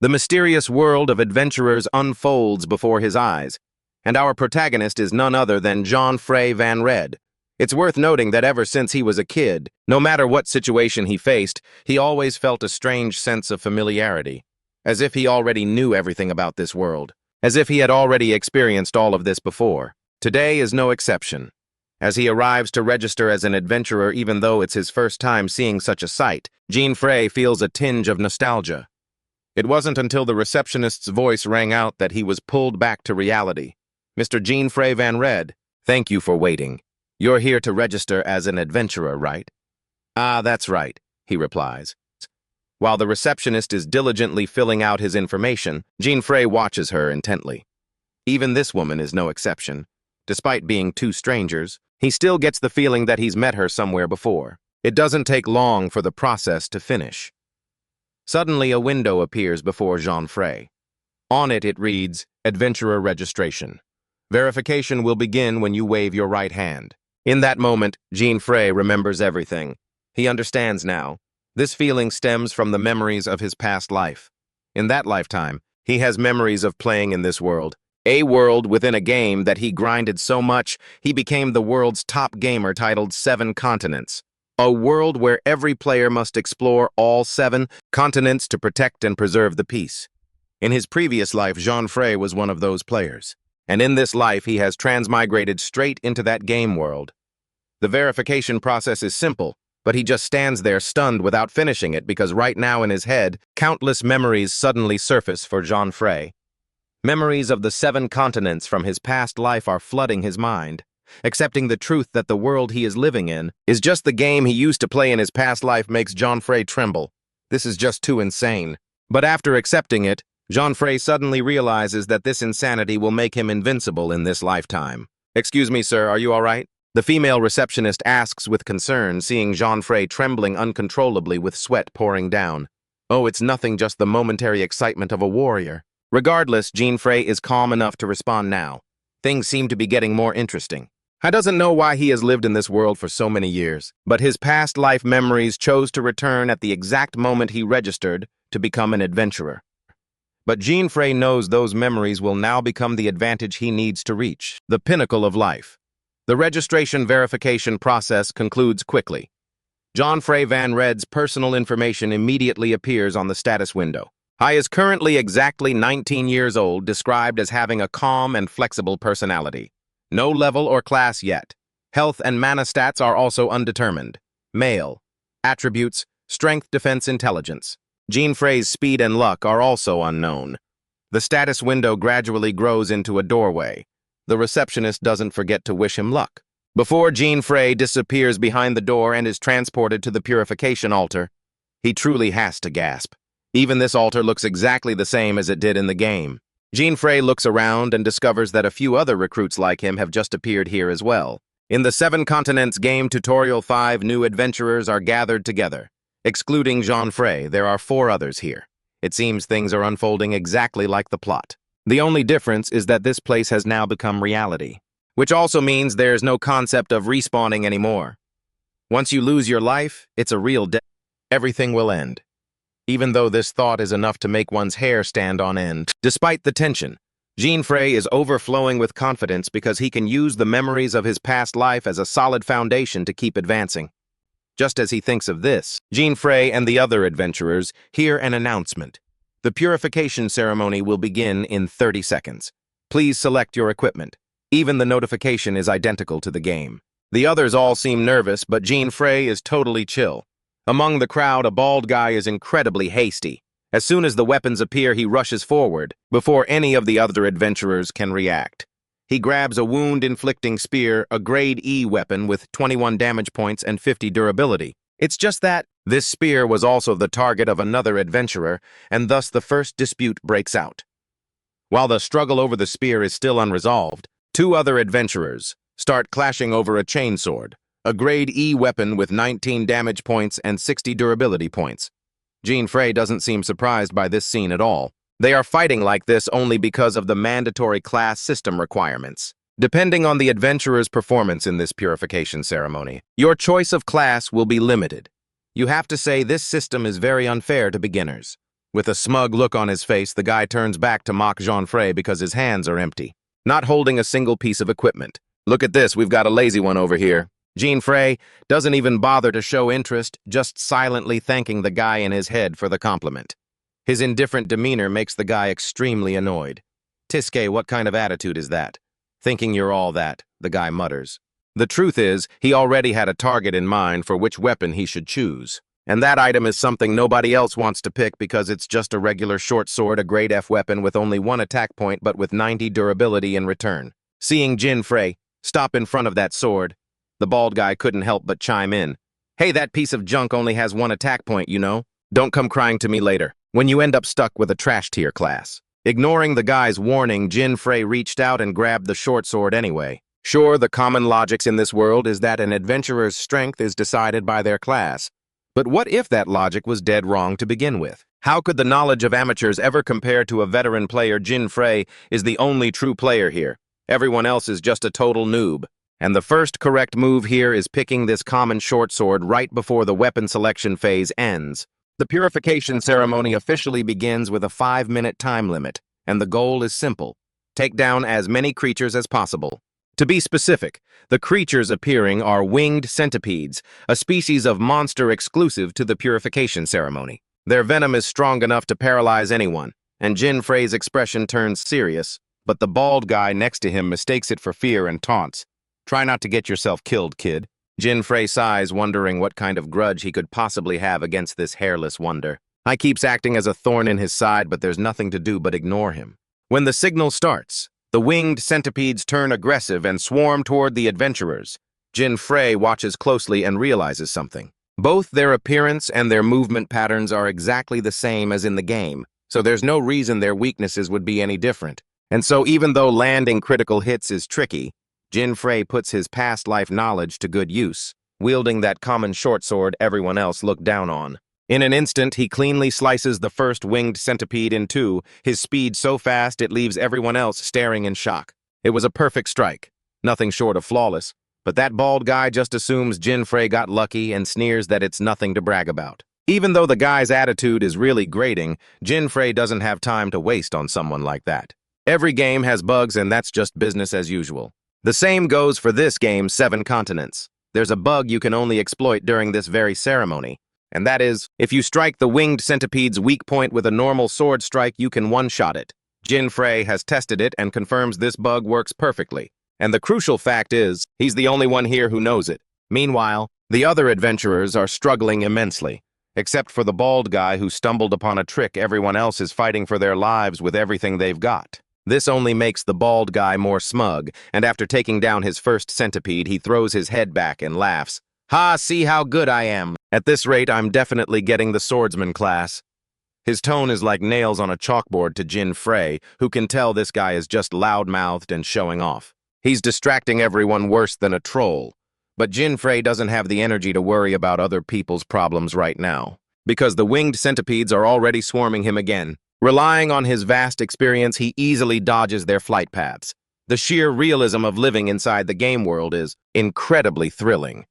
The mysterious world of adventurers unfolds before his eyes, and our protagonist is none other than Jean-Frey Van Red. It's worth noting that ever since he was a kid, no matter what situation he faced, he always felt a strange sense of familiarity, as if he already knew everything about this world, as if he had already experienced all of this before. Today is no exception. As he arrives to register as an adventurer, even though it's his first time seeing such a sight, Jean-Frey feels a tinge of nostalgia. It wasn't until the receptionist's voice rang out that he was pulled back to reality. "Mr. Jean-Frey Van Red, thank you for waiting. You're here to register as an adventurer, right?" "Ah, that's right," he replies. While the receptionist is diligently filling out his information, Jean-Frey watches her intently. Even this woman is no exception. Despite being two strangers, he still gets the feeling that he's met her somewhere before. It doesn't take long for the process to finish. Suddenly, a window appears before Jean-Frey. On it, it reads, "Adventurer Registration. Verification will begin when you wave your right hand." In that moment, Jean-Frey remembers everything. He understands now. This feeling stems from the memories of his past life. In that lifetime, he has memories of playing in this world. A world within a game that he grinded so much, he became the world's top gamer titled 7 Continents. A world where every player must explore all 7 continents to protect and preserve the peace. In his previous life, Jean-Frey was one of those players. And in this life, he has transmigrated straight into that game world. The verification process is simple, but he just stands there stunned without finishing it because right now in his head, countless memories suddenly surface for Jean-Frey. Memories of the 7 continents from his past life are flooding his mind. Accepting the truth that the world he is living in is just the game he used to play in his past life makes Jean-Frey tremble. This is just too insane. But after accepting it, Jean-Frey suddenly realizes that this insanity will make him invincible in this lifetime. "Excuse me, sir, are you all right?" The female receptionist asks with concern, seeing Jean-Frey trembling uncontrollably with sweat pouring down. "Oh, it's nothing, just the momentary excitement of a warrior." Regardless, Jean-Frey is calm enough to respond now. Things seem to be getting more interesting. He doesn't know why he has lived in this world for so many years, but his past life memories chose to return at the exact moment he registered to become an adventurer. But Jean-Frey knows those memories will now become the advantage he needs to reach the pinnacle of life. The registration verification process concludes quickly. Jean-Frey Van Red's personal information immediately appears on the status window. He is currently exactly 19 years old, described as having a calm and flexible personality. No level or class yet. Health and mana stats are also undetermined. Male. Attributes: strength, defense, intelligence. Jean-Frey's speed and luck are also unknown. The status window gradually grows into a doorway. The receptionist doesn't forget to wish him luck. Before Jean-Frey disappears behind the door and is transported to the purification altar, he truly has to gasp. Even this altar looks exactly the same as it did in the game. Jean-Frey looks around and discovers that a few other recruits like him have just appeared here as well. In the 7 Continents game tutorial, 5 new adventurers are gathered together. Excluding Jean-Frey, there are 4 others here. It seems things are unfolding exactly like the plot. The only difference is that this place has now become reality, which also means there's no concept of respawning anymore. Once you lose your life, it's a real death. Everything will end. Even though this thought is enough to make one's hair stand on end. Despite the tension, Jean-Frey is overflowing with confidence because he can use the memories of his past life as a solid foundation to keep advancing. Just as he thinks of this, Jean-Frey and the other adventurers hear an announcement. The purification ceremony will begin in 30 seconds. Please select your equipment. Even the notification is identical to the game. The others all seem nervous, but Jean-Frey is totally chill. Among the crowd, a bald guy is incredibly hasty. As soon as the weapons appear, he rushes forward, before any of the other adventurers can react. He grabs a wound-inflicting spear, a grade E weapon with 21 damage points and 50 durability. It's just that this spear was also the target of another adventurer, and thus the first dispute breaks out. While the struggle over the spear is still unresolved, 2 other adventurers start clashing over a chainsword, a grade E weapon with 19 damage points and 60 durability points. Jean-Frey doesn't seem surprised by this scene at all. They are fighting like this only because of the mandatory class system requirements. Depending on the adventurer's performance in this purification ceremony, your choice of class will be limited. You have to say this system is very unfair to beginners. With a smug look on his face, the guy turns back to mock Jean Frey because his hands are empty, not holding a single piece of equipment. Look at this, we've got a lazy one over here. Jean Frey doesn't even bother to show interest, just silently thanking the guy in his head for the compliment. His indifferent demeanor makes the guy extremely annoyed. Tiske, what kind of attitude is that? Thinking you're all that, the guy mutters. The truth is, he already had a target in mind for which weapon he should choose. And that item is something nobody else wants to pick because it's just a regular short sword, a grade F weapon with only 1 attack point but with 90 durability in return. Seeing Jean Frey stop in front of that sword, the bald guy couldn't help but chime in. Hey, that piece of junk only has 1 attack point, you know? Don't come crying to me later, when you end up stuck with a trash tier class. Ignoring the guy's warning, Jean Frey reached out and grabbed the short sword anyway. Sure, the common logics in this world is that an adventurer's strength is decided by their class. But what if that logic was dead wrong to begin with? How could the knowledge of amateurs ever compare to a veteran player? Jean Frey is the only true player here. Everyone else is just a total noob. And the first correct move here is picking this common short sword right before the weapon selection phase ends. The purification ceremony officially begins with a 5-minute time limit, and the goal is simple. Take down as many creatures as possible. To be specific, the creatures appearing are winged centipedes, a species of monster exclusive to the purification ceremony. Their venom is strong enough to paralyze anyone, and Jean Frey's expression turns serious, but the bald guy next to him mistakes it for fear and taunts. Try not to get yourself killed, kid. Jean Frey sighs, wondering what kind of grudge he could possibly have against this hairless wonder. I keeps acting as a thorn in his side, but there's nothing to do but ignore him. When the signal starts, the winged centipedes turn aggressive and swarm toward the adventurers. Jean Frey watches closely and realizes something. Both their appearance and their movement patterns are exactly the same as in the game, so there's no reason their weaknesses would be any different. And so even though landing critical hits is tricky, Jean Frey puts his past life knowledge to good use, wielding that common short sword everyone else looked down on. In an instant, he cleanly slices the first winged centipede in 2, his speed so fast it leaves everyone else staring in shock. It was a perfect strike, nothing short of flawless, but that bald guy just assumes Jean Frey got lucky and sneers that it's nothing to brag about. Even though the guy's attitude is really grating, Jean Frey doesn't have time to waste on someone like that. Every game has bugs and that's just business as usual. The same goes for this game's 7 continents. There's a bug you can only exploit during this very ceremony. And that is, if you strike the winged centipede's weak point with a normal sword strike, you can one-shot it. Jean Frey has tested it and confirms this bug works perfectly. And the crucial fact is, he's the only one here who knows it. Meanwhile, the other adventurers are struggling immensely. Except for the bald guy who stumbled upon a trick, everyone else is fighting for their lives with everything they've got. This only makes the bald guy more smug, and after taking down his first centipede, he throws his head back and laughs. Ha, see how good I am. At this rate, I'm definitely getting the swordsman class. His tone is like nails on a chalkboard to Jean Frey, who can tell this guy is just loud-mouthed and showing off. He's distracting everyone worse than a troll. But Jean Frey doesn't have the energy to worry about other people's problems right now, because the winged centipedes are already swarming him again. Relying on his vast experience, he easily dodges their flight paths. The sheer realism of living inside the game world is incredibly thrilling.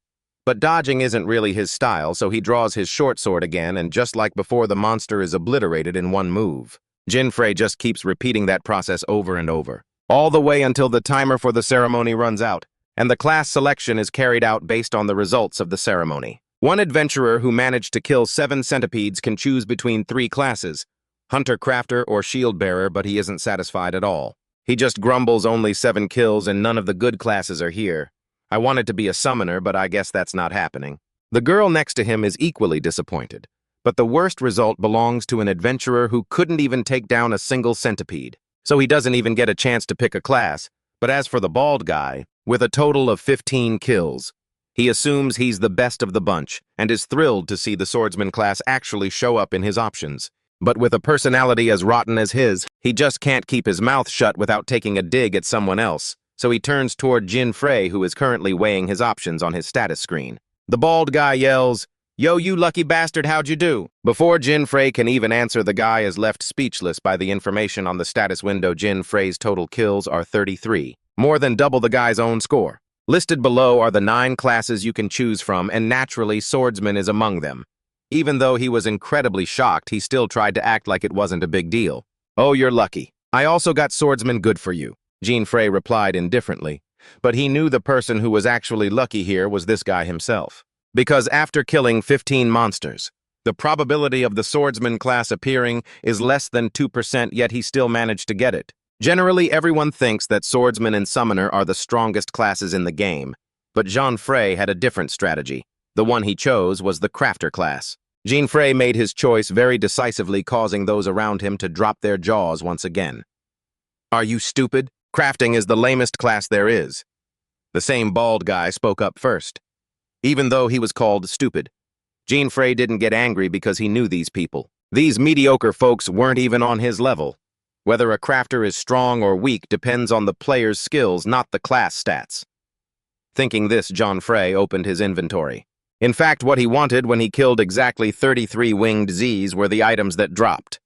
But dodging isn't really his style, so he draws his short sword again, and just like before, the monster is obliterated in one move. Jean Frey just keeps repeating that process over and over, all the way until the timer for the ceremony runs out, and the class selection is carried out based on the results of the ceremony. One adventurer who managed to kill 7 centipedes can choose between 3 classes, Hunter, Crafter, or Shield Bearer, but he isn't satisfied at all. He just grumbles only 7 kills and none of the good classes are here. I wanted to be a summoner, but I guess that's not happening. The girl next to him is equally disappointed, but the worst result belongs to an adventurer who couldn't even take down a single centipede, so he doesn't even get a chance to pick a class. But as for the bald guy, with a total of 15 kills, he assumes he's the best of the bunch and is thrilled to see the swordsman class actually show up in his options. But with a personality as rotten as his, he just can't keep his mouth shut without taking a dig at someone else. So he turns toward Jean Frey, who is currently weighing his options on his status screen. The bald guy yells, "Yo, you lucky bastard, how'd you do?" Before Jean Frey can even answer, the guy is left speechless by the information on the status window. Jean Frey's total kills are 33, more than double the guy's own score. Listed below are the 9 classes you can choose from, and naturally, swordsman is among them. Even though he was incredibly shocked, he still tried to act like it wasn't a big deal. "Oh, you're lucky. I also got swordsman good for you," Jean Frey replied indifferently. But he knew the person who was actually lucky here was this guy himself. Because after killing 15 monsters, the probability of the swordsman class appearing is less than 2%, yet he still managed to get it. Generally, everyone thinks that swordsman and summoner are the strongest classes in the game, but Jean Frey had a different strategy. The one he chose was the crafter class. Jean Frey made his choice very decisively, causing those around him to drop their jaws once again. "Are you stupid? Crafting is the lamest class there is." The same bald guy spoke up first. Even though he was called stupid, Jean Frey didn't get angry because he knew these people. These mediocre folks weren't even on his level. Whether a crafter is strong or weak depends on the player's skills, not the class stats. Thinking this, Jean Frey opened his inventory. In fact, what he wanted when he killed exactly 33 winged Z's were the items that dropped.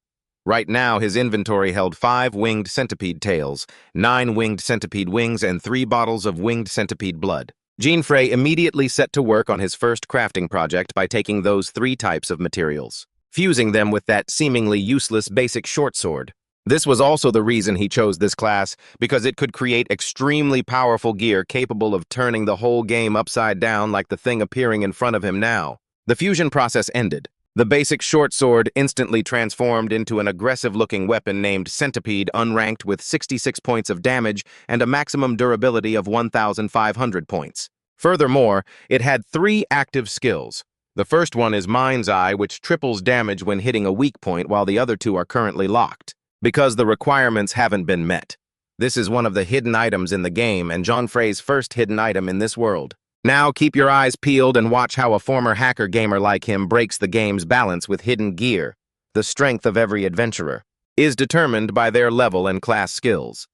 Right now, his inventory held 5 winged centipede tails, 9 winged centipede wings, and 3 bottles of winged centipede blood. Jean Frey immediately set to work on his first crafting project by taking those 3 types of materials, fusing them with that seemingly useless basic short sword. This was also the reason he chose this class, because it could create extremely powerful gear capable of turning the whole game upside down like the thing appearing in front of him now. The fusion process ended. The basic short sword instantly transformed into an aggressive-looking weapon named Centipede, unranked with 66 points of damage and a maximum durability of 1,500 points. Furthermore, it had 3 active skills. The first one is Mind's Eye, which triples damage when hitting a weak point, while the other 2 are currently locked, because the requirements haven't been met. This is one of the hidden items in the game, and Jean Frey's first hidden item in this world. Now keep your eyes peeled and watch how a former hacker gamer like him breaks the game's balance with hidden gear. The strength of every adventurer is determined by their level and class skills.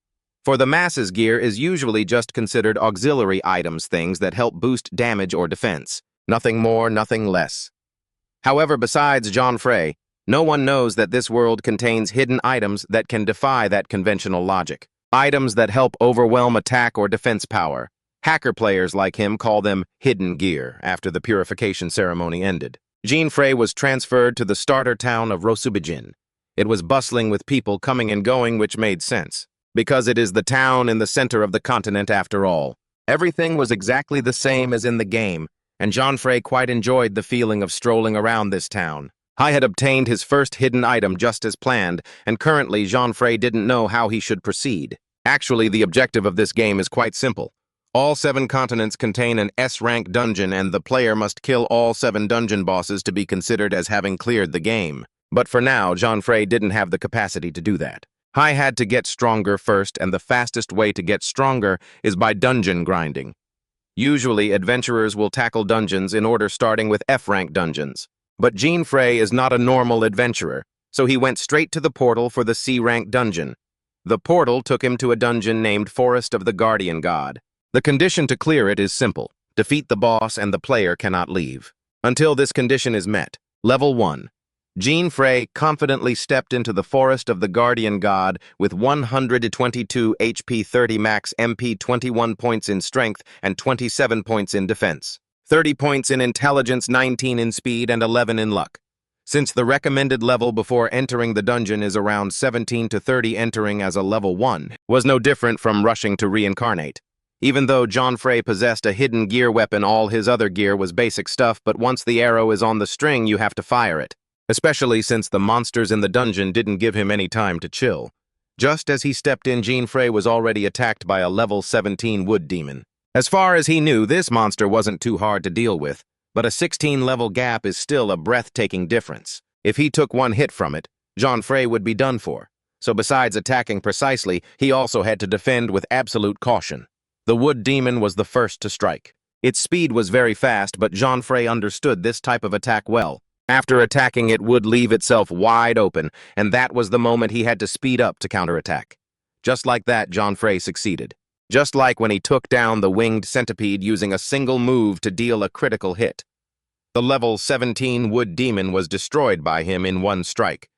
For the masses, gear is usually just considered auxiliary items, things that help boost damage or defense. Nothing more, nothing less. However, besides Jean Frey, no one knows that this world contains hidden items that can defy that conventional logic. Items that help overwhelm attack or defense power. Hacker players like him call them hidden gear after the purification ceremony ended. Jean Frey was transferred to the starter town of Rosubijin. It was bustling with people coming and going, which made sense, because it is the town in the center of the continent after all. Everything was exactly the same as in the game, and Jean Frey quite enjoyed the feeling of strolling around this town. Hai had obtained his first hidden item just as planned, and currently Jean Frey didn't know how he should proceed. Actually, the objective of this game is quite simple. All 7 continents contain an S-rank dungeon, and the player must kill all 7 dungeon bosses to be considered as having cleared the game. But for now, Jean Frey didn't have the capacity to do that. Hai had to get stronger first, and the fastest way to get stronger is by dungeon grinding. Usually, adventurers will tackle dungeons in order, starting with F-rank dungeons. But Jean Frey is not a normal adventurer, so he went straight to the portal for the C-rank dungeon. The portal took him to a dungeon named Forest of the Guardian God. The condition to clear it is simple. Defeat the boss and the player cannot leave. Until this condition is met. Level 1. Jean Frey confidently stepped into the Forest of the Guardian God with 122 HP, 30 max MP, 21 points in strength, and 27 points in defense. 30 points in intelligence, 19 in speed, and 11 in luck. Since the recommended level before entering the dungeon is around 17 to 30, entering as a level 1 was no different from rushing to reincarnate. Even though Jean Frey possessed a hidden gear weapon, all his other gear was basic stuff, but once the arrow is on the string, you have to fire it. Especially since the monsters in the dungeon didn't give him any time to chill. Just as he stepped in, Jean Frey was already attacked by a level 17 wood demon. As far as he knew, this monster wasn't too hard to deal with, but a 16-level gap is still a breathtaking difference. If he took one hit from it, Jean Frey would be done for. So besides attacking precisely, he also had to defend with absolute caution. The wood demon was the first to strike. Its speed was very fast, but Jean Frey understood this type of attack well. After attacking, it would leave itself wide open, and that was the moment he had to speed up to counterattack. Just like that, Jean Frey succeeded. Just like when he took down the winged centipede using a single move to deal a critical hit. The level 17 wood demon was destroyed by him in one strike.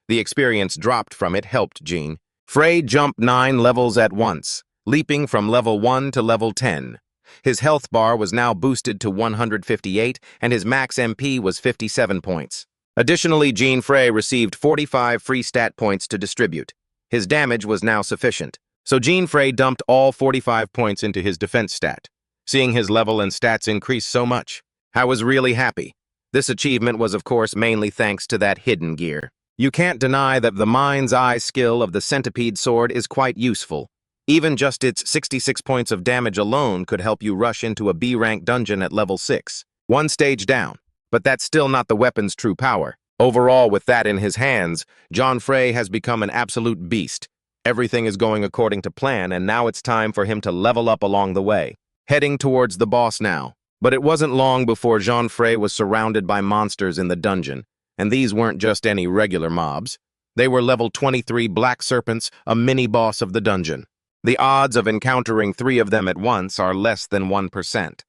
The experience dropped from it helped Jean Frey jump 9 levels at once, leaping from level 1 to level 10. His health bar was now boosted to 158, and his max MP was 57 points. Additionally, Jean Frey received 45 free stat points to distribute. His damage was now sufficient, so Jean Frey dumped all 45 points into his defense stat. Seeing his level and stats increase so much, I was really happy. This achievement was, of course, mainly thanks to that hidden gear. You can't deny that the mind's eye skill of the centipede sword is quite useful. Even just its 66 points of damage alone could help you rush into a B-rank dungeon at level 6, one stage down. But that's still not the weapon's true power. Overall, with that in his hands, Jean Frey has become an absolute beast. Everything is going according to plan, and now it's time for him to level up along the way. Heading towards the boss now. But it wasn't long before Jean Frey was surrounded by monsters in the dungeon, and these weren't just any regular mobs. They were level 23 black serpents, a mini-boss of the dungeon. The odds of encountering 3 of them at once are less than 1%.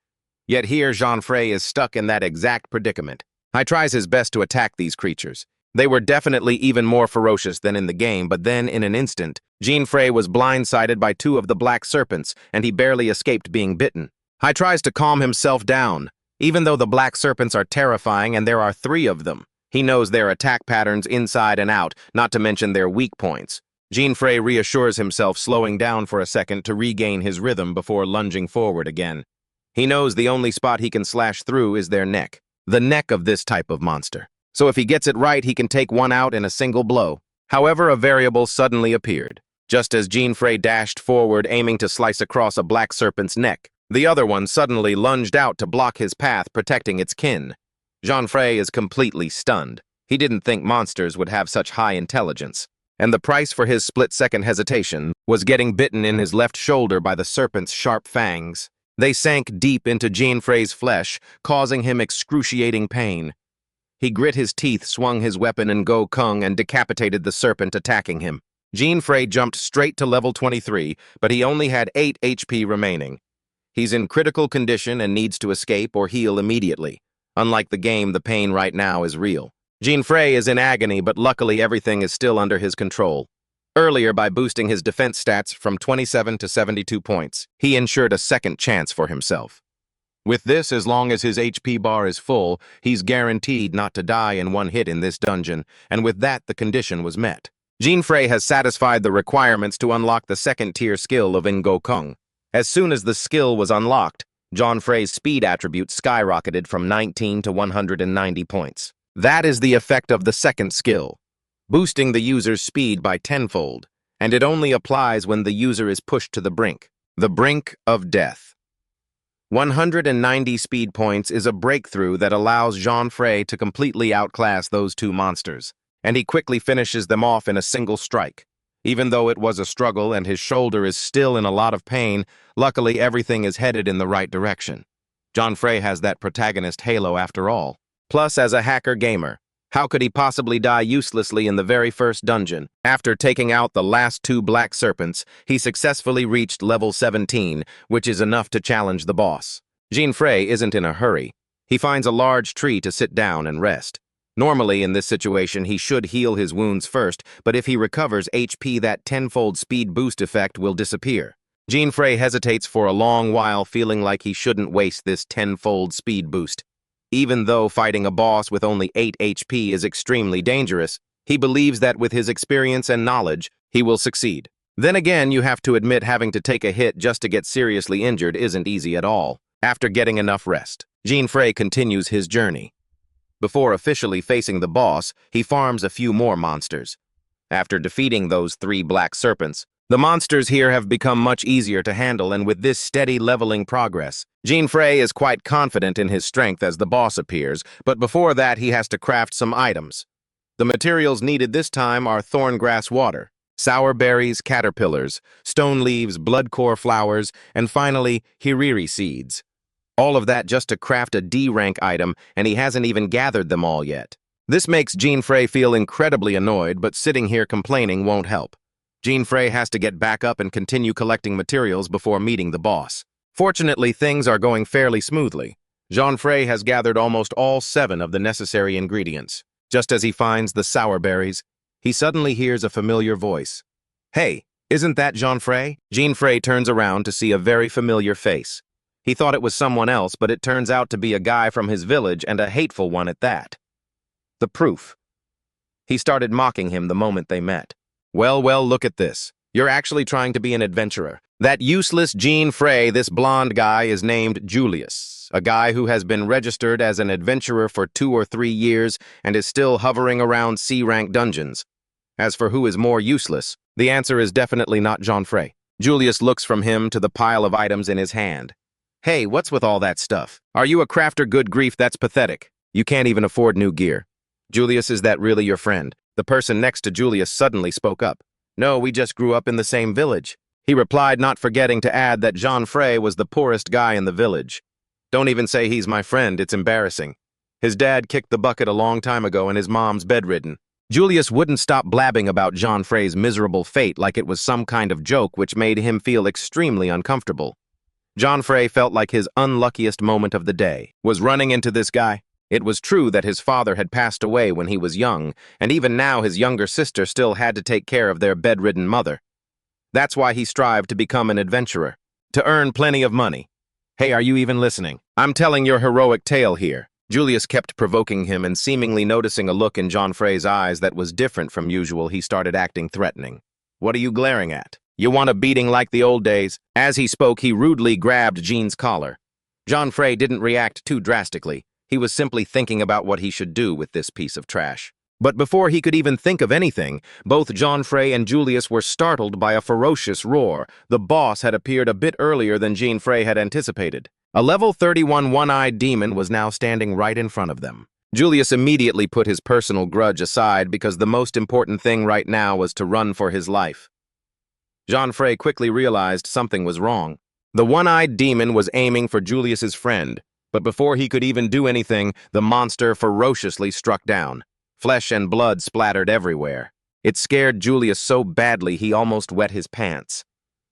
Yet here Jean Frey is stuck in that exact predicament. He tries his best to attack these creatures. They were definitely even more ferocious than in the game, but then, in an instant, Jean Frey was blindsided by 2 of the black serpents, and he barely escaped being bitten. He tries to calm himself down. Even though the black serpents are terrifying and there are 3 of them, he knows their attack patterns inside and out, not to mention their weak points. Jean Frey reassures himself, slowing down for a second to regain his rhythm before lunging forward again. He knows the only spot he can slash through is their neck, the neck of this type of monster. So if he gets it right, he can take one out in a single blow. However, a variable suddenly appeared. Just as Jean Frey dashed forward, aiming to slice across a black serpent's neck, the other one suddenly lunged out to block his path, protecting its kin. Jean Frey is completely stunned. He didn't think monsters would have such high intelligence. And the price for his split-second hesitation was getting bitten in his left shoulder by the serpent's sharp fangs. They sank deep into Jean Frey's flesh, causing him excruciating pain. He grit his teeth, swung his weapon in Go Kung, and decapitated the serpent attacking him. Jean Frey jumped straight to level 23, but he only had 8 HP remaining. He's in critical condition and needs to escape or heal immediately. Unlike the game, the pain right now is real. Jean Frey is in agony, but luckily everything is still under his control. Earlier, by boosting his defense stats from 27 to 72 points, he ensured a second chance for himself. With this, as long as his HP bar is full, he's guaranteed not to die in one hit in this dungeon, and with that, the condition was met. Jean Frey has satisfied the requirements to unlock the second-tier skill of Go Kung. As soon as the skill was unlocked, Jean Frey's speed attribute skyrocketed from 19 to 190 points. That is the effect of the second skill, boosting the user's speed by tenfold, and it only applies when the user is pushed to the brink of death. 190 speed points is a breakthrough that allows Jean Frey to completely outclass those 2 monsters, and he quickly finishes them off in a single strike. Even though it was a struggle and his shoulder is still in a lot of pain, luckily everything is headed in the right direction. Jean Frey has that protagonist halo after all. Plus, as a hacker gamer, how could he possibly die uselessly in the very first dungeon? After taking out the last 2 black serpents, he successfully reached level 17, which is enough to challenge the boss. Jean Frey isn't in a hurry. He finds a large tree to sit down and rest. Normally, in this situation, he should heal his wounds first, but if he recovers HP, that tenfold speed boost effect will disappear. Jean Frey hesitates for a long while, feeling like he shouldn't waste this tenfold speed boost. Even though fighting a boss with only 8 HP is extremely dangerous, he believes that with his experience and knowledge, he will succeed. Then again, you have to admit having to take a hit just to get seriously injured isn't easy at all. After getting enough rest, Jean Frey continues his journey. Before officially facing the boss, he farms a few more monsters. After defeating those 3 black serpents, the monsters here have become much easier to handle, and with this steady leveling progress, Jean Frey is quite confident in his strength as the boss appears, but before that he has to craft some items. The materials needed this time are thorngrass water, sour berries, caterpillars, stone leaves, bloodcore flowers, and finally, hiriri seeds. All of that just to craft a D-rank item, and he hasn't even gathered them all yet. This makes Jean Frey feel incredibly annoyed, but sitting here complaining won't help. Jean Frey has to get back up and continue collecting materials before meeting the boss. Fortunately, things are going fairly smoothly. Jean Frey has gathered almost all 7 of the necessary ingredients. Just as he finds the sour berries, he suddenly hears a familiar voice. "Hey, isn't that Jean Frey?" Jean Frey turns around to see a very familiar face. He thought it was someone else, but it turns out to be a guy from his village, and a hateful one at that. The proof. He started mocking him the moment they met. Well, look at this. You're actually trying to be an adventurer. That useless Jean Frey, this blonde guy, is named Julius, a guy who has been registered as an adventurer for 2 or 3 years and is still hovering around C-rank dungeons. As for who is more useless, the answer is definitely not Jean Frey. Julius looks from him to the pile of items in his hand. Hey, what's with all that stuff? Are you a crafter? Good grief, that's pathetic. You can't even afford new gear. Julius, is that really your friend? The person next to Julius suddenly spoke up. No, we just grew up in the same village. He replied, not forgetting to add that Jean Frey was the poorest guy in the village. Don't even say he's my friend, it's embarrassing. His dad kicked the bucket a long time ago and his mom's bedridden. Julius wouldn't stop blabbing about Jean Frey's miserable fate like it was some kind of joke, which made him feel extremely uncomfortable. Jean Frey felt like his unluckiest moment of the day was running into this guy. It was true that his father had passed away when he was young, and even now his younger sister still had to take care of their bedridden mother. That's why he strived to become an adventurer, to earn plenty of money. Hey, are you even listening? I'm telling your heroic tale here. Julius kept provoking him, and seemingly noticing a look in Jean Frey's eyes that was different from usual, he started acting threatening. What are you glaring at? You want a beating like the old days? As he spoke, he rudely grabbed Jean's collar. Jean Frey didn't react too drastically. He was simply thinking about what he should do with this piece of trash. But before he could even think of anything, both Jean Frey and Julius were startled by a ferocious roar. The boss had appeared a bit earlier than Jean Frey had anticipated. A level 31 one-eyed demon was now standing right in front of them. Julius immediately put his personal grudge aside because the most important thing right now was to run for his life. Jean Frey quickly realized something was wrong. The one-eyed demon was aiming for Julius's friend, but before he could even do anything, the monster ferociously struck down. Flesh and blood splattered everywhere. It scared Julius so badly he almost wet his pants.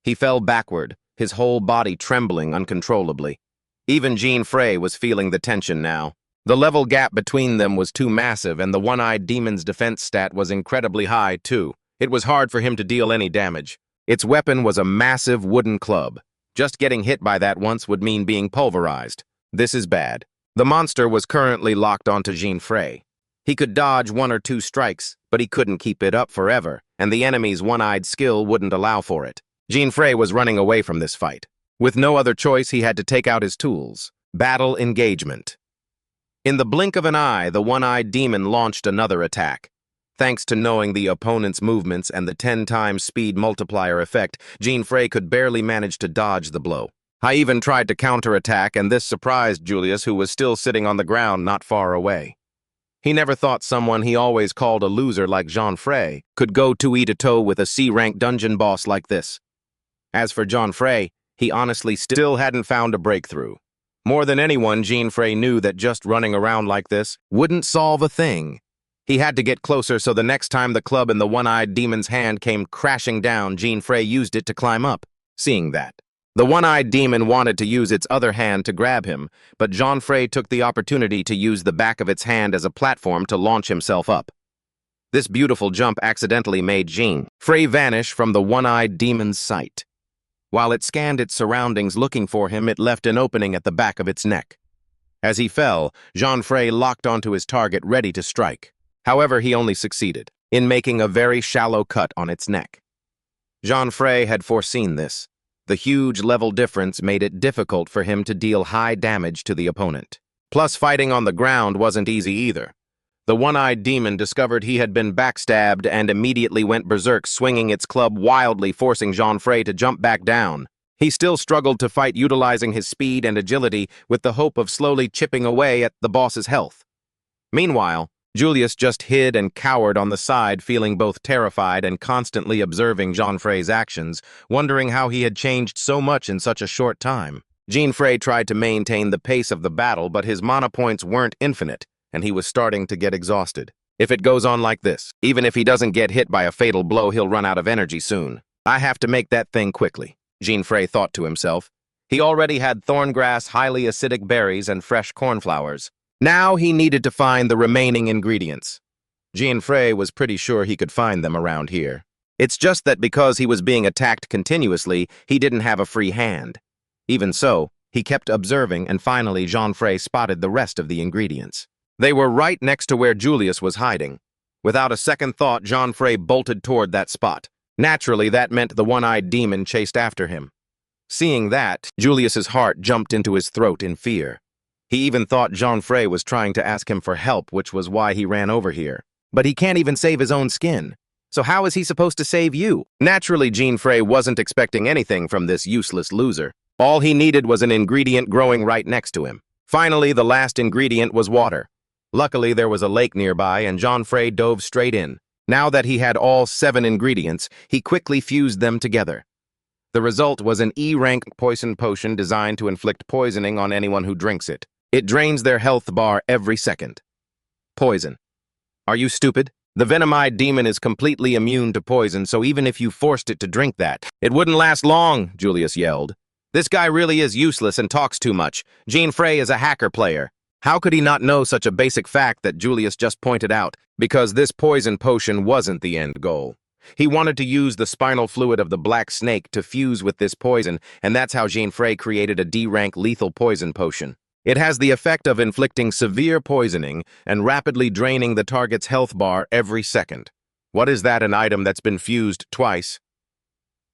He fell backward, his whole body trembling uncontrollably. Even Jean Frey was feeling the tension now. The level gap between them was too massive, and the one-eyed demon's defense stat was incredibly high, too. It was hard for him to deal any damage. Its weapon was a massive wooden club. Just getting hit by that once would mean being pulverized. This is bad. The monster was currently locked onto Jean Frey. He could dodge 1 or 2 strikes, but he couldn't keep it up forever, and the enemy's one-eyed skill wouldn't allow for it. Jean Frey was running away from this fight. With no other choice, he had to take out his tools. Battle engagement. In the blink of an eye, the one-eyed demon launched another attack. Thanks to knowing the opponent's movements and the 10 times speed multiplier effect, Jean Frey could barely manage to dodge the blow. I even tried to counterattack, and this surprised Julius, who was still sitting on the ground not far away. He never thought someone he always called a loser like Jean Frey could go toe-to-toe with a C-rank dungeon boss like this. As for Jean Frey, he honestly still hadn't found a breakthrough. More than anyone, Jean Frey knew that just running around like this wouldn't solve a thing. He had to get closer, so the next time the club in the one-eyed demon's hand came crashing down, Jean Frey used it to climb up. Seeing that, the one-eyed demon wanted to use its other hand to grab him, but Jean Frey took the opportunity to use the back of its hand as a platform to launch himself up. This beautiful jump accidentally made Jean Frey vanish from the one-eyed demon's sight. While it scanned its surroundings looking for him, it left an opening at the back of its neck. As he fell, Jean Frey locked onto his target, ready to strike. However, he only succeeded in making a very shallow cut on its neck. Jean Frey had foreseen this. The huge level difference made it difficult for him to deal high damage to the opponent. Plus, fighting on the ground wasn't easy either. The one-eyed demon discovered he had been backstabbed and immediately went berserk, swinging its club wildly, forcing Jean Frey to jump back down. He still struggled to fight, utilizing his speed and agility with the hope of slowly chipping away at the boss's health. Meanwhile, Julius just hid and cowered on the side, feeling both terrified and constantly observing Jean Frey's actions, wondering how he had changed so much in such a short time. Jean Frey tried to maintain the pace of the battle, but his mana points weren't infinite, and he was starting to get exhausted. If it goes on like this, even if he doesn't get hit by a fatal blow, he'll run out of energy soon. I have to make that thing quickly, Jean Frey thought to himself. He already had thorngrass, highly acidic berries, and fresh cornflowers. Now he needed to find the remaining ingredients. Jean Frey was pretty sure he could find them around here. It's just that because he was being attacked continuously, he didn't have a free hand. Even so, He kept observing, and finally Jean-Frey spotted the rest of the ingredients. They were right next to where Julius was hiding. Without a second thought, Jean-Frey bolted toward that spot. Naturally, that meant the one-eyed demon chased after him. Seeing that, Julius's heart jumped into his throat in fear. He even thought Jean-Frey was trying to ask him for help, which was why he ran over here. But he can't even save his own skin. So how is he supposed to save you? Naturally, Jean-Frey wasn't expecting anything from this useless loser. All he needed was an ingredient growing right next to him. Finally, the last ingredient was water. Luckily, there was a lake nearby, and Jean-Frey dove straight in. Now that he had all 7 ingredients, he quickly fused them together. The result was an E-rank poison potion designed to inflict poisoning on anyone who drinks it. It drains their health bar every second. Poison. Are you stupid? The venomized demon is completely immune to poison, so even if you forced it to drink that, it wouldn't last long, Julius yelled. This guy really is useless and talks too much. Jean-Frey is a hacker player. How could he not know such a basic fact that Julius just pointed out? Because this poison potion wasn't the end goal. He wanted to use the spinal fluid of the black snake to fuse with this poison, and that's how Jean-Frey created a D-rank lethal poison potion. It has the effect of inflicting severe poisoning and rapidly draining the target's health bar every second. What is that, an item that's been fused twice?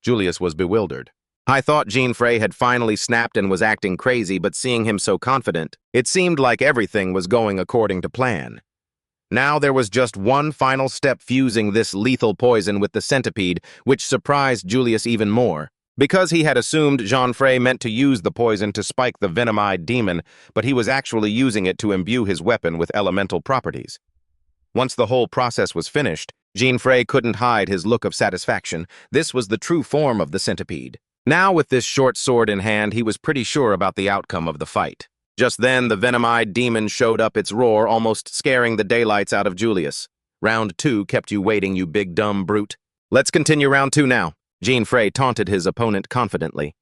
Julius was bewildered. I thought Jean-Frey had finally snapped and was acting crazy, but seeing him so confident, it seemed like everything was going according to plan. Now there was just one final step, fusing this lethal poison with the centipede, which surprised Julius even more. Because he had assumed Jean-Frey meant to use the poison to spike the venomized demon, but he was actually using it to imbue his weapon with elemental properties. Once the whole process was finished, Jean-Frey couldn't hide his look of satisfaction. This was the true form of the centipede. Now, with this short sword in hand, he was pretty sure about the outcome of the fight. Just then, the venomized demon showed up, its roar almost scaring the daylights out of Julius. Round 2 kept you waiting, you big dumb brute. Let's continue round 2 now. Jean-Frey taunted his opponent confidently.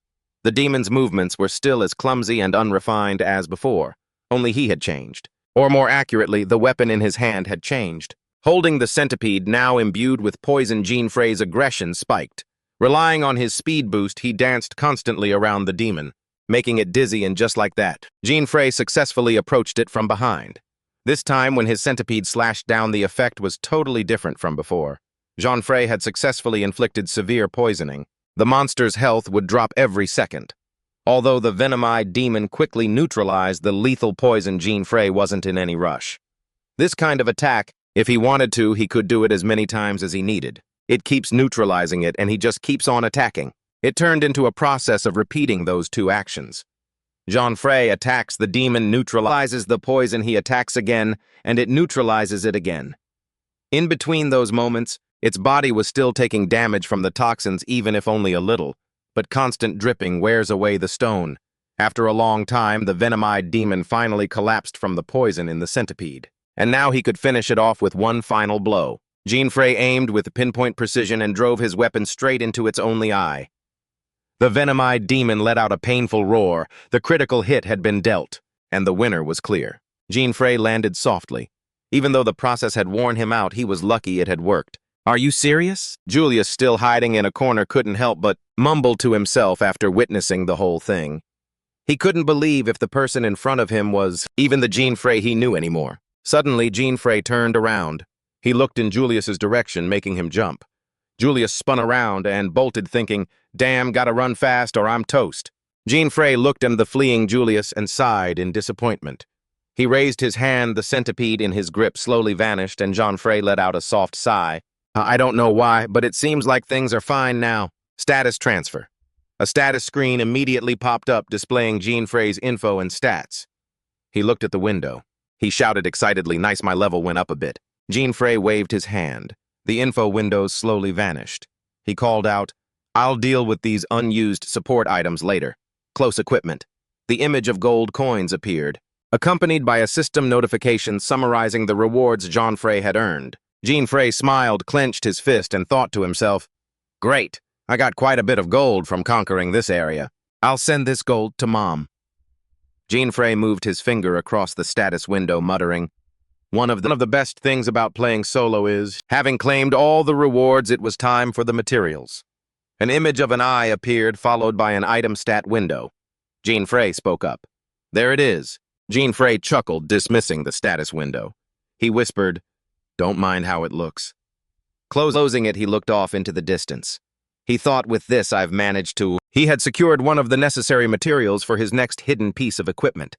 The demon's movements were still as clumsy and unrefined as before, only he had changed. Or more accurately, the weapon in his hand had changed. Holding the centipede, now imbued with poison, Jean-Frey's aggression spiked. Relying on his speed boost, he danced constantly around the demon, making it dizzy, and just like that, Jean-Frey successfully approached it from behind. This time, when his centipede slashed down, the effect was totally different from before. Jean-Frey had successfully inflicted severe poisoning. The monster's health would drop every second. Although the venomized demon quickly neutralized the lethal poison, Jean-Frey wasn't in any rush. This kind of attack, if he wanted to, he could do it as many times as he needed. It keeps neutralizing it, and he just keeps on attacking. It turned into a process of repeating those 2 actions. Jean-Frey attacks the demon, neutralizes the poison, he attacks again, and it neutralizes it again. In between those moments, its body was still taking damage from the toxins, even if only a little, but constant dripping wears away the stone. After a long time, the venomized demon finally collapsed from the poison in the centipede. And now he could finish it off with one final blow. Jean-Frey aimed with pinpoint precision and drove his weapon straight into its only eye. The venomized demon let out a painful roar. The critical hit had been dealt, and the winner was clear. Jean-Frey landed softly. Even though the process had worn him out, he was lucky it had worked. Are you serious? Julius, still hiding in a corner, couldn't help but mumble to himself after witnessing the whole thing. He couldn't believe if the person in front of him was even the Jean-Frey he knew anymore. Suddenly, Jean-Frey turned around. He looked in Julius's direction, making him jump. Julius spun around and bolted, thinking, damn, gotta run fast or I'm toast. Jean-Frey looked at the fleeing Julius and sighed in disappointment. He raised his hand, the centipede in his grip slowly vanished, and Jean-Frey let out a soft sigh. I don't know why, but it seems like things are fine now. Status transfer. A status screen immediately popped up, displaying Jean-Frey's info and stats. He looked at the window. He shouted excitedly, nice, my level went up a bit. Jean-Frey waved his hand. The info windows slowly vanished. He called out, I'll deal with these unused support items later. Close equipment. The image of gold coins appeared, accompanied by a system notification summarizing the rewards Jean-Frey had earned. Jean-Frey smiled, clenched his fist, and thought to himself, great, I got quite a bit of gold from conquering this area. I'll send this gold to Mom. Jean-Frey moved his finger across the status window, muttering, one of the best things about playing solo is, having claimed all the rewards, it was time for the materials. An image of an eye appeared, followed by an item stat window. Jean Frey spoke up. There it is. Jean Frey chuckled, dismissing the status window. He whispered, "Don't mind how it looks." Closing it, he looked off into the distance. He thought, with this, I've managed to... He had secured one of the necessary materials for his next hidden piece of equipment.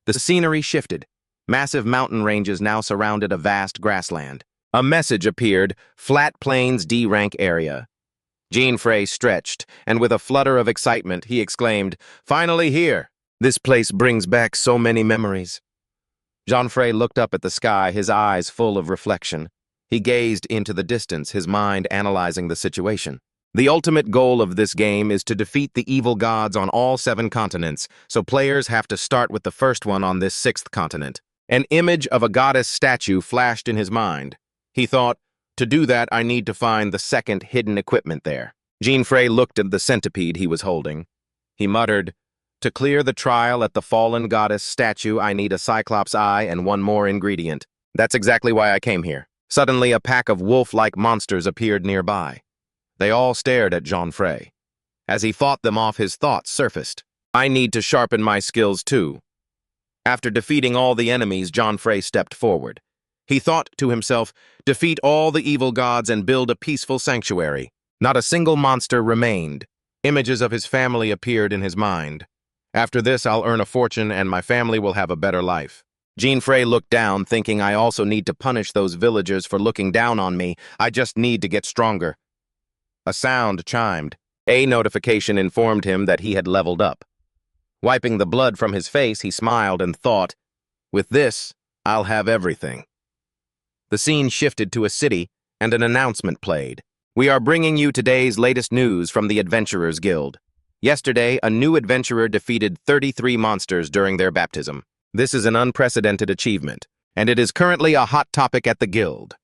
The scenery shifted. Massive mountain ranges now surrounded a vast grassland. A message appeared, Flat Plains D-rank area. Jean Frey stretched, and with a flutter of excitement, he exclaimed, "Finally here! This place brings back so many memories." Jean Frey looked up at the sky, his eyes full of reflection. He gazed into the distance, his mind analyzing the situation. The ultimate goal of this game is to defeat the evil gods on all 7 continents, so players have to start with the first one on this 6th continent. An image of a goddess statue flashed in his mind. He thought, to do that, I need to find the second hidden equipment there. Jean Frey looked at the centipede he was holding. He muttered, to clear the trial at the fallen goddess statue, I need a cyclops eye and one more ingredient. That's exactly why I came here. Suddenly, a pack of wolf-like monsters appeared nearby. They all stared at Jean Frey. As he fought them off, his thoughts surfaced. I need to sharpen my skills too. After defeating all the enemies, Jean Frey stepped forward. He thought to himself, defeat all the evil gods and build a peaceful sanctuary. Not a single monster remained. Images of his family appeared in his mind. After this, I'll earn a fortune and my family will have a better life. Jean Frey looked down, thinking I also need to punish those villagers for looking down on me. I just need to get stronger. A sound chimed. A notification informed him that he had leveled up. Wiping the blood from his face, he smiled and thought, with this, I'll have everything. The scene shifted to a city, and an announcement played. We are bringing you today's latest news from the Adventurers Guild. Yesterday, a new adventurer defeated 33 monsters during their baptism. This is an unprecedented achievement, and it is currently a hot topic at the guild.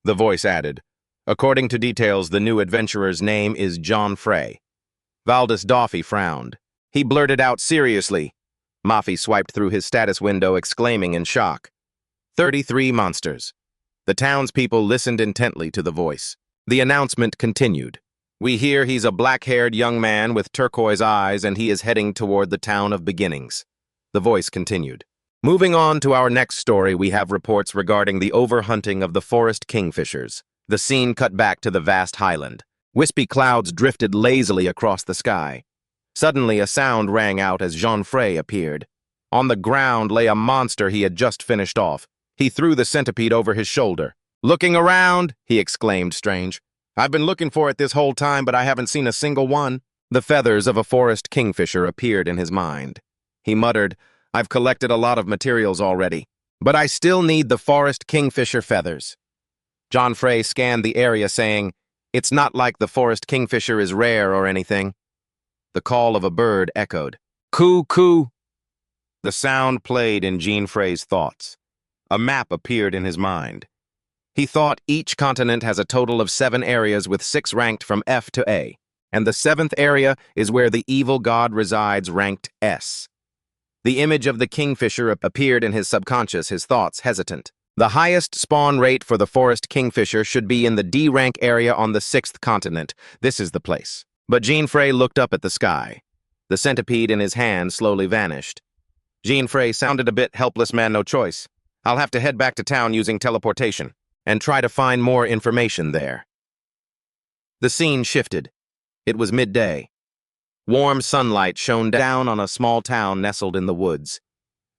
The voice added, according to details, the new adventurer's name is Jean Frey. Valdis Doffy frowned. He blurted out seriously. Mafi swiped through his status window, exclaiming in shock. 33 monsters. The townspeople listened intently to the voice. The announcement continued. We hear he's a black-haired young man with turquoise eyes and he is heading toward the town of beginnings. The voice continued. Moving on to our next story, we have reports regarding the overhunting of the forest kingfishers. The scene cut back to the vast highland. Wispy clouds drifted lazily across the sky. Suddenly, a sound rang out as Jean Frey appeared. On the ground lay a monster he had just finished off. He threw the centipede over his shoulder. Looking around, he exclaimed, strange. I've been looking for it this whole time, but I haven't seen a single one. The feathers of a forest kingfisher appeared in his mind. He muttered, I've collected a lot of materials already, but I still need the forest kingfisher feathers. Jean Frey scanned the area, saying, it's not like the forest kingfisher is rare or anything. The call of a bird echoed. Coo, coo. The sound played in Jean Frey's thoughts. A map appeared in his mind. He thought each continent has a total of 7 areas with 6 ranked from F to A, and the 7th area is where the evil god resides, ranked S. The image of the kingfisher appeared in his subconscious, his thoughts hesitant. The highest spawn rate for the forest kingfisher should be in the D rank area on the 6th continent. This is the place. But Jean Frey looked up at the sky. The centipede in his hand slowly vanished. Jean Frey sounded a bit helpless, man, no choice. I'll have to head back to town using teleportation and try to find more information there. The scene shifted. It was midday. Warm sunlight shone down on a small town nestled in the woods.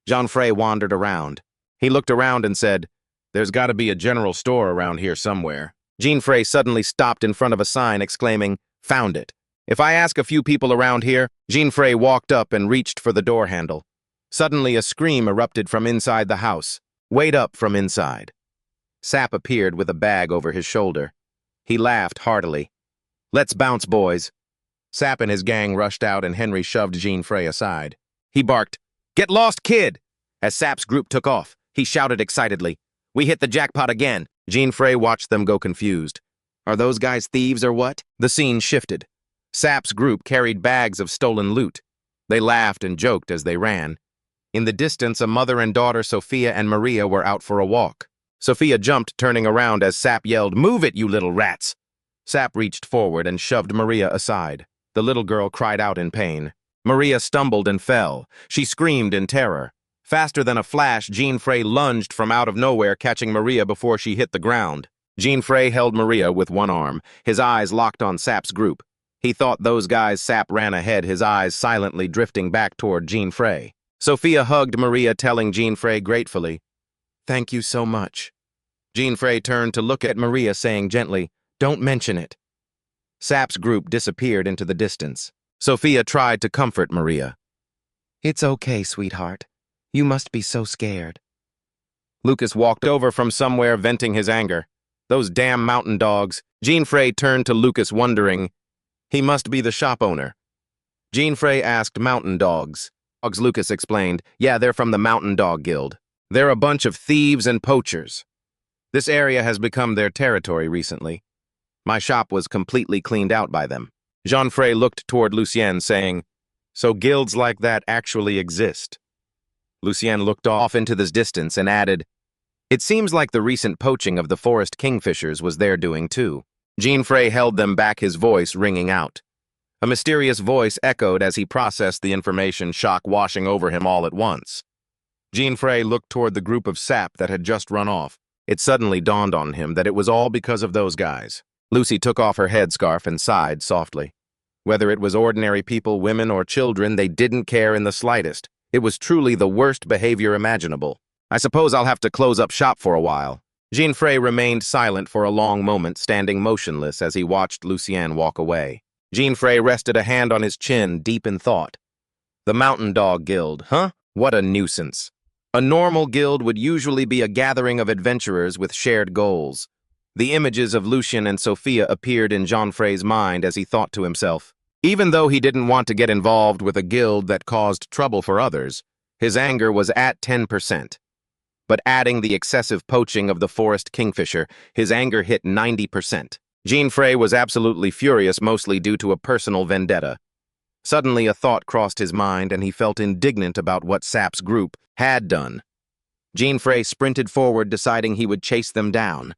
Jean Frey wandered around. He looked around and said, there's got to be a general store around here somewhere. Jean Frey suddenly stopped in front of a sign, exclaiming, found it. If I ask a few people around here, Jean Frey walked up and reached for the door handle. Suddenly a scream erupted from inside the house. Wait up from inside. Sap appeared with a bag over his shoulder. He laughed heartily. Let's bounce, boys. Sap and his gang rushed out and Henry shoved Jean Frey aside. He barked, get lost, kid! As Sap's group took off, he shouted excitedly, we hit the jackpot again. Jean Frey watched them go confused. Are those guys thieves or what? The scene shifted. Sap's group carried bags of stolen loot. They laughed and joked as they ran. In the distance, a mother and daughter, Sophia and Maria, were out for a walk. Sophia jumped, turning around as Sap yelled, move it, you little rats! Sap reached forward and shoved Maria aside. The little girl cried out in pain. Maria stumbled and fell. She screamed in terror. Faster than a flash, Jean Frey lunged from out of nowhere, catching Maria before she hit the ground. Jean Frey held Maria with one arm, his eyes locked on Sap's group. He thought those guys. Sap ran ahead, his eyes silently drifting back toward Jean Frey. Sophia hugged Maria, telling Jean Frey gratefully, "Thank you so much." Jean Frey turned to look at Maria, saying gently, "Don't mention it." Sap's group disappeared into the distance. Sophia tried to comfort Maria. "It's okay, sweetheart. You must be so scared." Lucas walked over from somewhere, venting his anger. "Those damn mountain dogs." Jean Frey turned to Lucas, wondering. He must be the shop owner. Jean Frey asked, "Mountain dogs?" Lucas explained, "Yeah, they're from the Mountain Dog Guild. They're a bunch of thieves and poachers. This area has become their territory recently. My shop was completely cleaned out by them." Jean Frey looked toward Lucien, saying, "So guilds like that actually exist?" Lucien looked off into the distance and added, "It seems like the recent poaching of the forest kingfishers was their doing too." Jean Frey held them back, his voice ringing out. A mysterious voice echoed as he processed the information, shock washing over him all at once. Jean Frey looked toward the group of sap that had just run off. It suddenly dawned on him that it was all because of those guys. Lucy took off her headscarf and sighed softly. Whether it was ordinary people, women, or children, they didn't care in the slightest. It was truly the worst behavior imaginable. "I suppose I'll have to close up shop for a while." Jean Frey remained silent for a long moment, standing motionless as he watched Lucien walk away. Jean Frey rested a hand on his chin, deep in thought. The Mountain Dog Guild, huh? What a nuisance. A normal guild would usually be a gathering of adventurers with shared goals. The images of Lucien and Sophia appeared in Jean Frey's mind as he thought to himself. Even though he didn't want to get involved with a guild that caused trouble for others, his anger was at 10%. But adding the excessive poaching of the forest kingfisher, his anger hit 90%. Jean Frey was absolutely furious, mostly due to a personal vendetta. Suddenly a thought crossed his mind, and he felt indignant about what Sap's group had done. Jean Frey sprinted forward, deciding he would chase them down.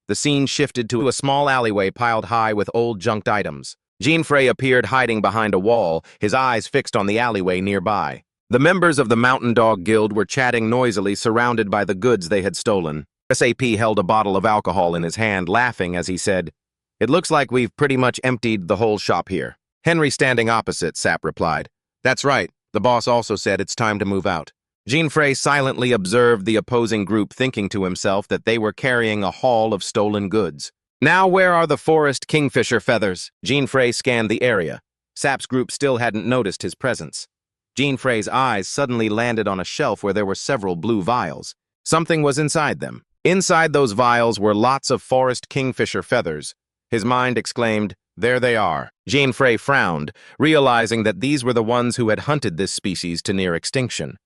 The scene shifted to a small alleyway piled high with old junked items. Jean Frey appeared hiding behind a wall, his eyes fixed on the alleyway nearby. The members of the Mountain Dog Guild were chatting noisily, surrounded by the goods they had stolen. SAP held a bottle of alcohol in his hand, laughing as he said, "It looks like we've pretty much emptied the whole shop here." Henry, standing opposite, Sap replied, "That's right. The boss also said it's time to move out." Jean Frey silently observed the opposing group, thinking to himself that they were carrying a haul of stolen goods. "Now where are the forest kingfisher feathers?" Jean Frey scanned the area. Sap's group still hadn't noticed his presence. Jean Frey's eyes suddenly landed on a shelf where there were several blue vials. Something was inside them. Inside those vials were lots of forest kingfisher feathers. His mind exclaimed, "There they are." Jean Frey frowned, realizing that these were the ones who had hunted this species to near extinction.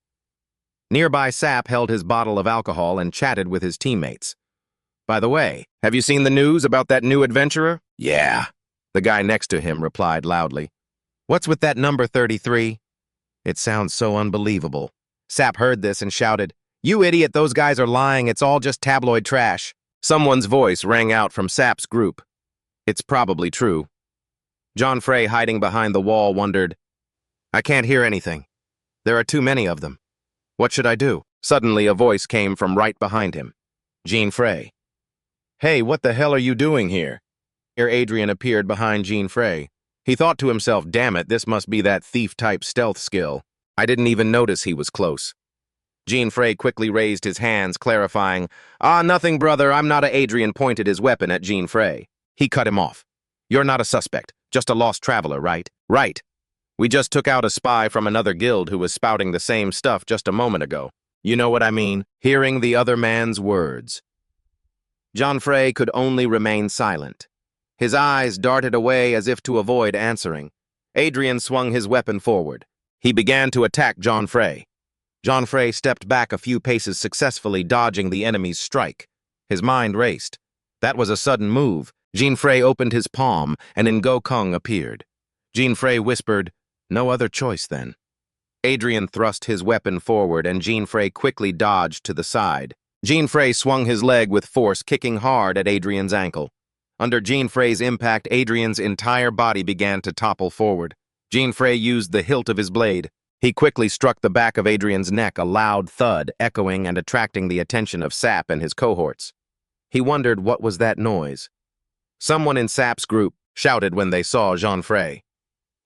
Nearby, Sap held his bottle of alcohol and chatted with his teammates. "By the way, have you seen the news about that new adventurer?" "Yeah," the guy next to him replied loudly. "What's with that number 33? It sounds so unbelievable." Sap heard this and shouted, "You idiot, those guys are lying, it's all just tabloid trash." Someone's voice rang out from Sap's group. "It's probably true." Jean Frey, hiding behind the wall, wondered, "I can't hear anything. There are too many of them. What should I do?" Suddenly a voice came from right behind him. Jean Frey. "Hey, what the hell are you doing here?" Here Adrian appeared behind Jean Frey. He thought to himself, "Damn it, this must be that thief-type stealth skill. I didn't even notice he was close." Jean Frey quickly raised his hands, clarifying, "Ah, nothing, brother, I'm not a." Adrian pointed his weapon at Jean Frey. He cut him off. "You're not a suspect, just a lost traveler, right?" "Right. We just took out a spy from another guild who was spouting the same stuff just a moment ago. You know what I mean?" Hearing the other man's words, Jean Frey could only remain silent. His eyes darted away as if to avoid answering. Adrian swung his weapon forward. He began to attack Jean Frey. Jean Frey stepped back a few paces, successfully dodging the enemy's strike. His mind raced. That was a sudden move. Jean Frey opened his palm, and Ngo Kung appeared. Jean Frey whispered, "No other choice, then." Adrian thrust his weapon forward, and Jean Frey quickly dodged to the side. Jean Frey swung his leg with force, kicking hard at Adrian's ankle. Under Jean Frey's impact, Adrian's entire body began to topple forward. Jean Frey used the hilt of his blade. He quickly struck the back of Adrian's neck, a loud thud, echoing and attracting the attention of Sap and his cohorts. He wondered what was that noise. Someone in Sap's group shouted when they saw Jean Frey.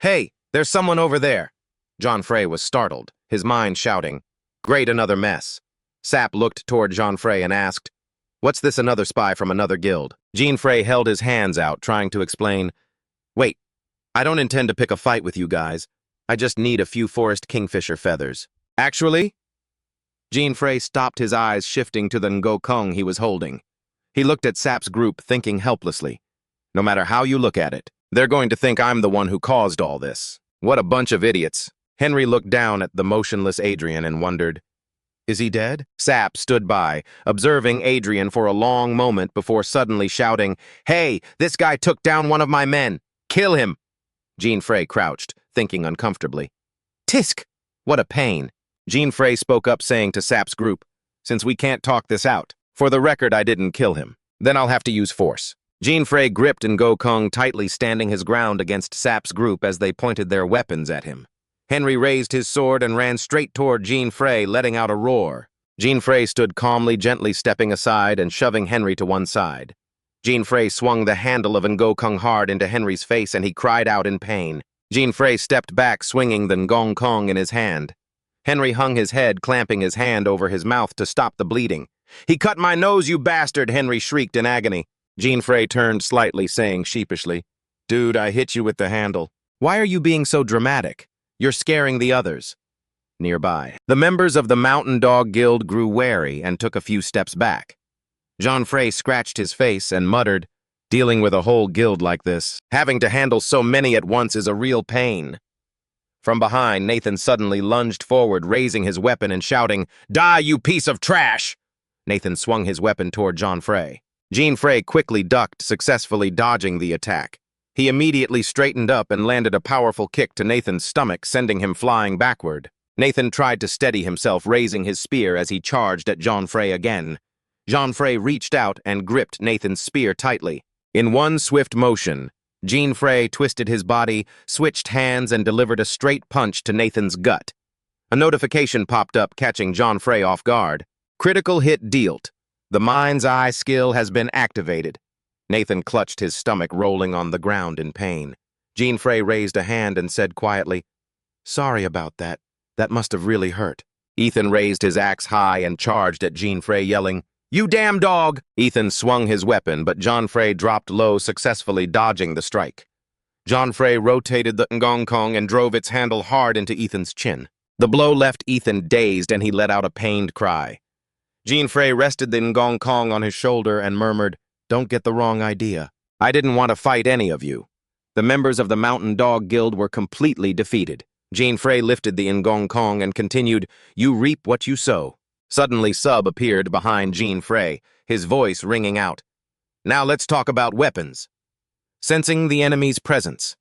"Hey, there's someone over there!" Jean Frey was startled, his mind shouting, "Great, another mess." Sap looked toward Jean Frey and asked, "What's this, another spy from another guild?" Jean Frey held his hands out, trying to explain, "Wait, I don't intend to pick a fight with you guys. I just need a few forest kingfisher feathers." "Actually?" Jean Frey stopped, his eyes shifting to the ngokong he was holding. He looked at Sap's group, thinking helplessly. No matter how you look at it, they're going to think I'm the one who caused all this. What a bunch of idiots. Henry looked down at the motionless Adrian and wondered, is he dead? Sap stood by, observing Adrian for a long moment before suddenly shouting, "Hey, this guy took down one of my men! Kill him!" Jean Frey crouched, thinking uncomfortably. "Tisk! What a pain!" Jean Frey spoke up, saying to Sap's group, "Since we can't talk this out, for the record, I didn't kill him. Then I'll have to use force." Jean Frey gripped Ngokong tightly, standing his ground against Sap's group as they pointed their weapons at him. Henry raised his sword and ran straight toward Jean Frey, letting out a roar. Jean Frey stood calmly, gently stepping aside and shoving Henry to one side. Jean Frey swung the handle of Ngokong hard into Henry's face, and he cried out in pain. Jean Frey stepped back, swinging the Ngokong in his hand. Henry hung his head, clamping his hand over his mouth to stop the bleeding. "He cut my nose, you bastard!" Henry shrieked in agony. Jean Frey turned slightly, saying sheepishly, "Dude, I hit you with the handle." "Why are you being so dramatic? You're scaring the others." Nearby, the members of the Mountain Dog Guild grew wary and took a few steps back. Jean Frey scratched his face and muttered, "Dealing with a whole guild like this, having to handle so many at once is a real pain." From behind, Nathan suddenly lunged forward, raising his weapon and shouting, "Die, you piece of trash!" Nathan swung his weapon toward Jean Frey. Jean Frey quickly ducked, successfully dodging the attack. He immediately straightened up and landed a powerful kick to Nathan's stomach, sending him flying backward. Nathan tried to steady himself, raising his spear as he charged at Jean Frey again. Jean Frey reached out and gripped Nathan's spear tightly. In one swift motion, Jean Frey twisted his body, switched hands, and delivered a straight punch to Nathan's gut. A notification popped up, catching Jean Frey off guard. "Critical hit dealt. The mind's eye skill has been activated." Nathan clutched his stomach, rolling on the ground in pain. Jean Frey raised a hand and said quietly, "Sorry about that. That must have really hurt." Ethan raised his axe high and charged at Jean Frey, yelling, "You damn dog!" Ethan swung his weapon, but Jean Frey dropped low, successfully dodging the strike. Jean Frey rotated the ngongkong and drove its handle hard into Ethan's chin. The blow left Ethan dazed, and he let out a pained cry. Jean Frey rested the ngongkong on his shoulder and murmured, "Don't get the wrong idea. I didn't want to fight any of you." The members of the Mountain Dog Guild were completely defeated. Jean Frey lifted the ngongkong and continued, "You reap what you sow." Suddenly, Sub appeared behind Jean Frey, his voice ringing out, "Now let's talk about weapons." Sensing the enemy's presence,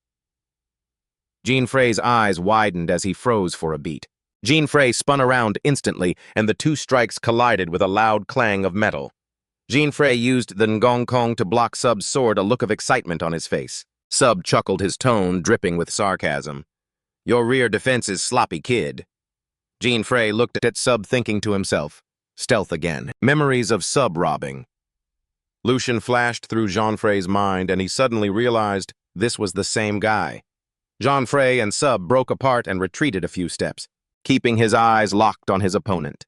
Jean Frey's eyes widened as he froze for a beat. Jean Frey spun around instantly, and the two strikes collided with a loud clang of metal. Jean Frey used the ngongkong to block Sub's sword, a look of excitement on his face. Sub chuckled, his tone dripping with sarcasm. "Your rear defense is sloppy, kid." Jean Frey looked at Sub, thinking to himself, stealth again. Memories of Sub robbing. Lucian flashed through Jean Frey's mind, and he suddenly realized this was the same guy. Jean Frey and Sub broke apart and retreated a few steps, keeping his eyes locked on his opponent.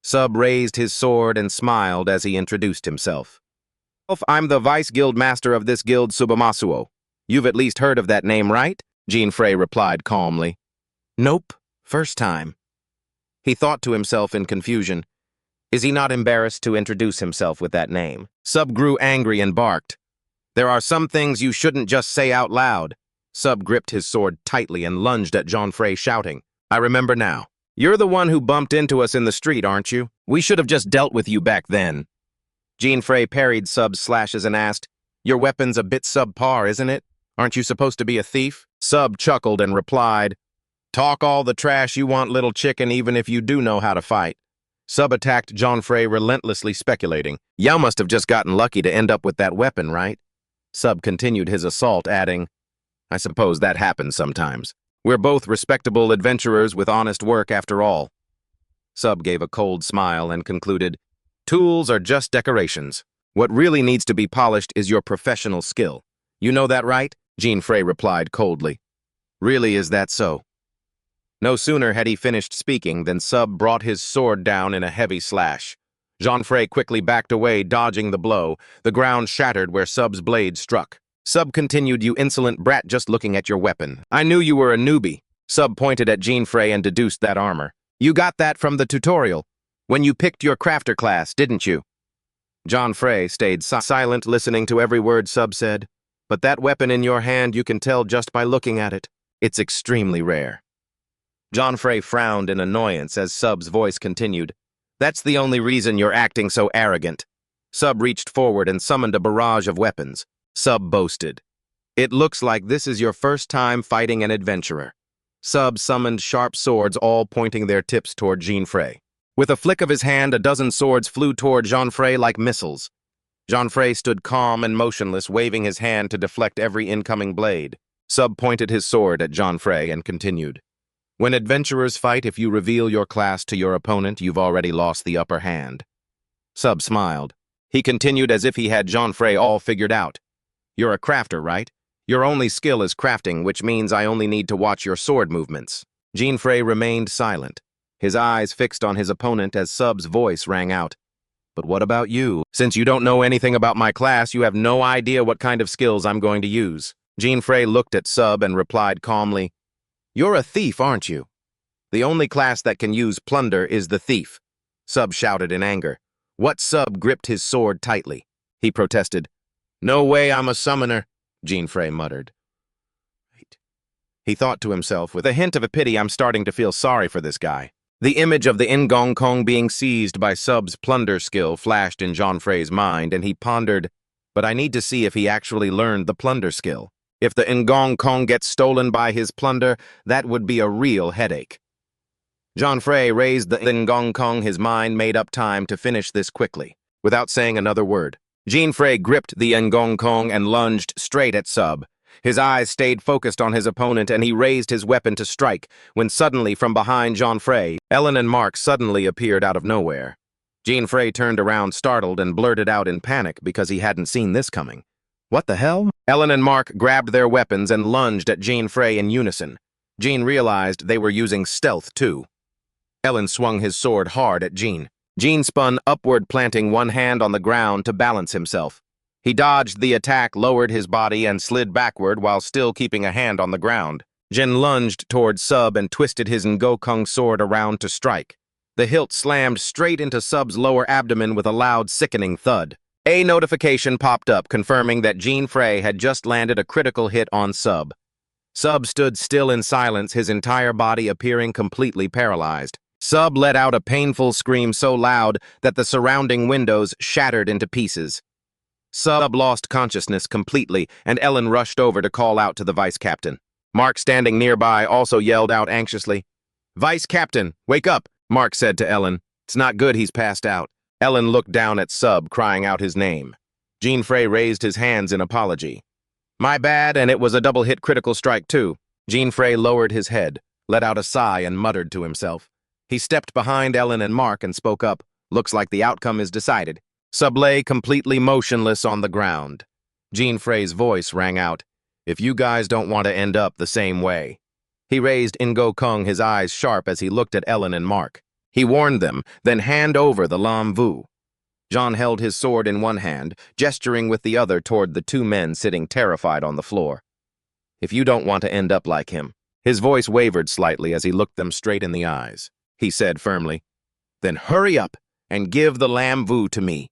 Sub raised his sword and smiled as he introduced himself. "I'm the Vice Guild Master of this guild, Subamasuo. You've at least heard of that name, right?" Jean Frey replied calmly. "Nope, first time." He thought to himself in confusion, is he not embarrassed to introduce himself with that name? Sub grew angry and barked, "There are some things you shouldn't just say out loud." Sub gripped his sword tightly and lunged at Jean Frey, shouting, "I remember now. You're the one who bumped into us in the street, aren't you? We should have just dealt with you back then." Jean Frey parried Sub's slashes and asked, "Your weapon's a bit subpar, isn't it? Aren't you supposed to be a thief?" Sub chuckled and replied, "Talk all the trash you want, little chicken, even if you do know how to fight." Sub attacked Jean Frey, relentlessly speculating, "You must have just gotten lucky to end up with that weapon, right?" Sub continued his assault, adding, "I suppose that happens sometimes." We're both respectable adventurers with honest work after all. Sub gave a cold smile and concluded, tools are just decorations. What really needs to be polished is your professional skill. You know that, right? Jean Frey replied coldly. Really, is that so? No sooner had he finished speaking than Sub brought his sword down in a heavy slash. Jean Frey quickly backed away, dodging the blow. The ground shattered where Sub's blade struck. Sub continued, you insolent brat, just looking at your weapon. I knew you were a newbie. Sub pointed at Jean Frey and deduced that armor. You got that from the tutorial, when you picked your crafter class, didn't you? Jean Frey stayed silent, listening to every word Sub said. But that weapon in your hand, you can tell just by looking at it. It's extremely rare. Jean Frey frowned in annoyance as Sub's voice continued. That's the only reason you're acting so arrogant. Sub reached forward and summoned a barrage of weapons. Sub boasted. It looks like this is your first time fighting an adventurer. Sub summoned sharp swords, all pointing their tips toward Jean Frey. With a flick of his hand, a dozen swords flew toward Jean Frey like missiles. Jean Frey stood calm and motionless, waving his hand to deflect every incoming blade. Sub pointed his sword at Jean Frey and continued. When adventurers fight, if you reveal your class to your opponent, you've already lost the upper hand. Sub smiled. He continued as if he had Jean Frey all figured out. You're a crafter, right? Your only skill is crafting, which means I only need to watch your sword movements. Jean Frey remained silent, his eyes fixed on his opponent as Sub's voice rang out. But what about you? Since you don't know anything about my class, you have no idea what kind of skills I'm going to use. Jean Frey looked at Sub and replied calmly, You're a thief, aren't you? The only class that can use plunder is the thief. Sub shouted in anger. What? Sub gripped his sword tightly. He protested. No way, I'm a summoner, Jean Frey muttered. He thought to himself, with a hint of a pity, I'm starting to feel sorry for this guy. The image of the Ngong Kong being seized by Sub's plunder skill flashed in Jean Frey's mind, and he pondered, but I need to see if he actually learned the plunder skill. If the Ngong Kong gets stolen by his plunder, that would be a real headache. Jean Frey raised the Ngong Kong, his mind made up time to finish this quickly, without saying another word. Jean Frey gripped the Ngong Kong and lunged straight at Sub. His eyes stayed focused on his opponent, and he raised his weapon to strike, when suddenly from behind Jean Frey, Ellen and Mark suddenly appeared out of nowhere. Jean Frey turned around startled and blurted out in panic because he hadn't seen this coming. What the hell? Ellen and Mark grabbed their weapons and lunged at Jean Frey in unison. Jean realized they were using stealth too. Ellen swung his sword hard at Jean. Jean spun upward, planting one hand on the ground to balance himself. He dodged the attack, lowered his body, and slid backward while still keeping a hand on the ground. Jean lunged toward Sub and twisted his Ngokung sword around to strike. The hilt slammed straight into Sub's lower abdomen with a loud, sickening thud. A notification popped up confirming that Jean Frey had just landed a critical hit on Sub. Sub stood still in silence, his entire body appearing completely paralyzed. Sub let out a painful scream so loud that the surrounding windows shattered into pieces. Sub lost consciousness completely, and Ellen rushed over to call out to the vice captain. Mark, standing nearby, also yelled out anxiously. Vice Captain, wake up, Mark said to Ellen. It's not good, he's passed out. Ellen looked down at Sub, crying out his name. Jean Frey raised his hands in apology. My bad, and it was a double-hit critical strike too. Jean Frey lowered his head, let out a sigh, and muttered to himself. He stepped behind Ellen and Mark and spoke up. Looks like the outcome is decided. Sub lay completely motionless on the ground. Jean Frey's voice rang out. If you guys don't want to end up the same way. He raised Ngo Kung, his eyes sharp as he looked at Ellen and Mark. He warned them, then hand over the Lam Vu. John held his sword in one hand, gesturing with the other toward the two men sitting terrified on the floor. If you don't want to end up like him. His voice wavered slightly as he looked them straight in the eyes. He said firmly, then hurry up and give the Lam Vu to me.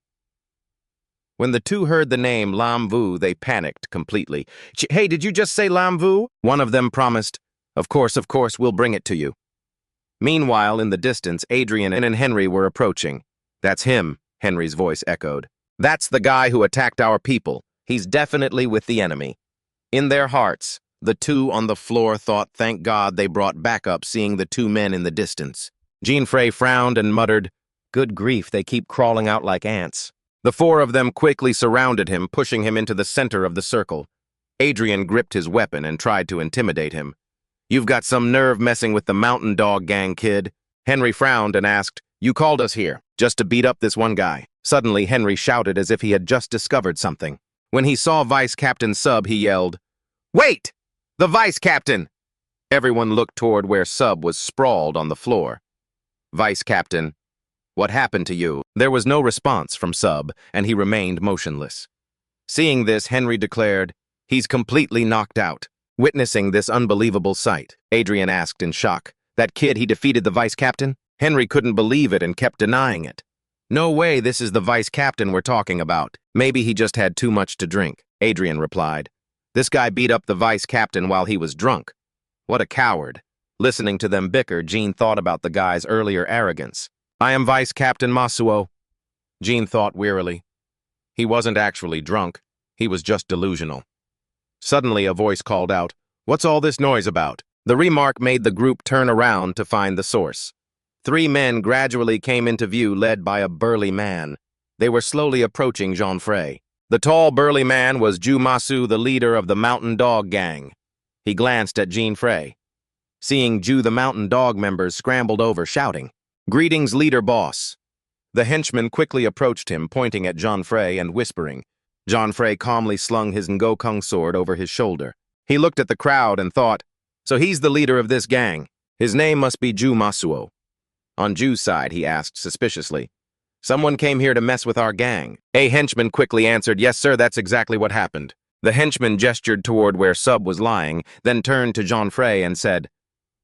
When the two heard the name Lam Vu, they panicked completely. Hey, did you just say Lam Vu? One of them promised. Of course, we'll bring it to you. Meanwhile, in the distance, Adrian and Henry were approaching. That's him, Henry's voice echoed. That's the guy who attacked our people. He's definitely with the enemy. In their hearts, the two on the floor thought, thank God they brought backup, seeing the two men in the distance. Jean Frey frowned and muttered, good grief, they keep crawling out like ants. The four of them quickly surrounded him, pushing him into the center of the circle. Adrian gripped his weapon and tried to intimidate him. You've got some nerve messing with the Mountain Dog Gang, kid. Henry frowned and asked, You called us here, just to beat up this one guy. Suddenly, Henry shouted as if he had just discovered something. When he saw Vice Captain Sub, he yelled, Wait! The Vice Captain! Everyone looked toward where Sub was sprawled on the floor. Vice Captain, what happened to you? There was no response from Sub, and he remained motionless. Seeing this, Henry declared, He's completely knocked out. Witnessing this unbelievable sight, Adrian asked in shock, That kid, he defeated the Vice Captain? Henry couldn't believe it and kept denying it. No way, this is the Vice Captain we're talking about. Maybe he just had too much to drink, Adrian replied. This guy beat up the Vice Captain while he was drunk. What a coward. Listening to them bicker, Jean thought about the guy's earlier arrogance. I am Vice Captain Masuo. Jean thought wearily. He wasn't actually drunk. He was just delusional. Suddenly, a voice called out, What's all this noise about? The remark made the group turn around to find the source. 3 men gradually came into view, led by a burly man. They were slowly approaching Jean Frey. The tall, burly man was Ju Masu, the leader of the Mountain Dog Gang. He glanced at Jean Frey. Seeing Ju, the Mountain Dog members scrambled over, shouting, Greetings, leader boss. The henchman quickly approached him, pointing at Jean Frey and whispering. Jean Frey calmly slung his Ngokung sword over his shoulder. He looked at the crowd and thought, So he's the leader of this gang. His name must be Ju Masuo. On Ju's side, he asked suspiciously, Someone came here to mess with our gang. A henchman quickly answered, Yes, sir, that's exactly what happened. The henchman gestured toward where Sub was lying, then turned to Jean Frey and said,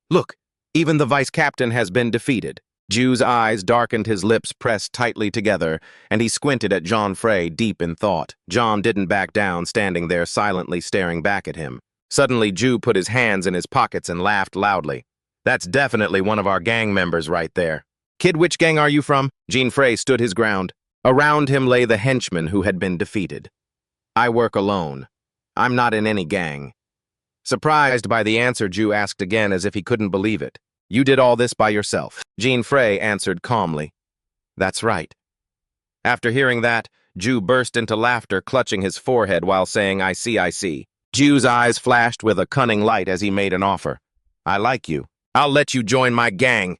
Look, even the Vice Captain has been defeated. Ju's eyes darkened, his lips pressed tightly together, and he squinted at Jean Frey, deep in thought. John didn't back down, standing there silently staring back at him. Suddenly, Ju put his hands in his pockets and laughed loudly. That's definitely one of our gang members right there. Kid, which gang are you from? Jean Frey stood his ground. Around him lay the henchman who had been defeated. I work alone. I'm not in any gang. Surprised by the answer, Ju asked again as if he couldn't believe it. You did all this by yourself. Jean Frey answered calmly. That's right. After hearing that, Ju burst into laughter, clutching his forehead while saying, I see, I see. Ju's eyes flashed with a cunning light as he made an offer. I like you. I'll let you join my gang.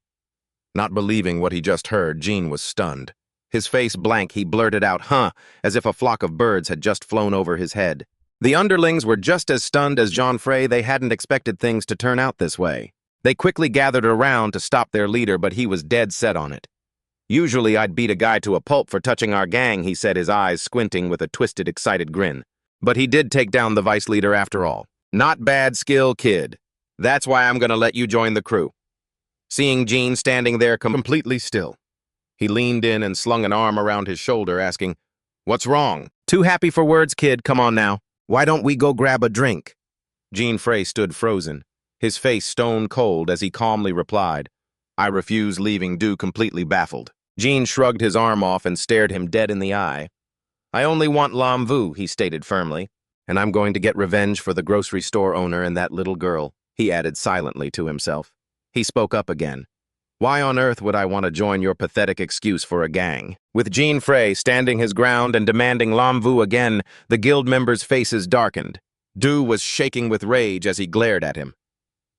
Not believing what he just heard, Jean was stunned. His face blank, he blurted out, Huh, as if a flock of birds had just flown over his head. The underlings were just as stunned as Jean Frey. They hadn't expected things to turn out this way. They quickly gathered around to stop their leader, but he was dead set on it. Usually I'd beat a guy to a pulp for touching our gang, he said, his eyes squinting with a twisted, excited grin. But he did take down the vice leader after all. Not bad skill, kid. That's why I'm gonna let you join the crew. Seeing Jean standing there completely still, he leaned in and slung an arm around his shoulder, asking, What's wrong? Too happy for words, kid, come on now. Why don't we go grab a drink? Jean Frey stood frozen, his face stone cold as he calmly replied, I refuse, leaving Du completely baffled. Jean shrugged his arm off and stared him dead in the eye. I only want Lam Vu, he stated firmly, and I'm going to get revenge for the grocery store owner and that little girl, he added silently to himself. He spoke up again. Why on earth would I want to join your pathetic excuse for a gang? With Jean Frey standing his ground and demanding Lam Vu again, the guild members' faces darkened. Du was shaking with rage as he glared at him.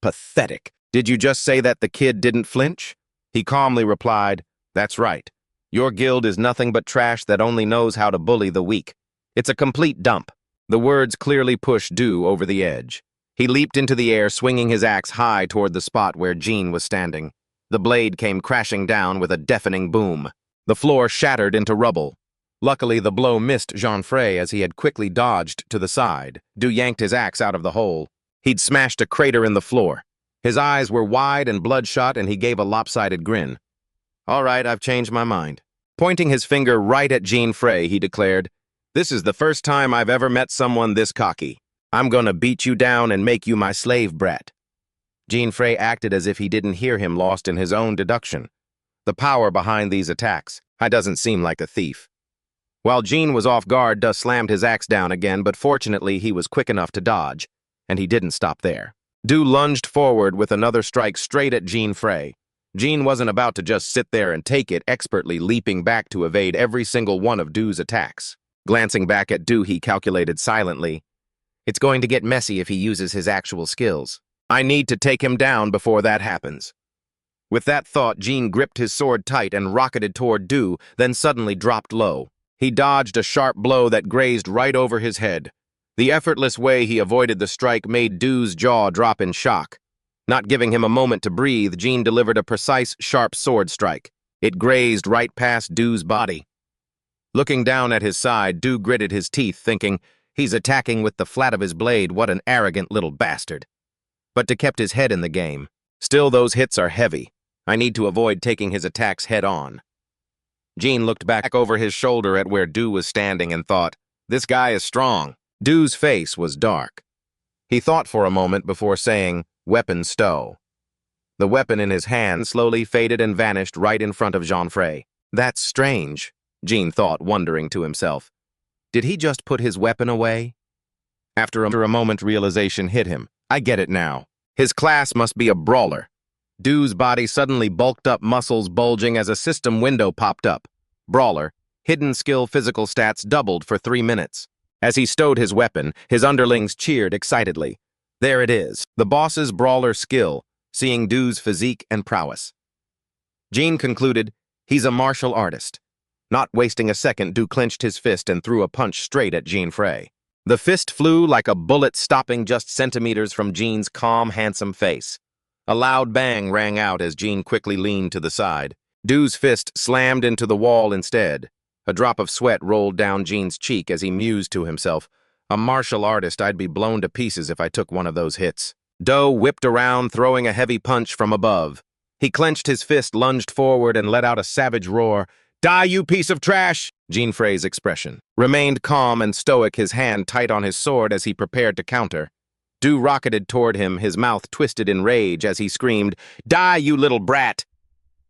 Pathetic. Did you just say that the kid didn't flinch? He calmly replied, That's right. Your guild is nothing but trash that only knows how to bully the weak. It's a complete dump. The words clearly pushed Du over the edge. He leaped into the air, swinging his axe high toward the spot where Jean was standing. The blade came crashing down with a deafening boom. The floor shattered into rubble. Luckily, the blow missed Jean Frey as he had quickly dodged to the side. Du yanked his axe out of the hole. He'd smashed a crater in the floor. His eyes were wide and bloodshot, and he gave a lopsided grin. All right, I've changed my mind. Pointing his finger right at Jean Frey, he declared, This is the first time I've ever met someone this cocky. I'm gonna beat you down and make you my slave brat. Jean Frey acted as if he didn't hear him, lost in his own deduction. The power behind these attacks. I doesn't seem like a thief. While Jean was off guard, Dus slammed his axe down again, but fortunately he was quick enough to dodge, and he didn't stop there. Du lunged forward with another strike straight at Jean Frey. Jean wasn't about to just sit there and take it, expertly leaping back to evade every single one of Du's attacks. Glancing back at Du, he calculated silently, It's going to get messy if he uses his actual skills. I need to take him down before that happens. With that thought, Jean gripped his sword tight and rocketed toward Du, then suddenly dropped low. He dodged a sharp blow that grazed right over his head. The effortless way he avoided the strike made Du's jaw drop in shock. Not giving him a moment to breathe, Jean delivered a precise, sharp sword strike. It grazed right past Du's body. Looking down at his side, Du gritted his teeth, thinking, he's attacking with the flat of his blade, what an arrogant little bastard. But Du kept his head in the game. Still, those hits are heavy. I need to avoid taking his attacks head on. Jean looked back over his shoulder at where Du was standing and thought, this guy is strong. Du's face was dark. He thought for a moment before saying, weapon stow. The weapon in his hand slowly faded and vanished right in front of Jean-Frey. That's strange, Jean thought, wondering to himself. Did he just put his weapon away? After a moment, realization hit him. I get it now. His class must be a brawler. Du's body suddenly bulked up, muscles bulging as a system window popped up. Brawler, hidden skill physical stats doubled for 3 minutes. As he stowed his weapon, his underlings cheered excitedly. There it is, the boss's brawler skill, seeing Du's physique and prowess. Jean concluded, he's a martial artist. Not wasting a second, Du clenched his fist and threw a punch straight at Jean-Frey. The fist flew like a bullet, stopping just centimeters from Jean's calm, handsome face. A loud bang rang out as Jean quickly leaned to the side. Du's fist slammed into the wall instead. A drop of sweat rolled down Jean's cheek as he mused to himself, a martial artist, I'd be blown to pieces if I took one of those hits. Du whipped around, throwing a heavy punch from above. He clenched his fist, lunged forward, and let out a savage roar. Die, you piece of trash! Jean-Frey's expression remained calm and stoic, his hand tight on his sword as he prepared to counter. Du rocketed toward him, his mouth twisted in rage as he screamed, Die, you little brat!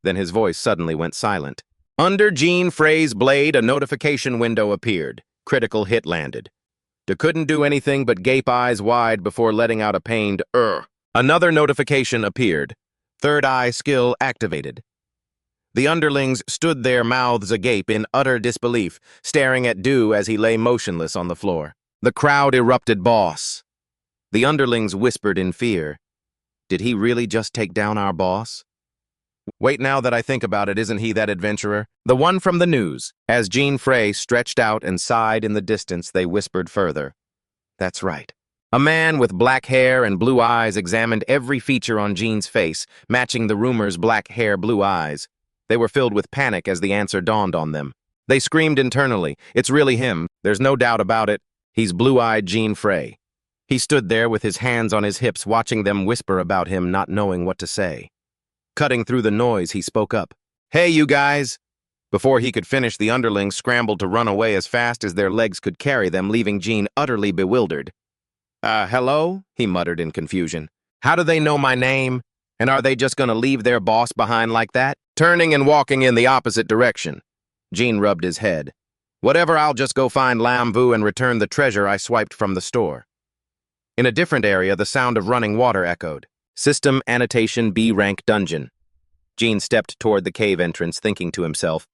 Then his voice suddenly went silent. Under Jean-Frey's blade, a notification window appeared. Critical hit landed. Du couldn't do anything but gape eyes wide before letting out a pained Another notification appeared. Third eye skill activated. The underlings stood there, mouths agape in utter disbelief, staring at Du as he lay motionless on the floor. The crowd erupted. Boss. The underlings whispered in fear. Did he really just take down our boss? Wait, now that I think about it, isn't he that adventurer? The one from the news. As Jean-Frey stretched out and sighed in the distance, they whispered further. That's right. A man with black hair and blue eyes examined every feature on Jean's face, matching the rumor's black hair, blue eyes. They were filled with panic as the answer dawned on them. They screamed internally, it's really him, there's no doubt about it. He's blue-eyed Jean-Frey. He stood there with his hands on his hips, watching them whisper about him, not knowing what to say. Cutting through the noise, he spoke up. Hey, you guys! Before he could finish, the underlings scrambled to run away as fast as their legs could carry them, leaving Jean utterly bewildered. Hello? He muttered in confusion. How do they know my name? And are they just gonna leave their boss behind like that? Turning and walking in the opposite direction. Jean rubbed his head. Whatever, I'll just go find Lam Vu and return the treasure I swiped from the store. In a different area, the sound of running water echoed. System annotation B-rank dungeon. Jean stepped toward the cave entrance, thinking to himself,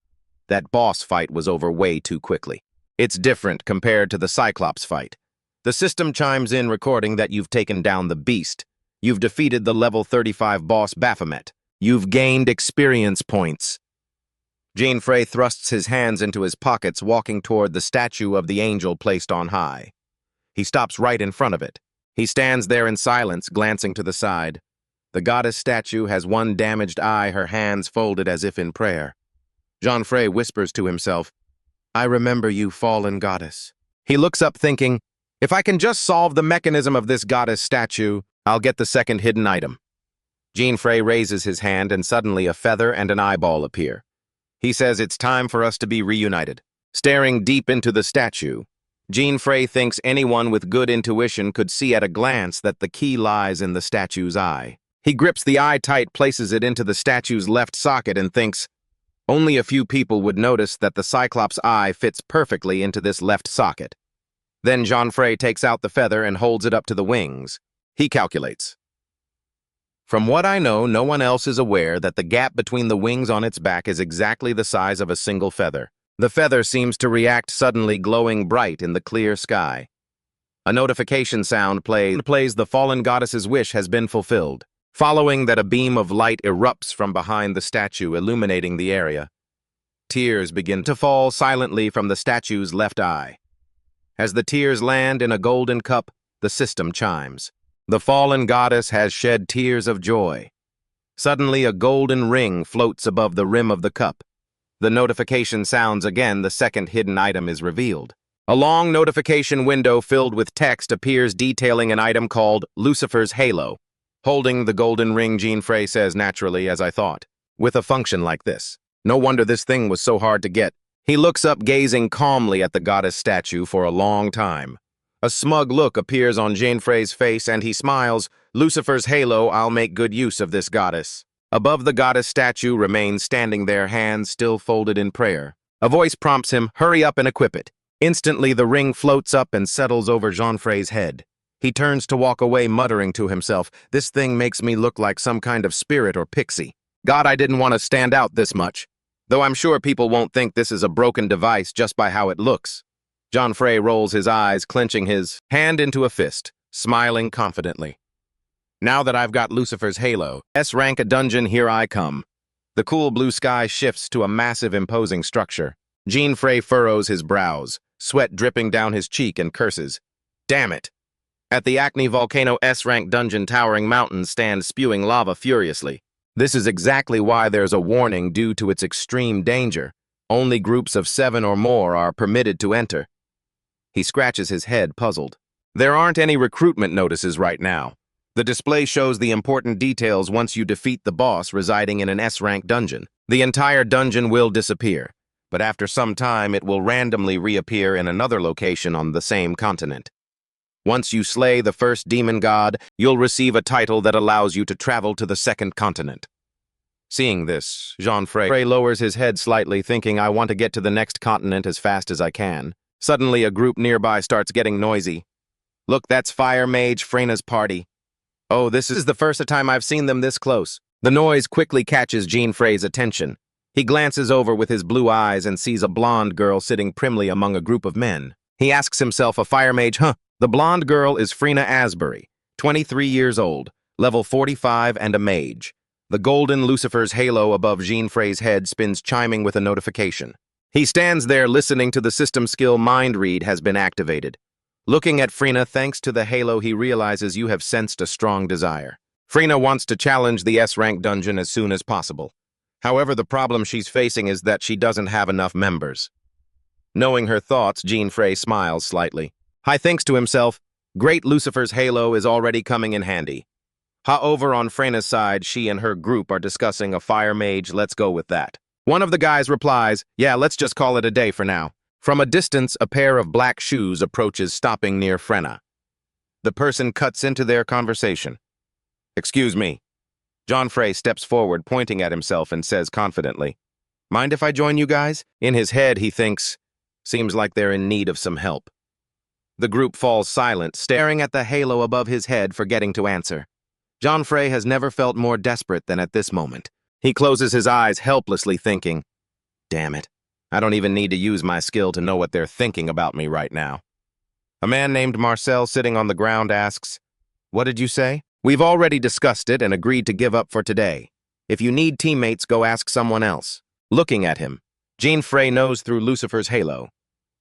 that boss fight was over way too quickly. It's different compared to the Cyclops fight. The system chimes in recording that you've taken down the beast. You've defeated the level 35 boss Baphomet. You've gained experience points. Jean-Frey thrusts his hands into his pockets, walking toward the statue of the angel placed on high. He stops right in front of it. He stands there in silence, glancing to the side. The goddess statue has one damaged eye, her hands folded as if in prayer. Jean-Frey whispers to himself, I remember you, fallen goddess. He looks up thinking, if I can just solve the mechanism of this goddess statue, I'll get the second hidden item. Jean-Frey raises his hand and suddenly a feather and an eyeball appear. He says it's time for us to be reunited. Staring deep into the statue, Jean-Frey thinks anyone with good intuition could see at a glance that the key lies in the statue's eye. He grips the eye tight, places it into the statue's left socket and thinks, only a few people would notice that the Cyclops' eye fits perfectly into this left socket. Then Jean-Frey takes out the feather and holds it up to the wings. He calculates. From what I know, no one else is aware that the gap between the wings on its back is exactly the size of a single feather. The feather seems to react suddenly, glowing bright in the clear sky. A notification sound plays the fallen goddess's wish has been fulfilled. Following that, a beam of light erupts from behind the statue, illuminating the area. Tears begin to fall silently from the statue's left eye. As the tears land in a golden cup, the system chimes. The fallen goddess has shed tears of joy. Suddenly, a golden ring floats above the rim of the cup. The notification sounds again. The second hidden item is revealed. A long notification window filled with text appears detailing an item called Lucifer's Halo. Holding the golden ring, Jean Frey says naturally, as I thought. With a function like this, no wonder this thing was so hard to get. He looks up, gazing calmly at the goddess statue for a long time. A smug look appears on Jean Frey's face and he smiles. Lucifer's Halo, I'll make good use of this goddess. Above the goddess statue remains standing there, hands still folded in prayer. A voice prompts him, hurry up and equip it. Instantly, the ring floats up and settles over Jean Frey's head. He turns to walk away, muttering to himself, this thing makes me look like some kind of spirit or pixie. God, I didn't want to stand out this much. Though I'm sure people won't think this is a broken device just by how it looks. Jean Frey rolls his eyes, clenching his hand into a fist, smiling confidently. Now that I've got Lucifer's Halo, S-rank a dungeon, here I come. The cool blue sky shifts to a massive, imposing structure. Jean Frey furrows his brows, sweat dripping down his cheek, and curses. Damn it! At the Acne Volcano S-rank dungeon, towering mountains stand spewing lava furiously. This is exactly why there's a warning due to its extreme danger. Only groups of 7 or more are permitted to enter. He scratches his head, puzzled. There aren't any recruitment notices right now. The display shows the important details once you defeat the boss residing in an S-rank dungeon. The entire dungeon will disappear, but after some time it will randomly reappear in another location on the same continent. Once you slay the first demon god, you'll receive a title that allows you to travel to the second continent. Seeing this, Jean Frey lowers his head slightly, thinking, I want to get to the next continent as fast as I can. Suddenly, a group nearby starts getting noisy. Look, that's Fire Mage Frena's party. Oh, this is the first time I've seen them this close. The noise quickly catches Jean Frey's attention. He glances over with his blue eyes and sees a blonde girl sitting primly among a group of men. He asks himself, a fire mage, huh? The blonde girl is Frena Asbury, 23 years old, level 45 and a mage. The golden Lucifer's Halo above Jean Frey's head spins, chiming with a notification. He stands there listening to the system skill Mind Read has been activated. Looking at Frena, thanks to the Halo, he realizes you have sensed a strong desire. Frena wants to challenge the S-rank dungeon as soon as possible. However, the problem she's facing is that she doesn't have enough members. Knowing her thoughts, Jean Frey smiles slightly. He thinks to himself, great, Lucifer's Halo is already coming in handy. Over on Frena's side, she and her group are discussing a fire mage, let's go with that. One of the guys replies, yeah, let's just call it a day for now. From a distance, a pair of black shoes approaches, stopping near Frena. The person cuts into their conversation. Excuse me. Jean Frey steps forward, pointing at himself, and says confidently, mind if I join you guys? In his head, he thinks, seems like they're in need of some help. The group falls silent, staring at the halo above his head, forgetting to answer. Jean Frey has never felt more desperate than at this moment. He closes his eyes helplessly, thinking, damn it, I don't even need to use my skill to know what they're thinking about me right now. A man named Marcel, sitting on the ground, asks, what did you say? We've already discussed it and agreed to give up for today. If you need teammates, go ask someone else. Looking at him, Jean Frey knows through Lucifer's Halo.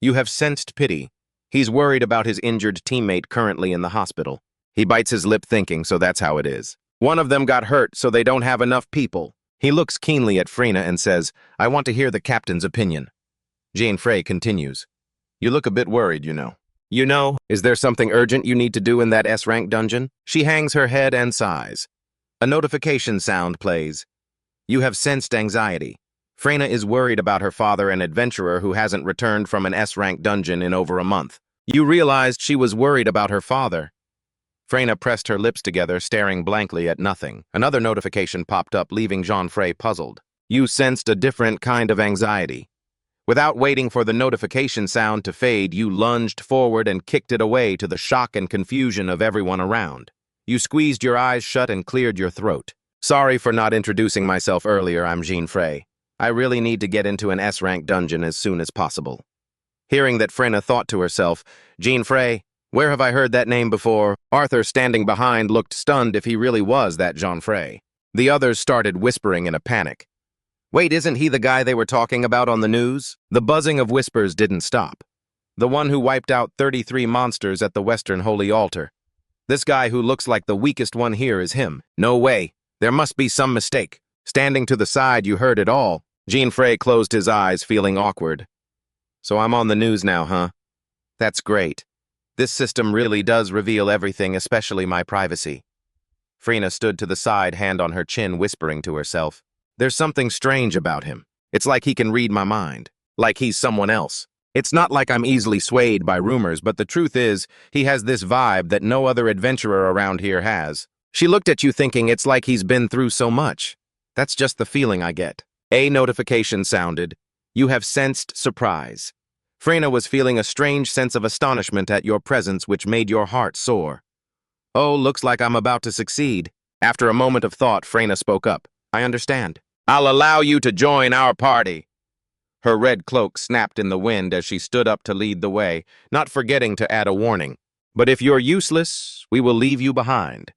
You have sensed pity. He's worried about his injured teammate currently in the hospital. He bites his lip, thinking, so that's how it is. One of them got hurt, so they don't have enough people. He looks keenly at Frena and says, I want to hear the captain's opinion. Jean Frey continues, you look a bit worried, you know. You know, is there something urgent you need to do in that S-rank dungeon? She hangs her head and sighs. A notification sound plays. You have sensed anxiety. Frena is worried about her father, an adventurer who hasn't returned from an S-rank dungeon in over a month. You realized she was worried about her father. Frena pressed her lips together, staring blankly at nothing. Another notification popped up, leaving Jean Frey puzzled. You sensed a different kind of anxiety. Without waiting for the notification sound to fade, you lunged forward and kicked it away, to the shock and confusion of everyone around. You squeezed your eyes shut and cleared your throat. Sorry for not introducing myself earlier, I'm Jean Frey. I really need to get into an S-rank dungeon as soon as possible. Hearing that, Frena thought to herself, Jean Frey, Where have I heard that name before? Arthur, standing behind, looked stunned if he really was that Jean Frey. The others started whispering in a panic. Wait, isn't he the guy they were talking about on the news? The buzzing of whispers didn't stop. The one who wiped out 33 monsters at the Western Holy Altar. This guy who looks like the weakest one here is him. No way. There must be some mistake. Standing to the side, you heard it all. Jean Frey closed his eyes, feeling awkward. So I'm on the news now, huh? That's great. This system really does reveal everything, especially my privacy. Frina stood to the side, hand on her chin, whispering to herself. There's something strange about him. It's like he can read my mind. Like he's someone else. It's not like I'm easily swayed by rumors, but the truth is, he has this vibe that no other adventurer around here has. She looked at you thinking it's like he's been through so much. That's just the feeling I get. A notification sounded. You have sensed surprise. Freyna was feeling a strange sense of astonishment at your presence which made your heart soar. Oh, looks like I'm about to succeed. After a moment of thought, Freyna spoke up. I understand. I'll allow you to join our party. Her red cloak snapped in the wind as she stood up to lead the way, not forgetting to add a warning. But if you're useless, we will leave you behind.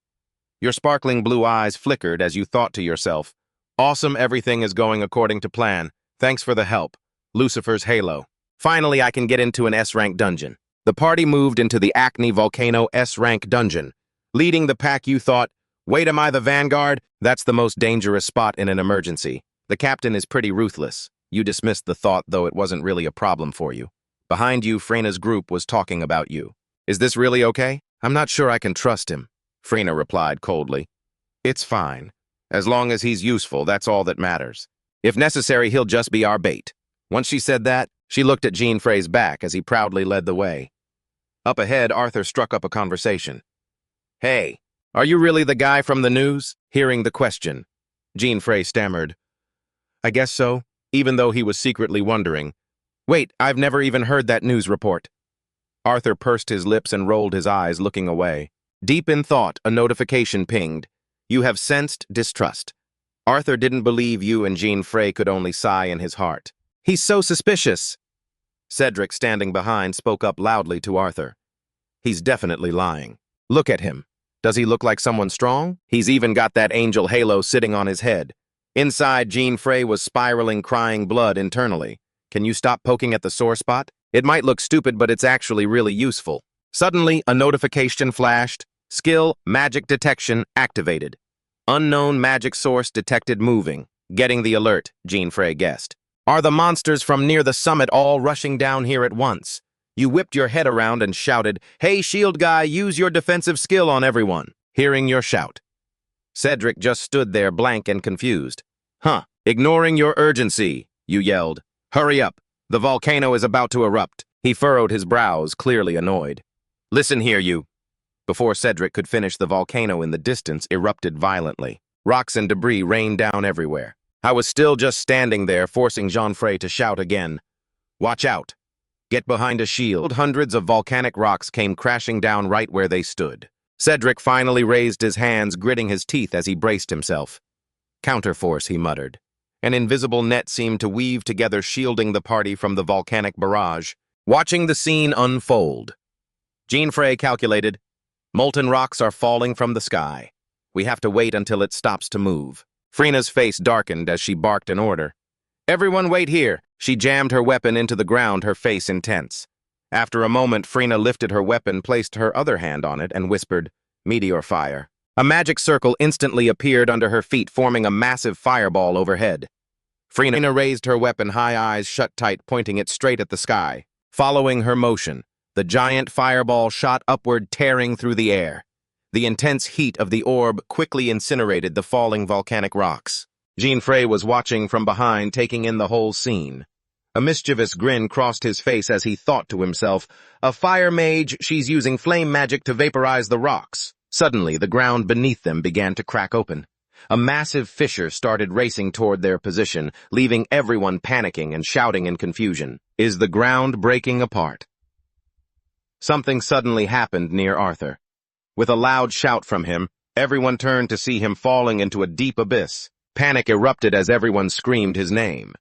Your sparkling blue eyes flickered as you thought to yourself, awesome, everything is going according to plan. Thanks for the help. Lucifer's Halo. Finally, I can get into an S-rank dungeon. The party moved into the Acne Volcano S-rank dungeon. Leading the pack, you thought, wait, am I the vanguard? That's the most dangerous spot in an emergency. The captain is pretty ruthless. You dismissed the thought, though it wasn't really a problem for you. Behind you, Freyna's group was talking about you. Is this really okay? I'm not sure I can trust him, Freyna replied coldly. It's fine. As long as he's useful, that's all that matters. If necessary, he'll just be our bait. Once she said that, she looked at Jean Frey's back as he proudly led the way. Up ahead, Arthur struck up a conversation. Hey, are you really the guy from the news? Hearing the question, Jean Frey stammered. I guess so, even though he was secretly wondering. Wait, I've never even heard that news report. Arthur pursed his lips and rolled his eyes, looking away. Deep in thought, a notification pinged. You have sensed distrust. Arthur didn't believe you and Jean Frey could only sigh in his heart. He's so suspicious. Cedric, standing behind, spoke up loudly to Arthur. He's definitely lying. Look at him. Does he look like someone strong? He's even got that angel halo sitting on his head. Inside, Jean Frey was spiraling, crying blood internally. Can you stop poking at the sore spot? It might look stupid, but it's actually really useful. Suddenly, a notification flashed. Skill, magic detection, activated. Unknown magic source detected moving. Getting the alert, Jean Frey guessed. Are the monsters from near the summit all rushing down here at once? You whipped your head around and shouted, Hey, shield guy, use your defensive skill on everyone. Hearing your shout, Cedric just stood there blank and confused. Huh, ignoring your urgency, you yelled. Hurry up, the volcano is about to erupt. He furrowed his brows, clearly annoyed. Listen here, you. Before Cedric could finish, the volcano in the distance erupted violently. Rocks and debris rained down everywhere. I was still just standing there, forcing Jean Frey to shout again. Watch out. Get behind a shield. Hundreds of volcanic rocks came crashing down right where they stood. Cedric finally raised his hands, gritting his teeth as he braced himself. Counterforce, he muttered. An invisible net seemed to weave together, shielding the party from the volcanic barrage. Watching the scene unfold, Jean Frey calculated, molten rocks are falling from the sky. We have to wait until it stops to move. Freena's face darkened as she barked an order. Everyone wait here. She jammed her weapon into the ground, her face intense. After a moment, Freena lifted her weapon, placed her other hand on it, and whispered, Meteor fire. A magic circle instantly appeared under her feet, forming a massive fireball overhead. Freena raised her weapon, high eyes shut tight, pointing it straight at the sky. Following her motion, the giant fireball shot upward, tearing through the air. The intense heat of the orb quickly incinerated the falling volcanic rocks. Jean Frey was watching from behind, taking in the whole scene. A mischievous grin crossed his face as he thought to himself, a fire mage, she's using flame magic to vaporize the rocks. Suddenly, the ground beneath them began to crack open. A massive fissure started racing toward their position, leaving everyone panicking and shouting in confusion. Is the ground breaking apart? Something suddenly happened near Arthur. With a loud shout from him, everyone turned to see him falling into a deep abyss. Panic erupted as everyone screamed his name.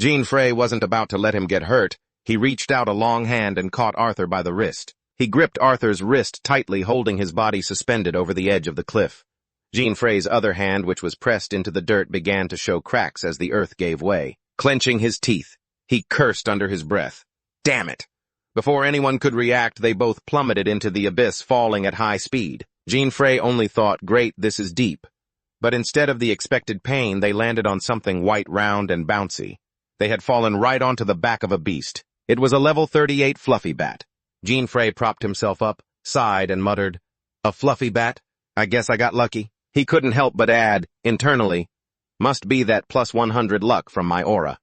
Jean Frey wasn't about to let him get hurt. He reached out a long hand and caught Arthur by the wrist. He gripped Arthur's wrist tightly, holding his body suspended over the edge of the cliff. Jean Frey's other hand, which was pressed into the dirt, began to show cracks as the earth gave way. Clenching his teeth, he cursed under his breath. Damn it! Before anyone could react, they both plummeted into the abyss, falling at high speed. Jean Frey only thought, great, this is deep. But instead of the expected pain, they landed on something white, round, and bouncy. They had fallen right onto the back of a beast. It was a level 38 fluffy bat. Jean Frey propped himself up, sighed, and muttered, "A fluffy bat? I guess I got lucky." He couldn't help but add, internally, "Must be that plus 100 luck from my aura."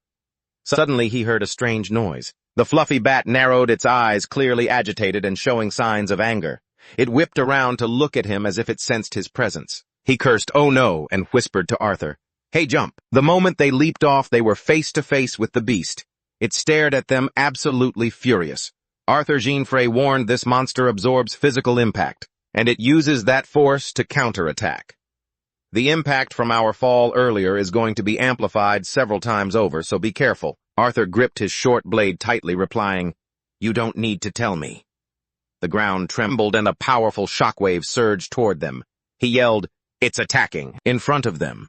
Suddenly he heard a strange noise. The fluffy bat narrowed its eyes, clearly agitated and showing signs of anger. It whipped around to look at him as if it sensed his presence. He cursed, "Oh no," and whispered to Arthur, "Hey, jump." The moment they leaped off, they were face to face with the beast. It stared at them, absolutely furious. Arthur Jean Frey warned, this monster absorbs physical impact, and it uses that force to counterattack. The impact from our fall earlier is going to be amplified several times over, so be careful. Arthur gripped his short blade tightly, replying, "You don't need to tell me." The ground trembled and a powerful shockwave surged toward them. He yelled, "It's attacking!" in front of them.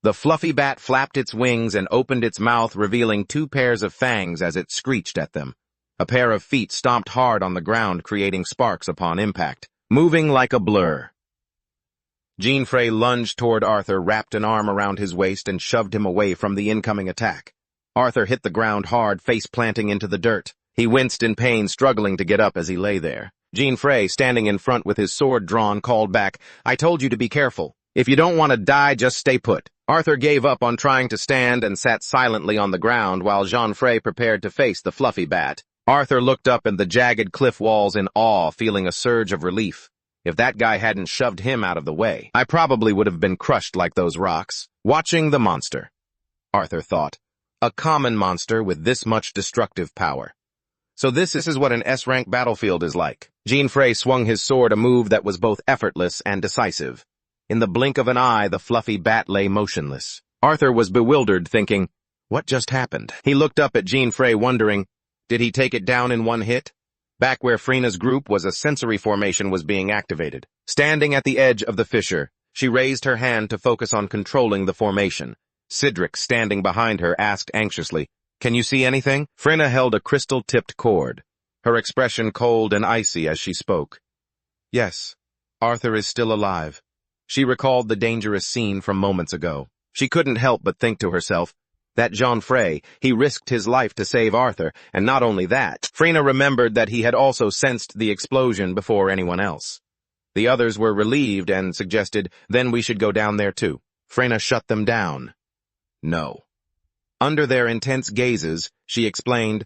The fluffy bat flapped its wings and opened its mouth, revealing 2 pairs of fangs as it screeched at them. A pair of feet stomped hard on the ground, creating sparks upon impact, moving like a blur. Jean Frey lunged toward Arthur, wrapped an arm around his waist, and shoved him away from the incoming attack. Arthur hit the ground hard, face planting into the dirt. He winced in pain, struggling to get up as he lay there. Jean Frey, standing in front with his sword drawn, called back, "I told you to be careful. If you don't want to die, just stay put." Arthur gave up on trying to stand and sat silently on the ground while Jean Frey prepared to face the fluffy bat. Arthur looked up at the jagged cliff walls in awe, feeling a surge of relief. If that guy hadn't shoved him out of the way, I probably would have been crushed like those rocks. Watching the monster, Arthur thought. A common monster with this much destructive power. So this is what an S-rank battlefield is like. Jean Frey swung his sword, a move that was both effortless and decisive. In the blink of an eye, the fluffy bat lay motionless. Arthur was bewildered, thinking, what just happened? He looked up at Jean Frey, wondering, did he take it down in one hit? Back where Freena's group was, a sensory formation was being activated. Standing at the edge of the fissure, she raised her hand to focus on controlling the formation. Cedric, standing behind her, asked anxiously, "Can you see anything?" Freena held a crystal-tipped cord, her expression cold and icy as she spoke. "Yes, Arthur is still alive." She recalled the dangerous scene from moments ago. She couldn't help but think to herself, that Jean Frey, he risked his life to save Arthur, and not only that, Freena remembered that he had also sensed the explosion before anyone else. The others were relieved and suggested, then we should go down there too. Freena shut them down. No. Under their intense gazes, she explained,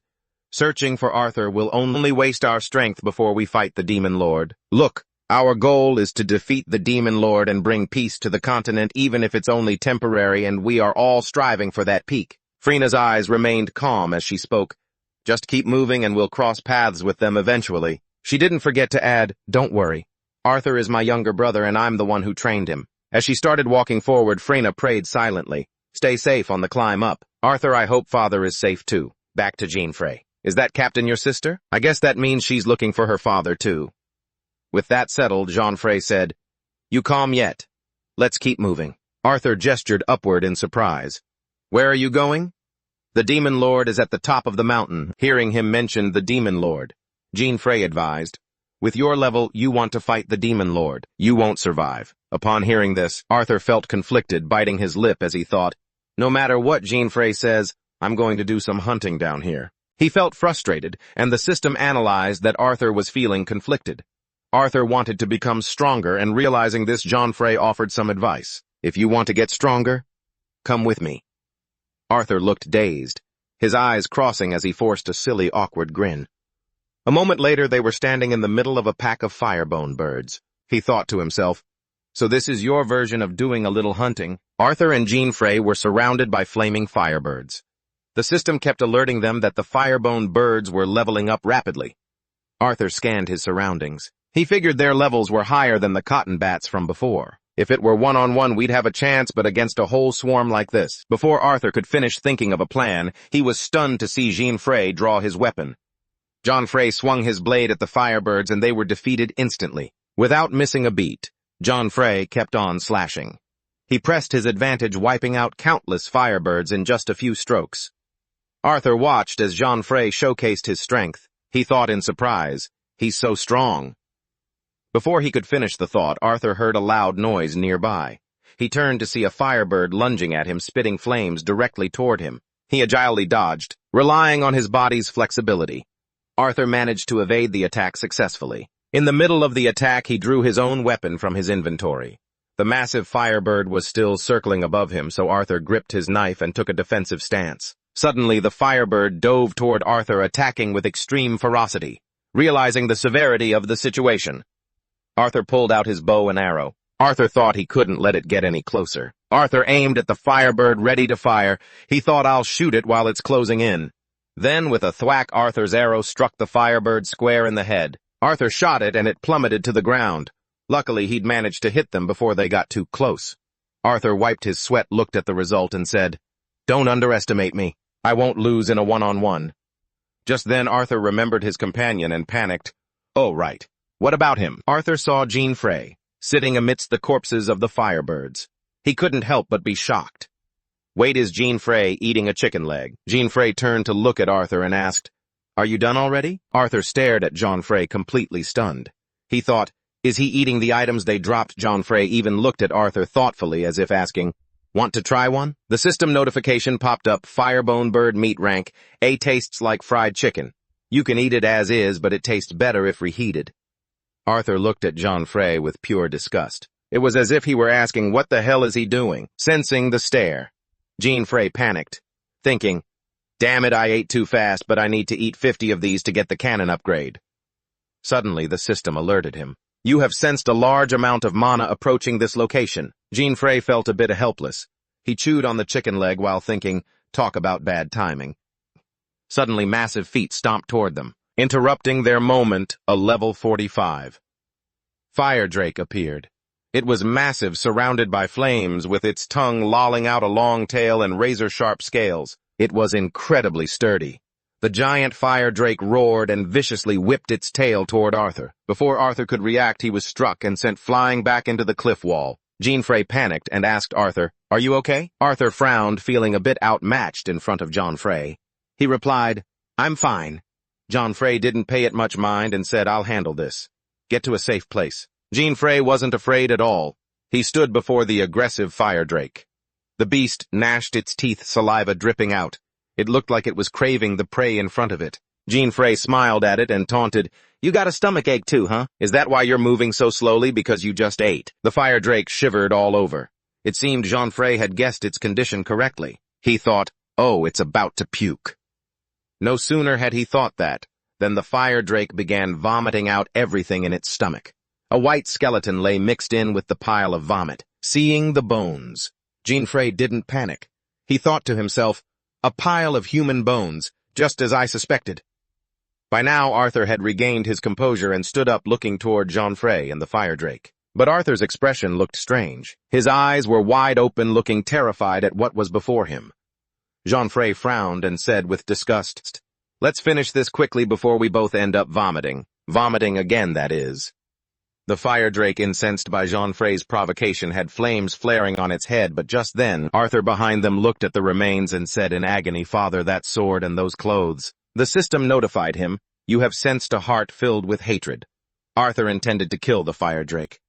"Searching for Arthur will only waste our strength before we fight the Demon Lord. Look, our goal is to defeat the Demon Lord and bring peace to the continent, even if it's only temporary, and we are all striving for that peak." Freena's eyes remained calm as she spoke. "Just keep moving and we'll cross paths with them eventually." She didn't forget to add, "Don't worry. Arthur is my younger brother and I'm the one who trained him." As she started walking forward, Freena prayed silently, "Stay safe on the climb up. Arthur, I hope father is safe too." Back to Jean Frey. "Is that Captain your sister? I guess that means she's looking for her father too." With that settled, Jean Frey said, "You calm yet? Let's keep moving." Arthur gestured upward in surprise. "Where are you going?" "The Demon Lord is at the top of the mountain." Hearing him mention the Demon Lord, Jean Frey advised, "With your level, you want to fight the Demon Lord. You won't survive." Upon hearing this, Arthur felt conflicted, biting his lip as he thought, no matter what Jean Frey says, I'm going to do some hunting down here. He felt frustrated, and the system analyzed that Arthur was feeling conflicted. Arthur wanted to become stronger, and realizing this, Jean Frey offered some advice. "If you want to get stronger, come with me." Arthur looked dazed, his eyes crossing as he forced a silly, awkward grin. A moment later, they were standing in the middle of a pack of firebone birds. He thought to himself, "So this is your version of doing a little hunting?" Arthur and Jean Frey were surrounded by flaming firebirds. The system kept alerting them that the firebone birds were leveling up rapidly. Arthur scanned his surroundings. He figured their levels were higher than the cotton bats from before. If it were one-on-one, we'd have a chance, but against a whole swarm like this. Before Arthur could finish thinking of a plan, he was stunned to see Jean Frey draw his weapon. John Frey swung his blade at the Firebirds and they were defeated instantly. Without missing a beat, John Frey kept on slashing. He pressed his advantage, wiping out countless Firebirds in just a few strokes. Arthur watched as John Frey showcased his strength. He thought in surprise, "He's so strong." Before he could finish the thought, Arthur heard a loud noise nearby. He turned to see a Firebird lunging at him, spitting flames directly toward him. He agilely dodged, relying on his body's flexibility. Arthur managed to evade the attack successfully. In the middle of the attack, he drew his own weapon from his inventory. The massive Firebird was still circling above him, so Arthur gripped his knife and took a defensive stance. Suddenly, the Firebird dove toward Arthur, attacking with extreme ferocity. Realizing the severity of the situation, Arthur pulled out his bow and arrow. Arthur thought he couldn't let it get any closer. Arthur aimed at the Firebird, ready to fire. He thought, "I'll shoot it while it's closing in." Then, with a thwack, Arthur's arrow struck the Firebird square in the head. Arthur shot it and it plummeted to the ground. Luckily, he'd managed to hit them before they got too close. Arthur wiped his sweat, looked at the result, and said, "Don't underestimate me. I won't lose in a one-on-one." Just then, Arthur remembered his companion and panicked. "Oh, right. What about him?" Arthur saw Jean Frey, sitting amidst the corpses of the Firebirds. He couldn't help but be shocked. "Wait, is Jean Frey eating a chicken leg?" Jean Frey turned to look at Arthur and asked, "Are you done already?" Arthur stared at Jean Frey, completely stunned. He thought, "Is he eating the items they dropped?" Jean Frey even looked at Arthur thoughtfully, as if asking, "Want to try one?" The system notification popped up, "Firebone bird meat rank. A tastes like fried chicken. You can eat it as is, but it tastes better if reheated." Arthur looked at Jean Frey with pure disgust. It was as if he were asking, "What the hell is he doing?" Sensing the stare, Jean Frey panicked, thinking, "Damn it, I ate too fast, but I need to eat 50 of these to get the cannon upgrade." Suddenly, the system alerted him. "You have sensed a large amount of mana approaching this location." Jean Frey felt a bit helpless. He chewed on the chicken leg while thinking, talk about bad timing. Suddenly, massive feet stomped toward them, interrupting their moment. A level 45 Fire Drake appeared. It was massive, surrounded by flames, with its tongue lolling out a long tail and razor-sharp scales. It was incredibly sturdy. The giant Fire Drake roared and viciously whipped its tail toward Arthur. Before Arthur could react, he was struck and sent flying back into the cliff wall. Jean Frey panicked and asked Arthur, "Are you okay?" Arthur frowned, feeling a bit outmatched in front of Jean Frey. He replied, "I'm fine." Jean Frey didn't pay it much mind and said, "I'll handle this. Get to a safe place." Jean Frey wasn't afraid at all. He stood before the aggressive Fire Drake. The beast gnashed its teeth, saliva dripping out. It looked like it was craving the prey in front of it. Jean Frey smiled at it and taunted, "You got a stomachache too, huh? Is that why you're moving so slowly, because you just ate?" The Fire Drake shivered all over. It seemed Jean Frey had guessed its condition correctly. He thought, "Oh, it's about to puke." No sooner had he thought that, than the Fire Drake began vomiting out everything in its stomach. A white skeleton lay mixed in with the pile of vomit. Seeing the bones, Jean Frey didn't panic. He thought to himself, "A pile of human bones, just as I suspected." By now, Arthur had regained his composure and stood up, looking toward Jean Frey and the Fire Drake. But Arthur's expression looked strange. His eyes were wide open, looking terrified at what was before him. Jean Frey frowned and said with disgust, "Let's finish this quickly before we both end up vomiting. Vomiting again, that is." The Fire Drake, incensed by Jean Frey's provocation, had flames flaring on its head, but just then, Arthur behind them looked at the remains and said in agony, "Father, that sword and those clothes." The system notified him, "You have sensed a heart filled with hatred." Arthur intended to kill the Fire Drake.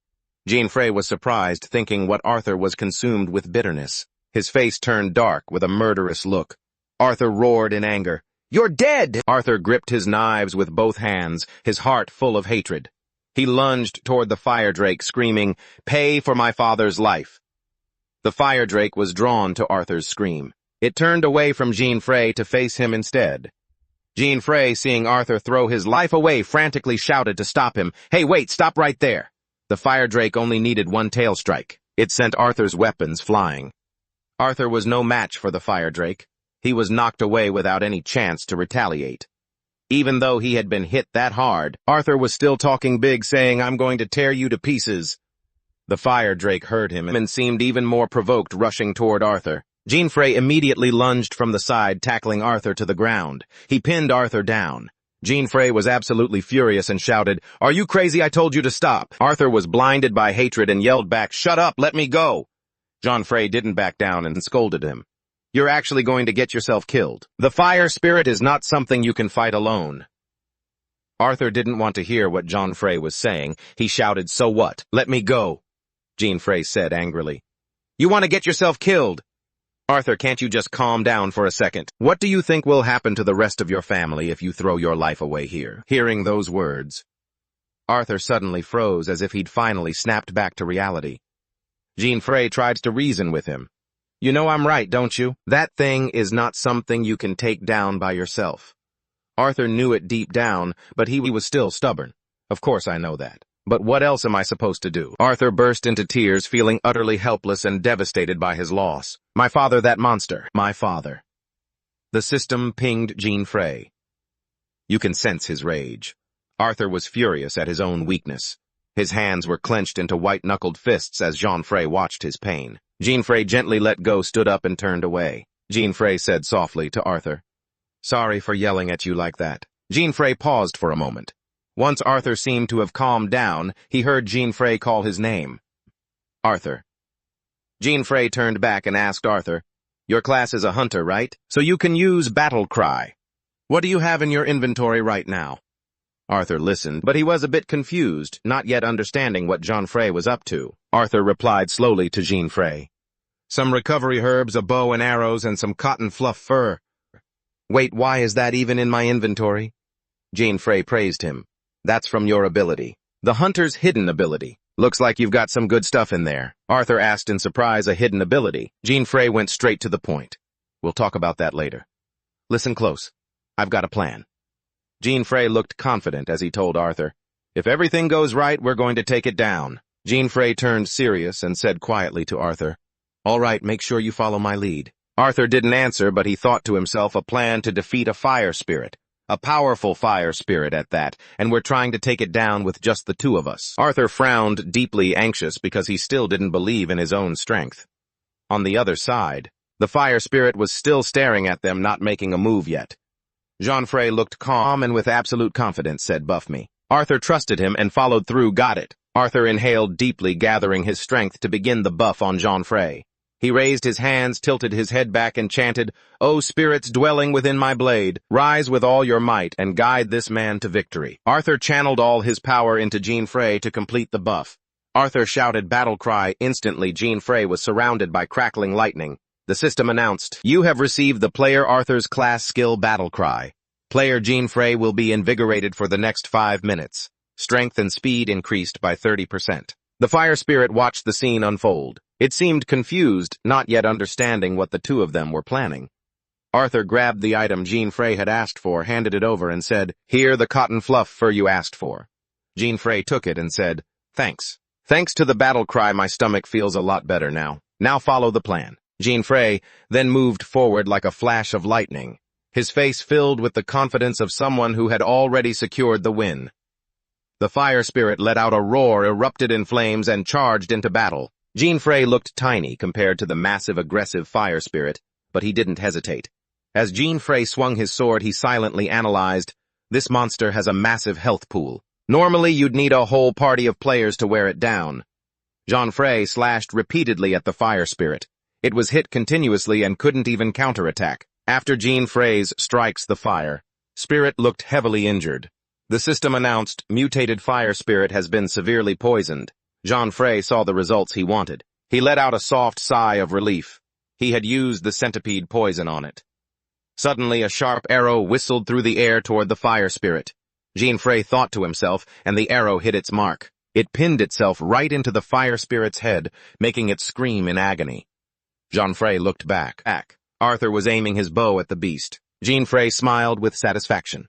Jean Frey was surprised, thinking what Arthur was consumed with bitterness. His face turned dark with a murderous look. Arthur roared in anger, "You're dead!" Arthur gripped his knives with both hands, his heart full of hatred. He lunged toward the Fire Drake, screaming, "Pay for my father's life." The Fire Drake was drawn to Arthur's scream. It turned away from Jean Frey to face him instead. Jean Frey, seeing Arthur throw his life away, frantically shouted to stop him. "Hey, wait, stop right there." The Fire Drake only needed one tail strike. It sent Arthur's weapons flying. Arthur was no match for the Fire Drake. He was knocked away without any chance to retaliate. Even though he had been hit that hard, Arthur was still talking big, saying, "I'm going to tear you to pieces." The Fire Drake heard him and seemed even more provoked, rushing toward Arthur. Jean Frey immediately lunged from the side, tackling Arthur to the ground. He pinned Arthur down. Jean Frey was absolutely furious and shouted, "Are you crazy? I told you to stop." Arthur was blinded by hatred and yelled back, "Shut up, let me go." Jean Frey didn't back down and scolded him. "You're actually going to get yourself killed. The fire spirit is not something you can fight alone." Arthur didn't want to hear what Jean Frey was saying. He shouted, "So what? Let me go," Jean Frey said angrily. "You want to get yourself killed? Arthur, can't you just calm down for a second? What do you think will happen to the rest of your family if you throw your life away here?" Hearing those words, Arthur suddenly froze as if he'd finally snapped back to reality. Jean Frey tried to reason with him. "You know I'm right, don't you? That thing is not something you can take down by yourself." Arthur knew it deep down, but he was still stubborn. "Of course I know that. But what else am I supposed to do?" Arthur burst into tears, feeling utterly helpless and devastated by his loss. "My father, that monster. My father." The system pinged Jean Frey. You can sense his rage. Arthur was furious at his own weakness. His hands were clenched into white-knuckled fists as Jean Frey watched his pain. Jean Frey gently let go, stood up, and turned away. Jean Frey said softly to Arthur, "Sorry for yelling at you like that." Jean Frey paused for a moment. Once Arthur seemed to have calmed down, he heard Jean Frey call his name. "Arthur." Jean Frey turned back and asked Arthur, "Your class is a hunter, right? So you can use battle cry. What do you have in your inventory right now?" Arthur listened, but he was a bit confused, not yet understanding what Jean Frey was up to. Arthur replied slowly to Jean Frey, "Some recovery herbs, a bow and arrows, and some cotton fluff fur." "Wait, why is that even in my inventory?" Jean Frey praised him. "That's from your ability. The hunter's hidden ability. Looks like you've got some good stuff in there." Arthur asked in surprise, "A hidden ability?" Jean Frey went straight to the point. "We'll talk about that later. Listen close. I've got a plan." Jean Frey looked confident as he told Arthur, "If everything goes right, we're going to take it down." Jean Frey turned serious and said quietly to Arthur, "All right, make sure you follow my lead." Arthur didn't answer, but he thought to himself a plan to defeat a fire spirit. A powerful fire spirit at that, and we're trying to take it down with just the two of us. Arthur frowned, deeply anxious because he still didn't believe in his own strength. On the other side, the fire spirit was still staring at them, not making a move yet. Jean Frey looked calm and with absolute confidence said, "Buff me." Arthur trusted him and followed through. "Got it." Arthur inhaled deeply, gathering his strength to begin the buff on Jean Frey. He raised his hands, tilted his head back, and chanted, "O spirits dwelling within my blade, rise with all your might and guide this man to victory." Arthur channeled all his power into Jean Frey to complete the buff. Arthur shouted battle cry. Instantly, Jean Frey was surrounded by crackling lightning. The system announced, "You have received the player Arthur's class skill battle cry. Player Jean Frey will be invigorated for the next 5 minutes. Strength and speed increased by 30%. The fire spirit watched the scene unfold. It seemed confused, not yet understanding what the two of them were planning. Arthur grabbed the item Jean Frey had asked for, handed it over, and said, "Here, the cotton fluff fur you asked for." Jean Frey took it and said, "Thanks. Thanks to the battle cry, my stomach feels a lot better now. Now follow the plan." Jean Frey then moved forward like a flash of lightning, his face filled with the confidence of someone who had already secured the win. The fire spirit let out a roar, erupted in flames, and charged into battle. Jean Frey looked tiny compared to the massive, aggressive fire spirit, but he didn't hesitate. As Jean Frey swung his sword, he silently analyzed, "This monster has a massive health pool. Normally, you'd need a whole party of players to wear it down." Jean Frey slashed repeatedly at the fire spirit. It was hit continuously and couldn't even counterattack. After Jean Frey's strikes, the fire spirit looked heavily injured. The system announced, "Mutated fire spirit has been severely poisoned." Jean Frey saw the results he wanted. He let out a soft sigh of relief. He had used the centipede poison on it. Suddenly, a sharp arrow whistled through the air toward the fire spirit. Jean Frey thought to himself, and the arrow hit its mark. It pinned itself right into the fire spirit's head, making it scream in agony. Jean Frey looked back. Arthur was aiming his bow at the beast. Jean Frey smiled with satisfaction,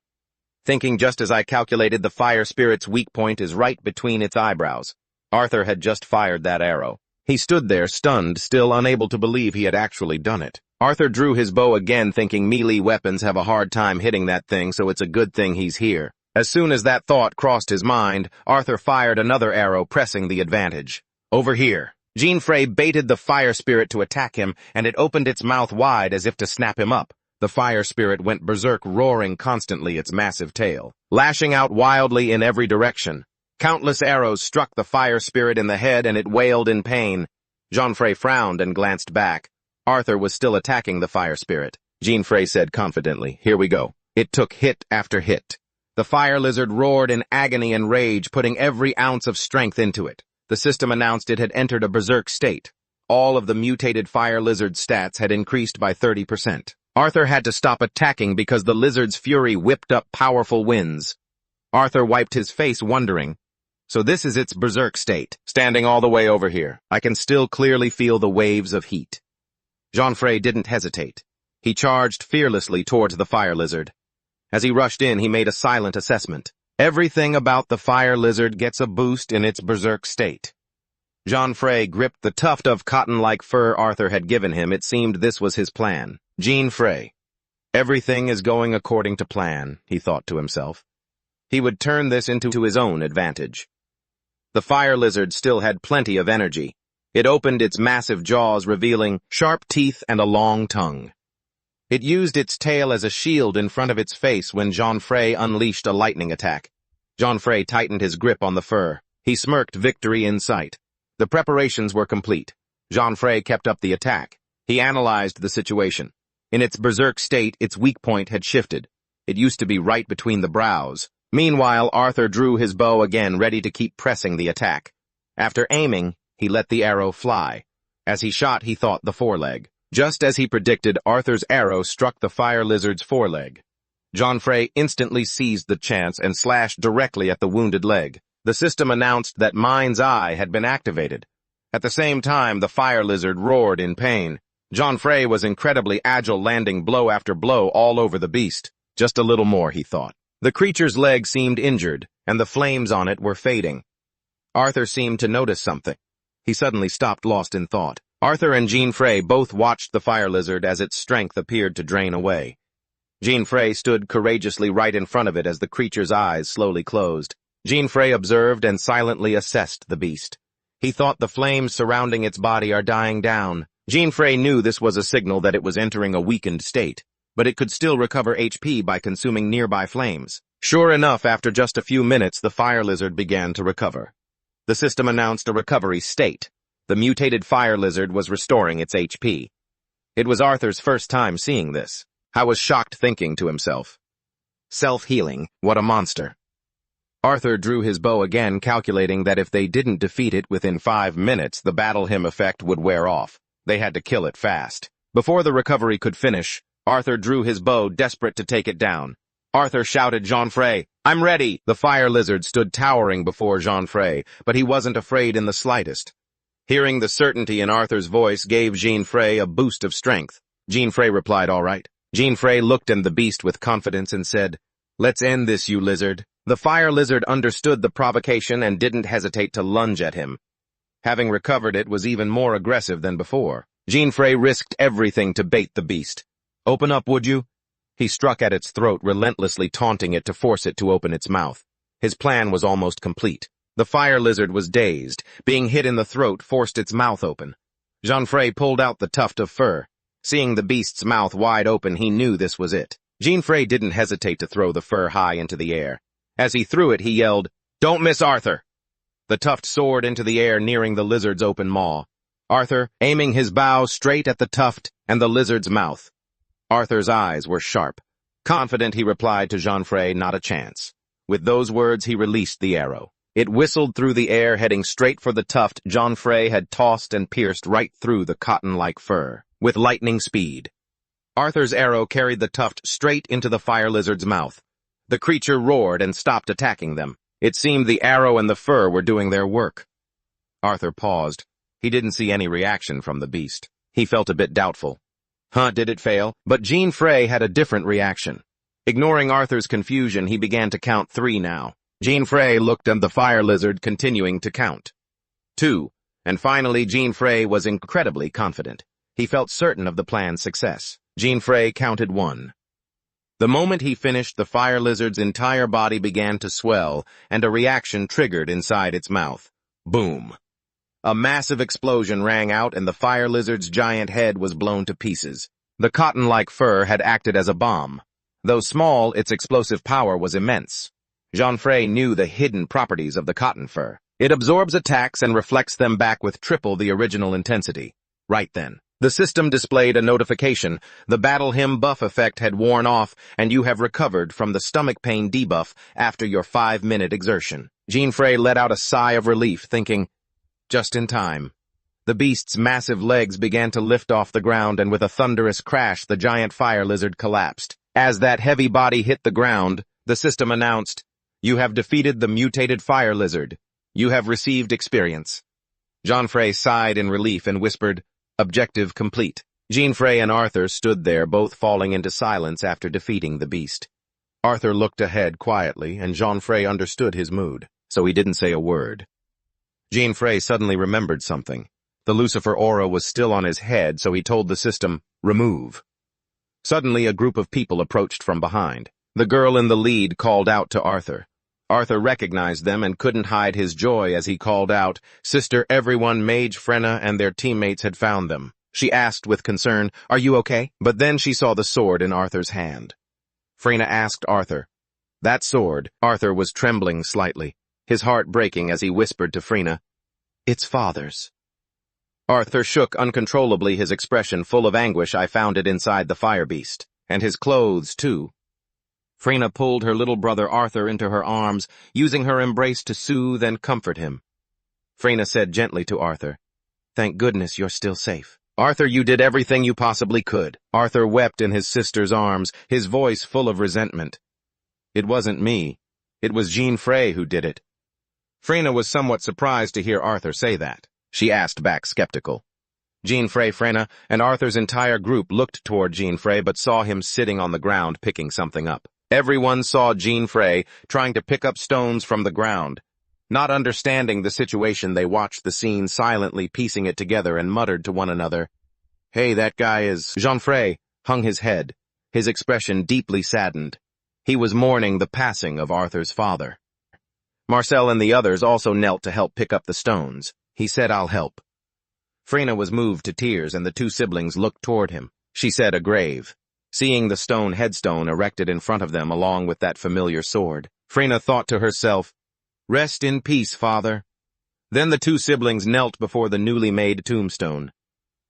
thinking, just as I calculated, the fire spirit's weak point is right between its eyebrows. Arthur had just fired that arrow. He stood there, stunned, still unable to believe he had actually done it. Arthur drew his bow again, thinking melee weapons have a hard time hitting that thing, so it's a good thing he's here. As soon as that thought crossed his mind, Arthur fired another arrow, pressing the advantage. "Over here." Jean Frey baited the fire spirit to attack him, and it opened its mouth wide as if to snap him up. The fire spirit went berserk, roaring constantly its massive tail, lashing out wildly in every direction. Countless arrows struck the fire spirit in the head and it wailed in pain. Jean-Frey frowned and glanced back. Arthur was still attacking the fire spirit. Jean-Frey said confidently, "Here we go." It took hit after hit. The fire lizard roared in agony and rage, putting every ounce of strength into it. The system announced it had entered a berserk state. All of the mutated fire lizard stats had increased by 30%. Arthur had to stop attacking because the lizard's fury whipped up powerful winds. Arthur wiped his face, wondering, so this is its berserk state. Standing all the way over here, I can still clearly feel the waves of heat. Jean-Frey didn't hesitate. He charged fearlessly towards the fire lizard. As he rushed in, he made a silent assessment. Everything about the fire lizard gets a boost in its berserk state. Jean-Frey gripped the tuft of cotton-like fur Arthur had given him. It seemed this was his plan. Jean-Frey. Everything is going according to plan, he thought to himself. He would turn this into his own advantage. The fire lizard still had plenty of energy. It opened its massive jaws, revealing sharp teeth and a long tongue. It used its tail as a shield in front of its face when Jean-Frey unleashed a lightning attack. Jean-Frey tightened his grip on the fur. He smirked, victory in sight. The preparations were complete. Jean-Frey kept up the attack. He analyzed the situation. In its berserk state, its weak point had shifted. It used to be right between the brows. Meanwhile, Arthur drew his bow again, ready to keep pressing the attack. After aiming, he let the arrow fly. As he shot, he thought the foreleg. Just as he predicted, Arthur's arrow struck the fire lizard's foreleg. Jean-Frey instantly seized the chance and slashed directly at the wounded leg. The system announced that Mind's Eye had been activated. At the same time, the fire lizard roared in pain. Jean-Frey was incredibly agile, landing blow after blow all over the beast. Just a little more, he thought. The creature's leg seemed injured, and the flames on it were fading. Arthur seemed to notice something. He suddenly stopped, lost in thought. Arthur and Jean-Frey both watched the fire lizard as its strength appeared to drain away. Jean-Frey stood courageously right in front of it as the creature's eyes slowly closed. Jean-Frey observed and silently assessed the beast. He thought the flames surrounding its body are dying down. Jean-Frey knew this was a signal that it was entering a weakened state, but it could still recover HP by consuming nearby flames. Sure enough, after just a few minutes, the fire lizard began to recover. The system announced a recovery state. The mutated fire lizard was restoring its HP. It was Arthur's first time seeing this. I was shocked, thinking to himself, self-healing, what a monster. Arthur drew his bow again, calculating that if they didn't defeat it within 5 minutes, the battle hymn effect would wear off. They had to kill it fast. Before the recovery could finish, Arthur drew his bow, desperate to take it down. Arthur shouted, "Jean-Frey, I'm ready!" The fire lizard stood towering before Jean-Frey, but he wasn't afraid in the slightest. Hearing the certainty in Arthur's voice gave Jean-Frey a boost of strength. Jean-Frey replied, "All right." Jean-Frey looked at the beast with confidence and said, "Let's end this, you lizard." The fire lizard understood the provocation and didn't hesitate to lunge at him. Having recovered, it was even more aggressive than before. Jean-Frey risked everything to bait the beast. "Open up, would you?" He struck at its throat, relentlessly taunting it to force it to open its mouth. His plan was almost complete. The fire lizard was dazed. Being hit in the throat forced its mouth open. Jean-Frey pulled out the tuft of fur. Seeing the beast's mouth wide open, he knew this was it. Jean-Frey didn't hesitate to throw the fur high into the air. As he threw it, he yelled, "Don't miss, Arthur!" The tuft soared into the air, nearing the lizard's open maw. Arthur, aiming his bow straight at the tuft and the lizard's mouth. Arthur's eyes were sharp. Confident, he replied to Jean-Frey, "Not a chance." With those words, he released the arrow. It whistled through the air, heading straight for the tuft Jean-Frey had tossed and pierced right through the cotton-like fur, with lightning speed. Arthur's arrow carried the tuft straight into the fire lizard's mouth. The creature roared and stopped attacking them. It seemed the arrow and the fur were doing their work. Arthur paused. He didn't see any reaction from the beast. He felt a bit doubtful. Did it fail? But Jean-Frey had a different reaction. Ignoring Arthur's confusion, he began to count 3 now. Jean-Frey looked at the fire lizard, continuing to count. 2. And finally, Jean-Frey was incredibly confident. He felt certain of the plan's success. Jean-Frey counted 1. The moment he finished, the fire lizard's entire body began to swell, and a reaction triggered inside its mouth. Boom! A massive explosion rang out, and the fire lizard's giant head was blown to pieces. The cotton-like fur had acted as a bomb. Though small, its explosive power was immense. Jean-Frey knew the hidden properties of the cotton fur. It absorbs attacks and reflects them back with triple the original intensity. Right then, the system displayed a notification. The battle hymn buff effect had worn off, and you have recovered from the stomach pain debuff after your 5-minute exertion. Jean-Frey let out a sigh of relief, thinking, just in time. The beast's massive legs began to lift off the ground, and with a thunderous crash, the giant fire lizard collapsed. As that heavy body hit the ground, the system announced, "You have defeated the mutated fire lizard. You have received experience." Jean-Frey sighed in relief and whispered, "Objective complete." Jean-Frey and Arthur stood there, both falling into silence after defeating the beast. Arthur looked ahead quietly, and Jean-Frey understood his mood, so he didn't say a word. Jean-Frey suddenly remembered something. The Lucifer aura was still on his head, so he told the system, "Remove." Suddenly, a group of people approached from behind. The girl in the lead called out to Arthur. Arthur recognized them and couldn't hide his joy as he called out, "Sister, everyone, Mage, Frenna, and their teammates had found them." She asked with concern, "Are you okay?" But then she saw the sword in Arthur's hand. Frenna asked Arthur. That sword, Arthur was trembling slightly, his heart breaking as he whispered to Frenna, "It's father's." Arthur shook uncontrollably, his expression full of anguish. "I found it inside the fire beast. And his clothes, too." Frenna pulled her little brother Arthur into her arms, using her embrace to soothe and comfort him. Frenna said gently to Arthur, "Thank goodness you're still safe." "Arthur, you did everything you possibly could." Arthur wept in his sister's arms, his voice full of resentment. "It wasn't me. It was Jean-Frey who did it." Frenna was somewhat surprised to hear Arthur say that. She asked back skeptical. Jean-Frey, Frenna, and Arthur's entire group looked toward Jean-Frey but saw him sitting on the ground picking something up. Everyone saw Jean-Frey trying to pick up stones from the ground. Not understanding the situation, they watched the scene silently, piecing it together, and muttered to one another, "Hey, that guy is—" Jean-Frey hung his head, his expression deeply saddened. He was mourning the passing of Arthur's father. Marcel and the others also knelt to help pick up the stones. He said, "I'll help." Frenna was moved to tears, and the two siblings looked toward him. She said, "A grave." Seeing the stone headstone erected in front of them along with that familiar sword, Frenna thought to herself, "Rest in peace, father." Then the two siblings knelt before the newly made tombstone.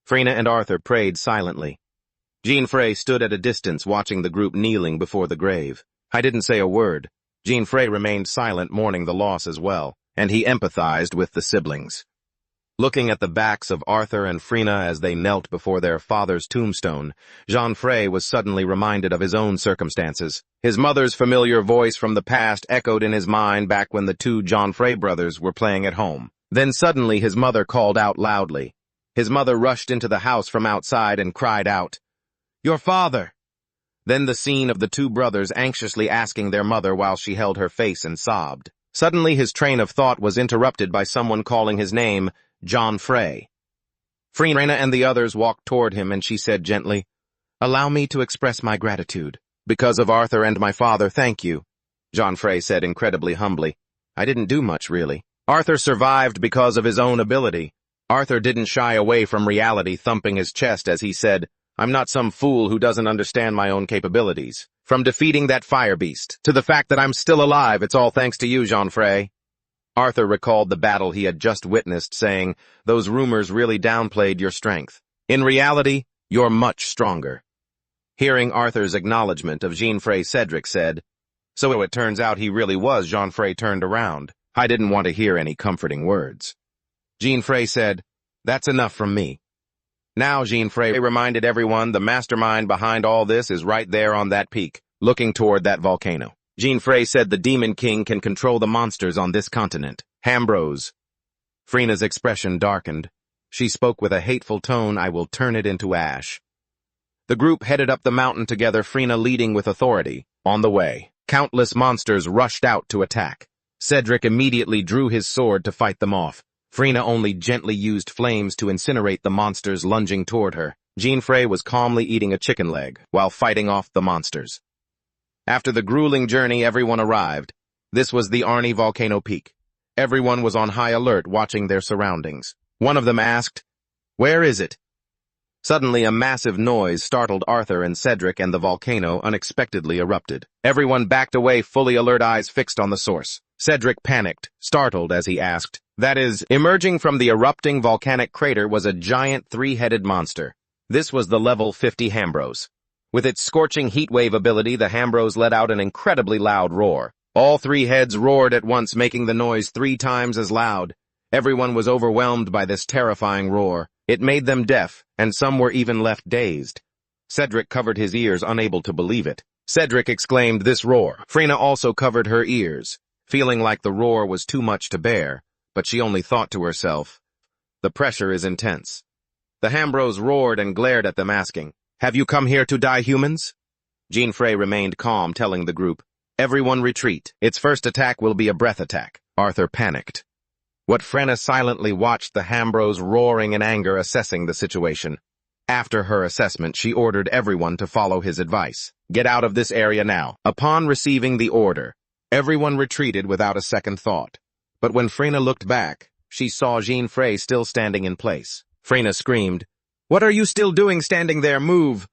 Frenna and Arthur prayed silently. Jean-Frey stood at a distance watching the group kneeling before the grave. I didn't say a word. Jean-Frey remained silent, mourning the loss as well, and he empathized with the siblings. Looking at the backs of Arthur and Frenna as they knelt before their father's tombstone, Jean-Frey was suddenly reminded of his own circumstances. His mother's familiar voice from the past echoed in his mind back when the two Jean-Frey brothers were playing at home. Then suddenly his mother called out loudly. His mother rushed into the house from outside and cried out, "Your father!" Then the scene of the two brothers anxiously asking their mother while she held her face and sobbed. Suddenly his train of thought was interrupted by someone calling his name, Jean-Frey. Frenna and the others walked toward him, and she said gently, "Allow me to express my gratitude. Because of Arthur and my father, thank you." Jean-Frey said incredibly humbly, "I didn't do much, really. Arthur survived because of his own ability." Arthur didn't shy away from reality, thumping his chest as he said, "I'm not some fool who doesn't understand my own capabilities. From defeating that fire beast to the fact that I'm still alive, it's all thanks to you, Jean-Frey." Arthur recalled the battle he had just witnessed, saying, "Those rumors really downplayed your strength. In reality, you're much stronger." Hearing Arthur's acknowledgement of Jean-Frey, Cedric said, "So it turns out he really was." Jean-Frey turned around. I didn't want to hear any comforting words. Jean-Frey said, "That's enough from me." Now, Jean-Frey reminded everyone, the mastermind behind all this is right there on that peak, looking toward that volcano. Jean-Frey said the Demon King can control the monsters on this continent. Hambros. Frenna's expression darkened. She spoke with a hateful tone, "I will turn it into ash." The group headed up the mountain together, Frenna leading with authority. On the way, countless monsters rushed out to attack. Cedric immediately drew his sword to fight them off. Frenna only gently used flames to incinerate the monsters lunging toward her. Jean-Frey was calmly eating a chicken leg while fighting off the monsters. After the grueling journey, everyone arrived. This was the Arni volcano peak. Everyone was on high alert, watching their surroundings. One of them asked, "Where is it?" Suddenly, a massive noise startled Arthur and Cedric, and the volcano unexpectedly erupted. Everyone backed away, fully alert, eyes fixed on the source. Cedric panicked, startled as he asked. That is, emerging from the erupting volcanic crater was a giant three-headed monster. This was the level 50 Hambros. With its scorching heatwave ability, the Hambros let out an incredibly loud roar. All three heads roared at once, making the noise 3 times as loud. Everyone was overwhelmed by this terrifying roar. It made them deaf, and some were even left dazed. Cedric covered his ears, unable to believe it. Cedric exclaimed this roar. Frina also covered her ears, feeling like the roar was too much to bear, but she only thought to herself, the pressure is intense. The Hambros roared and glared at them, asking, Have you come here to die, humans? Jean Frey remained calm, telling the group, Everyone retreat. Its first attack will be a breath attack. Arthur panicked. What Frena silently watched the Hambros roaring in anger, assessing the situation. After her assessment, she ordered everyone to follow his advice. Get out of this area now. Upon receiving the order, everyone retreated without a second thought. But when Frena looked back, she saw Jean Frey still standing in place. Frena screamed, What are you still doing standing there? Move!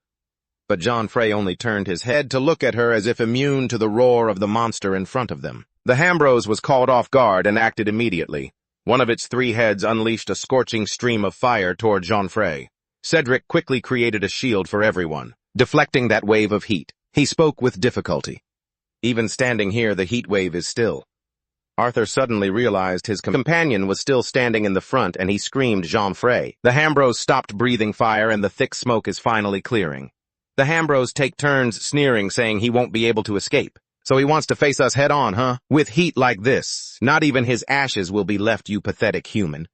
But Jean Frey only turned his head to look at her as if immune to the roar of the monster in front of them. The Hambros was caught off guard and acted immediately. One of its 3 heads unleashed a scorching stream of fire toward Jean Frey. Cedric quickly created a shield for everyone, deflecting that wave of heat. He spoke with difficulty. Even standing here, the heat wave is still. Arthur suddenly realized his companion was still standing in the front, and he screamed, Jean Frey. The Hambros stopped breathing fire, and the thick smoke is finally clearing. The Hambros take turns sneering, saying he won't be able to escape. So he wants to face us head on, huh? With heat like this, not even his ashes will be left, you pathetic human.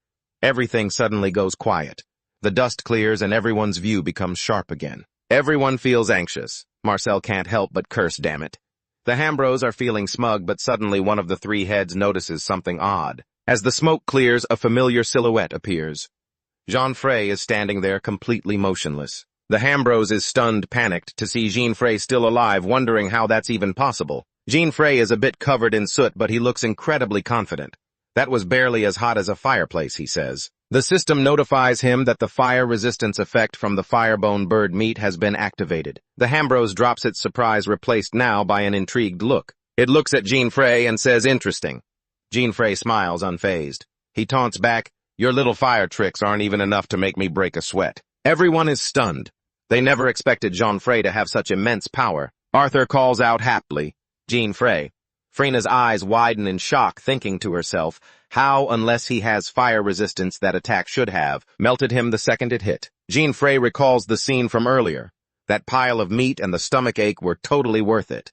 Everything suddenly goes quiet. The dust clears and everyone's view becomes sharp again. Everyone feels anxious. Marcel can't help but curse, damn it. The Hambros are feeling smug, but suddenly one of the 3 heads notices something odd. As the smoke clears, a familiar silhouette appears. Jean Frey is standing there completely motionless. The Hambros is stunned, panicked, to see Jean Frey still alive, wondering how that's even possible. Jean Frey is a bit covered in soot, but he looks incredibly confident. That was barely as hot as a fireplace, he says. The system notifies him that the fire resistance effect from the firebone bird meat has been activated. The Hambros drops its surprise, replaced now by an intrigued look. It looks at Jean Frey and says, Interesting. Jean Frey smiles, unfazed. He taunts back, Your little fire tricks aren't even enough to make me break a sweat. Everyone is stunned. They never expected Jean Frey to have such immense power. Arthur calls out happily, Jean Frey. Frena's eyes widen in shock, thinking to herself, how, unless he has fire resistance, that attack should have melted him the second it hit. Jean Frey recalls the scene from earlier. That pile of meat and the stomach ache were totally worth it.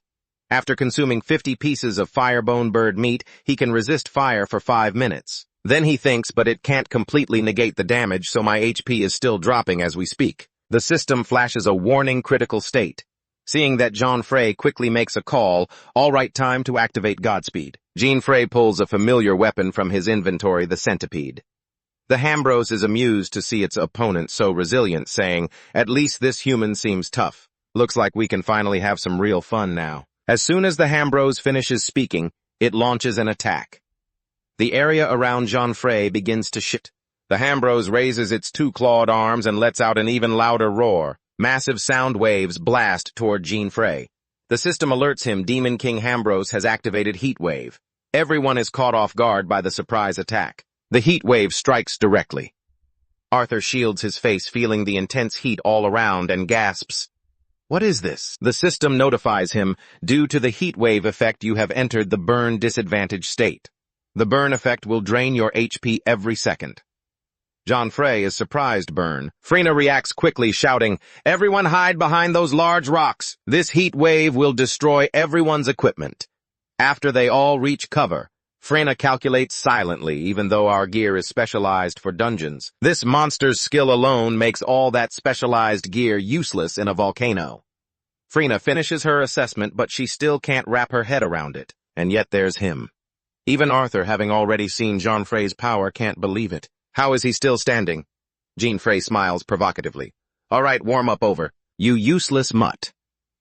After consuming 50 pieces of firebone bird meat, he can resist fire for 5 minutes. Then he thinks, but it can't completely negate the damage, so my HP is still dropping as we speak. The system flashes a warning critical state. Seeing that Jean Frey quickly makes a call, all right, time to activate Godspeed. Jean Frey pulls a familiar weapon from his inventory, the centipede. The Hambros is amused to see its opponent so resilient, saying, At least this human seems tough. Looks like we can finally have some real fun now. As soon as the Hambros finishes speaking, it launches an attack. The area around Jean Frey begins to shift. The Hambros raises its 2 clawed arms and lets out an even louder roar. Massive sound waves blast toward Jean Frey. The system alerts him Demon King Hambros has activated Heat Wave. Everyone is caught off guard by the surprise attack. The heat wave strikes directly. Arthur shields his face, feeling the intense heat all around, and gasps, What is this? The system notifies him, due to the heat wave effect you have entered the burn disadvantage state. The burn effect will drain your HP every second. Jean Frey is surprised burn. Frena reacts quickly, shouting, Everyone hide behind those large rocks. This heat wave will destroy everyone's equipment. After they all reach cover, Frena calculates silently, even though our gear is specialized for dungeons. This monster's skill alone makes all that specialized gear useless in a volcano. Frena finishes her assessment, but she still can't wrap her head around it. And yet there's him. Even Arthur, having already seen Jean Frey's power, can't believe it. How is he still standing? Jean Frey smiles provocatively. All right, warm up over. You useless mutt.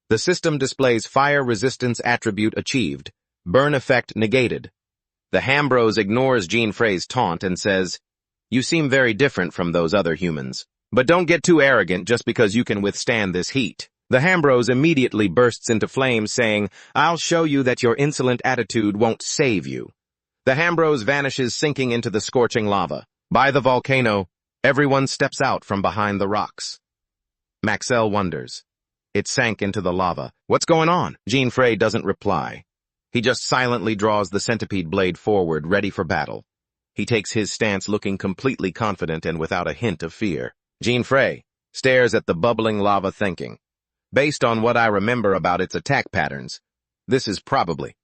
The system displays fire resistance attribute achieved. Burn effect negated. The Hambros ignores Jean Frey's taunt and says, You seem very different from those other humans. But don't get too arrogant just because you can withstand this heat. The Hambros immediately bursts into flames, saying, I'll show you that your insolent attitude won't save you. The Hambros vanishes, sinking into the scorching lava. By the volcano, everyone steps out from behind the rocks. Maxell wonders. It sank into the lava. What's going on? Jean Frey doesn't reply. He just silently draws the centipede blade forward, ready for battle. He takes his stance looking completely confident and without a hint of fear. Jean Frey stares at the bubbling lava thinking, based on what I remember about its attack patterns, this is probably.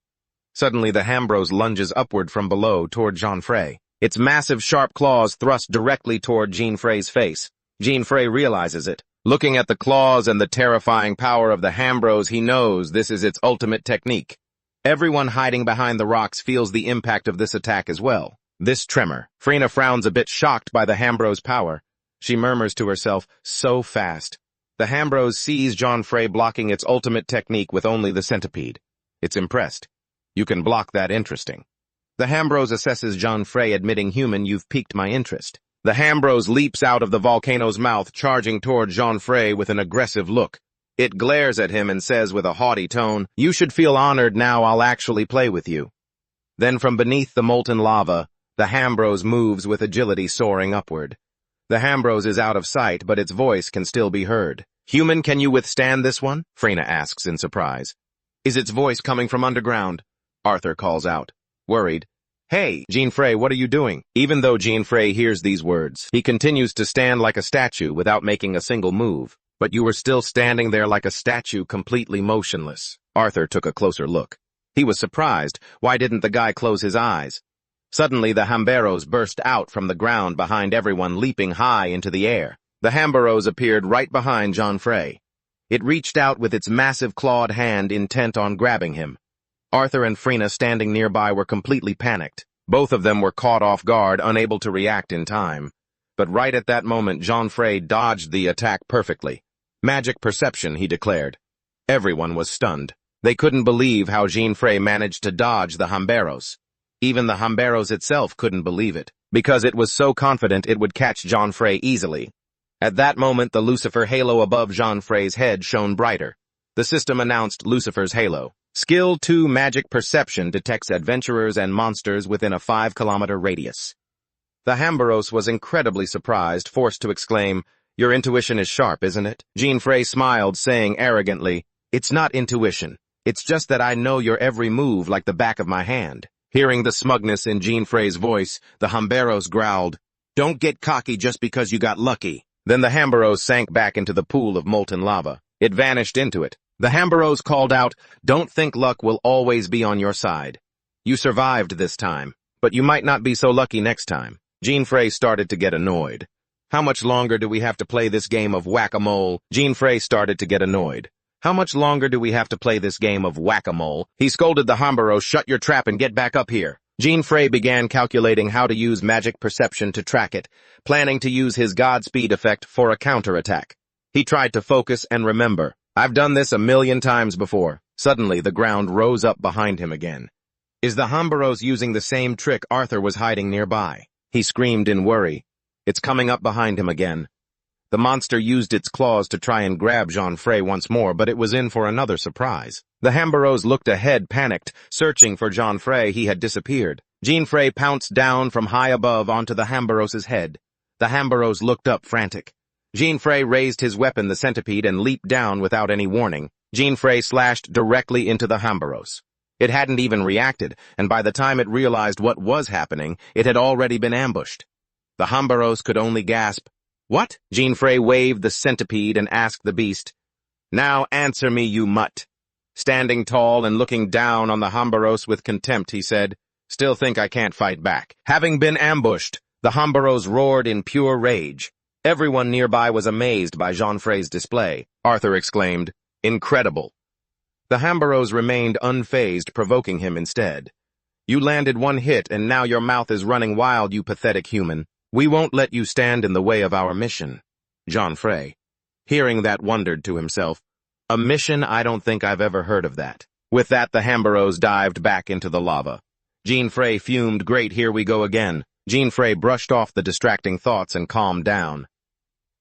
Suddenly the Hambros lunges upward from below toward Jean Frey. Its massive sharp claws thrust directly toward Jean Frey's face. Jean Frey realizes it. Looking at the claws and the terrifying power of the Hambros, he knows this is its ultimate technique. Everyone hiding behind the rocks feels the impact of this attack as well. This tremor. Frina frowns a bit, shocked by the Hambros' power. She murmurs to herself, so fast. The Hambros sees Jean Frey blocking its ultimate technique with only the centipede. It's impressed. You can block that, interesting. The Hambros assesses Jean Frey, admitting, human, you've piqued my interest. The Hambros leaps out of the volcano's mouth, charging toward Jean Frey with an aggressive look. It glares at him and says with a haughty tone, you should feel honored now, I'll actually play with you. Then from beneath the molten lava, the Hambros moves with agility, soaring upward. The Hambros is out of sight, but its voice can still be heard. Human, can you withstand this one? Frina asks in surprise. Is its voice coming from underground? Arthur calls out, worried. Hey, Jean Frey, what are you doing? Even though Jean Frey hears these words, he continues to stand like a statue without making a single move. But you were still standing there like a statue, completely motionless. Arthur took a closer look. He was surprised. Why didn't the guy close his eyes? Suddenly, the Hambros burst out from the ground behind everyone, leaping high into the air. The Hambros appeared right behind Jean Frey. It reached out with its massive clawed hand, intent on grabbing him. Arthur and Frina, standing nearby, were completely panicked. Both of them were caught off guard, unable to react in time. But right at that moment, Jean Frey dodged the attack perfectly. Magic perception, he declared. Everyone was stunned. They couldn't believe how Jean Frey managed to dodge the Hambros. Even the Hambros itself couldn't believe it, because it was so confident it would catch Jean Frey easily. At that moment, the Lucifer halo above Jean Frey's head shone brighter. The system announced Lucifer's halo. Skill 2 Magic Perception detects adventurers and monsters within a 5-kilometer radius. The Hambros was incredibly surprised, forced to exclaim, your intuition is sharp, isn't it? Jean Frey smiled, saying arrogantly, it's not intuition. It's just that I know your every move like the back of my hand. Hearing the smugness in Jean Frey's voice, the Hambros growled, don't get cocky just because you got lucky. Then the Hambros sank back into the pool of molten lava. It vanished into it. The Hambros called out, don't think luck will always be on your side. You survived this time, but you might not be so lucky next time. Jean Frey started to get annoyed. How much longer do we have to play this game of whack-a-mole? Jean Frey started to get annoyed. How much longer do we have to play this game of whack-a-mole? He scolded the Hambros, shut your trap and get back up here. Jean Frey began calculating how to use magic perception to track it, planning to use his Godspeed effect for a counterattack. He tried to focus and remember. I've done this 1,000,000 times before. Suddenly, the ground rose up behind him again. Is the Hambros using the same trick? Arthur was hiding nearby. He screamed in worry. It's coming up behind him again. The monster used its claws to try and grab Jean Frey once more, but it was in for another surprise. The Hambros looked ahead, panicked, searching for Jean Frey. He had disappeared. Jean Frey pounced down from high above onto the Hambros' head. The Hambros looked up, frantic. Jean Frey raised his weapon, the centipede, and leaped down without any warning. Jean Frey slashed directly into the Hambros. It hadn't even reacted, and by the time it realized what was happening, it had already been ambushed. The Hambros could only gasp. What? Jean Frey waved the centipede and asked the beast. Now answer me, you mutt. Standing tall and looking down on the Hambros with contempt, he said, still think I can't fight back. Having been ambushed, the Hambros roared in pure rage. Everyone nearby was amazed by Jean Frey's display. Arthur exclaimed, incredible. The Hambros remained unfazed, provoking him instead. You landed one hit and now your mouth is running wild, you pathetic human. We won't let you stand in the way of our mission. Jean Frey, hearing that, wondered to himself, a mission? I don't think I've ever heard of that. With that, the Hambros dived back into the lava. Jean Frey fumed, great, here we go again. Jean Frey brushed off the distracting thoughts and calmed down.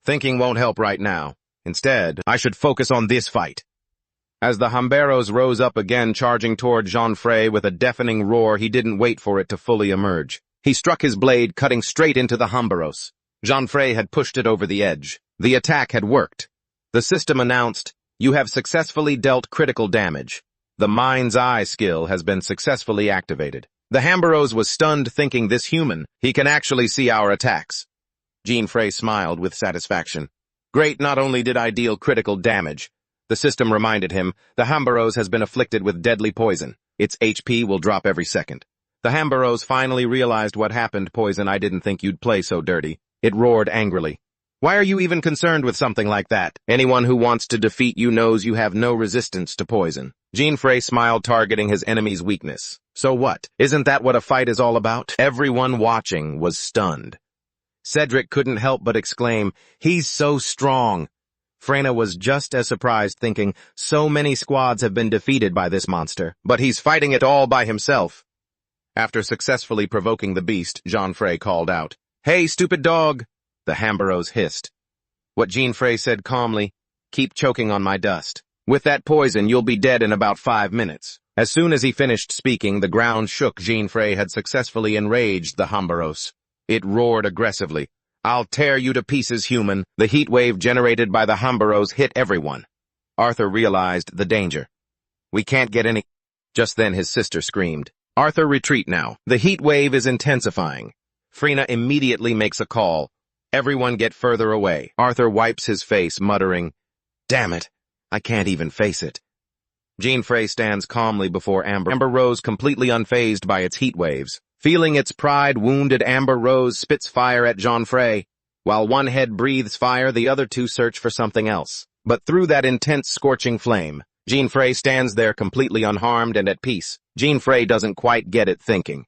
Thinking won't help right now. Instead, I should focus on this fight. As the Hamberos rose up again, charging toward Jean-Frey with a deafening roar, he didn't wait for it to fully emerge. He struck his blade, cutting straight into the Hamberos. Jean-Frey had pushed it over the edge. The attack had worked. The system announced, "You have successfully dealt critical damage. The Mind's Eye skill has been successfully activated." The Hamberos was stunned, thinking, this human, he can actually see our attacks. Jean-Frey smiled with satisfaction. Great, not only did I deal critical damage, the system reminded him, the Hamberos has been afflicted with deadly poison. Its HP will drop every second. The Hamberos finally realized what happened. Poison, I didn't think you'd play so dirty. It roared angrily. Why are you even concerned with something like that? Anyone who wants to defeat you knows you have no resistance to poison. Jean-Frey smiled, targeting his enemy's weakness. So what? Isn't that what a fight is all about? Everyone watching was stunned. Cedric couldn't help but exclaim, "He's so strong." Freyna was just as surprised, thinking, so many squads have been defeated by this monster, but he's fighting it all by himself. After successfully provoking the beast, Jean-Frey called out, "Hey, stupid dog!" The Hamberos hissed. What Jean-Frey said calmly, "Keep choking on my dust. With that poison, you'll be dead in about 5 minutes." As soon as he finished speaking, the ground shook. Jean-Frey had successfully enraged the Hamberos. It roared aggressively. "I'll tear you to pieces, human." The heat wave generated by the Hamberos hit everyone. Arthur realized the danger. "We can't get any—" Just then his sister screamed, "Arthur, retreat now. The heat wave is intensifying." Freyna immediately makes a call. "Everyone get further away." Arthur wipes his face, muttering, "Damn it, I can't even face it." Jean-Frey stands calmly before Amber. Amber Rose, completely unfazed by its heat waves. Feeling its pride wounded, Amber Rose spits fire at Jean-Frey. While one head breathes fire, the other two search for something else. But through that intense, scorching flame, Jean-Frey stands there completely unharmed and at peace. Jean-Frey doesn't quite get it, thinking,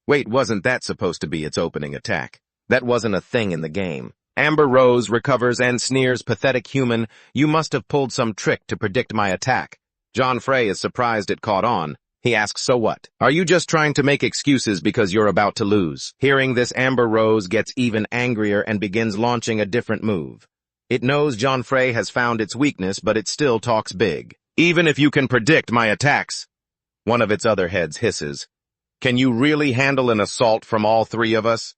wait, wasn't that supposed to be its opening attack? That wasn't a thing in the game. Amber Rose recovers and sneers, "Pathetic human, you must have pulled some trick to predict my attack." Jean-Frey is surprised it caught on. He asks, "So what? Are you just trying to make excuses because you're about to lose?" Hearing this, Amber Rose gets even angrier and begins launching a different move. It knows Jean-Frey has found its weakness, but it still talks big. "Even if you can predict my attacks," one of its other heads hisses, "can you really handle an assault from all three of us?"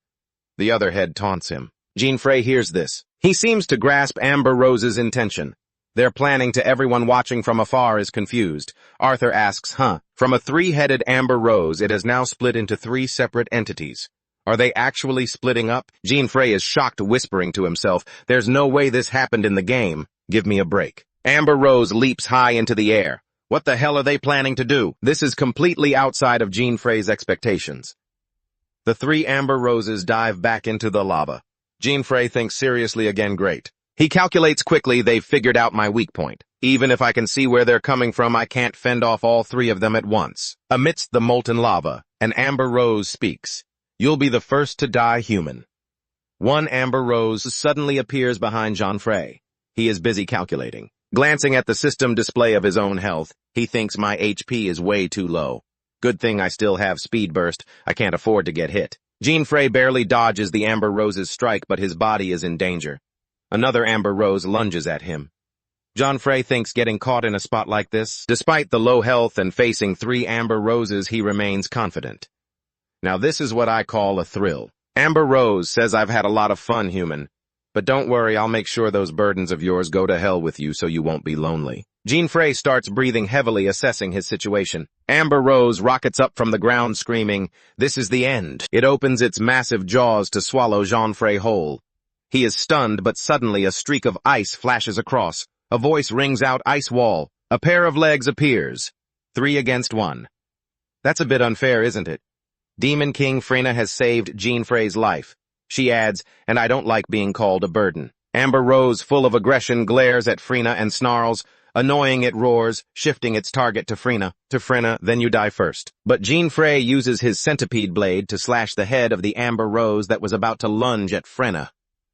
The other head taunts him. Jean-Frey hears this. He seems to grasp Amber Rose's intention. Their planning, to everyone watching from afar, is confused. Arthur asks, From a 3-headed Amber Rose, it has now split into 3 separate entities. Are they actually splitting up? Jean-Frey is shocked, whispering to himself, "There's no way this happened in the game. Give me a break." Amber Rose leaps high into the air. What the hell are they planning to do? This is completely outside of Jean-Frey's expectations. The 3 Amber Roses dive back into the lava. Jean-Frey thinks seriously again. Great. He calculates quickly, they've figured out my weak point. Even if I can see where they're coming from, I can't fend off all 3 of them at once. Amidst the molten lava, an Amber Rose speaks. "You'll be the first to die, human." One Amber Rose suddenly appears behind Jean-Frey. He is busy calculating. Glancing at the system display of his own health, he thinks, my HP is way too low. Good thing I still have speed burst. I can't afford to get hit. Jean-Frey barely dodges the Amber Rose's strike, but his body is in danger. Another Amber Rose lunges at him. Jean-Frey thinks getting caught in a spot like this, despite the low health and facing 3 Amber Roses, he remains confident. Now this is what I call a thrill. Amber Rose says, "I've had a lot of fun, human. But don't worry, I'll make sure those burdens of yours go to hell with you so you won't be lonely." Jean-Frey starts breathing heavily, assessing his situation. Amber Rose rockets up from the ground, screaming, "This is the end." It opens its massive jaws to swallow Jean-Frey whole. He is stunned, but suddenly a streak of ice flashes across. A voice rings out, "Ice wall." A pair of legs appears. 3 against 1. That's a bit unfair, isn't it? Demon King Freyna has saved Jean-Frey's life. She adds, "And I don't like being called a burden." Amber Rose, full of aggression, glares at Freyna and snarls. Annoying, it roars, shifting its target to Freyna. To Freyna, "Then you die first." But Jean-Frey uses his centipede blade to slash the head of the Amber Rose that was about to lunge at Freyna.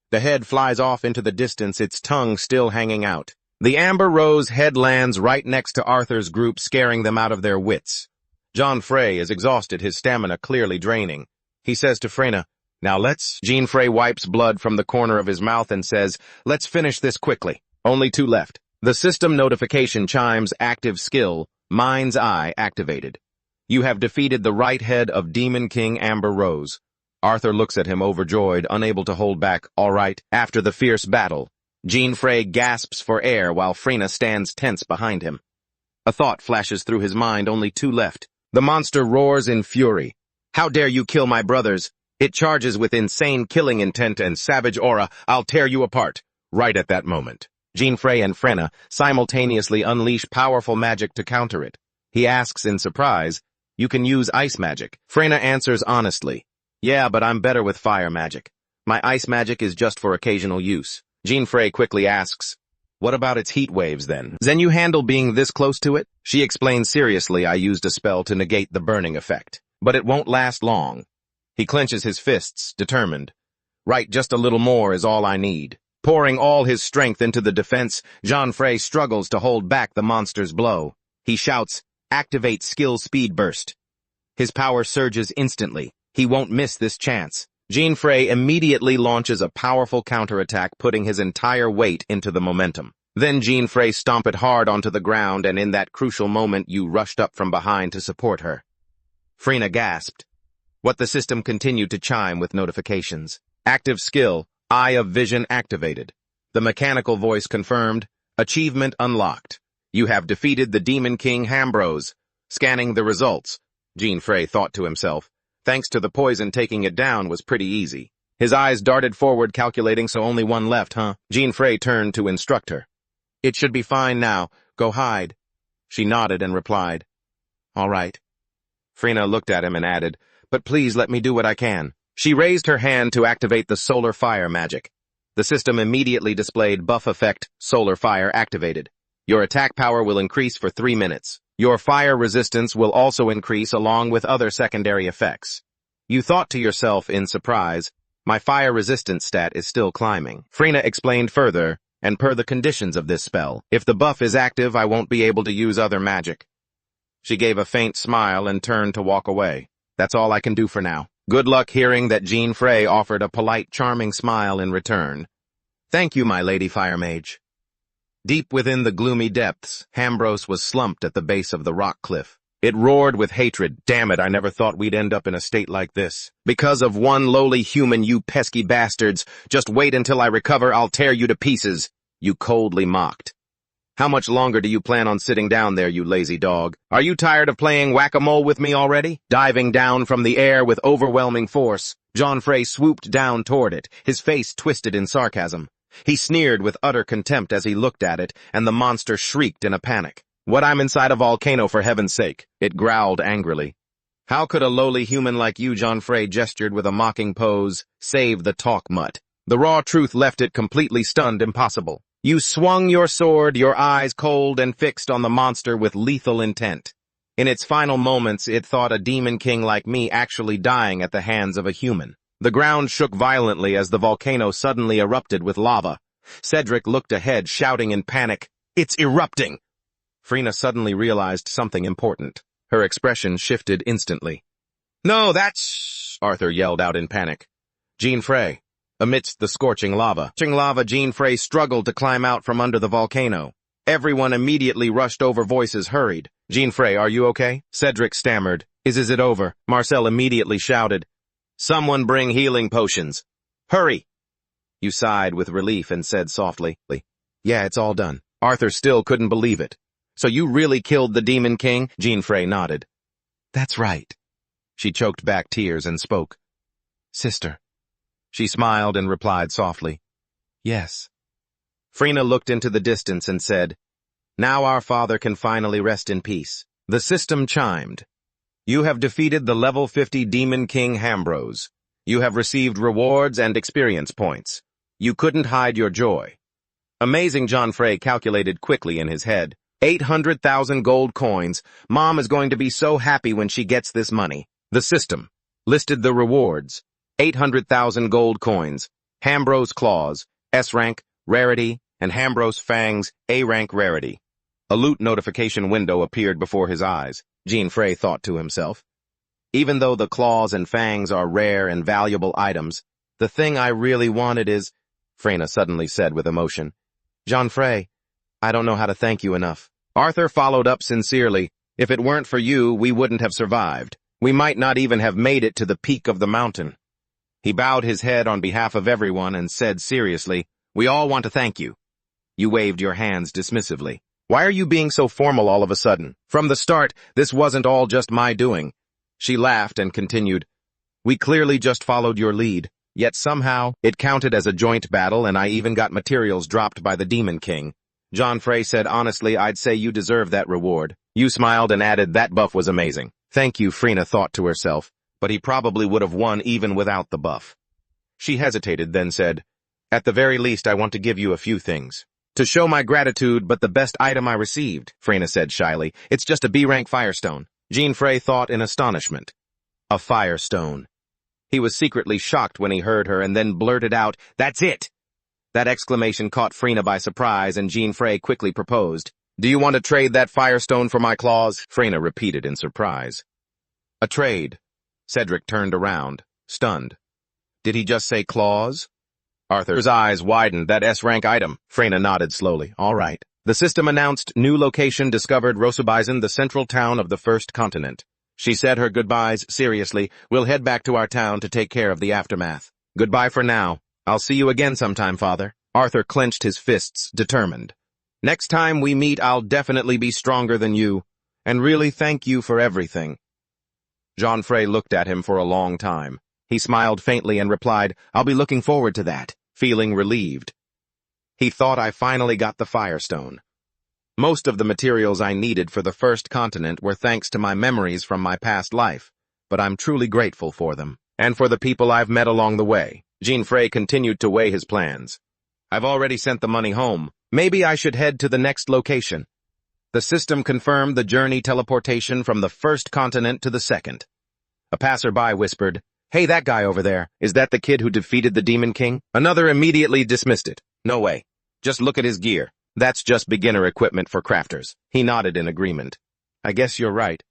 The head flies off into the distance, its tongue still hanging out. The Amber Rose head lands right next to Arthur's group, scaring them out of their wits. Jean-Frey is exhausted, his stamina clearly draining. He says to Freyna, Now let's... Jean Frey wipes blood from the corner of his mouth and says, let's finish this quickly. Only 2 left. The system notification chimes active skill, Mind's Eye activated. You have defeated the right head of Demon King Amber Rose. Arthur looks at him overjoyed, unable to hold back. All right. After the fierce battle, Jean Frey gasps for air while Frina stands tense behind him. A thought flashes through his mind, only 2 left. The monster roars in fury. How dare you kill my brothers? It charges with insane killing intent and savage aura. I'll tear you apart. Right at that moment, Jean Frey and Frena simultaneously unleash powerful magic to counter it. He asks in surprise, you can use ice magic. Frena answers honestly, yeah, but I'm better with fire magic. My ice magic is just for occasional use. Jean Frey quickly asks, what about its heat waves then? Can you handle being this close to it? She explains seriously, I used a spell to negate the burning effect, but it won't last long. He clenches his fists, determined. Right, just a little more is all I need. Pouring all his strength into the defense, Jean Frey struggles to hold back the monster's blow. He shouts, activate skill speed burst. His power surges instantly. He won't miss this chance. Jean Frey immediately launches a powerful counterattack, putting his entire weight into the momentum. Then Jean Frey stomped it hard onto the ground, and in that crucial moment you rushed up from behind to support her. Frina gasped. What the system continued to chime with notifications. Active skill, Eye of Vision activated. The mechanical voice confirmed, achievement unlocked. You have defeated the Demon King Ambrose. Scanning the results, Jean Frey thought to himself. Thanks to the poison, taking it down was pretty easy. His eyes darted forward, calculating, so only 1 left, huh? Jean Frey turned to instruct her. It should be fine now. Go hide. She nodded and replied, all right. Frina looked at him and added, but please let me do what I can. She raised her hand to activate the solar fire magic. The system immediately displayed buff effect, solar fire activated. Your attack power will increase for 3 minutes. Your fire resistance will also increase along with other secondary effects. You thought to yourself in surprise, my fire resistance stat is still climbing. Frina explained further, and per the conditions of this spell, if the buff is active, I won't be able to use other magic. She gave a faint smile and turned to walk away. That's all I can do for now. Good luck. Hearing that, Jean Frey offered a polite, charming smile in return. Thank you, my lady fire mage. Deep within the gloomy depths, Ambrose was slumped at the base of the rock cliff. It roared with hatred. Damn it, I never thought we'd end up in a state like this. Because of one lowly human, you pesky bastards. Just wait until I recover, I'll tear you to pieces. You coldly mocked. How much longer do you plan on sitting down there, you lazy dog? Are you tired of playing whack-a-mole with me already? Diving down from the air with overwhelming force, Jean Frey swooped down toward it, his face twisted in sarcasm. He sneered with utter contempt as he looked at it, and the monster shrieked in a panic. What, I'm inside a volcano, for heaven's sake, it growled angrily. How could a lowly human like you, Jean Frey gestured with a mocking pose, save the talk mutt? The raw truth left it completely stunned. Impossible. You swung your sword, your eyes cold and fixed on the monster with lethal intent. In its final moments, it thought a demon king like me actually dying at the hands of a human. The ground shook violently as the volcano suddenly erupted with lava. Cedric looked ahead, shouting in panic, "It's erupting!" Frina suddenly realized something important. Her expression shifted instantly. "No, that's..." Arthur yelled out in panic. Jean Frey. Amidst the scorching lava, Jean Frey struggled to climb out from under the volcano. Everyone immediately rushed over, voices hurried. "Jean Frey, are you okay?" Cedric stammered. Is it over?" Marcel immediately shouted. "Someone bring healing potions. Hurry!" You sighed with relief and said softly, "Yeah, it's all done." Arthur still couldn't believe it. "So you really killed the Demon King?" Jean Frey nodded. "That's right." She choked back tears and spoke. "Sister." She smiled and replied softly, "Yes." Frina looked into the distance and said, "Now our father can finally rest in peace." The system chimed. You have defeated the level 50 Demon King Ambrose. You have received rewards and experience points. You couldn't hide your joy. Amazing, Jean Frey calculated quickly in his head. 800,000 gold coins. Mom is going to be so happy when she gets this money. The system listed the rewards. 800,000 gold coins, Ambrose Claws, S rank, rarity, and Ambrose Fangs, A rank rarity. A loot notification window appeared before his eyes. Jean Frey thought to himself, Even though the claws and fangs are rare and valuable items, the thing I really wanted is, Freyna suddenly said with emotion. Jean Frey, I don't know how to thank you enough. Arthur followed up sincerely. If it weren't for you, we wouldn't have survived. We might not even have made it to the peak of the mountain. He bowed his head on behalf of everyone and said seriously, we all want to thank you. You waved your hands dismissively. Why are you being so formal all of a sudden? From the start, this wasn't all just my doing. She laughed and continued, we clearly just followed your lead. Yet somehow, it counted as a joint battle and I even got materials dropped by the Demon King. Jean Frey said honestly, I'd say you deserve that reward. You smiled and added, that buff was amazing. Thank you, Freyna thought to herself, but he probably would have won even without the buff. She hesitated, then said, at the very least, I want to give you a few things. To show my gratitude, but the best item I received, Freyna said shyly, it's just a B-rank firestone. Jean Frey thought in astonishment. A firestone. He was secretly shocked when he heard her and then blurted out, that's it! That exclamation caught Freyna by surprise and Jean Frey quickly proposed. Do you want to trade that firestone for my claws? Freyna repeated in surprise. A trade. Cedric turned around, stunned. Did he just say claws? Arthur's eyes widened. That S-rank item. Freyna nodded slowly. All right. The system announced new location discovered Rosubisen, the central town of the first continent. She said her goodbyes seriously. We'll head back to our town to take care of the aftermath. Goodbye for now. I'll see you again sometime, Father. Arthur clenched his fists, determined. Next time we meet, I'll definitely be stronger than you. And really thank you for everything. Jean Frey looked at him for a long time. He smiled faintly and replied, I'll be looking forward to that, feeling relieved. He thought I finally got the firestone. Most of the materials I needed for the first continent were thanks to my memories from my past life, but I'm truly grateful for them, and for the people I've met along the way. Jean Frey continued to weigh his plans. I've already sent the money home. Maybe I should head to the next location. The system confirmed the journey teleportation from the first continent to the second. A passerby whispered, Hey, that guy over there, is that the kid who defeated the Demon King? Another immediately dismissed it. No way. Just look at his gear. That's just beginner equipment for crafters. He nodded in agreement. I guess you're right.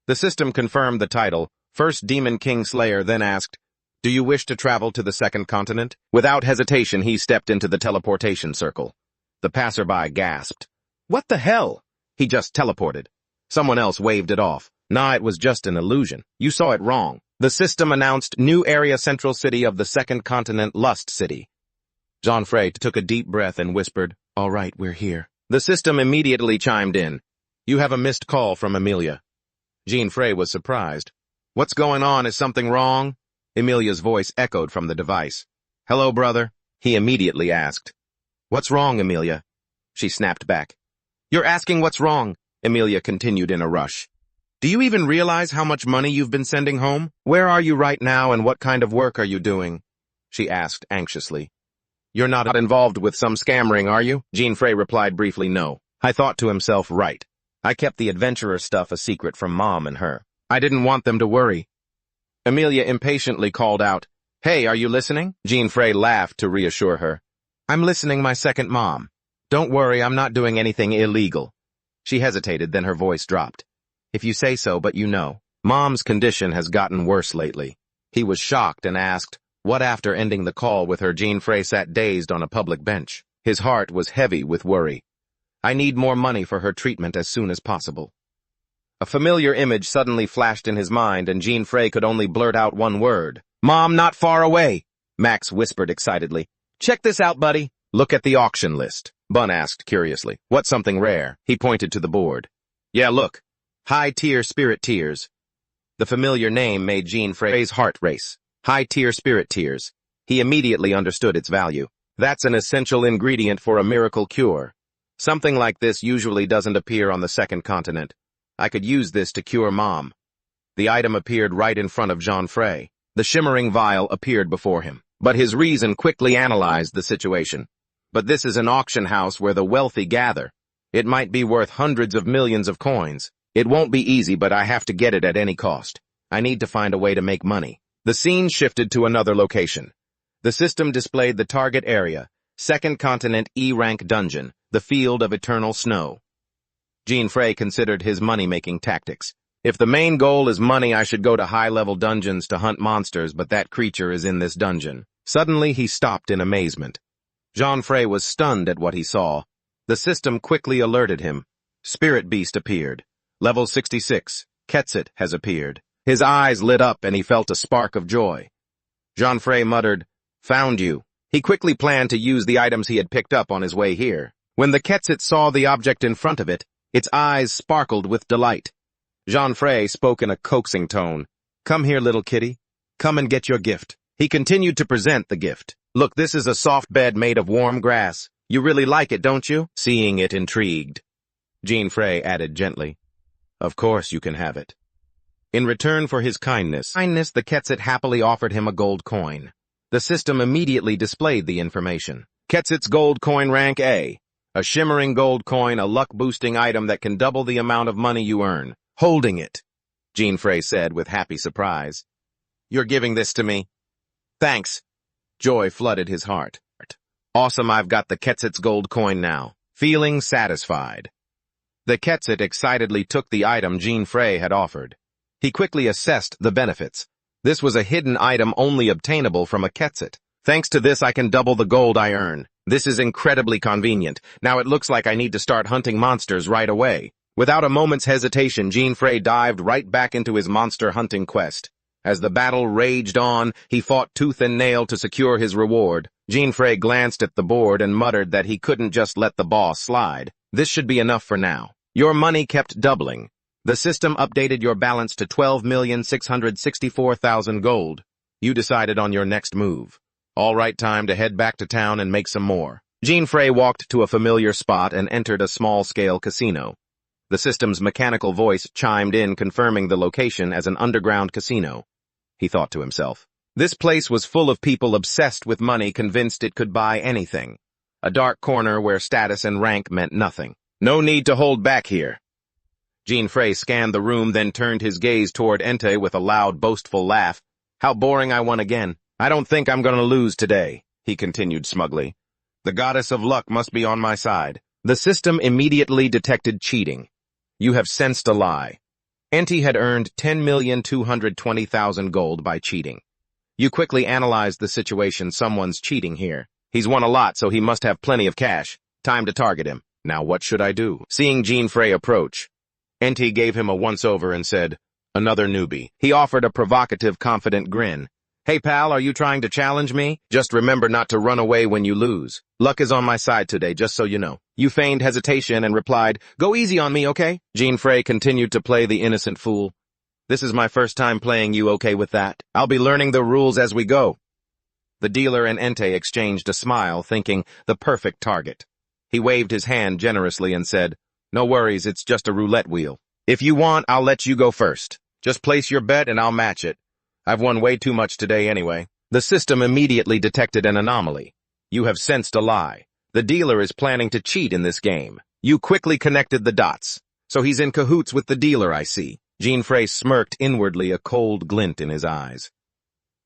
The system confirmed the title. First Demon King Slayer then asked, Do you wish to travel to the second continent? Without hesitation, he stepped into the teleportation circle. The passerby gasped. What the hell? He just teleported. Someone else waved it off. Nah, it was just an illusion. You saw it wrong. The system announced new area central city of the second continent, Lust City. Jean Frey took a deep breath and whispered, All right, we're here. The system immediately chimed in. You have a missed call from Emilia. Jean Frey was surprised. What's going on? Is something wrong? Emilia's voice echoed from the device. Hello, brother, he immediately asked. What's wrong, Emilia? She snapped back. You're asking what's wrong, Emilia continued in a rush. Do you even realize how much money you've been sending home? Where are you right now and what kind of work are you doing? She asked anxiously. You're not involved with some scam ring, are you? Jean Frey replied briefly, no. I thought to himself, right. I kept the adventurer stuff a secret from Mom and her. I didn't want them to worry. Emilia impatiently called out, Hey, are you listening? Jean Frey laughed to reassure her. I'm listening, my second mom. Don't worry, I'm not doing anything illegal. She hesitated, then her voice dropped. If you say so, but you know. Mom's condition has gotten worse lately. He was shocked and asked, what after ending the call with her? Jean Frey sat dazed on a public bench. His heart was heavy with worry. I need more money for her treatment as soon as possible. A familiar image suddenly flashed in his mind and Jean Frey could only blurt out one word. Mom, not far away, Max whispered excitedly. Check this out, buddy. Look at the auction list. Bun asked curiously. What's something rare? He pointed to the board. Yeah, look. High-tier spirit tears. The familiar name made Jean Frey's heart race. High-tier spirit tears. He immediately understood its value. That's an essential ingredient for a miracle cure. Something like this usually doesn't appear on the second continent. I could use this to cure Mom. The item appeared right in front of Jean Frey. The shimmering vial appeared before him. But his reason quickly analyzed the situation. But this is an auction house where the wealthy gather. It might be worth hundreds of millions of coins. It won't be easy, but I have to get it at any cost. I need to find a way to make money. The scene shifted to another location. The system displayed the target area, Second Continent E-rank dungeon, the Field of Eternal Snow. Jean Frey considered his money-making tactics. If the main goal is money, I should go to high-level dungeons to hunt monsters, but that creature is in this dungeon. Suddenly, he stopped in amazement. Jean-Frey was stunned at what he saw. The system quickly alerted him. Spirit Beast appeared. Level 66, Quetzit has appeared. His eyes lit up and he felt a spark of joy. Jean-Frey muttered, "Found you." He quickly planned to use the items he had picked up on his way here. When the Quetzit saw the object in front of it, its eyes sparkled with delight. Jean-Frey spoke in a coaxing tone. "Come here, little kitty. Come and get your gift." He continued to present the gift. "Look, this is a soft bed made of warm grass. You really like it, don't you?" Seeing it intrigued, Jean-Frey added gently, "Of course you can have it." In return for his kindness, the Quetzit happily offered him a gold coin. The system immediately displayed the information. Quetzit's gold coin rank A. A shimmering gold coin, a luck-boosting item that can double the amount of money you earn. Holding it, Jean-Frey said with happy surprise. "You're giving this to me?" "Thanks." Joy flooded his heart. "Awesome, I've got the Quetzit's gold coin now." Feeling satisfied, the Quetzit excitedly took the item Jean-Frey had offered. He quickly assessed the benefits. This was a hidden item only obtainable from a Quetzit. "Thanks to this, I can double the gold I earn. This is incredibly convenient. Now it looks like I need to start hunting monsters right away." Without a moment's hesitation, Jean-Frey dived right back into his monster hunting quest. As the battle raged on, he fought tooth and nail to secure his reward. Jean-Frey glanced at the board and muttered that he couldn't just let the boss slide. "This should be enough for now." Your money kept doubling. The system updated your balance to 12,664,000 gold. You decided on your next move. All right, time to head back to town and make some more. Jean-Frey walked to a familiar spot and entered a small-scale casino. The system's mechanical voice chimed in, confirming the location as an underground casino. He thought to himself. This place was full of people obsessed with money, convinced it could buy anything. A dark corner where status and rank meant nothing. No need to hold back here. Jean-Frey scanned the room, then turned his gaze toward Entei with a loud, boastful laugh. "How boring, I won again. I don't think I'm going to lose today," he continued smugly. "The goddess of luck must be on my side." The system immediately detected cheating. "You have sensed a lie." Entei had earned 10,220,000 gold by cheating. You quickly analyzed the situation. Someone's cheating here. He's won a lot, so he must have plenty of cash. Time to target him. Now what should I do? Seeing Jean-Frey approach, Entei gave him a once-over and said, "Another newbie." He offered a provocative, confident grin. "Hey pal, are you trying to challenge me? Just remember not to run away when you lose. Luck is on my side today, just so you know." You feigned hesitation and replied, "Go easy on me, okay?" Jean-Frey continued to play the innocent fool. "This is my first time playing you, okay with that? I'll be learning the rules as we go." The dealer and Entei exchanged a smile, thinking the perfect target. He waved his hand generously and said, "No worries, it's just a roulette wheel. If you want, I'll let you go first. Just place your bet and I'll match it. I've won way too much today anyway." The system immediately detected an anomaly. You have sensed a lie. The dealer is planning to cheat in this game. You quickly connected the dots. So he's in cahoots with the dealer, I see. Jean-Frey smirked inwardly, a cold glint in his eyes.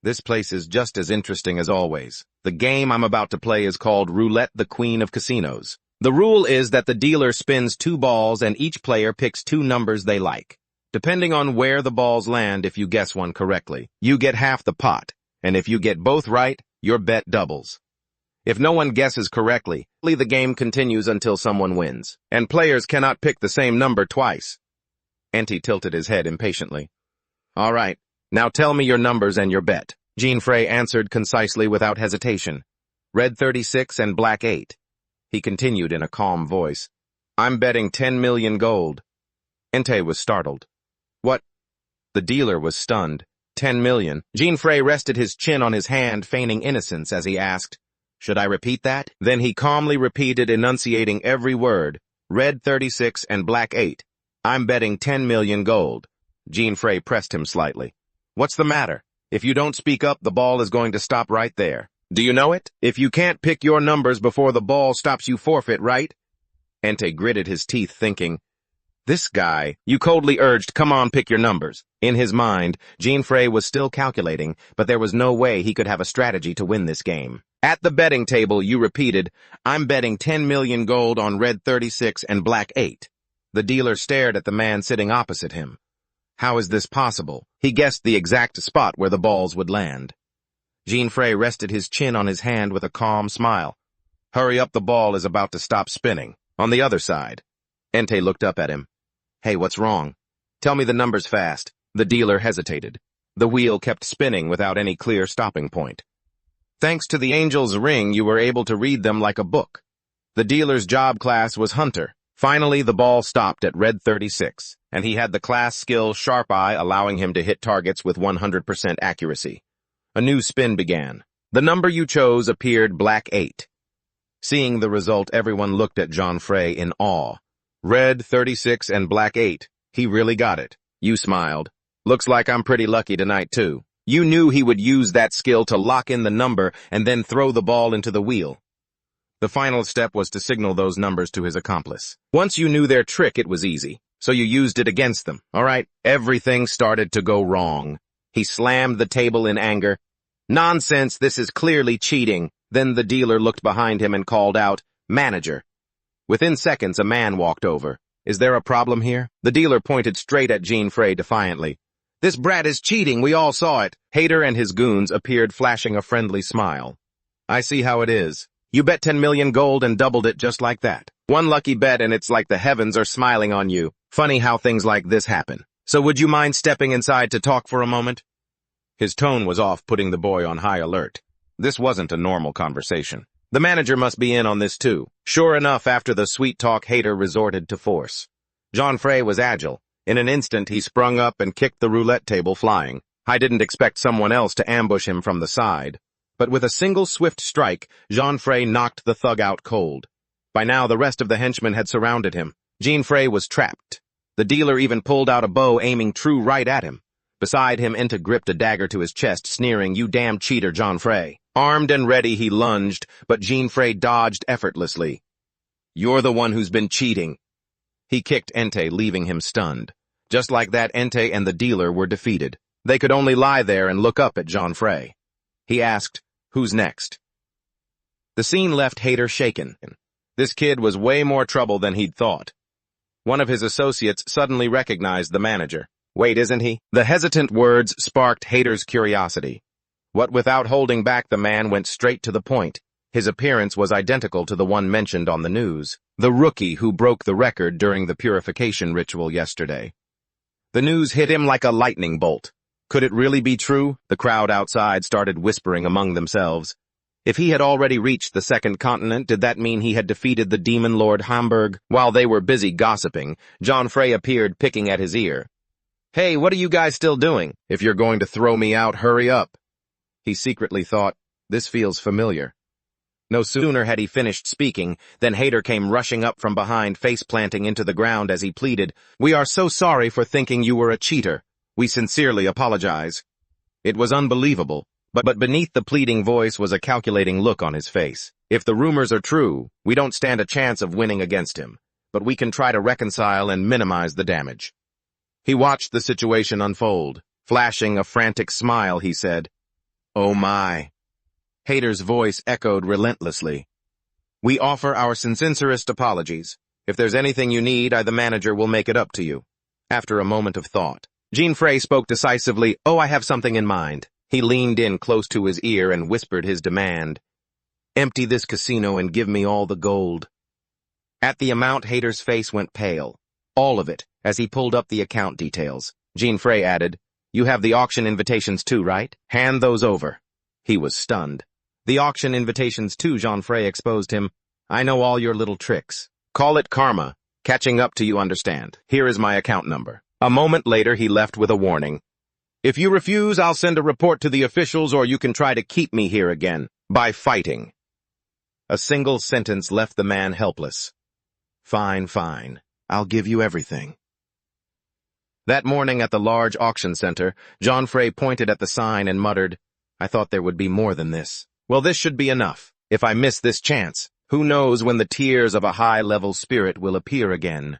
This place is just as interesting as always. The game I'm about to play is called Roulette, the Queen of Casinos. The rule is that the dealer spins 2 balls and each player picks 2 numbers they like. Depending on where the balls land, if you guess one correctly, you get half the pot, and if you get both right, your bet doubles. If no one guesses correctly, the game continues until someone wins, and players cannot pick the same number twice. Entei tilted his head impatiently. "All right, now tell me your numbers and your bet." Jean-Frey answered concisely without hesitation. "Red 36 and black 8. He continued in a calm voice. "I'm betting 10 million gold." Entei was startled. "What?" The dealer was stunned. 10 million. Jean-Frey rested his chin on his hand, feigning innocence as he asked, "Should I repeat that?" Then he calmly repeated, enunciating every word. "Red 36 and black 8. I'm betting 10 million gold." Jean-Frey pressed him slightly. "What's the matter? If you don't speak up, the ball is going to stop right there. Do you know it? If you can't pick your numbers before the ball stops, you forfeit, right?" Entei gritted his teeth, thinking, "This guy," you coldly urged, "Come on, pick your numbers." In his mind, Jean-Frey was still calculating, but there was no way he could have a strategy to win this game. At the betting table, you repeated, "I'm betting 10 million gold on red 36 and black 8. The dealer stared at the man sitting opposite him. How is this possible? He guessed the exact spot where the balls would land. Jean-Frey rested his chin on his hand with a calm smile. Hurry up, the ball is about to stop spinning. On the other side. Entei looked up at him. Hey, what's wrong? Tell me the numbers fast. The dealer hesitated. The wheel kept spinning without any clear stopping point. Thanks to the angel's ring, you were able to read them like a book. The dealer's job class was Hunter. Finally, the ball stopped at red 36, and he had the class skill Sharp Eye, allowing him to hit targets with 100% accuracy. A new spin began. The number you chose appeared black 8. Seeing the result, everyone looked at Jean-Frey in awe. Red 36 and black 8. He really got it. You smiled. Looks like I'm pretty lucky tonight, too. You knew he would use that skill to lock in the number and then throw the ball into the wheel. The final step was to signal those numbers to his accomplice. Once you knew their trick, it was easy. So you used it against them, all right? Everything started to go wrong. He slammed the table in anger. Nonsense, this is clearly cheating. Then the dealer looked behind him and called out, Manager. Within seconds, a man walked over. Is there a problem here? The dealer pointed straight at Jean-Frey defiantly. This brat is cheating, we all saw it. Hader and his goons appeared, flashing a friendly smile. I see how it is. You bet 10 million gold and doubled it just like that. One lucky bet and it's like the heavens are smiling on you. Funny how things like this happen. So would you mind stepping inside to talk for a moment? His tone was off, putting the boy on high alert. This wasn't a normal conversation. The manager must be in on this too. Sure enough, after the sweet talk, Hader resorted to force. Jean-Frey was agile. In an instant, he sprung up and kicked the roulette table flying. I didn't expect someone else to ambush him from the side. But with a single swift strike, Jean-Frey knocked the thug out cold. By now, the rest of the henchmen had surrounded him. Jean-Frey was trapped. The dealer even pulled out a bow, aiming true right at him. Beside him, Enta gripped a dagger to his chest, sneering, You damn cheater, Jean-Frey. Armed and ready, he lunged, but Jean-Frey dodged effortlessly. You're the one who's been cheating. He kicked Entei, leaving him stunned. Just like that, Entei and the dealer were defeated. They could only lie there and look up at Jean-Frey. He asked, Who's next? The scene left Hader shaken. This kid was way more trouble than he'd thought. One of his associates suddenly recognized the manager. Wait, isn't he? The hesitant words sparked Hader's curiosity. What without holding back, the man went straight to the point. His appearance was identical to the one mentioned on the news. The rookie who broke the record during the purification ritual yesterday. The news hit him like a lightning bolt. Could it really be true? The crowd outside started whispering among themselves. If he had already reached the second continent, did that mean he had defeated the demon lord Hamburg? While they were busy gossiping, Jean-Frey appeared, picking at his ear. Hey, what are you guys still doing? If you're going to throw me out, hurry up. He secretly thought, this feels familiar. No sooner had he finished speaking than Hader came rushing up from behind, face-planting into the ground as he pleaded, We are so sorry for thinking you were a cheater. We sincerely apologize. It was unbelievable, but beneath the pleading voice was a calculating look on his face. If the rumors are true, we don't stand a chance of winning against him, but we can try to reconcile and minimize the damage. He watched the situation unfold. Flashing a frantic smile, he said, Oh my. Hader's voice echoed relentlessly. We offer our sincerest apologies. If there's anything you need, I, the manager, will make it up to you. After a moment of thought, Jean-Frey spoke decisively. Oh, I have something in mind. He leaned in close to his ear and whispered his demand. Empty this casino and give me all the gold. At the amount, Hader's face went pale. All of it, as he pulled up the account details. Jean-Frey added, You have the auction invitations too, right? Hand those over. He was stunned. The auction invitations too, Jean-Frey exposed him. I know all your little tricks. Call it karma. Catching up to you, understand. Here is my account number. A moment later, he left with a warning. If you refuse, I'll send a report to the officials, or you can try to keep me here again, by fighting. A single sentence left the man helpless. Fine, fine. I'll give you everything. That morning at the large auction center, Jean-Frey pointed at the sign and muttered, I thought there would be more than this. Well, this should be enough. If I miss this chance, who knows when the tears of a high-level spirit will appear again.